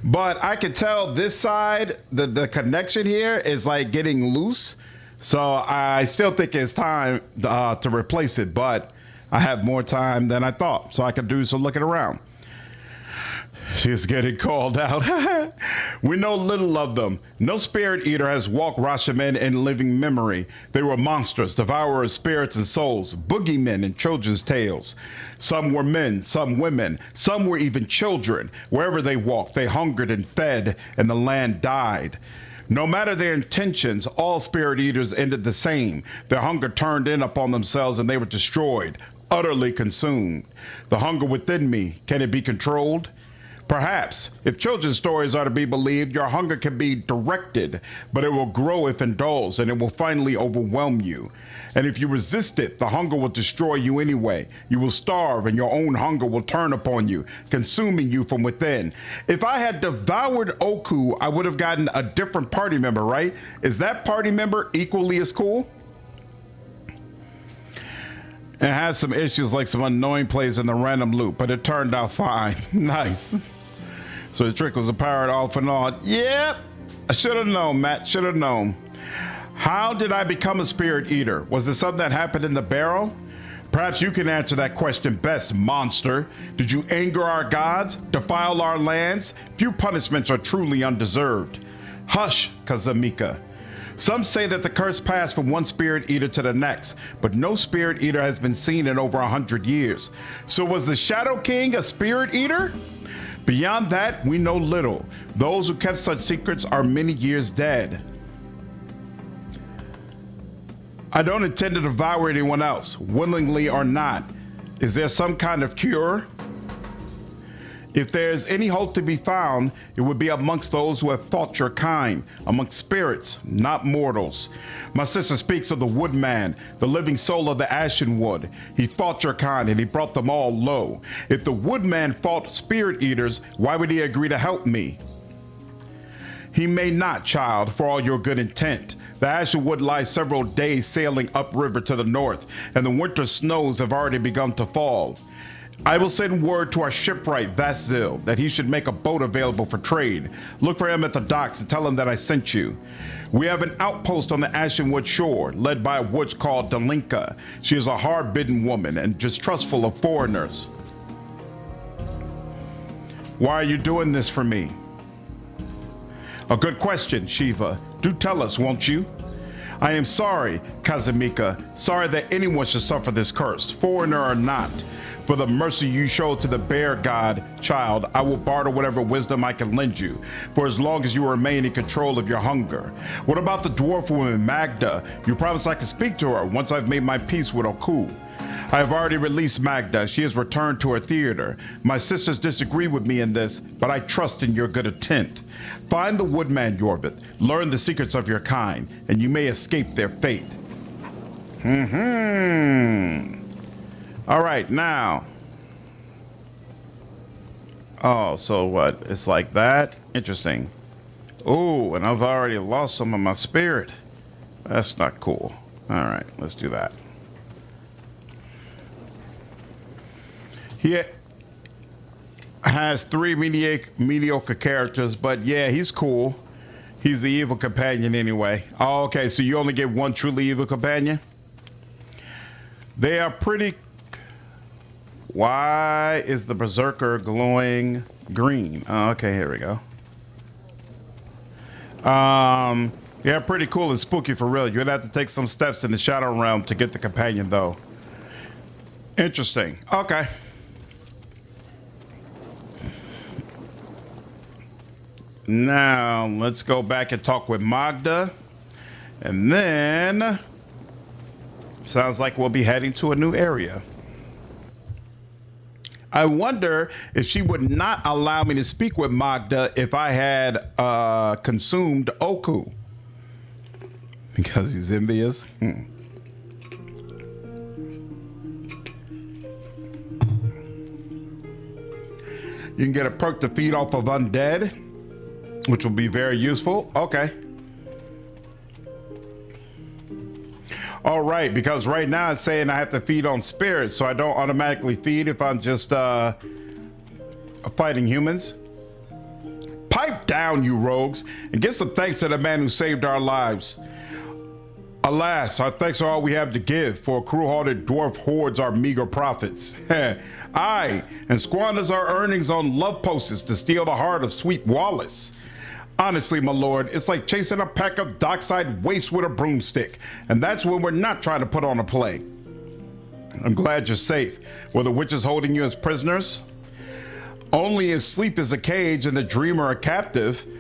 But I could tell this side, the connection here is like getting loose. So I still think it's time to replace it, but I have more time than I thought, so I can do some looking around. She's getting called out. We know little of them. No spirit eater has walked Rashaman in living memory. They were monsters, devourers of spirits and souls, boogeymen in children's tales. Some were men, some women, some were even children. Wherever they walked, they hungered and fed, and the land died. No matter their intentions, all spirit eaters ended the same. Their hunger turned in upon themselves and they were destroyed, utterly consumed. The hunger within me, can it be controlled? Perhaps, if children's stories are to be believed, your hunger can be directed, but it will grow if indulged, and it will finally overwhelm you. And if you resist it, the hunger will destroy you anyway. You will starve, and your own hunger will turn upon you, consuming you from within. If I had devoured Okku, I would have gotten a different party member, right? Is that party member equally as cool? It has some issues like some annoying plays in the random loop, but it turned out fine. Nice. So the trick was a pirate off and on. Yep. I should have known, Matt. Should have known. How did I become a spirit eater? Was it something that happened in the barrow? Perhaps you can answer that question best, monster. Did you anger our gods? Defile our lands? Few punishments are truly undeserved. Hush, Kazamika. Some say that the curse passed from one spirit eater to the next, but no spirit eater has been seen in over 100 years. So was the Shadow King a spirit eater? Beyond that, we know little. Those who kept such secrets are many years dead. I don't intend to devour anyone else, willingly or not. Is there some kind of cure? If there is any hope to be found, it would be amongst those who have fought your kind, amongst spirits, not mortals. My sister speaks of the woodman, the living soul of the ashen wood. He fought your kind and he brought them all low. If the woodman fought spirit eaters, why would he agree to help me? He may not, child, for all your good intent. The ashen wood lies several days sailing upriver to the north, and the winter snows have already begun to fall. I will send word to our shipwright, Vasil, that he should make a boat available for trade. Look for him at the docks and tell him that I sent you. We have an outpost on the Ashenwood shore, led by a witch called Dalinka. She is a hard-bitten woman and distrustful of foreigners. Why are you doing this for me? A good question, Shiva. Do tell us, won't you? I am sorry, Kazamika. Sorry that anyone should suffer this curse, foreigner or not. For the mercy you showed to the bear god, child, I will barter whatever wisdom I can lend you, for as long as you remain in control of your hunger. What about the dwarf woman, Magda? You promised I could speak to her once I've made my peace with Okku. I have already released Magda. She has returned to her theater. My sisters disagree with me in this, but I trust in your good intent. Find the woodman, Yorvith. Learn the secrets of your kind, and you may escape their fate. All right, now. Oh, so what? It's like that? Interesting. Oh, and I've already lost some of my spirit. That's not cool. All right, let's do that. He has 3 mediocre characters, but yeah, he's cool. He's the evil companion anyway. Oh, okay, so you only get one truly evil companion? They are pretty... Why is the berserker glowing green? Oh, okay, here we go. Yeah, pretty cool and spooky for real. You'd have to take some steps in the shadow realm to get the companion though. Interesting. Okay. Now let's go back and talk with Magda, and then sounds like we'll be heading to a new area. I wonder if she would not allow me to speak with Magda if I had consumed Okku. Because he's envious? You can get a perk to feed off of undead, which will be very useful. Okay. All right, because right now it's saying I have to feed on spirits, so I don't automatically feed if I'm just fighting humans. Pipe down, you rogues, and get some thanks to the man who saved our lives. Alas, our thanks are all we have to give, for cruel-hearted dwarf hoards our meager profits. Aye, and squanders our earnings on love posters to steal the heart of sweet Wallace. Honestly, my lord, it's like chasing a pack of dockside waste with a broomstick, and that's when we're not trying to put on a play. I'm glad you're safe. Were the witches holding you as prisoners? Only if sleep is a cage and the dreamer a captive.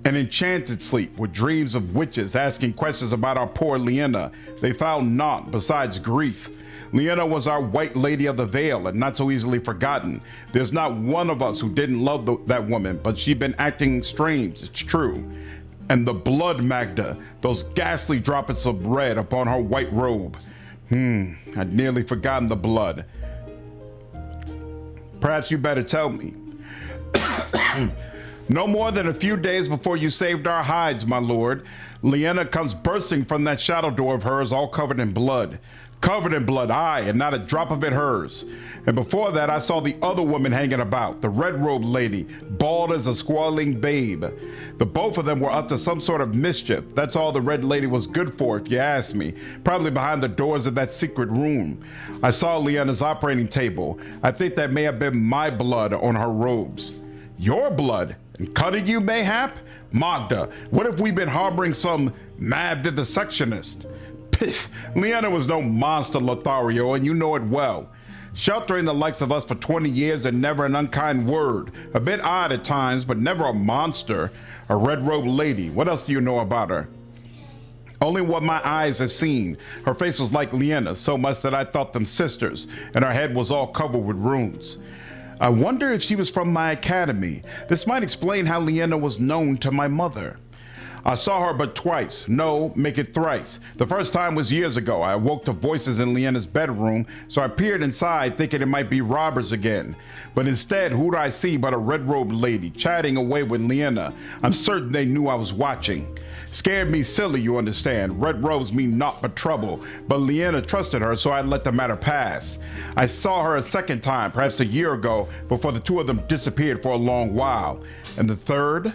An enchanted sleep with dreams of witches asking questions about our poor Liena. They found naught besides grief. Liena was our white lady of the veil and not so easily forgotten. There's not one of us who didn't love that woman, but she'd been acting strange, it's true. And the blood, Magda, those ghastly droplets of red upon her white robe. I'd nearly forgotten the blood. Perhaps you better tell me. No more than a few days before you saved our hides, my lord, Liena comes bursting from that shadow door of hers, all covered in blood. Covered in blood, aye, and not a drop of it hers. And before that, I saw the other woman hanging about, the red-robed lady, bald as a squalling babe. The both of them were up to some sort of mischief. That's all the red lady was good for, if you ask me. Probably behind the doors of that secret room. I saw Liena's operating table. I think that may have been my blood on her robes. Your blood? And cutting you, mayhap? Magda, what if we've been harboring some mad vivisectionist? Piff, Liena was no monster, Lothario, and you know it well. Sheltering the likes of us for 20 years and never an unkind word. A bit odd at times, but never a monster. A red-robed lady. What else do you know about her? Only what my eyes have seen. Her face was like Liena, so much that I thought them sisters, and her head was all covered with runes. I wonder if she was from my academy. This might explain how Liena was known to my mother. I saw her but twice. No, make it thrice. The first time was years ago. I awoke to voices in Liena's bedroom, so I peered inside thinking it might be robbers again. But instead, who'd I see but a red-robed lady chatting away with Liena? I'm certain they knew I was watching. Scared me silly, you understand. Red robes mean naught but trouble. But Liena trusted her, so I let the matter pass. I saw her a second time, perhaps a year ago, before the two of them disappeared for a long while. And the third?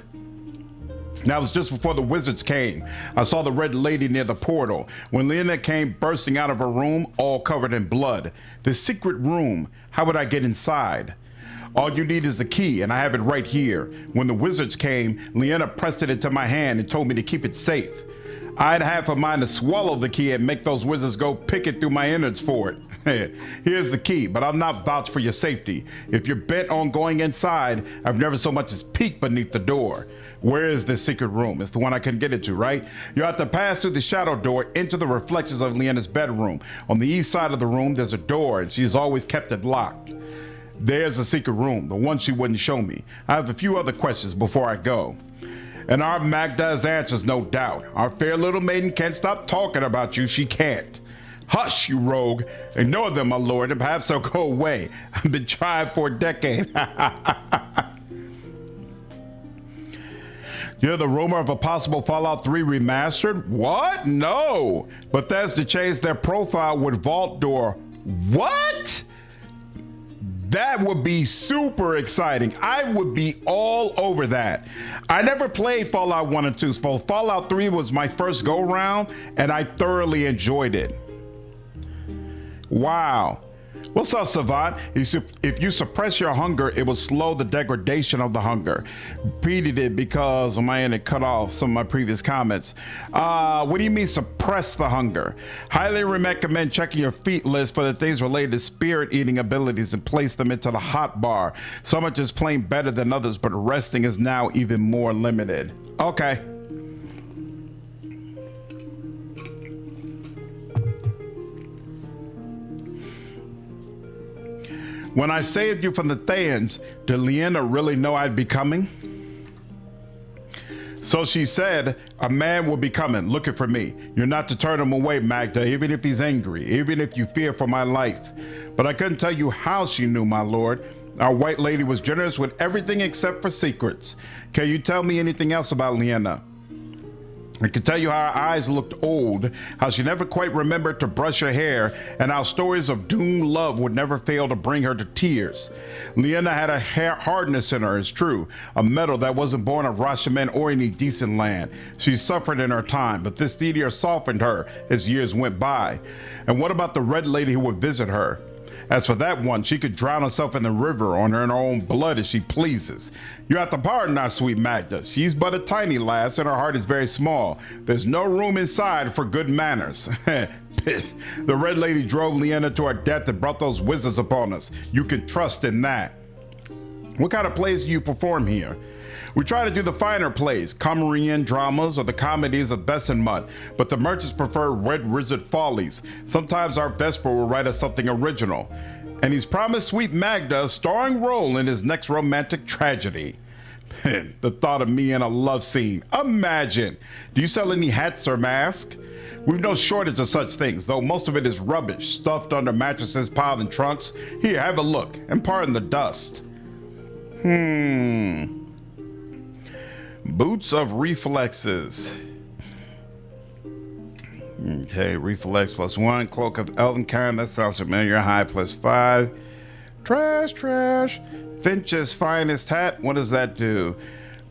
That was just before the wizards came. I saw the red lady near the portal. When Liena came bursting out of her room, all covered in blood. The secret room. How would I get inside? All you need is the key, and I have it right here. When the wizards came, Liena pressed it into my hand and told me to keep it safe. I'd have a mind to swallow the key and make those wizards go pick it through my innards for it. Here's the key, but I'll not vouch for your safety. If you're bent on going inside, I've never so much as peeked beneath the door. Where is this secret room? It's the one I couldn't get into, right? You have to pass through the shadow door into the reflections of Liena's bedroom. On the east side of the room, there's a door, and she's always kept it locked. There's a secret room, the one she wouldn't show me. I have a few other questions before I go. And our Magda has answers, no doubt. Our fair little maiden can't stop talking about you. She can't. Hush, you rogue. Ignore them, my lord, and perhaps they'll go away. I've been trying for a decade. You hear the rumor of a possible Fallout 3 remastered? What? No. Bethesda changed their profile with Vault Door. What? That would be super exciting. I would be all over that. I never played Fallout 1 and 2, so Fallout 3 was my first go-round, and I thoroughly enjoyed it. Wow. What's up, Savant? If you suppress your hunger, it will slow the degradation of the hunger. Repeated it because on my end it cut off some of my previous comments. What do you mean suppress the hunger? Highly recommend checking your feat list for the things related to spirit eating abilities and place them into the hot bar. Some are just plain better than others, but resting is now even more limited. Okay. When I saved you from the Thayans, did Liena really know I'd be coming? So she said, a man will be coming, looking for me. You're not to turn him away, Magda, even if he's angry, even if you fear for my life. But I couldn't tell you how she knew, my lord. Our white lady was generous with everything except for secrets. Can you tell me anything else about Liena? I could tell you how her eyes looked old, how she never quite remembered to brush her hair, and how stories of doomed love would never fail to bring her to tears. Leanna had a hardness in her, it's true, a metal that wasn't born of Rashaman or any decent land. She suffered in her time, but this meteor softened her as years went by. And what about the red lady who would visit her? As for that one, she could drown herself in the river on her own blood as she pleases. You have to pardon our sweet Magda. She's but a tiny lass and her heart is very small. There's no room inside for good manners. Piff. The red lady drove Leanna to her death and brought those wizards upon us. You can trust in that. What kind of plays do you perform here? We try to do the finer plays, Comerian dramas or the comedies of Bessenmut, but the merchants prefer Red Wizard Follies. Sometimes our Vesper will write us something original. And he's promised sweet Magda a starring role in his next romantic tragedy. The thought of me in a love scene. Imagine! Do you sell any hats or masks? We've no shortage of such things, though most of it is rubbish, stuffed under mattresses piled in trunks. Here, have a look, and pardon the dust. Boots of reflexes. Okay, reflex +1. Cloak of Elvenkind, that sounds familiar. High +5. Trash. Finch's finest hat. What does that do?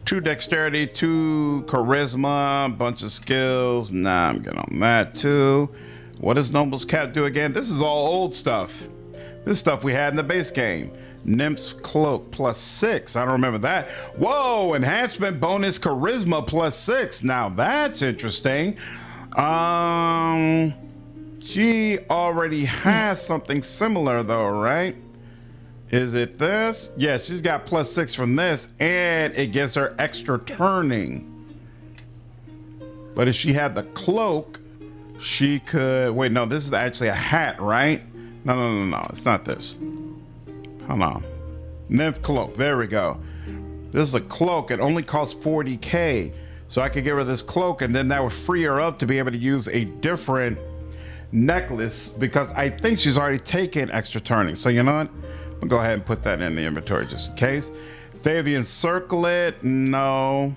2 dexterity, 2 charisma, bunch of skills. Nah, I'm good on that too. What does Noble's cap do again? This is all old stuff. This stuff we had in the base game. Nymph's cloak +6. I don't remember that. Whoa, enhancement bonus charisma +6. Now that's interesting. She already has something similar though, right? Is it this? Yeah, she's got +6 from this, and it gives her extra turning. But if she had the cloak, she could. Wait, no, this is actually a hat, right? No. It's not this. Hold on. Nymph cloak. There we go. This is a cloak. It only costs 40k. So I could give her this cloak, and then that would free her up to be able to use a different necklace, because I think she's already taken extra turning. So you know what? I'll go ahead and put that in the inventory just in case. Fabian Circlet. No.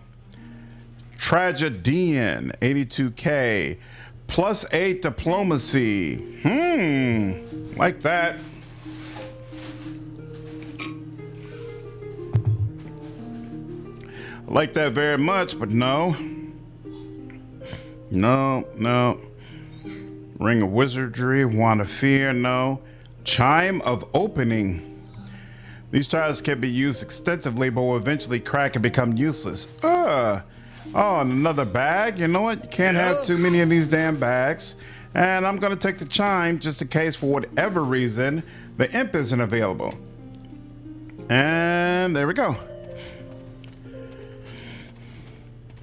Tragedian. 82k. +8 diplomacy. Like that. I like that very much, but no. Ring of Wizardry, Wand of Fear, no. Chime of Opening. These tiles can be used extensively, but will eventually crack and become useless. Oh, and another bag. You know what? You can't have too many of these damn bags. And I'm gonna take the chime just in case, for whatever reason, the imp isn't available. And there we go.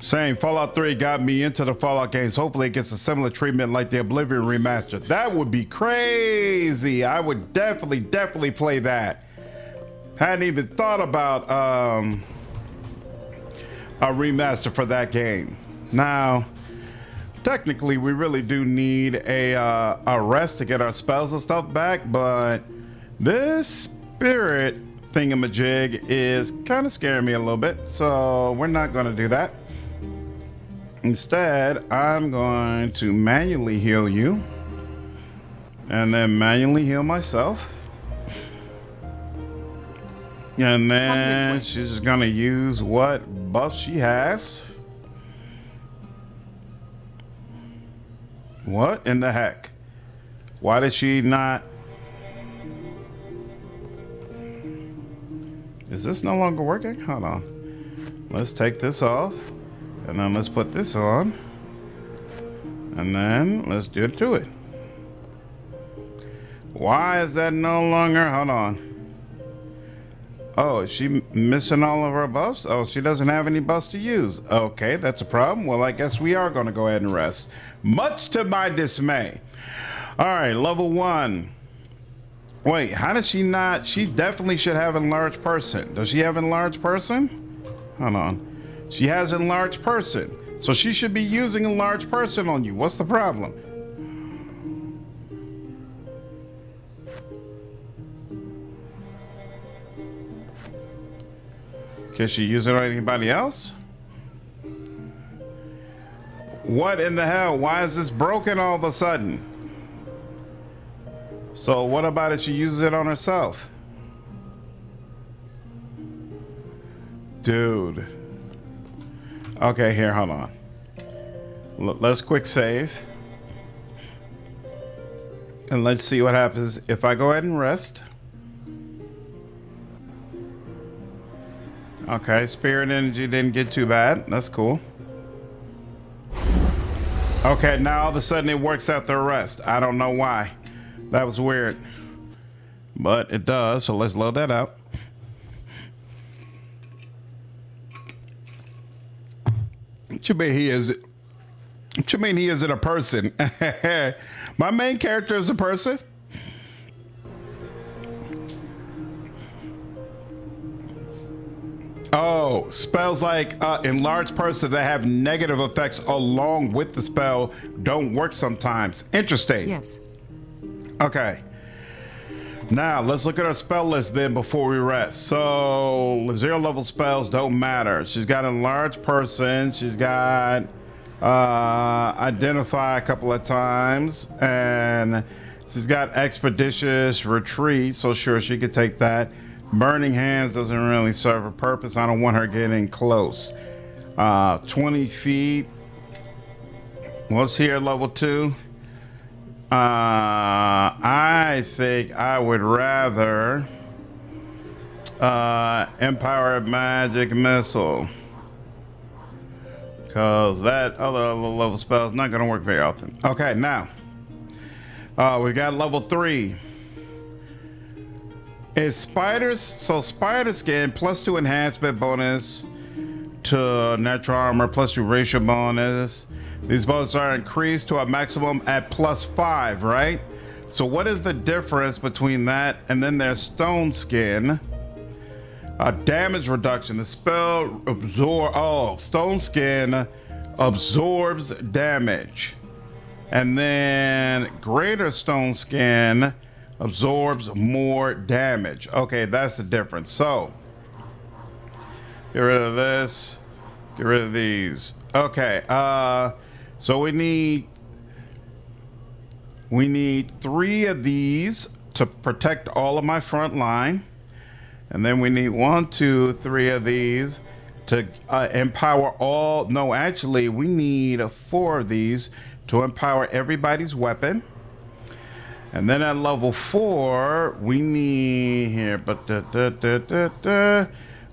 Saying Fallout 3 got me into the Fallout games. Hopefully it gets a similar treatment like the Oblivion remaster. That would be crazy. I would definitely play that. Hadn't even thought about a remaster for that game. Now, technically we really do need a rest to get our spells and stuff back, but this spirit thingamajig is kind of scaring me a little bit, so we're not going to do that. Instead, I'm going to manually heal you and then manually heal myself. And then she's just gonna use what buff she has. What in the heck? Why did she not? Is this no longer working? Hold on. Let's take this off. And then let's put this on. And then let's do it to it. Why is that no longer? Hold on. Oh, is she missing all of her buffs? Oh, she doesn't have any buffs to use. Okay, that's a problem. Well, I guess we are going to go ahead and rest. Much to my dismay. All right, level 1. Wait, how does she not? She definitely should have enlarged person. Does she have enlarged person? Hold on. She has enlarged person. So she should be using enlarged person on you. What's the problem? Can she use it on anybody else? What in the hell? Why is this broken all of a sudden? So what about it? She uses it on herself. Dude. Okay, here, hold on. Let's quick save. And let's see what happens if I go ahead and rest. Okay, spirit energy didn't get too bad. That's cool. Okay, now all of a sudden it works after a rest. I don't know why. That was weird. But it does, so let's load that up. What you mean he is? What you mean he isn't a person? My main character is a person? Oh, spells like enlarged person that have negative effects along with the spell don't work sometimes. Interesting. Yes. Okay. Now, let's look at our spell list then before we rest. So, 0 level spells don't matter. She's got enlarged person. She's got identify a couple of times. And she's got expeditious retreat. So, sure, she could take that. Burning hands doesn't really serve a purpose. I don't want her getting close. 20 feet. What's here, level 2? I think I would rather empower magic missile, because that other level spell is not going to work very often. Okay, now we got level 3. Is spiders, so spider skin +2 enhancement bonus to natural armor, +2 racial bonus. These bonuses are increased to a maximum at +5, right? So what is the difference between that and then there's stone skin? Damage reduction. The spell stone skin absorbs damage. And then greater stone skin absorbs more damage. Okay, that's the difference. So get rid of this, get rid of these. Okay, so we need 3 of these to protect all of my front line. And then we need 1, 2, 3 of these to empower all. No, actually, we need 4 of these to empower everybody's weapon. And then at level 4, we need here,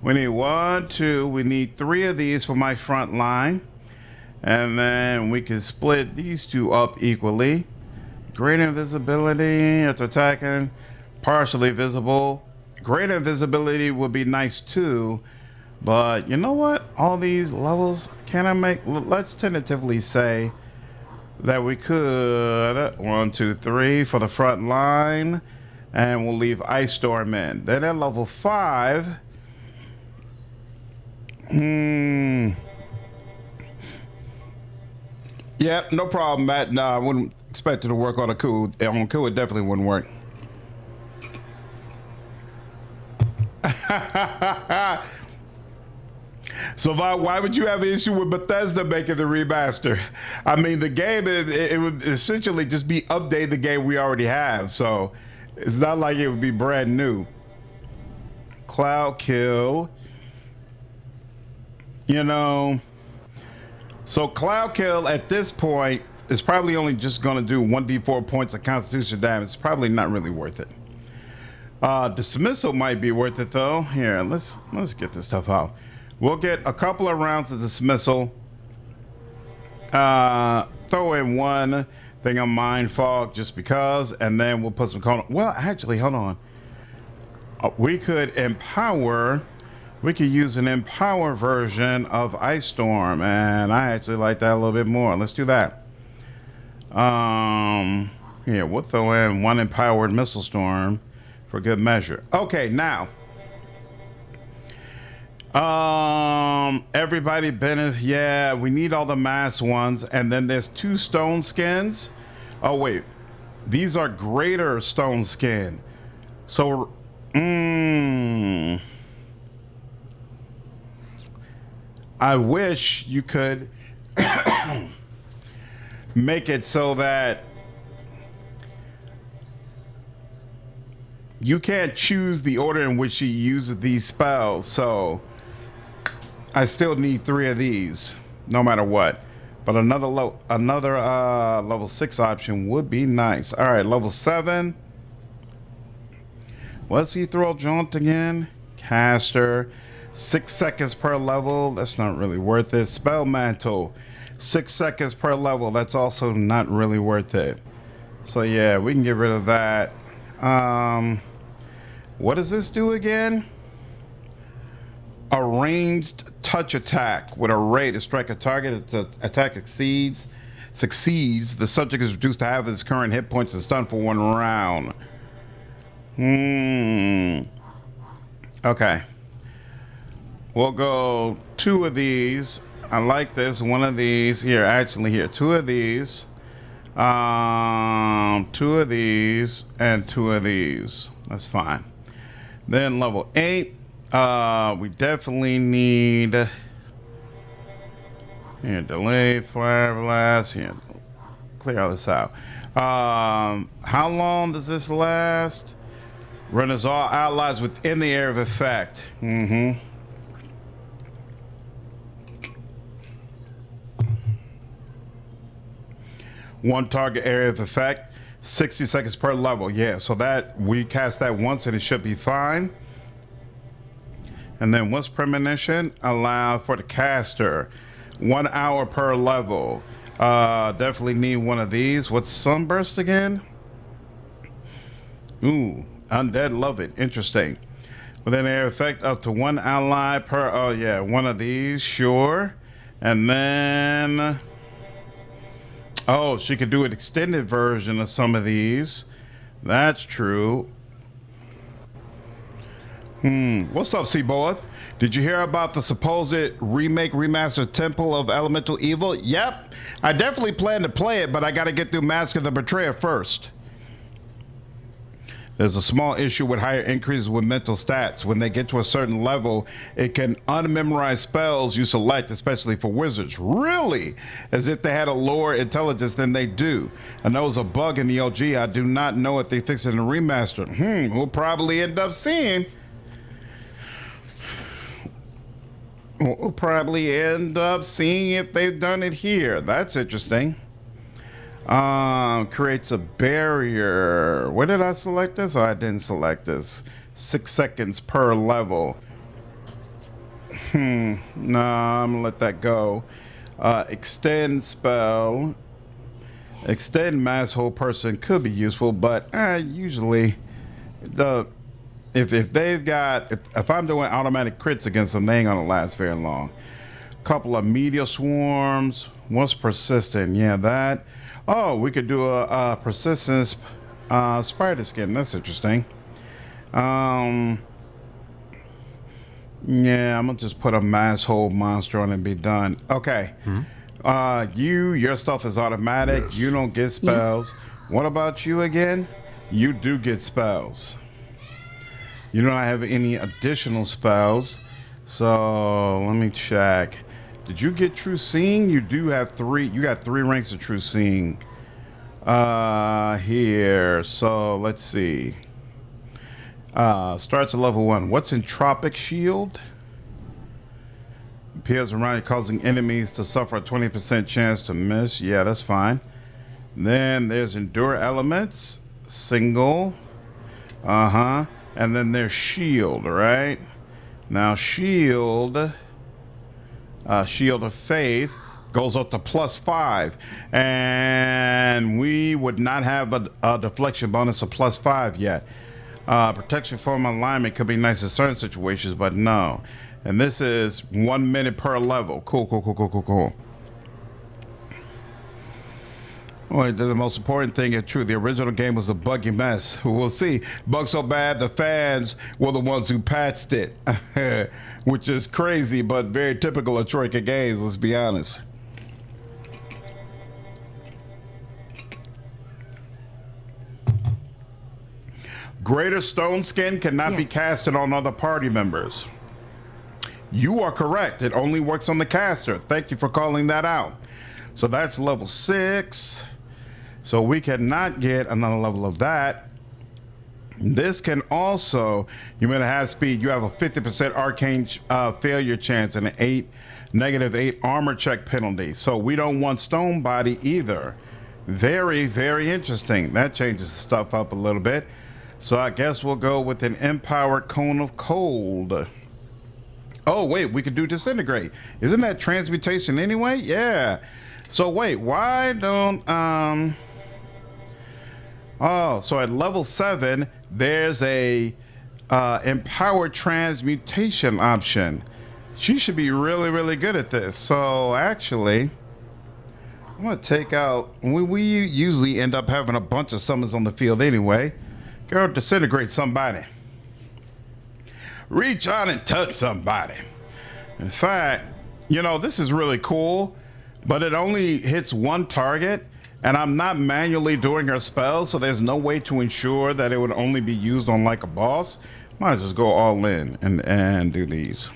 we need 1, 2, we need 3 of these for my front line. And then we can split these 2 up equally. Great invisibility after attacking, partially visible. Great invisibility would be nice too, but you know what? All these levels, can I make, let's tentatively say that we could 1, 2, 3 for the front line, and we'll leave Ice Storm in. Then at level 5, yeah, no problem, Matt. No, I wouldn't expect it to work on Okku. On Okku, it definitely wouldn't work. So why would you have an issue with Bethesda making the remaster? I mean, the game, it would essentially just be update the game we already have. So it's not like it would be brand new. Cloud kill. You know, so Cloud kill at this point is probably only just going to do 1d4 points of constitution damage. It's probably not really worth it. Dismissal might be worth it though. Here, let's get this stuff out. We'll get a couple of rounds of dismissal. Throw in 1 thing of mind fog just because, and then we'll put some well, actually, hold on. We could empower. We could use an empower version of Ice Storm, and I actually like that a little bit more. Let's do that. Here, we'll throw in 1 empowered missile storm for good measure. Okay, now. Everybody benefit. Yeah, we need all the mass ones, and then there's 2 stone skins. Oh wait, these are greater stone skin. So, I wish you could. make it so that you can't choose the order in which she uses these spells. So I still need 3 of these, no matter what. But another level 6 option would be nice. All right, level 7. What's he throw jaunt again? Caster, 6 seconds per level. That's not really worth it. Spell mantle, 6 seconds per level. That's also not really worth it. So yeah, we can get rid of that. What does this do again? A ranged touch attack with a ray to strike a target. If the attack succeeds, the subject is reduced to half of his current hit points and stunned for 1 round. Okay. We'll go 2 of these. I like this. 1 of these. Here, actually, here. 2 of these. 2 of these. And 2 of these. That's fine. Then level 8. We definitely need. Here, delay, fire blast. Here, clear all this out. How long does this last? Runners all allies within the area of effect. One target area of effect, 60 seconds per level. Yeah, so that we cast that once and it should be fine. And then once premonition, allow for the caster, 1 hour per level. Definitely need 1 of these. What's sunburst again? Ooh, undead love it. Interesting. Within area effect, up to 1 ally per. Oh yeah, 1 of these, sure. And then, oh, she could do an extended version of some of these. That's true. What's up, Seaboard? Did you hear about the supposed remaster Temple of Elemental Evil? Yep. I definitely plan to play it, but I gotta get through Mask of the Betrayer first. There's a small issue with higher increases with mental stats. When they get to a certain level, it can unmemorize spells you select, especially for wizards. Really? As if they had a lower intelligence than they do. I know it's a bug in the OG. I do not know if they fix it in the remaster. We'll probably end up seeing. We'll probably end up seeing if they've done it here. That's interesting. Creates a barrier. Where did I select this? Oh, I didn't select this. 6 seconds per level. No, I'm gonna let that go. Extend spell. Extend mass hold person could be useful, but usually if they've got if I'm doing automatic crits against them, they ain't gonna last very long. Couple of meteor swarms. What's persistent? Yeah, that. Oh, we could do a persistence spider skin. That's interesting. Yeah, I'm gonna just put a mass hold monster on and be done. Okay. Your stuff is automatic. Yes. You don't get spells. Yes. What about you again? You do get spells. You don't have any additional spells. So let me check. Did you get true seeing? You do have 3. You got 3 ranks of true seeing. Here. So let's see. Starts at level 1. What's entropic shield? Appears around you, causing enemies to suffer a 20% chance to miss. Yeah, that's fine. Then there's endure elements. Single. And then there's shield, right? Now shield. Shield of Faith goes up to +5, and we would not have a deflection bonus of +5 yet. Protection from alignment could be nice in certain situations, but no. And this is 1 minute per level. Cool. Well, the most important thing is true. The original game was a buggy mess. We'll see. Bug so bad, the fans were the ones who patched it, which is crazy, but very typical of Troika games. Let's be honest. Greater Stone Skin cannot be casted on other party members. You are correct. It only works on the caster. Thank you for calling that out. So that's level 6. So we cannot get another level of that. This can also, you may have speed. You have a 50% arcane failure chance and an -8 armor check penalty. So we don't want stone body either. Very, very interesting. That changes the stuff up a little bit. So I guess we'll go with an empowered cone of cold. Oh wait, we could do disintegrate. Isn't that transmutation anyway? Yeah. So wait, why don't oh, so at level 7, there's a empowered transmutation option. She should be really, really good at this. So actually, I'm gonna take out, we usually end up having a bunch of summons on the field anyway. Go disintegrate somebody. Reach out and touch somebody. In fact, you know, this is really cool, but it only hits one target. And I'm not manually doing her spells, so there's no way to ensure that it would only be used on like a boss. Might just go all in and do these.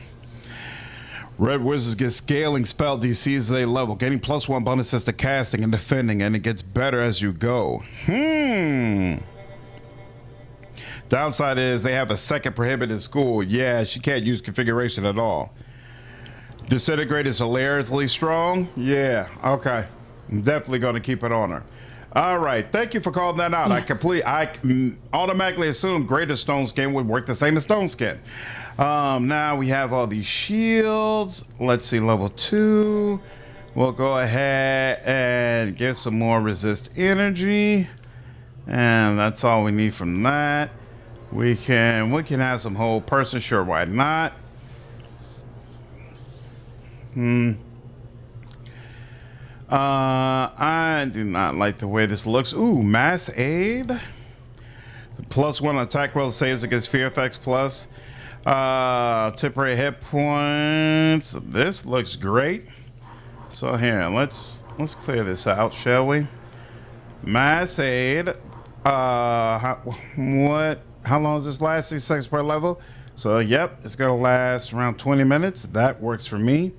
Red Wizards get scaling spell DC as they level, getting +1 bonuses to casting and defending, and it gets better as you go. Downside is they have a second prohibited school. Yeah, she can't use configuration at all. Disintegrate is hilariously strong. Yeah, okay. I'm definitely going to keep it on her. All right, thank you for calling that out. Yes. I automatically assumed greater stone skin would work the same as stone skin. Now we have all these shields. Let's see, level 2. We'll go ahead and get some more resist energy, and that's all we need from that. We can have some whole person. Sure, why not? I do not like the way this looks. Ooh, mass aid. +1 attack roll saves against fear effects plus. Temporary hit points. This looks great. So here, let's clear this out, shall we? Mass aid. How long is this last? 6 seconds per level. So yep, it's gonna last around 20 minutes. That works for me.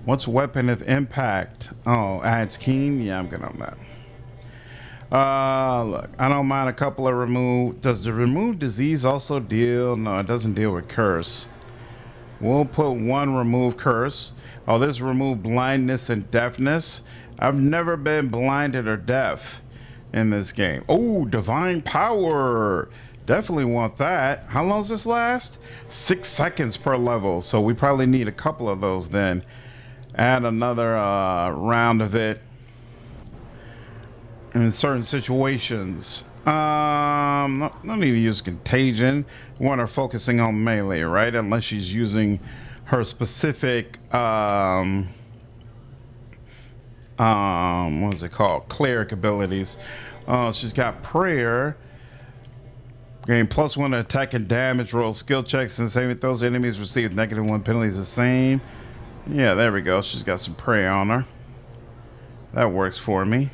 What's weapon of impact? Oh, adds keen. Yeah, I'm good on that. Look, I don't mind a couple of remove. Does the remove disease also deal? No, it doesn't deal with curse. We'll put 1 remove curse. Oh, this remove blindness and deafness. I've never been blinded or deaf in this game. Oh, divine power. Definitely want that. How long does this last? 6 seconds per level. So we probably need a couple of those then. Add another round of it in certain situations. No need to use contagion. We want her focusing on melee, right? Unless she's using her specific what is it called? Cleric abilities. She's got prayer. Gain +1 to attack and damage roll skill checks and saving throws. Enemies receive -1 penalties the same. Yeah, there we go. She's got some prey on her. That works for me.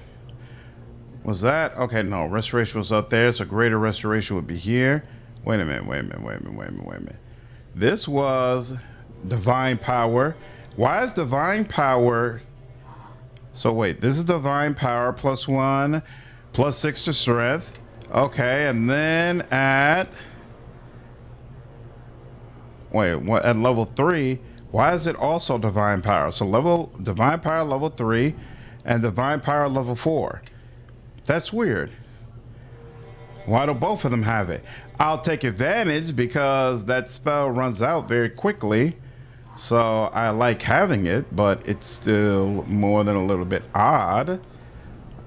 Was that? Okay, no. Restoration was up there, so greater restoration would be here. Wait a minute. This was divine power. Why is divine power? So wait, this is divine power +1, +6 to strength. Okay, and then at... Wait, what? At level 3... Why is it also divine power? So divine power level 3 and divine power level 4. That's weird. Why do both of them have it? I'll take advantage because that spell runs out very quickly. So I like having it, but it's still more than a little bit odd.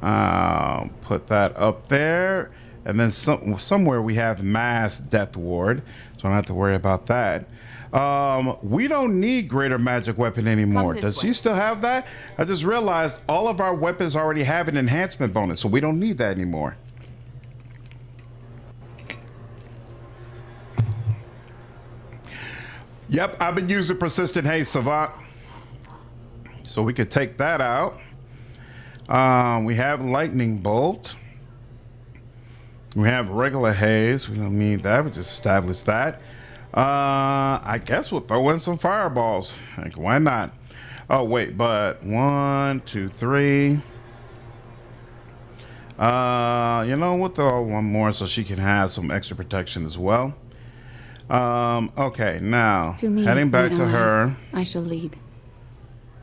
I'll put that up there. And then somewhere we have mass death ward. So I don't have to worry about that. We don't need greater magic weapon anymore. Does she still have that? I just realized all of our weapons already have an enhancement bonus, so we don't need that anymore. Yep, I've been using persistent haste, Savant. So we could take that out. We have lightning bolt. We have regular haze. We don't need that. We just established that. I guess we'll throw in some fireballs. Like, why not? Oh, wait, but 1, 2, 3. You know, we'll throw one more so she can have some extra protection as well. Okay, now, To me, heading back my to her. allies, I shall lead.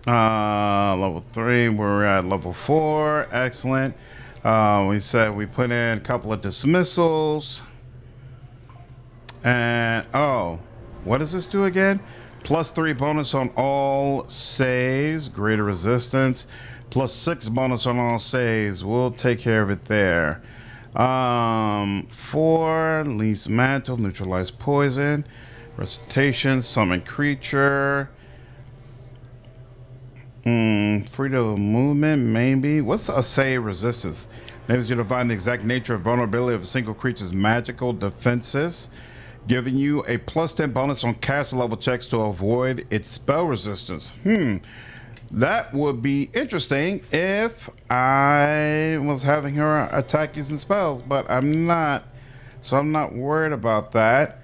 Level 3, we're at level 4. Excellent. We said we put in a couple of dismissals. And, oh, what does this do again? +3 bonus on all saves, greater resistance. +6 bonus on all saves. We'll take care of it there. 4, least mantle, neutralize poison. Recitation, summon creature. Freedom of movement, maybe. What's a save resistance? Enables you to find the exact nature and vulnerability of a single creature's magical defenses, giving you a +10 bonus on caster level checks to avoid its spell resistance. That would be interesting if I was having her attack using spells, but I'm not, so I'm not worried about that.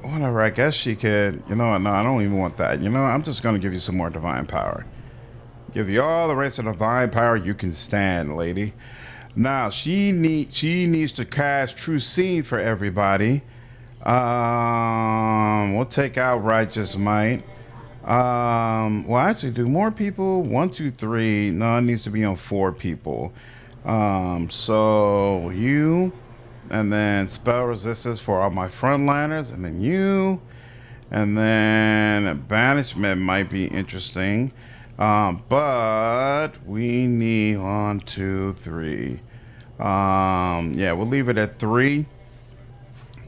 Whatever, I guess she could, you know what, no, I don't even want that. You know, I'm just going to give you some more divine power. Give you all the rest of divine power you can stand, lady. Now, she needs to cast True Seeing for everybody. We'll take out Righteous Might. Well, actually, do more people? 1, 2, 3. No, it needs to be on 4 people. So you, and then spell resistance for all my frontliners, and then you, and then banishment might be interesting. But we need 1, 2, 3. Yeah, we'll leave it at 3.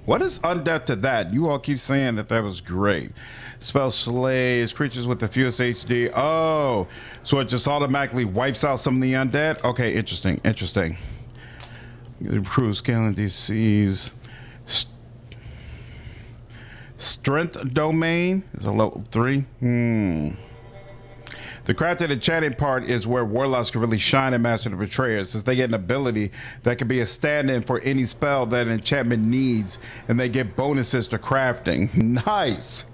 What is undeath to that? You all keep saying that was great. Spell slays creatures with the fewest HD. Oh, so it just automatically wipes out some of the undead? Okay, interesting. Improves scaling DCs. Strength domain is a level 3. The crafted enchanted part is where warlocks can really shine and master the betrayer, since they get an ability that can be a stand-in for any spell that an enchantment needs, and they get bonuses to crafting. Nice.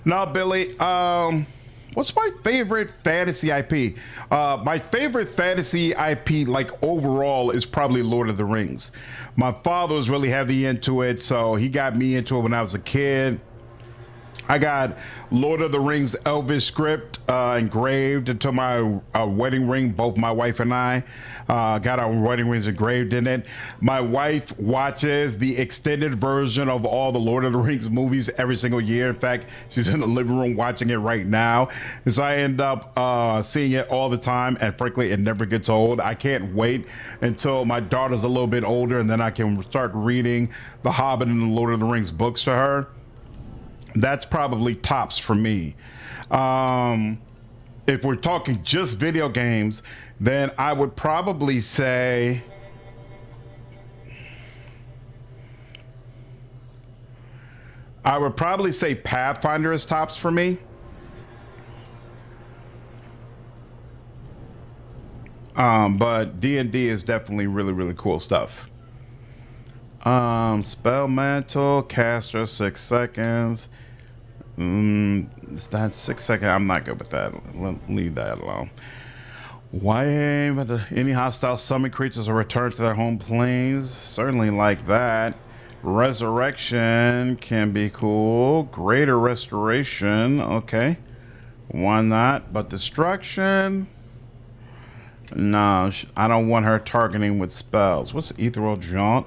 Now, Billy, what's my favorite fantasy IP? My favorite fantasy IP, like overall, is probably Lord of the Rings. My father was really heavy into it, so he got me into it when I was a kid. I got Lord of the Rings Elvish script engraved into my wedding ring. Both my wife and I got our wedding rings engraved in it. My wife watches the extended version of all the Lord of the Rings movies every single year. In fact, she's in the living room watching it right now. And so I end up seeing it all the time. And frankly, it never gets old. I can't wait until my daughter's a little bit older, and then I can start reading The Hobbit and the Lord of the Rings books to her. That's probably tops for me. If we're talking just video games, then I would probably say Pathfinder is tops for me. But D&D is definitely really, really cool stuff. Spell mantle, caster 6 seconds. That's 6 seconds. I'm not good with that. Leave that alone. Why any hostile summon creatures are returned to their home planes? Certainly like that. Resurrection can be cool. Greater restoration. Okay. Why not? But destruction? No, I don't want her targeting with spells. What's ethereal jaunt?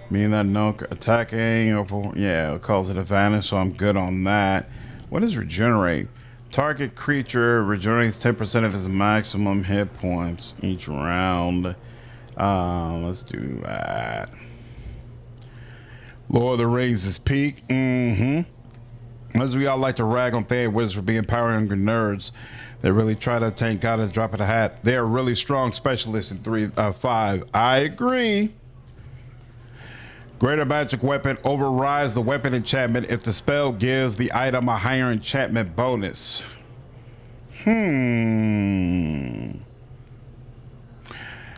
Meaning that no attacking, yeah, it calls it advantage, so I'm good on that. What is regenerate? Target creature regenerates 10% of its maximum hit points each round. Let's do that. Lord of the Rings is peak. As we all like to rag on Fey Wizards for being power hungry nerds, they really try to obtain God at the drop of the hat. They are really strong specialists in 5. I agree. Greater magic weapon overrides the weapon enchantment if the spell gives the item a higher enchantment bonus.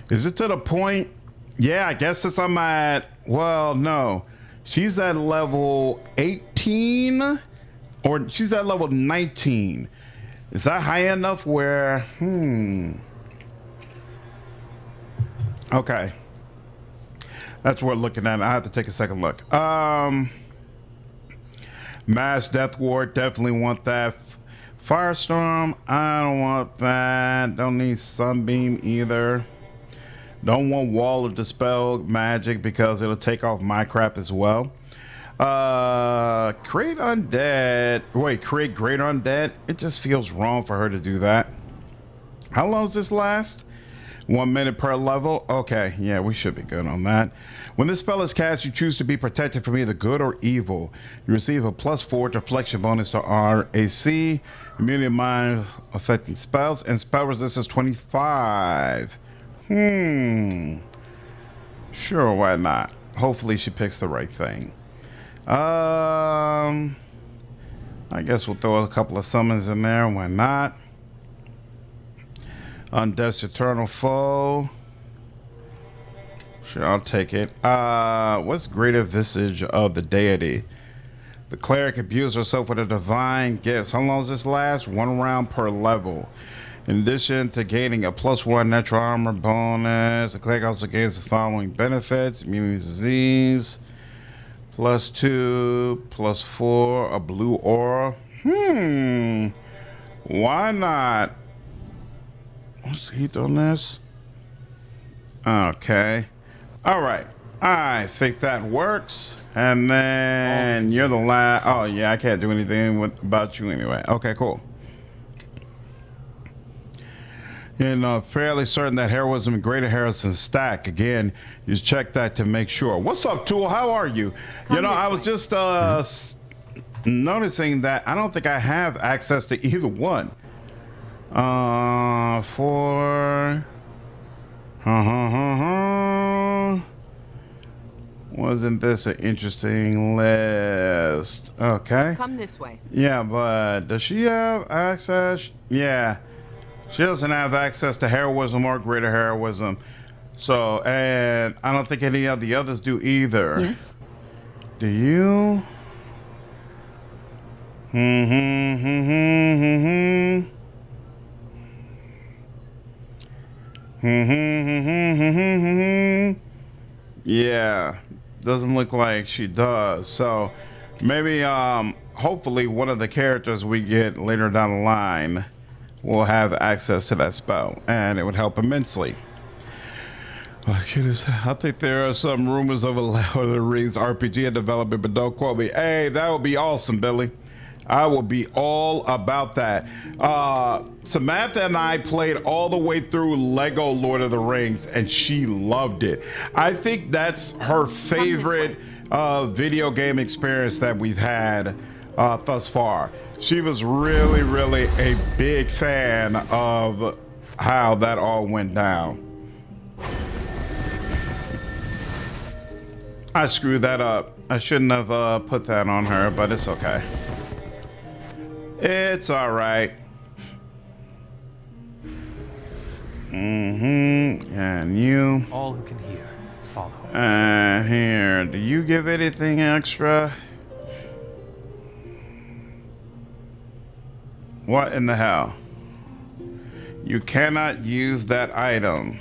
Is it to the point? Yeah, I guess since I'm at, well, no. She's at level 18 or she's at level 19. Is that high enough where, okay. That's what we're looking at. I have to take a second look. Mass Death Ward, definitely want that. Firestorm, I don't want that. Don't need Sunbeam either. Don't want Wall of Dispel Magic because it'll take off my crap as well. Create Undead. Wait, create Great Undead. It just feels wrong for her to do that. How long does this last? 1 minute per level. Okay, yeah, we should be good on that. When this spell is cast, you choose to be protected from either good or evil. You receive a +4 deflection bonus to RAC, immunity to mind affecting spells, and spell resistance 25. Sure, why not? Hopefully she picks the right thing. I guess we'll throw a couple of summons in there. Why not? Undeath's Eternal Foe. Sure, I'll take it. What's Greater Visage of the Deity? The cleric imbues herself with a divine gifts. How long does this last? 1 round per level. In addition to gaining a +1 natural armor bonus, the cleric also gains the following benefits: immunity to disease, +2, +4, a blue aura. Why not? What's the heat on this? Okay. All right. I think that works. And then you're the last. Oh, yeah, I can't do anything about you anyway. Okay, cool. And fairly certain that heroism and greater heroism stack. Again, just check that to make sure. What's up, Tool? How are you? You know, I was just noticing that I don't think I have access to either one. Wasn't this an interesting list? Okay. Come this way. Yeah, but does she have access? Yeah. She doesn't have access to heroism or greater heroism. So, and I don't think any of the others do either. Yes. Do you? Yeah, doesn't look like she does. So maybe hopefully one of the characters we get later down the line will have access to that spell, and it would help immensely. Oh, goodness. I think there are some rumors of a Lord of the Rings RPG in development, but don't quote me. Hey, that would be awesome, Billy. I will be all about that. Samantha and I played all the way through Lego Lord of the Rings, and she loved it. I think that's her favorite video game experience that we've had thus far. She was really, really a big fan of how that all went down. I screwed that up. I shouldn't have put that on her, but it's okay. It's all right. And you. All who can hear, follow. Here. Do you give anything extra? What in the hell? You cannot use that item.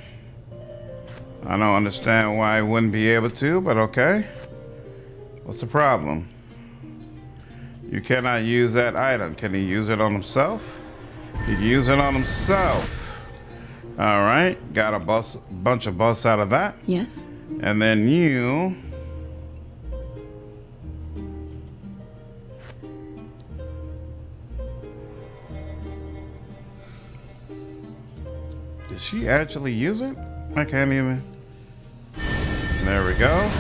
I don't understand why I wouldn't be able to, but okay. What's the problem? You cannot use that item. Can he use it on himself? He can use it on himself. All right. Got a bunch of busts out of that. Yes. And then you. Did she actually use it? I can't even. There we go.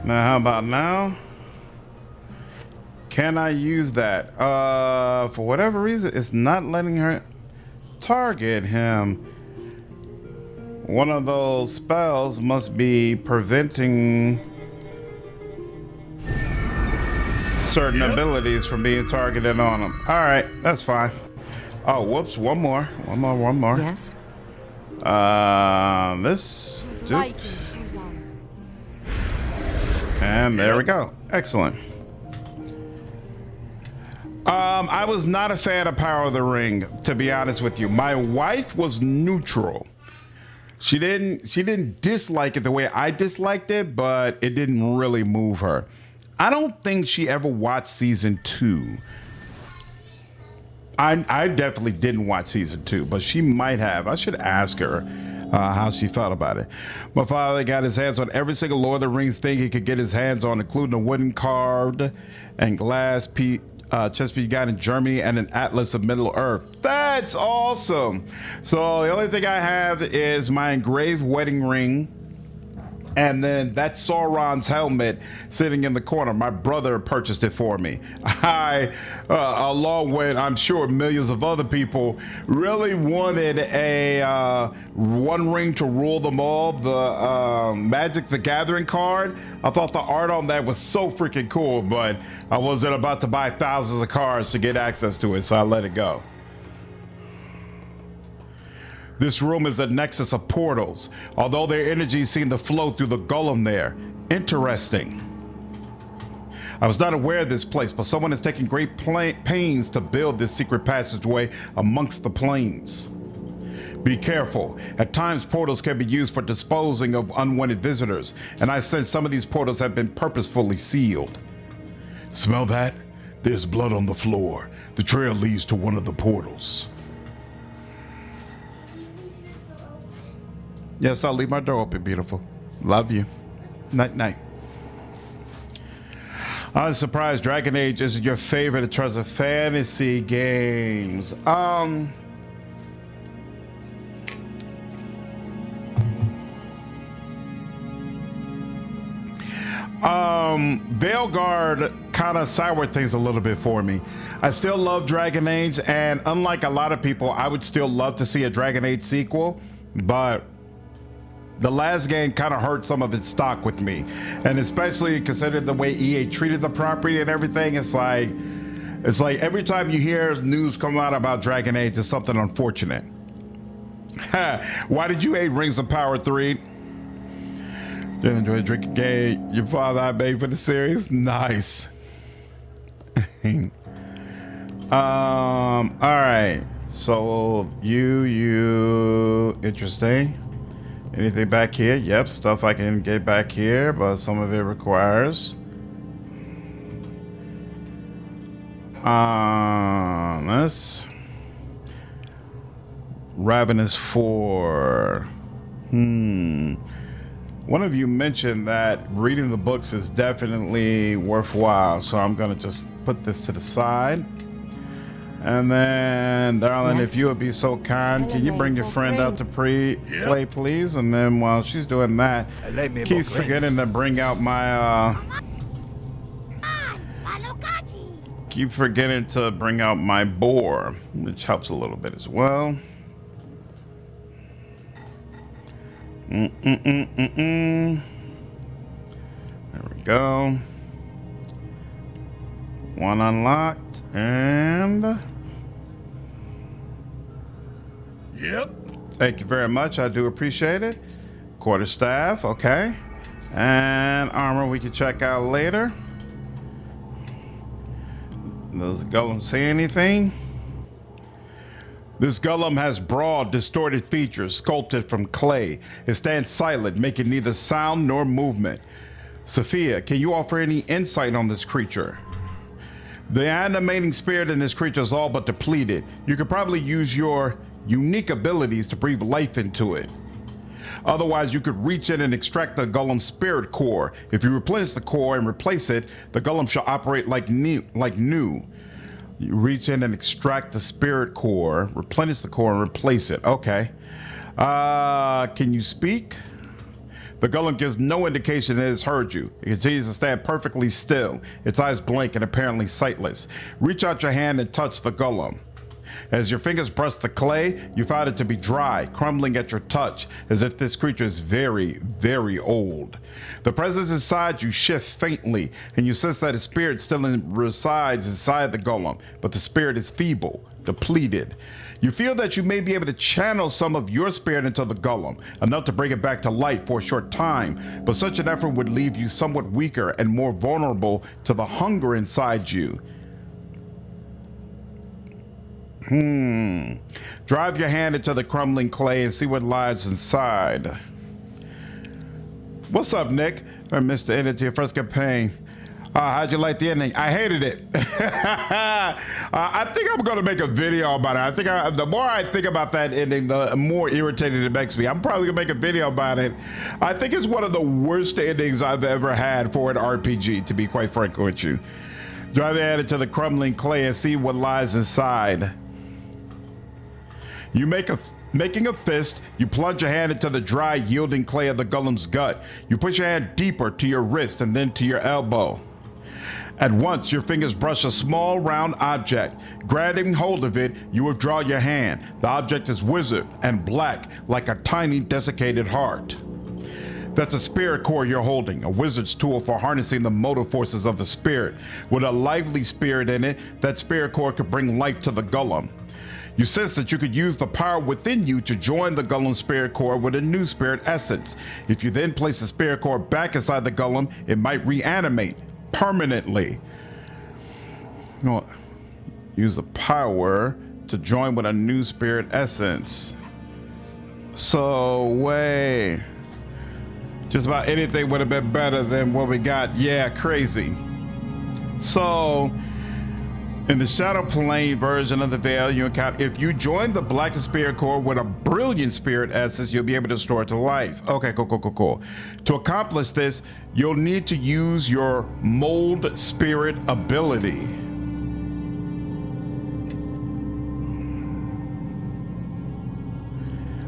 Now, how about now? Can I use that? For whatever reason, it's not letting her target him. One of those spells must be preventing certain abilities from being targeted on him. All right, that's fine. Oh, whoops, one more. Yes. This dude. And there we go. Excellent. I was not a fan of Power of the Ring, to be honest with you. My wife was neutral. She didn't dislike it the way I disliked it, but it didn't really move her. I don't think she ever watched season 2. I definitely didn't watch season 2, but she might have. I should ask her how she felt about it. My father got his hands on every single Lord of the Rings thing he could get his hands on, including a wooden carved and glass chess piece got in Germany and an atlas of Middle Earth. That's awesome. So the only thing I have is my engraved wedding ring, and then that Sauron's helmet sitting in the corner. My brother purchased it for me. I, along with I'm sure millions of other people, really wanted a One Ring to Rule Them All, the Magic the Gathering card. I thought the art on that was so freaking cool, but I wasn't about to buy thousands of cards to get access to it, so I let it go. This room is a nexus of portals, although their energies seem to flow through the golem there. Interesting. I was not aware of this place, but someone is taking great pains to build this secret passageway amongst the planes. Be careful. At times, portals can be used for disposing of unwanted visitors, and I sense some of these portals have been purposefully sealed. Smell that? There's blood on the floor. The trail leads to one of the portals. Yes, I'll leave my door open, beautiful. Love you. Night, night. I'm surprised Dragon Age isn't your favorite in terms of fantasy games. Veilguard kind of soured things a little bit for me. I still love Dragon Age, and unlike a lot of people, I would still love to see a Dragon Age sequel, but the last game kind of hurt some of its stock with me, and especially considering the way EA treated the property and everything. It's like every time you hear news come out about Dragon Age, it's something unfortunate. Why did you hate Rings of Power 3? Did enjoy drinking game your father I made for the series? Nice. All right. So you interesting. Anything back here? Yep, stuff I can get back here, but some of it requires. Let's. Ravenous 4. One of you mentioned that reading the books is definitely worthwhile, so I'm gonna just put this to the side. And then, darling, Yes. if you would be so kind, can you bring your friend out to play, please? And then while she's doing that, keep forgetting to bring out my, keep forgetting to bring out my boar, which helps a little bit as well. There we go. One unlocked, and... Yep. Thank you very much. I do appreciate it. Quarterstaff, okay. And armor we can check out later. Does the golem say anything? This golem has broad, distorted features sculpted from clay. It stands silent, making neither sound nor movement. Sophia, can you offer any insight on this creature? The animating spirit in this creature is all but depleted. You could probably use your unique abilities to breathe life into it. Otherwise, you could reach in and extract the golem's spirit core. If you replenish the core and replace it, the golem shall operate like new. You reach in and extract the spirit core, replenish the core, and replace it. Okay. Can you speak? The golem gives no indication it has heard you. It continues to stand perfectly still, its eyes blank and apparently sightless. Reach out your hand and touch the golem. As your fingers brush the clay, you find it to be dry, crumbling at your touch, as if this creature is very, very old. The presence inside you shifts faintly, and you sense that a spirit still resides inside the golem, but the spirit is feeble, depleted. You feel that you may be able to channel some of your spirit into the golem, enough to bring it back to life for a short time, but such an effort would leave you somewhat weaker and more vulnerable to the hunger inside you. Drive your hand into the crumbling clay and see what lies inside. What's up, Nick? I missed the ending to your first campaign. How'd you like the ending? I hated it. I think I'm gonna make a video about it. I think the more I think about that ending, the more irritated it makes me. I'm probably gonna make a video about it. I think it's one of the worst endings I've ever had for an RPG, to be quite frank with you. Drive your hand into the crumbling clay and see what lies inside. You making a fist, you plunge your hand into the dry, yielding clay of the golem's gut. You push your hand deeper to your wrist and then to your elbow. At once, your fingers brush a small, round object. Grabbing hold of it, you withdraw your hand. The object is withered and black, like a tiny, desiccated heart. That's a spirit core you're holding, a wizard's tool for harnessing the motive forces of the spirit. With a lively spirit in it, that spirit core could bring life to the golem. You sense that you could use the power within you to join the golem spirit core with a new spirit essence. If you then place the spirit core back inside the golem, it might reanimate permanently. Use the power to join with a new spirit essence. So wait, just about anything would have been better than what we got. Yeah, crazy. So in the Shadow Plane version of the Veil, you encounter, if you join the Black Spirit Core with a brilliant spirit essence, you'll be able to restore it to life. Okay, cool. To accomplish this, you'll need to use your mold spirit ability.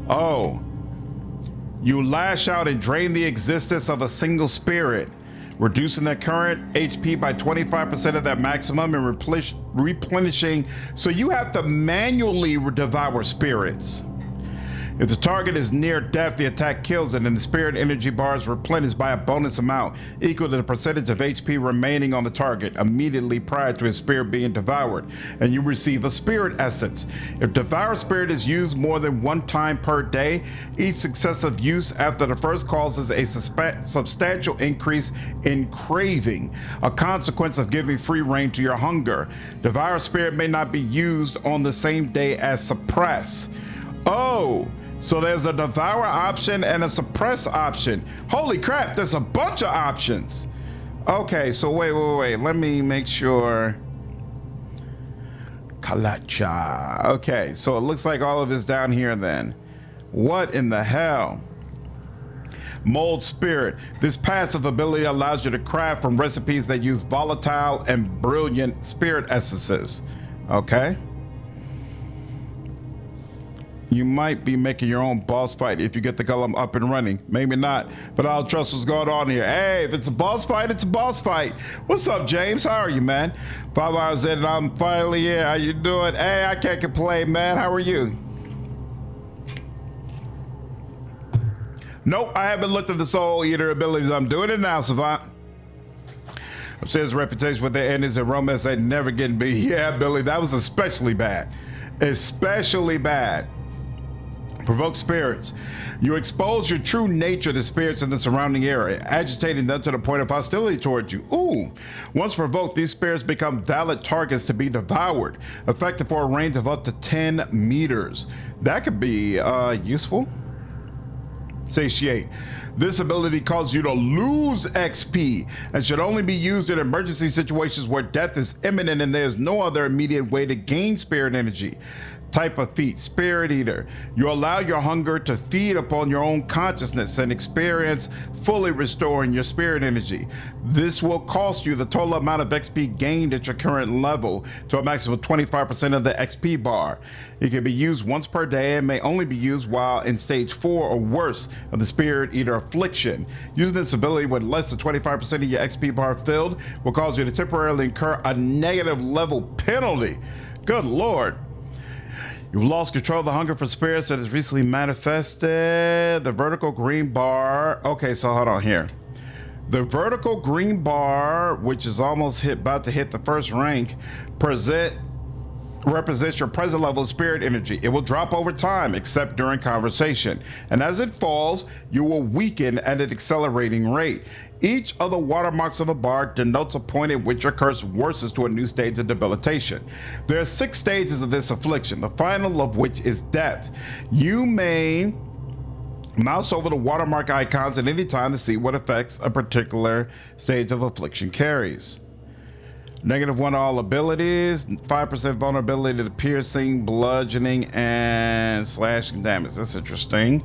Oh, you lash out and drain the existence of a single spirit, reducing their current HP by 25% of their maximum and replenishing, so you have to manually devour spirits. If the target is near death, the attack kills it, and the spirit energy bar is replenished by a bonus amount equal to the percentage of HP remaining on the target immediately prior to his spirit being devoured, and you receive a spirit essence. If devour spirit is used more than one time per day, each successive use after the first causes a substantial increase in craving, a consequence of giving free rein to your hunger. Devour spirit may not be used on the same day as suppress. Oh, so there's a devour option and a suppress option. Holy crap, there's a bunch of options. Okay, so wait. Let me make sure. Kalacha. Okay, so it looks like all of this down here then. What in the hell? Mold Spirit. This passive ability allows you to craft from recipes that use volatile and brilliant spirit essences. Okay. You might be making your own boss fight if you get the golem up and running. Maybe not, but I'll trust what's going on here. Hey, if it's a boss fight, it's a boss fight. What's up, James? How are you, man? 5 hours in and I'm finally here. How you doing? Hey, I can't complain, man. How are you? Nope, I haven't looked at the soul eater abilities. I'm doing it now, Savant. Upstairs reputation with their endings and romance they never getting beat. Yeah, Billy, that was especially bad. Especially bad. Provoke spirits. You expose your true nature to spirits in the surrounding area, agitating them to the point of hostility towards you. Ooh. Once provoked, these spirits become valid targets to be devoured, effective for a range of up to 10 meters. That could be useful. Satiate. This ability causes you to lose XP and should only be used in emergency situations where death is imminent and there's no other immediate way to gain spirit energy. Type of feat, Spirit Eater. You allow your hunger to feed upon your own consciousness and experience fully restoring your spirit energy. This will cost you the total amount of XP gained at your current level to a maximum of 25% of the XP bar. It can be used once per day and may only be used while in stage 4 or worse of the Spirit Eater affliction. Using this ability with less than 25% of your XP bar filled will cause you to temporarily incur a negative level penalty. Good Lord. You've lost control of the hunger for spirits that has recently manifested. The vertical green bar. Okay, so hold on here. The vertical green bar, which is almost about to hit the first rank, represents your present level of spirit energy. It will drop over time, except during conversation. And as it falls, you will weaken at an accelerating rate. Each of the watermarks of the bar denotes a point at which your curse worsens to a new stage of debilitation. There are 6 stages of this affliction, the final of which is death. You may mouse over the watermark icons at any time to see what effects a particular stage of affliction carries. -1 all abilities, 5% vulnerability to piercing, bludgeoning, and slashing damage. That's interesting.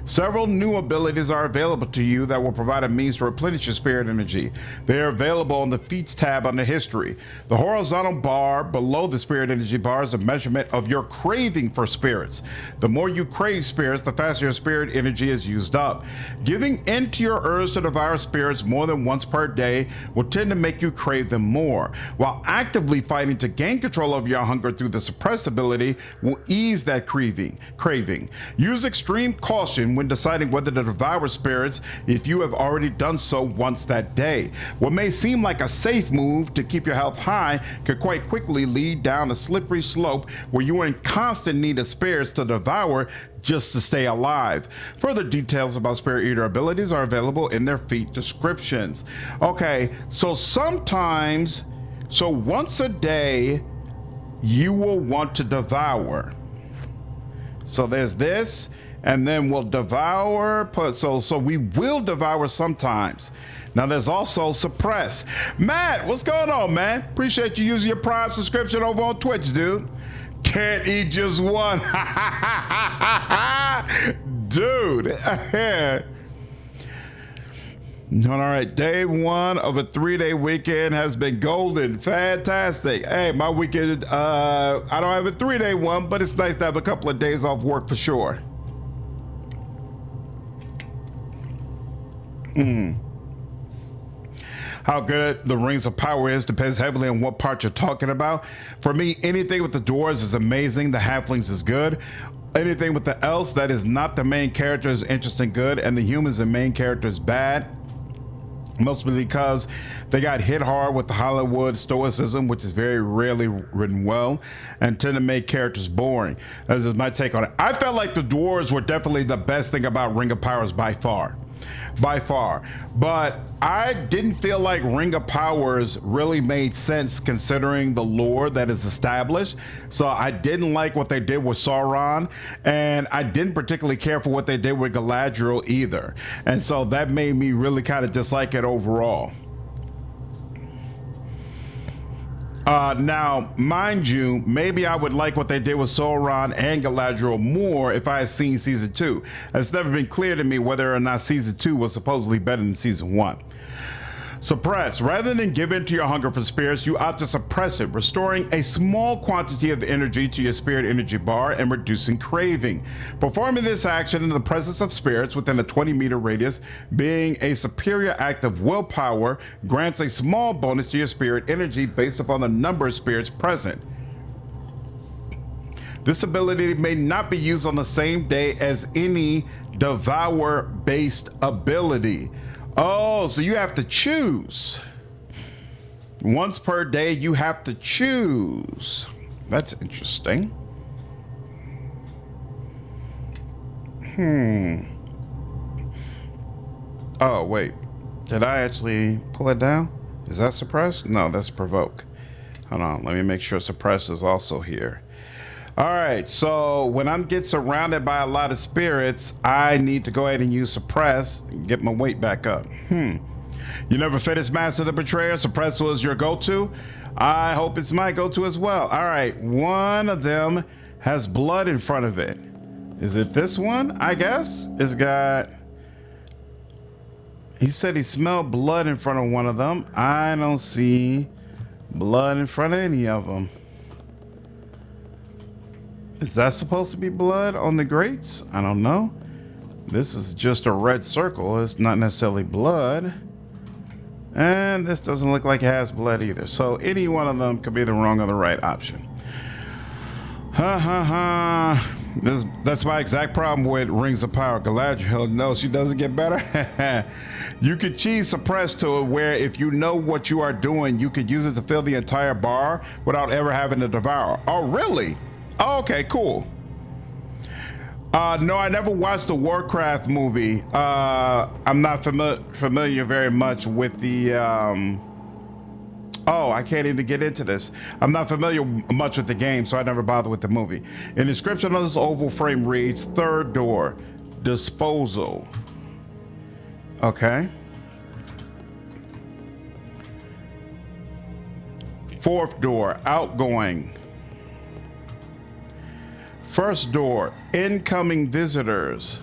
Several new abilities are available to you that will provide a means to replenish your spirit energy. They are available on the feats tab under history. The horizontal bar below the spirit energy bar is a measurement of your craving for spirits. The more you crave spirits, the faster your spirit energy is used up. Giving in to your urge to devour spirits more than once per day will tend to make you crave them more, while actively fighting to gain control of your hunger through the suppress ability will ease that craving. Use extreme caution when deciding whether to devour spirits if you have already done so once that day. What may seem like a safe move to keep your health high could quite quickly lead down a slippery slope where you are in constant need of spirits to devour just to stay alive. Further details about Spirit Eater abilities are available in their feat descriptions. Okay, so once a day you will want to devour. So there's this, and then we'll devour. So we will devour sometimes. Now there's also suppress. Matt, what's going on, man? Appreciate you using your Prime subscription over on Twitch, dude. Can't eat just one. Dude. All right, day 1 of a 3-day weekend has been golden. Fantastic. Hey, my weekend, I don't have a 3-day one, but it's nice to have a couple of days off work for sure. How good the Rings of Power is depends heavily on what part you're talking about. For me, anything with the dwarves is amazing. The halflings is good. Anything with the elves that is not the main character is interesting, good, and the humans and main character is bad. Mostly because they got hit hard with the Hollywood stoicism, which is very rarely written well, and tend to make characters boring. This is my take on it. I felt like the dwarves were definitely the best thing about Ring of Powers by far. But I didn't feel like Ring of Powers really made sense considering the lore that is established. So I didn't like what they did with Sauron, and I didn't particularly care for what they did with Galadriel either. And so that made me really kind of dislike it overall. Now, mind you, maybe I would like what they did with Sauron and Galadriel more if I had seen season 2. It's never been clear to me whether or not season 2 was supposedly better than season 1. Suppress. Rather than give in to your hunger for spirits, you opt to suppress it, restoring a small quantity of energy to your spirit energy bar and reducing craving. Performing this action in the presence of spirits within a 20-meter radius, being a superior act of willpower, grants a small bonus to your spirit energy based upon the number of spirits present. This ability may not be used on the same day as any devour-based ability. Oh, so you have to choose. Once per day, you have to choose. That's interesting. Oh, wait. Did I actually pull it down? Is that suppress? No, that's provoke. Hold on. Let me make sure suppress is also here. All right, so when I get surrounded by a lot of spirits, I need to go ahead and use suppress and get my weight back up. You never finished Master the Betrayer? Suppress was your go-to? I hope it's my go-to as well. All right, one of them has blood in front of it. Is it this one? I guess it's got... He said he smelled blood in front of one of them. I don't see blood in front of any of them. Is that supposed to be blood on the grates? I don't know. This is just a red circle. It's not necessarily blood. And this doesn't look like it has blood either. So any one of them could be the wrong or the right option. Ha ha ha. That's my exact problem with Rings of Power. Galadriel knows she doesn't get better. You could cheese suppress to it where if you know what you are doing, you could use it to fill the entire bar without ever having to devour. Oh, really? Oh, okay, cool. No, I never watched the Warcraft movie. I'm not familiar very much with the... Oh, I can't even get into this. I'm not familiar much with the game, so I never bothered with the movie. An inscription on this oval frame reads, third door, disposal. Okay. Fourth door, outgoing. First door, incoming visitors.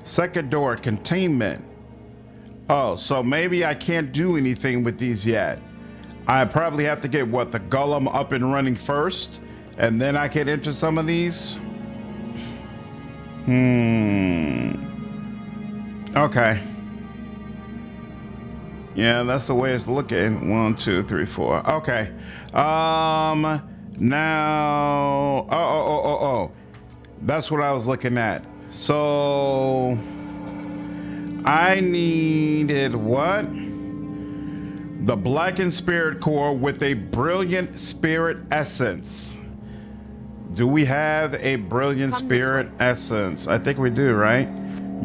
Second door, containment. Oh, so maybe I can't do anything with these yet. I probably have to get, what, the golem up and running first, and then I can enter some of these? Okay. Yeah, that's the way it's looking. 1, 2, 3, 4. Okay. Now... Oh. That's what I was looking at. So... I needed what? The blackened spirit core with a brilliant spirit essence. Do we have a brilliant spirit essence? I think we do, right?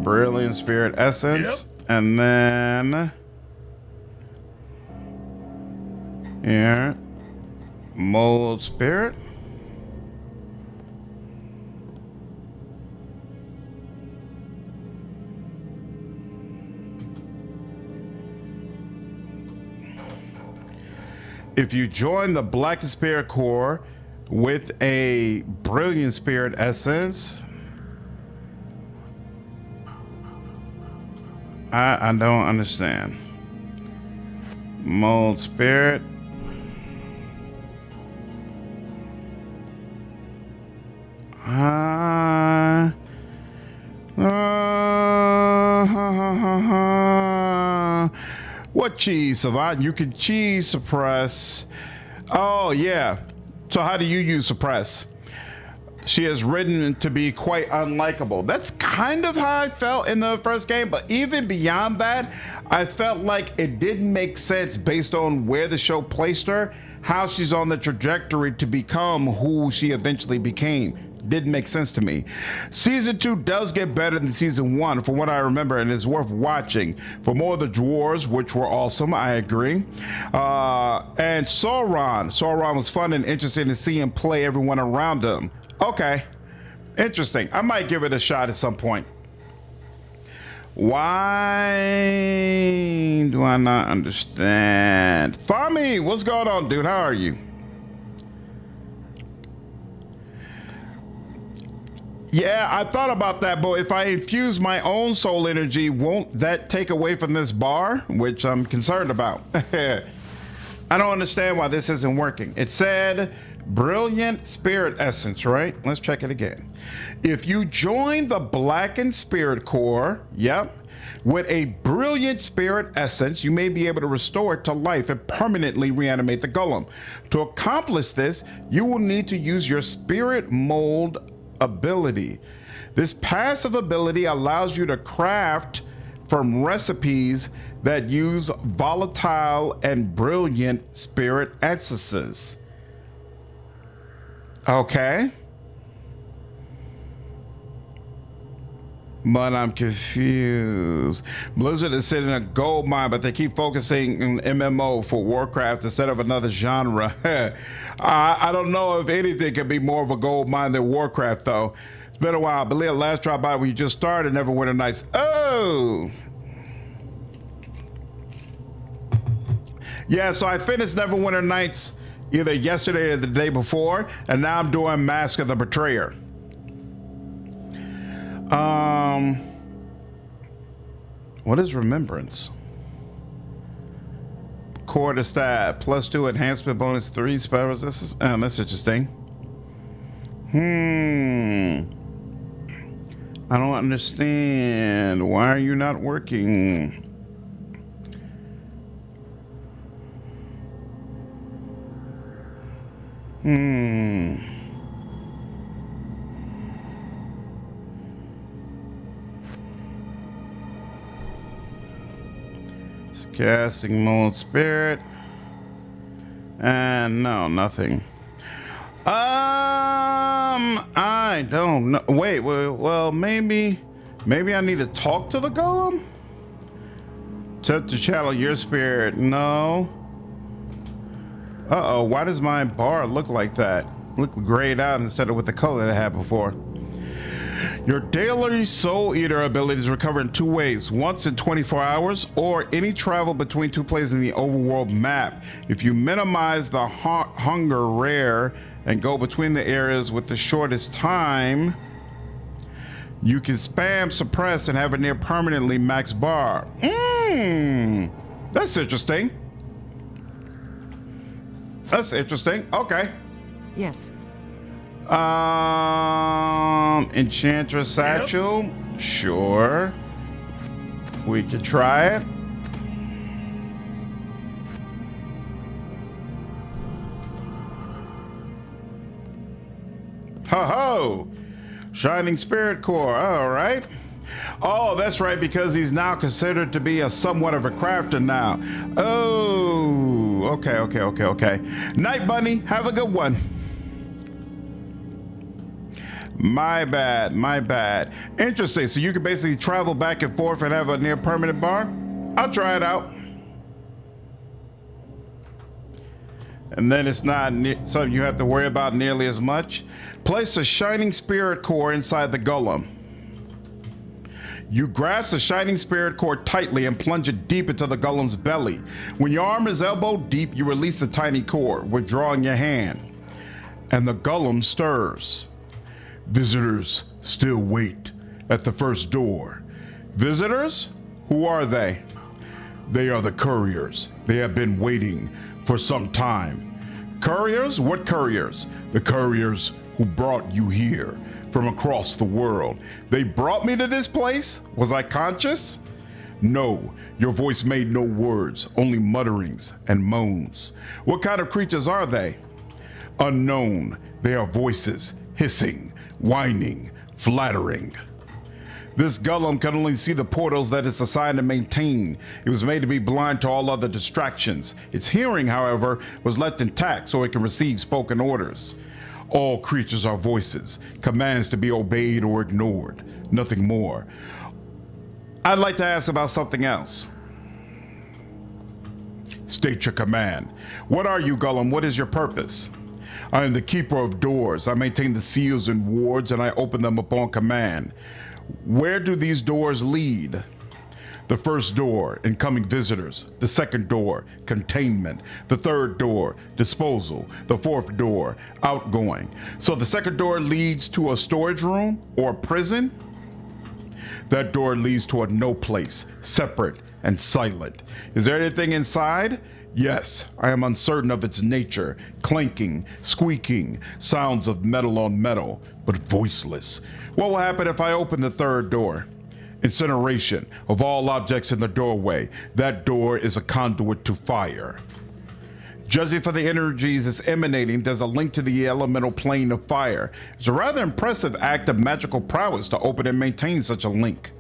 Brilliant spirit essence. Yep. And then... yeah. Mold spirit. If you join the Black Spirit Core with a Brilliant Spirit Essence, I don't understand. Mold Spirit. What cheese, Savant? You can cheese suppress. Oh, yeah. So how do you use suppress? She is written to be quite unlikable. That's kind of how I felt in the first game, but even beyond that, I felt like it didn't make sense based on where the show placed her, how she's on the trajectory to become who she eventually became. Didn't make sense to me. Season 2 does get better than season 1 from what I remember, and it's worth watching. For more of the dwarves, which were awesome, I agree. And Sauron was fun and interesting to see him play everyone around him. Okay, interesting. I might give it a shot at some point. Why do I not understand? Fami, what's going on, dude? How are you? Yeah, I thought about that, but if I infuse my own soul energy, won't that take away from this bar? Which I'm concerned about. I don't understand why this isn't working. It said brilliant spirit essence, right? Let's check it again. If you join the blackened spirit core, yep, with a brilliant spirit essence, you may be able to restore it to life and permanently reanimate the golem. To accomplish this, you will need to use your spirit mold ability. This passive ability allows you to craft from recipes that use volatile and brilliant spirit essences. Okay. But I'm confused. Blizzard is sitting in a gold mine, but they keep focusing on MMO for Warcraft instead of another genre. I don't know if anything could be more of a gold mine than Warcraft, though. It's been a while. I believe the last drop by when you just started Neverwinter Nights. Oh! Yeah, so I finished Neverwinter Nights either yesterday or the day before, and now I'm doing Mask of the Betrayer. What is Remembrance? Core to stab, +2 enhancement bonus, 3 spell resistance. That's interesting. I don't understand. Why are you not working? Casting mold spirit. And no, nothing. I don't know. Wait, well, maybe I need to talk to the golem? To channel your spirit. No. Uh-oh, why does my bar look like that? Look grayed out instead of with the color that I had before. Your daily soul eater abilities recover in 2 ways, once in 24 hours or any travel between 2 places in the overworld map. If you minimize the hunger rare and go between the areas with the shortest time, you can spam suppress and have a near permanently max bar. That's interesting. That's interesting. Okay. Yes. Enchantress Satchel. Sure. We could try it. Ho-ho! Shining Spirit Core. All right. Oh, that's right, because he's now considered to be somewhat of a crafter now. Oh, okay. Night Bunny, have a good one. My bad. Interesting. So you can basically travel back and forth and have a near permanent bar? I'll try it out. And then it's not something you have to worry about nearly as much. Place a Shining Spirit Core inside the golem. You grasp the Shining Spirit Core tightly and plunge it deep into the golem's belly. When your arm is elbow deep, you release the tiny core, withdrawing your hand. And the golem stirs. Visitors still wait at the first door. Visitors? Who are they? They are the couriers. They have been waiting for some time. Couriers? What couriers? The couriers who brought you here from across the world. They brought me to this place? Was I conscious? No, your voice made no words, only mutterings and moans. What kind of creatures are they? Unknown. They are voices, hissing, whining, flattering. This golem can only see the portals that it's assigned to maintain. It was made to be blind to all other distractions. Its hearing, however, was left intact so it can receive spoken orders. All creatures are voices, commands to be obeyed or ignored, nothing more. I'd like to ask about something else. State your command. What are you, golem? What is your purpose? I am the keeper of doors. I maintain the seals and wards, and I open them upon command. Where do these doors lead? The first door, incoming visitors. The second door, containment. The third door, disposal. The fourth door, outgoing. So the second door leads to a storage room or a prison? That door leads to a no place, separate and silent. Is there anything inside? Yes, I am uncertain of its nature. Clanking, squeaking, sounds of metal on metal, but voiceless. What will happen if I open the third door? Incineration of all objects in the doorway. That door is a conduit to fire. Judging from the energies it's emanating, there's a link to the elemental plane of fire. It's a rather impressive act of magical prowess to open and maintain such a link.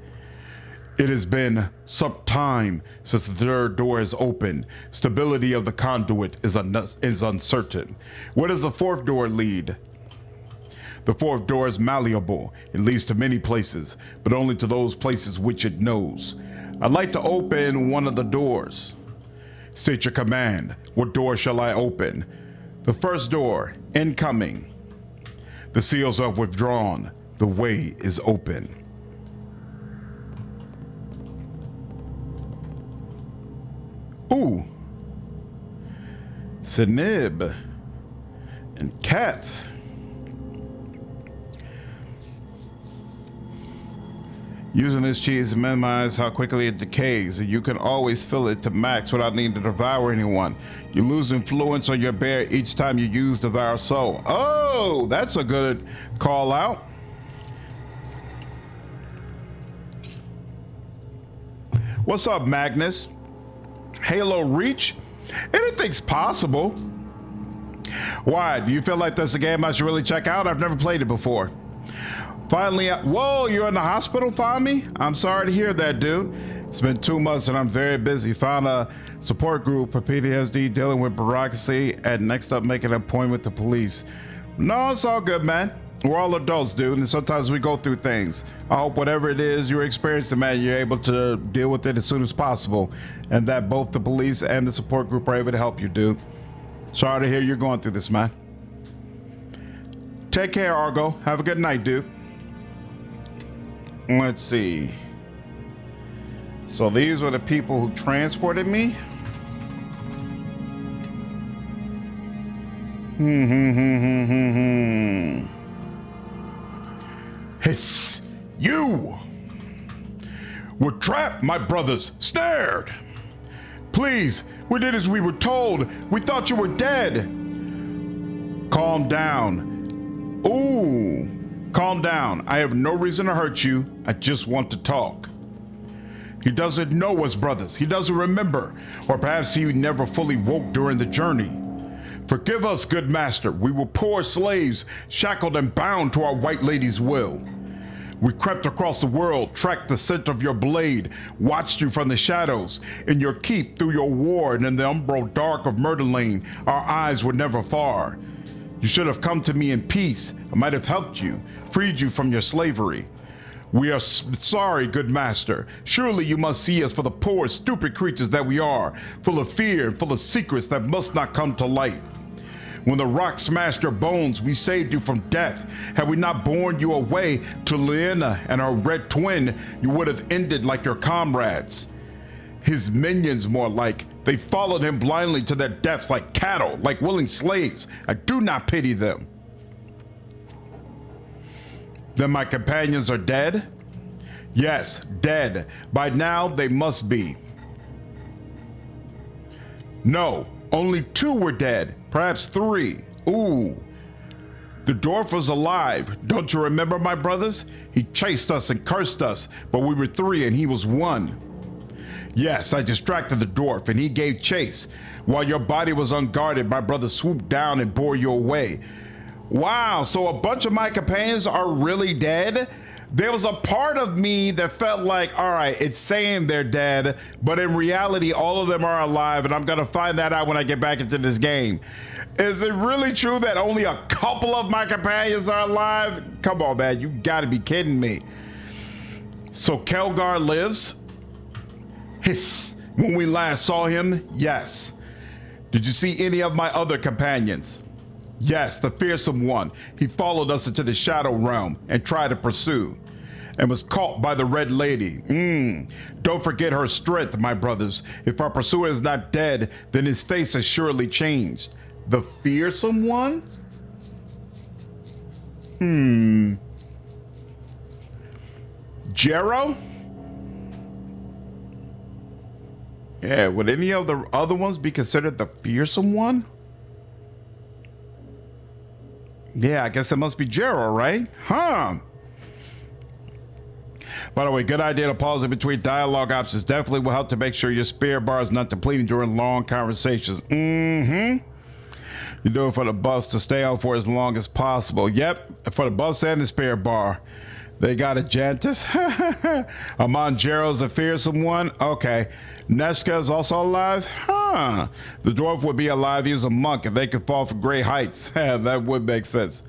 It has been some time since the third door is open. Stability of the conduit is uncertain. Where does the fourth door lead? The fourth door is malleable. It leads to many places, but only to those places which it knows. I'd like to open one of the doors. State your command. What door shall I open? The first door, incoming. The seals are withdrawn. The way is open. Ooh. Sinib and Kath. Using this cheese to minimize how quickly it decays, you can always fill it to max without needing to devour anyone. You lose influence on your bear each time you use Devour Soul. Oh, that's a good call out. What's up, Magnus? Halo Reach? Anything's possible. Why? Do you feel like that's a game I should really check out? I've never played it before. Finally, whoa, you're in the hospital, Fami? I'm sorry to hear that, dude. It's been 2 months and I'm very busy. Found a support group for PTSD dealing with bureaucracy, and next up making an appointment with the police. No, it's all good, man. We're all adults, dude, and sometimes we go through things. I hope whatever it is you're experiencing, man, you're able to deal with it as soon as possible, and that both the police and the support group are able to help you, dude. Sorry to hear you're going through this, man. Take care, Argo. Have a good night, dude. Let's see. So these were the people who transported me? Hiss! You! We're trapped, my brothers! Snared! Please, we did as we were told. We thought you were dead. Calm down. Ooh. Calm down. I have no reason to hurt you. I just want to talk. He doesn't know us, brothers. He doesn't remember. Or perhaps he never fully woke during the journey. Forgive us, good master. We were poor slaves, shackled and bound to our white lady's will. We crept across the world, tracked the scent of your blade, watched you from the shadows. In your keep, through your ward, in the umbral dark of Murder Lane, our eyes were never far. You should have come to me in peace. I might have helped you, freed you from your slavery. We are sorry, good master. Surely you must see us for the poor, stupid creatures that we are, full of fear and full of secrets that must not come to light. When the rock smashed your bones, we saved you from death. Had we not borne you away to Lena and our red twin, you would have ended like your comrades. His minions, more like. They followed him blindly to their deaths like cattle, like willing slaves. I do not pity them. Then my companions are dead? Yes, dead. By now they must be. No, only 2 were dead, perhaps 3. Ooh. The dwarf was alive. Don't you remember, my brothers? He chased us and cursed us, but we were 3 and he was 1. Yes, I distracted the dwarf and he gave chase. While your body was unguarded, my brother swooped down and bore you away. Wow, so a bunch of my companions are really dead? There was a part of me that felt like, all right, it's saying they're dead, but in reality, all of them are alive, and I'm gonna find that out when I get back into this game. Is it really true that only a couple of my companions are alive? Come on, man, you gotta be kidding me. So Kelgar lives? Hiss, when we last saw him, yes. Did you see any of my other companions? Yes, the fearsome one. He followed us into the shadow realm and tried to pursue, and was caught by the red lady. Don't forget her strength, my brothers. If our pursuer is not dead, then his face has surely changed. The fearsome one? Jero? Yeah, would any of the other ones be considered the fearsome one? Yeah, I guess it must be Jero, right? Huh. By the way, good idea to pause in between dialogue options. Definitely will help to make sure your spirit bar is not depleting during long conversations. You do it for the bus to stay on for as long as possible. Yep, for the bus and the spirit bar. They got a Jantis. Amon Jero's a fearsome one. Okay. Neska is also alive? Huh. The dwarf would be alive. He was a monk and they could fall from great heights. That would make sense.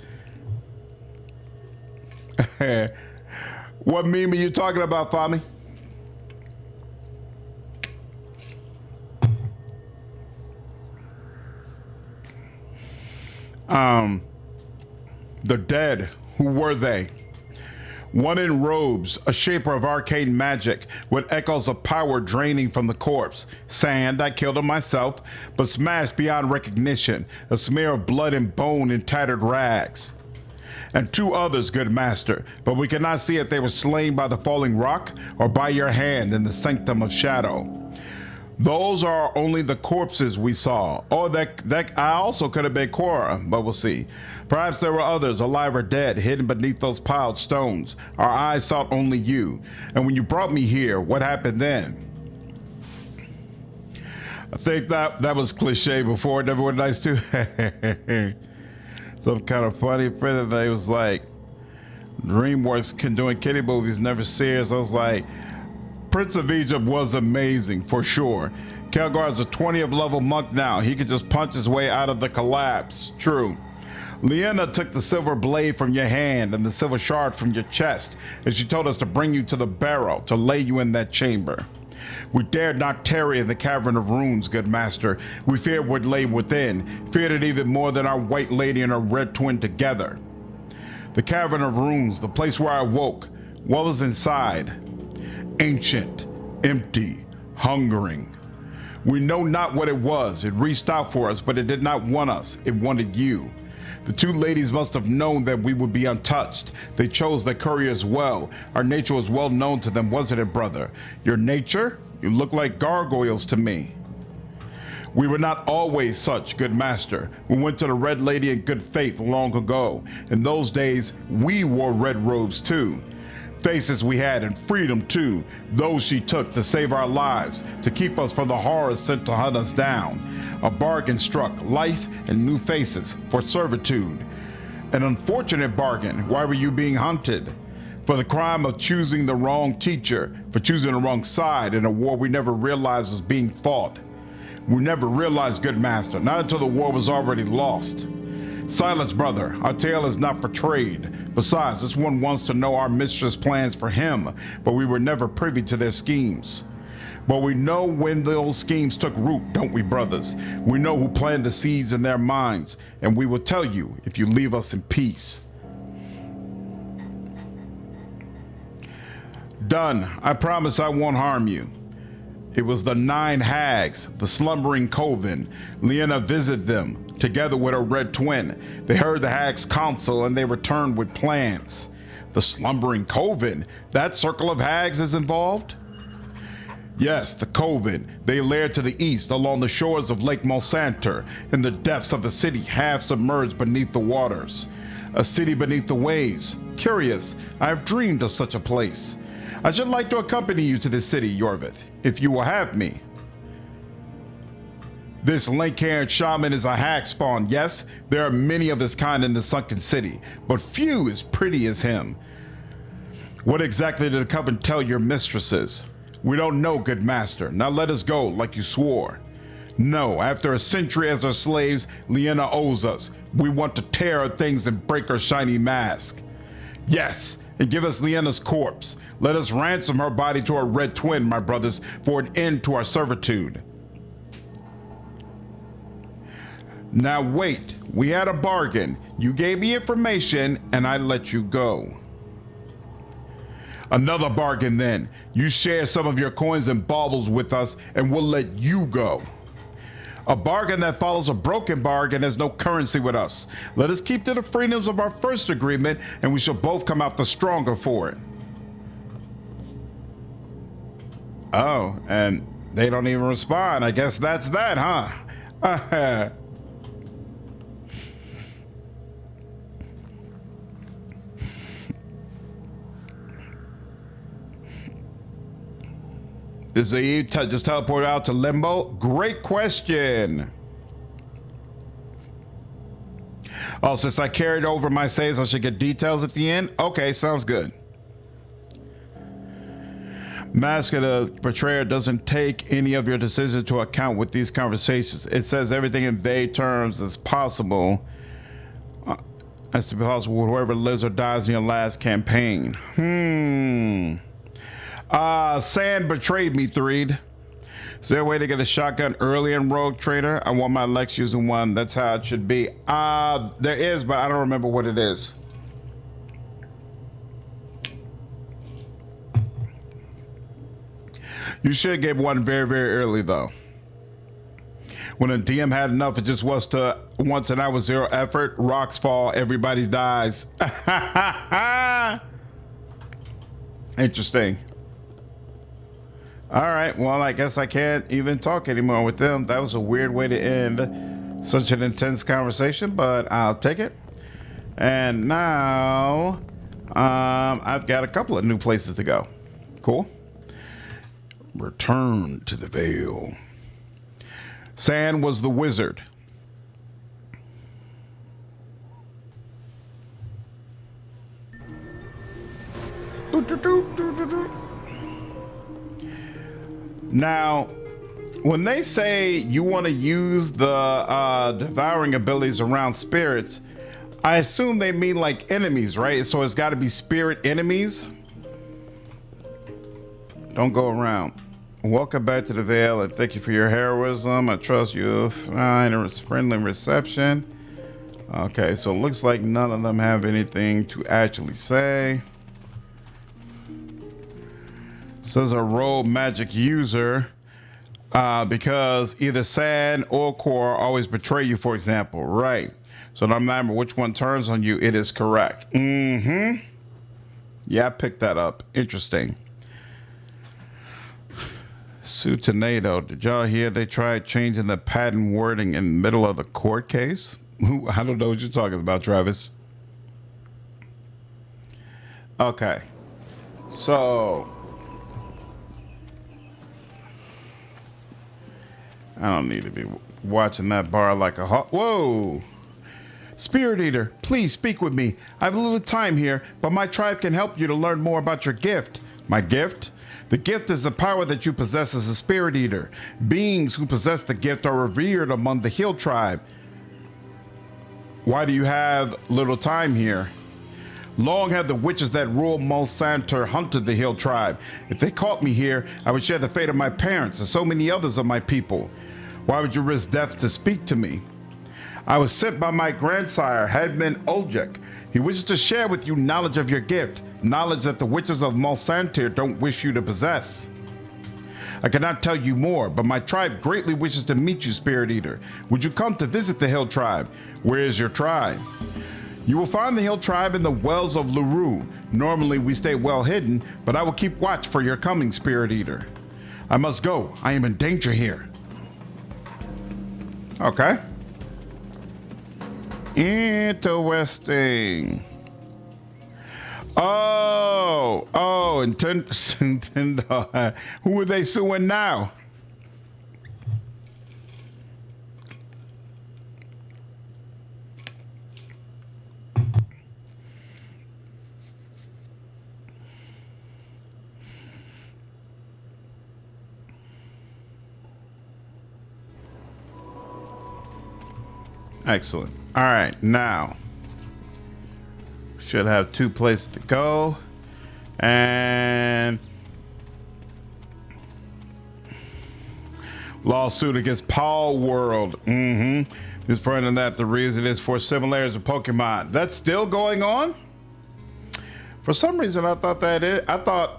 What meme are you talking about, Fami? The dead. Who were they? One in robes, a shaper of arcane magic, with echoes of power draining from the corpse. Sand, I killed him myself, but smashed beyond recognition, a smear of blood and bone in tattered rags. And 2 others, good master, but we cannot see if they were slain by the falling rock or by your hand in the sanctum of shadow. Those are only the corpses we saw. Oh, that I also could have been Cora, but we'll see. Perhaps there were others, alive or dead, hidden beneath those piled stones. Our eyes sought only you. And when you brought me here, what happened then? I think that was cliche before. It never was nice too. Some kind of funny friend that was like, DreamWorks can doing kiddie movies, never serious. I was like, Prince of Egypt was amazing for sure. Kelgar is a 20th level monk now. He could just punch his way out of the collapse. True. Leanna took the silver blade from your hand and the silver shard from your chest, and she told us to bring you to the barrow, to lay you in that chamber. We dared not tarry in the cavern of runes, good master. We feared what lay within, feared it even more than our white lady and her red twin together. The cavern of runes, the place where I woke, what was inside? Ancient, empty, hungering. We know not what it was. It reached out for us, but it did not want us. It wanted you. The two ladies must have known that we would be untouched. They chose their couriers well. Our nature was well known to them, wasn't it, brother? Your nature? You look like gargoyles to me. We were not always such, good master. We went to the Red Lady in good faith long ago. In those days, we wore red robes too. Faces we had and freedom too. Those she took to save our lives, to keep us from the horrors sent to hunt us down. A bargain struck, life and new faces for servitude. An unfortunate bargain. Why were you being hunted? For the crime of choosing the wrong teacher, for choosing the wrong side in a war we never realized was being fought. We never realized, good master, not until the war was already lost. Silence, brother. Our tale is not for trade. Besides, this one wants to know our mistress' plans for him, but we were never privy to their schemes. But we know when those schemes took root, don't we, brothers? We know who planted the seeds in their minds, and we will tell you if you leave us in peace. Done. I promise I won't harm you. It was the 9 hags, the slumbering coven. Leanna visited them, together with her red twin. They heard the hags' counsel and they returned with plans. The slumbering coven? That circle of hags is involved? Yes, the coven. They laired to the east along the shores of Lake Monsanter, in the depths of a city half submerged beneath the waters. A city beneath the waves. Curious, I have dreamed of such a place. I should like to accompany you to this city, Yorvith, if you will have me. This lank-haired shaman is a hag spawn, yes? There are many of his kind in the sunken city, but few as pretty as him. What exactly did the coven tell your mistresses? We don't know, good master. Now let us go, like you swore. No, after a century as our slaves, Leanna owes us. We want to tear her things and break her shiny mask. Yes, and give us Leanna's corpse. Let us ransom her body to her red twin, my brothers, for an end to our servitude. Now wait, we had a bargain. You gave me information and I let you go. Another bargain then. You share some of your coins and baubles with us and we'll let you go. A bargain that follows a broken bargain has no currency with us. Let us keep to the freedoms of our first agreement and we shall both come out the stronger for it. Oh, and they don't even respond. I guess that's that, huh? Is he just teleport out to Limbo? Great question. Oh, since I carried over my saves, I should get details at the end? Okay, sounds good. Mask of the Betrayer doesn't take any of your decisions into account with these conversations. It says everything in vague terms as possible. As to be possible with whoever lives or dies in your last campaign. Sand betrayed me, Threed. Is there a way to get a shotgun early in Rogue Trader? I want my Lex using one. That's how it should be. There is, but I don't remember what it is. You should get one very, very early, though. When a DM had enough, it just was to once an hour 0 effort, rocks fall, everybody dies. Interesting. All right, well, I guess I can't even talk anymore with them. That was a weird way to end such an intense conversation, but I'll take it. And now I've got a couple of new places to go. Cool. Return to the Veil. Sand was the wizard. Now, when they say you want to use the devouring abilities around spirits, I assume they mean like enemies, right? So it's got to be spirit enemies. Don't go around. Welcome back to the Vale, and thank you for your heroism. I trust you find a friendly reception. Okay, so it looks like none of them have anything to actually say. Says a rogue magic user because either Sand or Core always betray you, for example. Right. So no matter which one turns on you, it is correct. Yeah, I picked that up. Interesting. Sue Tornado, did y'all hear they tried changing the patent wording in the middle of the court case? I don't know what you're talking about, Travis. Okay. So I don't need to be watching that bar like a hawk. Whoa! Spirit Eater, please speak with me. I have a little time here, but my tribe can help you to learn more about your gift. My gift? The gift is the power that you possess as a Spirit Eater. Beings who possess the gift are revered among the Hill tribe. Why do you have little time here? Long have the witches that rule Mulsanter hunted the Hill tribe. If they caught me here, I would share the fate of my parents and so many others of my people. Why would you risk death to speak to me? I was sent by my grandsire, Headman Oljek. He wishes to share with you knowledge of your gift, knowledge that the witches of Mulsanter don't wish you to possess. I cannot tell you more, but my tribe greatly wishes to meet you, Spirit Eater. Would you come to visit the Hill tribe? Where is your tribe? You will find the Hill tribe in the wells of Luru. Normally we stay well hidden, but I will keep watch for your coming, Spirit Eater. I must go. I am in danger here. Okay. Interesting. Oh, Nintendo. Who are they suing now? Excellent. All right, now should have 2 places to go, and lawsuit against Paul World. Just finding that the reason is for similarities of Pokemon. That's still going on. For some reason, I thought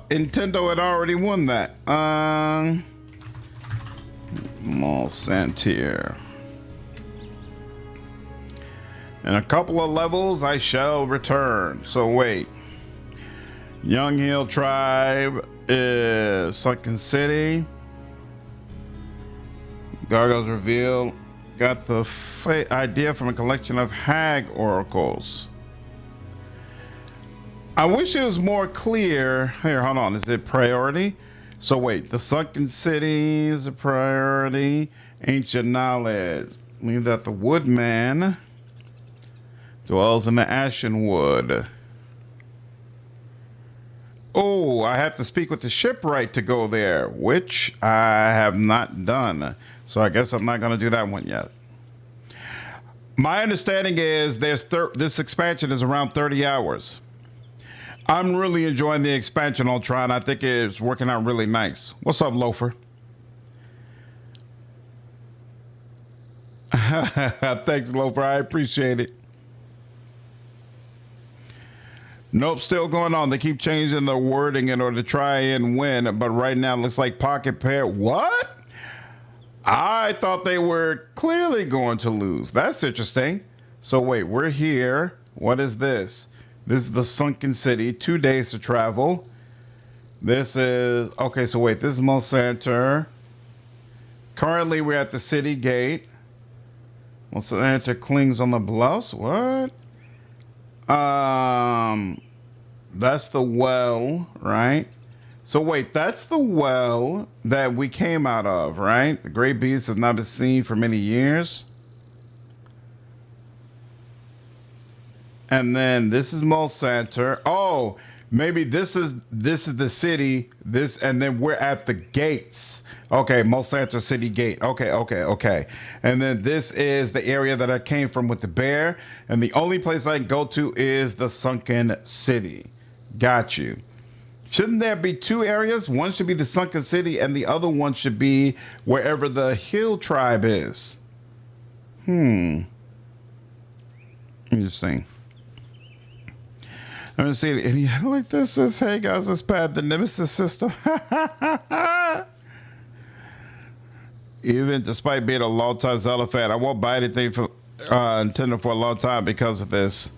Nintendo had already won that. Mulsanter. In a couple of levels, I shall return. So wait. Young Hill Tribe is Sunken City. Gargoyles revealed. Got the idea from a collection of hag oracles. I wish it was more clear. Here, hold on. Is it priority? So wait. The Sunken City is a priority. Ancient knowledge. Means that the Woodman dwells in the Ashen Wood. Oh, I have to speak with the shipwright to go there, which I have not done. So I guess I'm not going to do that one yet. My understanding is this expansion is around 30 hours. I'm really enjoying the expansion on Tron. I think it's working out really nice. What's up, Loafer? Thanks, Loafer. I appreciate it. Nope, still going on. They keep changing the wording in order to try and win, but right now it looks like Pocket Pair. What? I thought they were clearly going to lose. That's interesting. So wait, we're here. What is this? This is the Sunken City. 2 days to travel. This is... Okay, so wait. This is Mulsanter. Currently, we're at the city gate. Mulsanter clings on the bluffs. What? That's the well, right? So wait, that's the well that we came out of, right? The great beast has not been seen for many years. And then this is Mulsanter. Oh, maybe this is the city. This, and then we're at the gates. Okay, Mulsanter City Gate. Okay. And then this is the area that I came from with the bear. And the only place I can go to is the Sunken City. Got you. Shouldn't there be two areas? One should be the Sunken City and the other one should be wherever the Hill Tribe is. Interesting. I'm gonna see any like this says, hey guys, let's pad the Nemesis system. Even despite being a long-time Zelda fan, I won't buy anything for Nintendo for a long time because of this.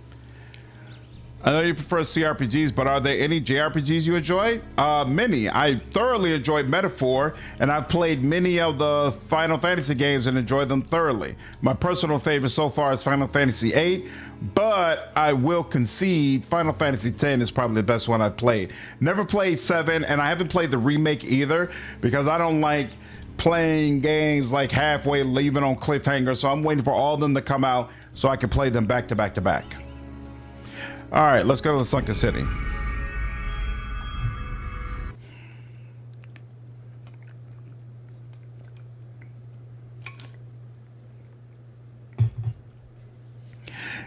I know you prefer CRPGs, but are there any JRPGs you enjoy? Many. I thoroughly enjoyed Metaphor, and I've played many of the Final Fantasy games and enjoyed them thoroughly. My personal favorite so far is Final Fantasy VIII, but I will concede Final Fantasy X is probably the best one I've played. Never played 7, and I haven't played the remake either, because I don't like playing games like halfway, leaving on cliffhanger, so I'm waiting for all of them to come out so I can play them back to back to back. All right, let's go to the Sunken City.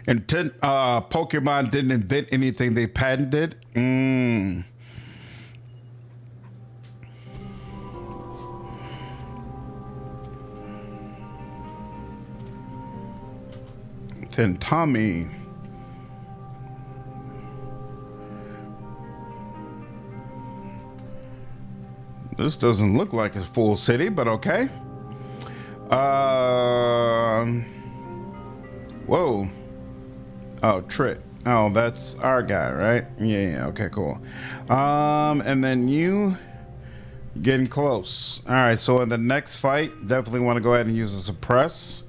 And Pokemon didn't invent anything, they patented. Then Tommy. This doesn't look like a full city, but okay. Whoa. Oh, Trit. Oh, that's our guy, right? Yeah, okay, cool. And then you getting close. All right, so in the next fight, definitely want to go ahead and use a suppress.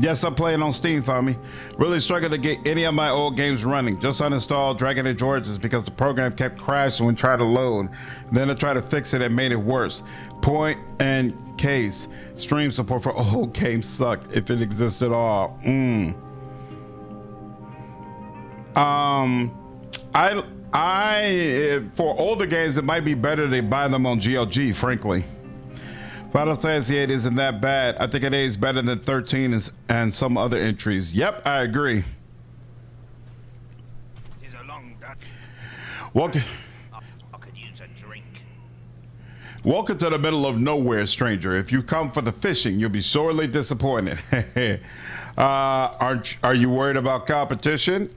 Yes, I'm playing on Steam for me. Really struggled to get any of my old games running. Just uninstalled Dragon Age Origins because the program kept crashing when trying to load. Then I tried to fix it and made it worse. Point and case. Stream support for old games sucked if it exists at all. For older games, it might be better to buy them on GLG, frankly. Final Fantasy VIII isn't that bad. I think it is better than 13 and some other entries. Yep, I agree. It's a long day. Welcome. I could use a drink. Welcome to the middle of nowhere, stranger. If you come for the fishing, you'll be sorely disappointed. Are you worried about competition?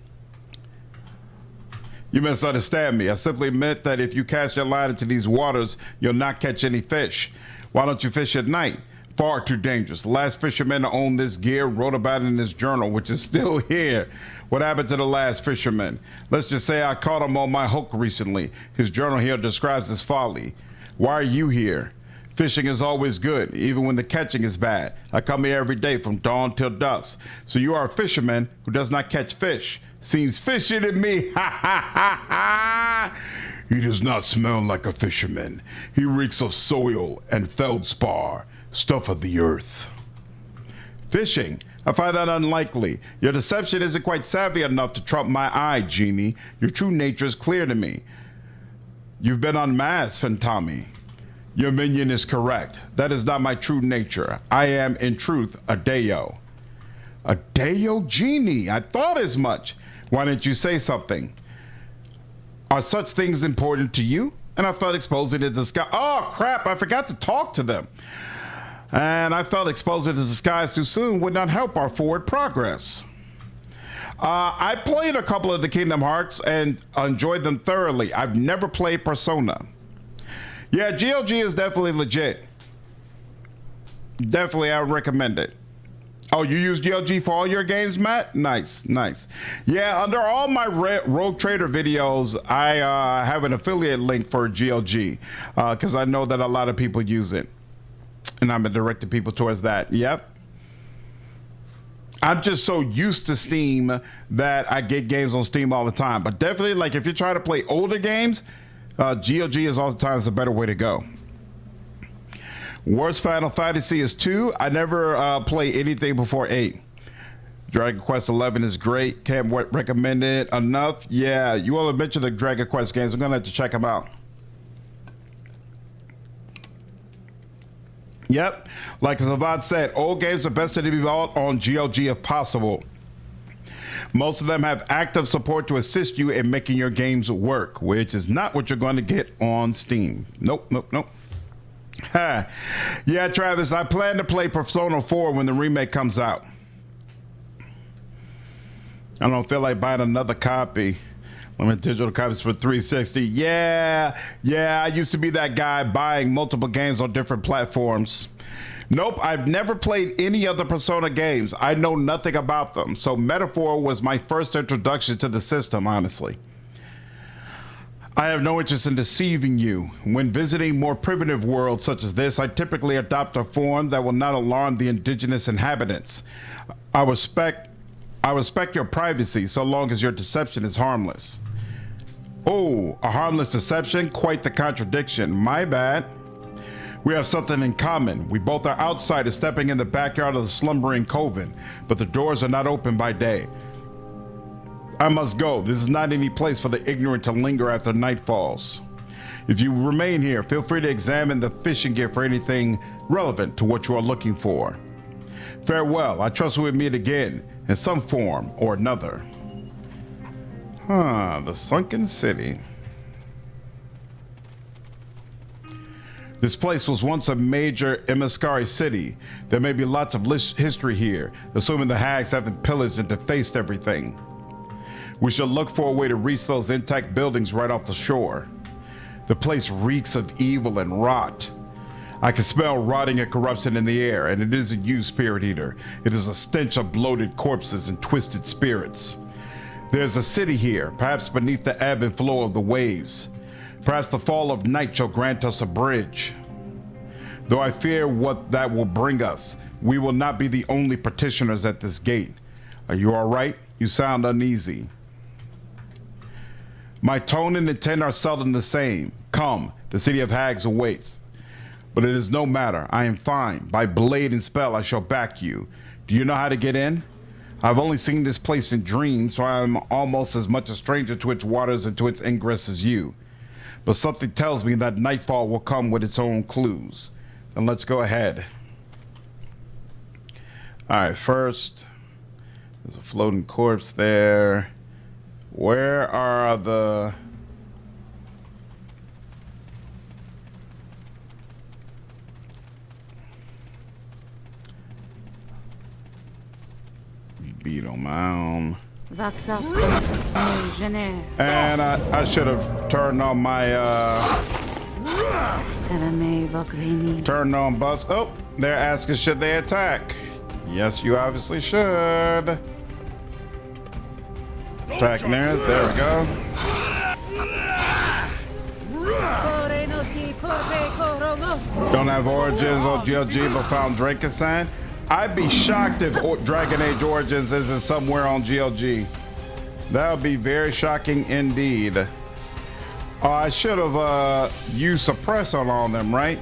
You misunderstand me. I simply meant that if you cast your line into these waters, you'll not catch any fish. Why don't you fish at night? Far too dangerous. The last fisherman to own this gear wrote about it in his journal, which is still here. What happened to the last fisherman? Let's just say I caught him on my hook recently. His journal here describes his folly. Why are you here? Fishing is always good, even when the catching is bad. I come here every day from dawn till dusk. So you are a fisherman who does not catch fish. Seems fishy to me. Ha ha ha ha! He does not smell like a fisherman. He reeks of soil and feldspar, stuff of the earth. Fishing? I find that unlikely. Your deception isn't quite savvy enough to trump my eye, Genie. Your true nature is clear to me. You've been unmasked, Fantami. Your minion is correct. That is not my true nature. I am, in truth, a Deo. A Deo Genie? I thought as much. Why didn't you say something? Are such things important to you? And I felt exposing it to the sky. Oh, crap, I forgot to talk to them. And I felt exposing the skies too soon would not help our forward progress. I played a couple of the Kingdom Hearts and enjoyed them thoroughly. I've never played Persona. Yeah, GLG is definitely legit. Definitely, I would recommend it. Oh, you use GLG for all your games, Matt? Nice, nice. Yeah, under all my Rogue Trader videos, I have an affiliate link for GLG because I know that a lot of people use it. And I'm directing people towards that. Yep. I'm just so used to Steam that I get games on Steam all the time. But definitely, like, if you're trying to play older games, GOG is oftentimes a better way to go. Worst Final Fantasy is 2. I never play anything before 8. Dragon Quest 11 is great. Can't recommend it enough. Yeah, you all have mentioned the Dragon Quest games. I'm going to have to check them out. Yep, like Zavod said, old games are best to be bought on GOG if possible. Most of them have active support to assist you in making your games work, which is not what you're going to get on Steam. Nope. Yeah, Travis, I plan to play Persona 4 when the remake comes out. I don't feel like buying another copy. Limited digital copies for 360. Yeah, I used to be that guy buying multiple games on different platforms. Nope, I've never played any of the Persona games. I know nothing about them. So Metaphor was my first introduction to the system, honestly. I have no interest in deceiving you. When visiting more primitive worlds such as this, I typically adopt a form that will not alarm the indigenous inhabitants. I respect your privacy so long as your deception is harmless. Oh, a harmless deception? Quite the contradiction. My bad. We have something in common. We both are outsiders stepping in the backyard of the slumbering coven, but the doors are not open by day. I must go. This is not any place for the ignorant to linger after night falls. If you remain here, feel free to examine the fishing gear for anything relevant to what you are looking for. Farewell. I trust we will meet again in some form or another. The sunken city. This place was once a major Emiskari city. There may be lots of history here, assuming the hags haven't pillaged and defaced everything. We shall look for a way to reach those intact buildings right off the shore. The place reeks of evil and rot. I can smell rotting and corruption in the air, and it isn't you, Spirit Eater. It is a stench of bloated corpses and twisted spirits. There's a city here, perhaps beneath the ebb and flow of the waves. Perhaps the fall of night shall grant us a bridge. Though I fear what that will bring us, we will not be the only petitioners at this gate. Are you all right? You sound uneasy. My tone and intent are seldom the same. Come, the city of hags awaits. But it is no matter. I am fine. By blade and spell, I shall back you. Do you know how to get in? I've only seen this place in dreams, so I am almost as much a stranger to its waters and to its ingress as you. But something tells me that nightfall will come with its own clues. Then let's go ahead. All right, first, there's a floating corpse there. Where are the... Beetle Mound. And I should have turned on my turned on bus. Oh, they're asking should they attack? Yes, you obviously should. Attack there. There we go. Don't have origins on GLG but found Drakensand. I'd be shocked if Dragon Age Origins isn't somewhere on GLG. That would be very shocking indeed. I should have used suppress on all of them, right?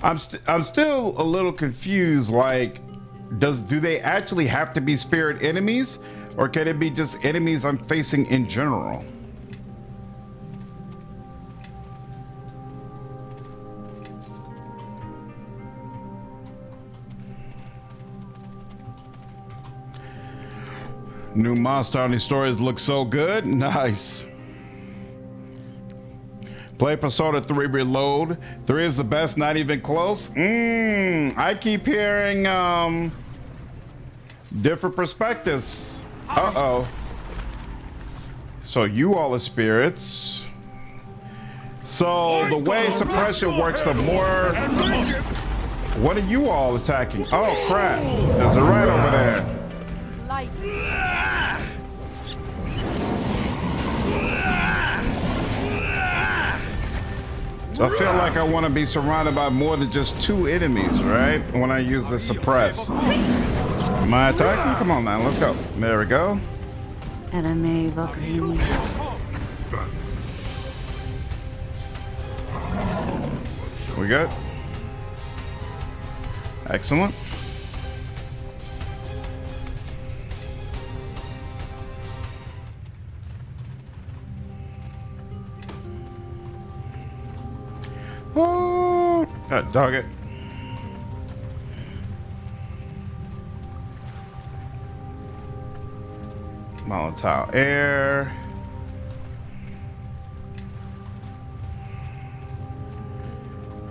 I'm still a little confused. Like, do they actually have to be spirit enemies, or can it be just enemies I'm facing in general? New monster on these stories look so good. Nice. Play Persona 3 Reload. 3 is the best, not even close. I keep hearing different perspectives. Uh-oh. So you all are spirits. So the way suppression works, the more... What are you all attacking? Oh crap. There's a right over there. So I feel like I want to be surrounded by more than just 2 enemies, right? When I use the suppress. Am I attacking? Come on now, let's go. There we go. LMA Valkyrie. We good? Excellent. Oh, dog it. Volatile air.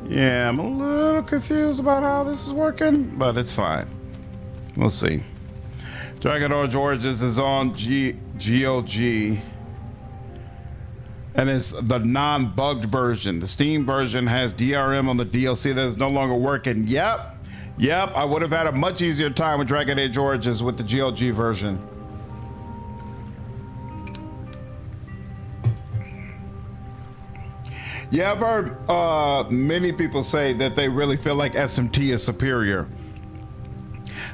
Yeah, I'm a little confused about how this is working, but it's fine. We'll see. Dragon Orange Origins is on GOG. And it's the non-bugged version. The Steam version has DRM on the DLC that is no longer working. Yep. I would have had a much easier time with Dragon Age Origins with the GOG version. Yeah, I've heard many people say that they really feel like SMT is superior.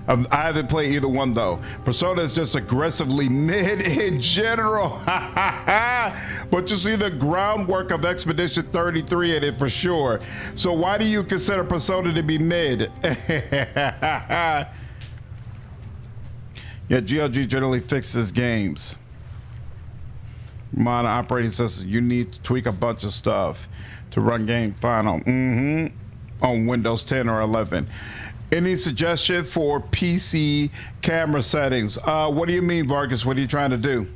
I haven't played either one though. Persona is just aggressively mid in general. But you see the groundwork of Expedition 33 in it for sure. So why do you consider Persona to be mid? Yeah, GOG generally fixes games. Modern operating system, you need to tweak a bunch of stuff to run game final. On Windows 10 or 11. Any suggestion for PC camera settings? What do you mean, Vargas? What are you trying to do?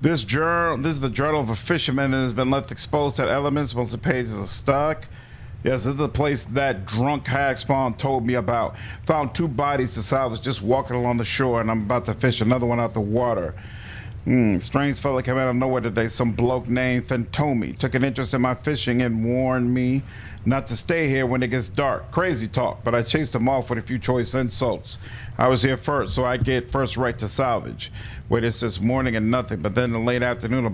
This is the journal of a fisherman and has been left exposed to elements. Most of the pages are stuck. Yes, this is the place that drunk hag spawn told me about. Found 2 bodies to salvage just walking along the shore, and I'm about to fish another one out the water. Strange fella came out of nowhere today. Some bloke named Fantomi took an interest in my fishing and warned me not to stay here when it gets dark. Crazy talk, but I chased him off with a few choice insults. I was here first, so I get first right to salvage. Waited since morning and nothing, but then in the late afternoon, a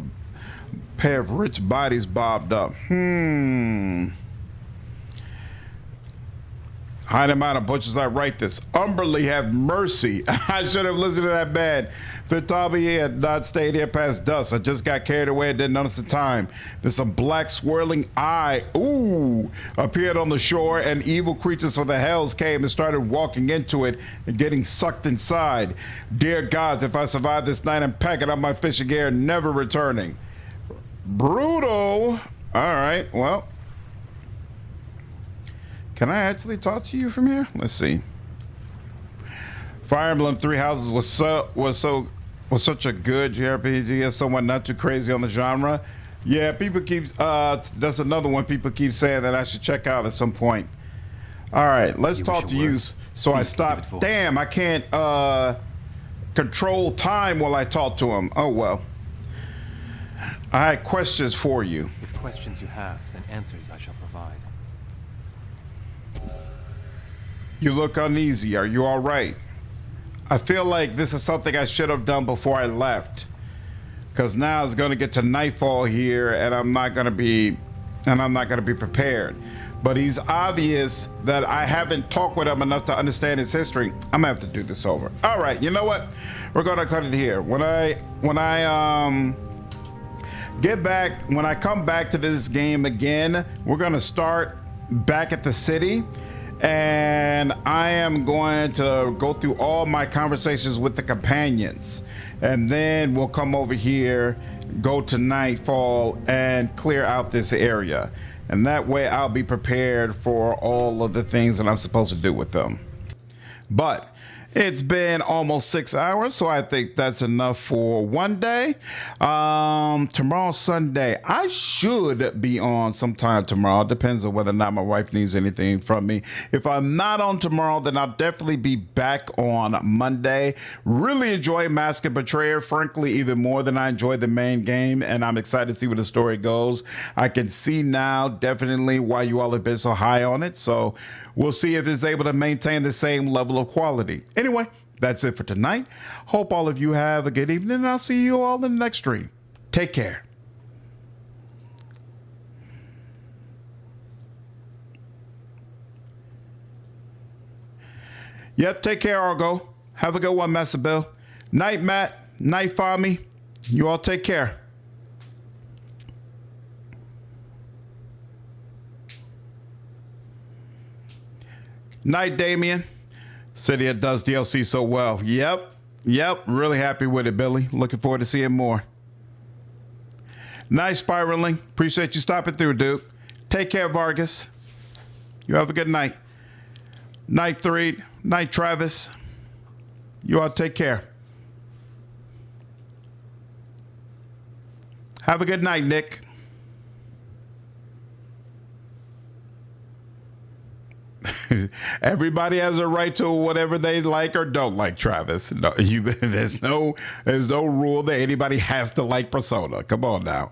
pair of rich bodies bobbed up. Hide him out of butchers, I write this. Umberly, have mercy. I should have listened to that bad. Fitabi had not stayed here past dusk. I just got carried away and didn't notice the time. There's a black swirling eye, appeared on the shore, and evil creatures from the hells came and started walking into it and getting sucked inside. Dear gods, if I survive this night, I'm packing up my fishing gear and never returning. Brutal. All right, well. Can I actually talk to you from here? Let's see. Fire Emblem Three Houses was such a good JRPG as someone not too crazy on the genre. Yeah, people keep that's another one people keep saying that I should check out at some point. All right, let's talk to you. So I stopped. Damn, I can't control time while I talk to him. Oh well. I had questions for you. If questions you have, then answers I shall provide. You look uneasy. Are you all right? I feel like this is something I should have done before I left. Because now it's going to get to nightfall here and I'm not going to be prepared. But he's obvious that I haven't talked with him enough to understand his history. I'm going to have to do this over. All right, you know what? We're going to cut it here. When I come back to this game again, we're going to start back at the city. And I am going to go through all my conversations with the companions. And then we'll come over here, go to nightfall, and clear out this area. And that way I'll be prepared for all of the things that I'm supposed to do with them. But it's been almost 6 hours, so I think that's enough for one day. Tomorrow's Sunday. I should be on sometime tomorrow. Depends on whether or not my wife needs anything from me. If I'm not on tomorrow, then I'll definitely be back on Monday. Really enjoy Mask and Betrayer, frankly, even more than I enjoyed the main game, and I'm excited to see where the story goes. I can see now definitely why you all have been so high on it, so we'll see if it's able to maintain the same level of quality. Anyway, that's it for tonight. Hope all of you have a good evening, and I'll see you all in the next stream. Take care. Yep, take care, Argo. Have a good one, Master Bill. Night, Matt. Night, Fami. You all take care. Night, Damien. City that does DLC so well. Yep. Really happy with it, Billy. Looking forward to seeing more. Nice spiraling. Appreciate you stopping through, dude. Take care, Vargas. You have a good night. Night 3. Night, Travis. You all take care. Have a good night, Nick. Everybody has a right to whatever they like or don't like, Travis. No, there's no rule that anybody has to like Persona. Come on now.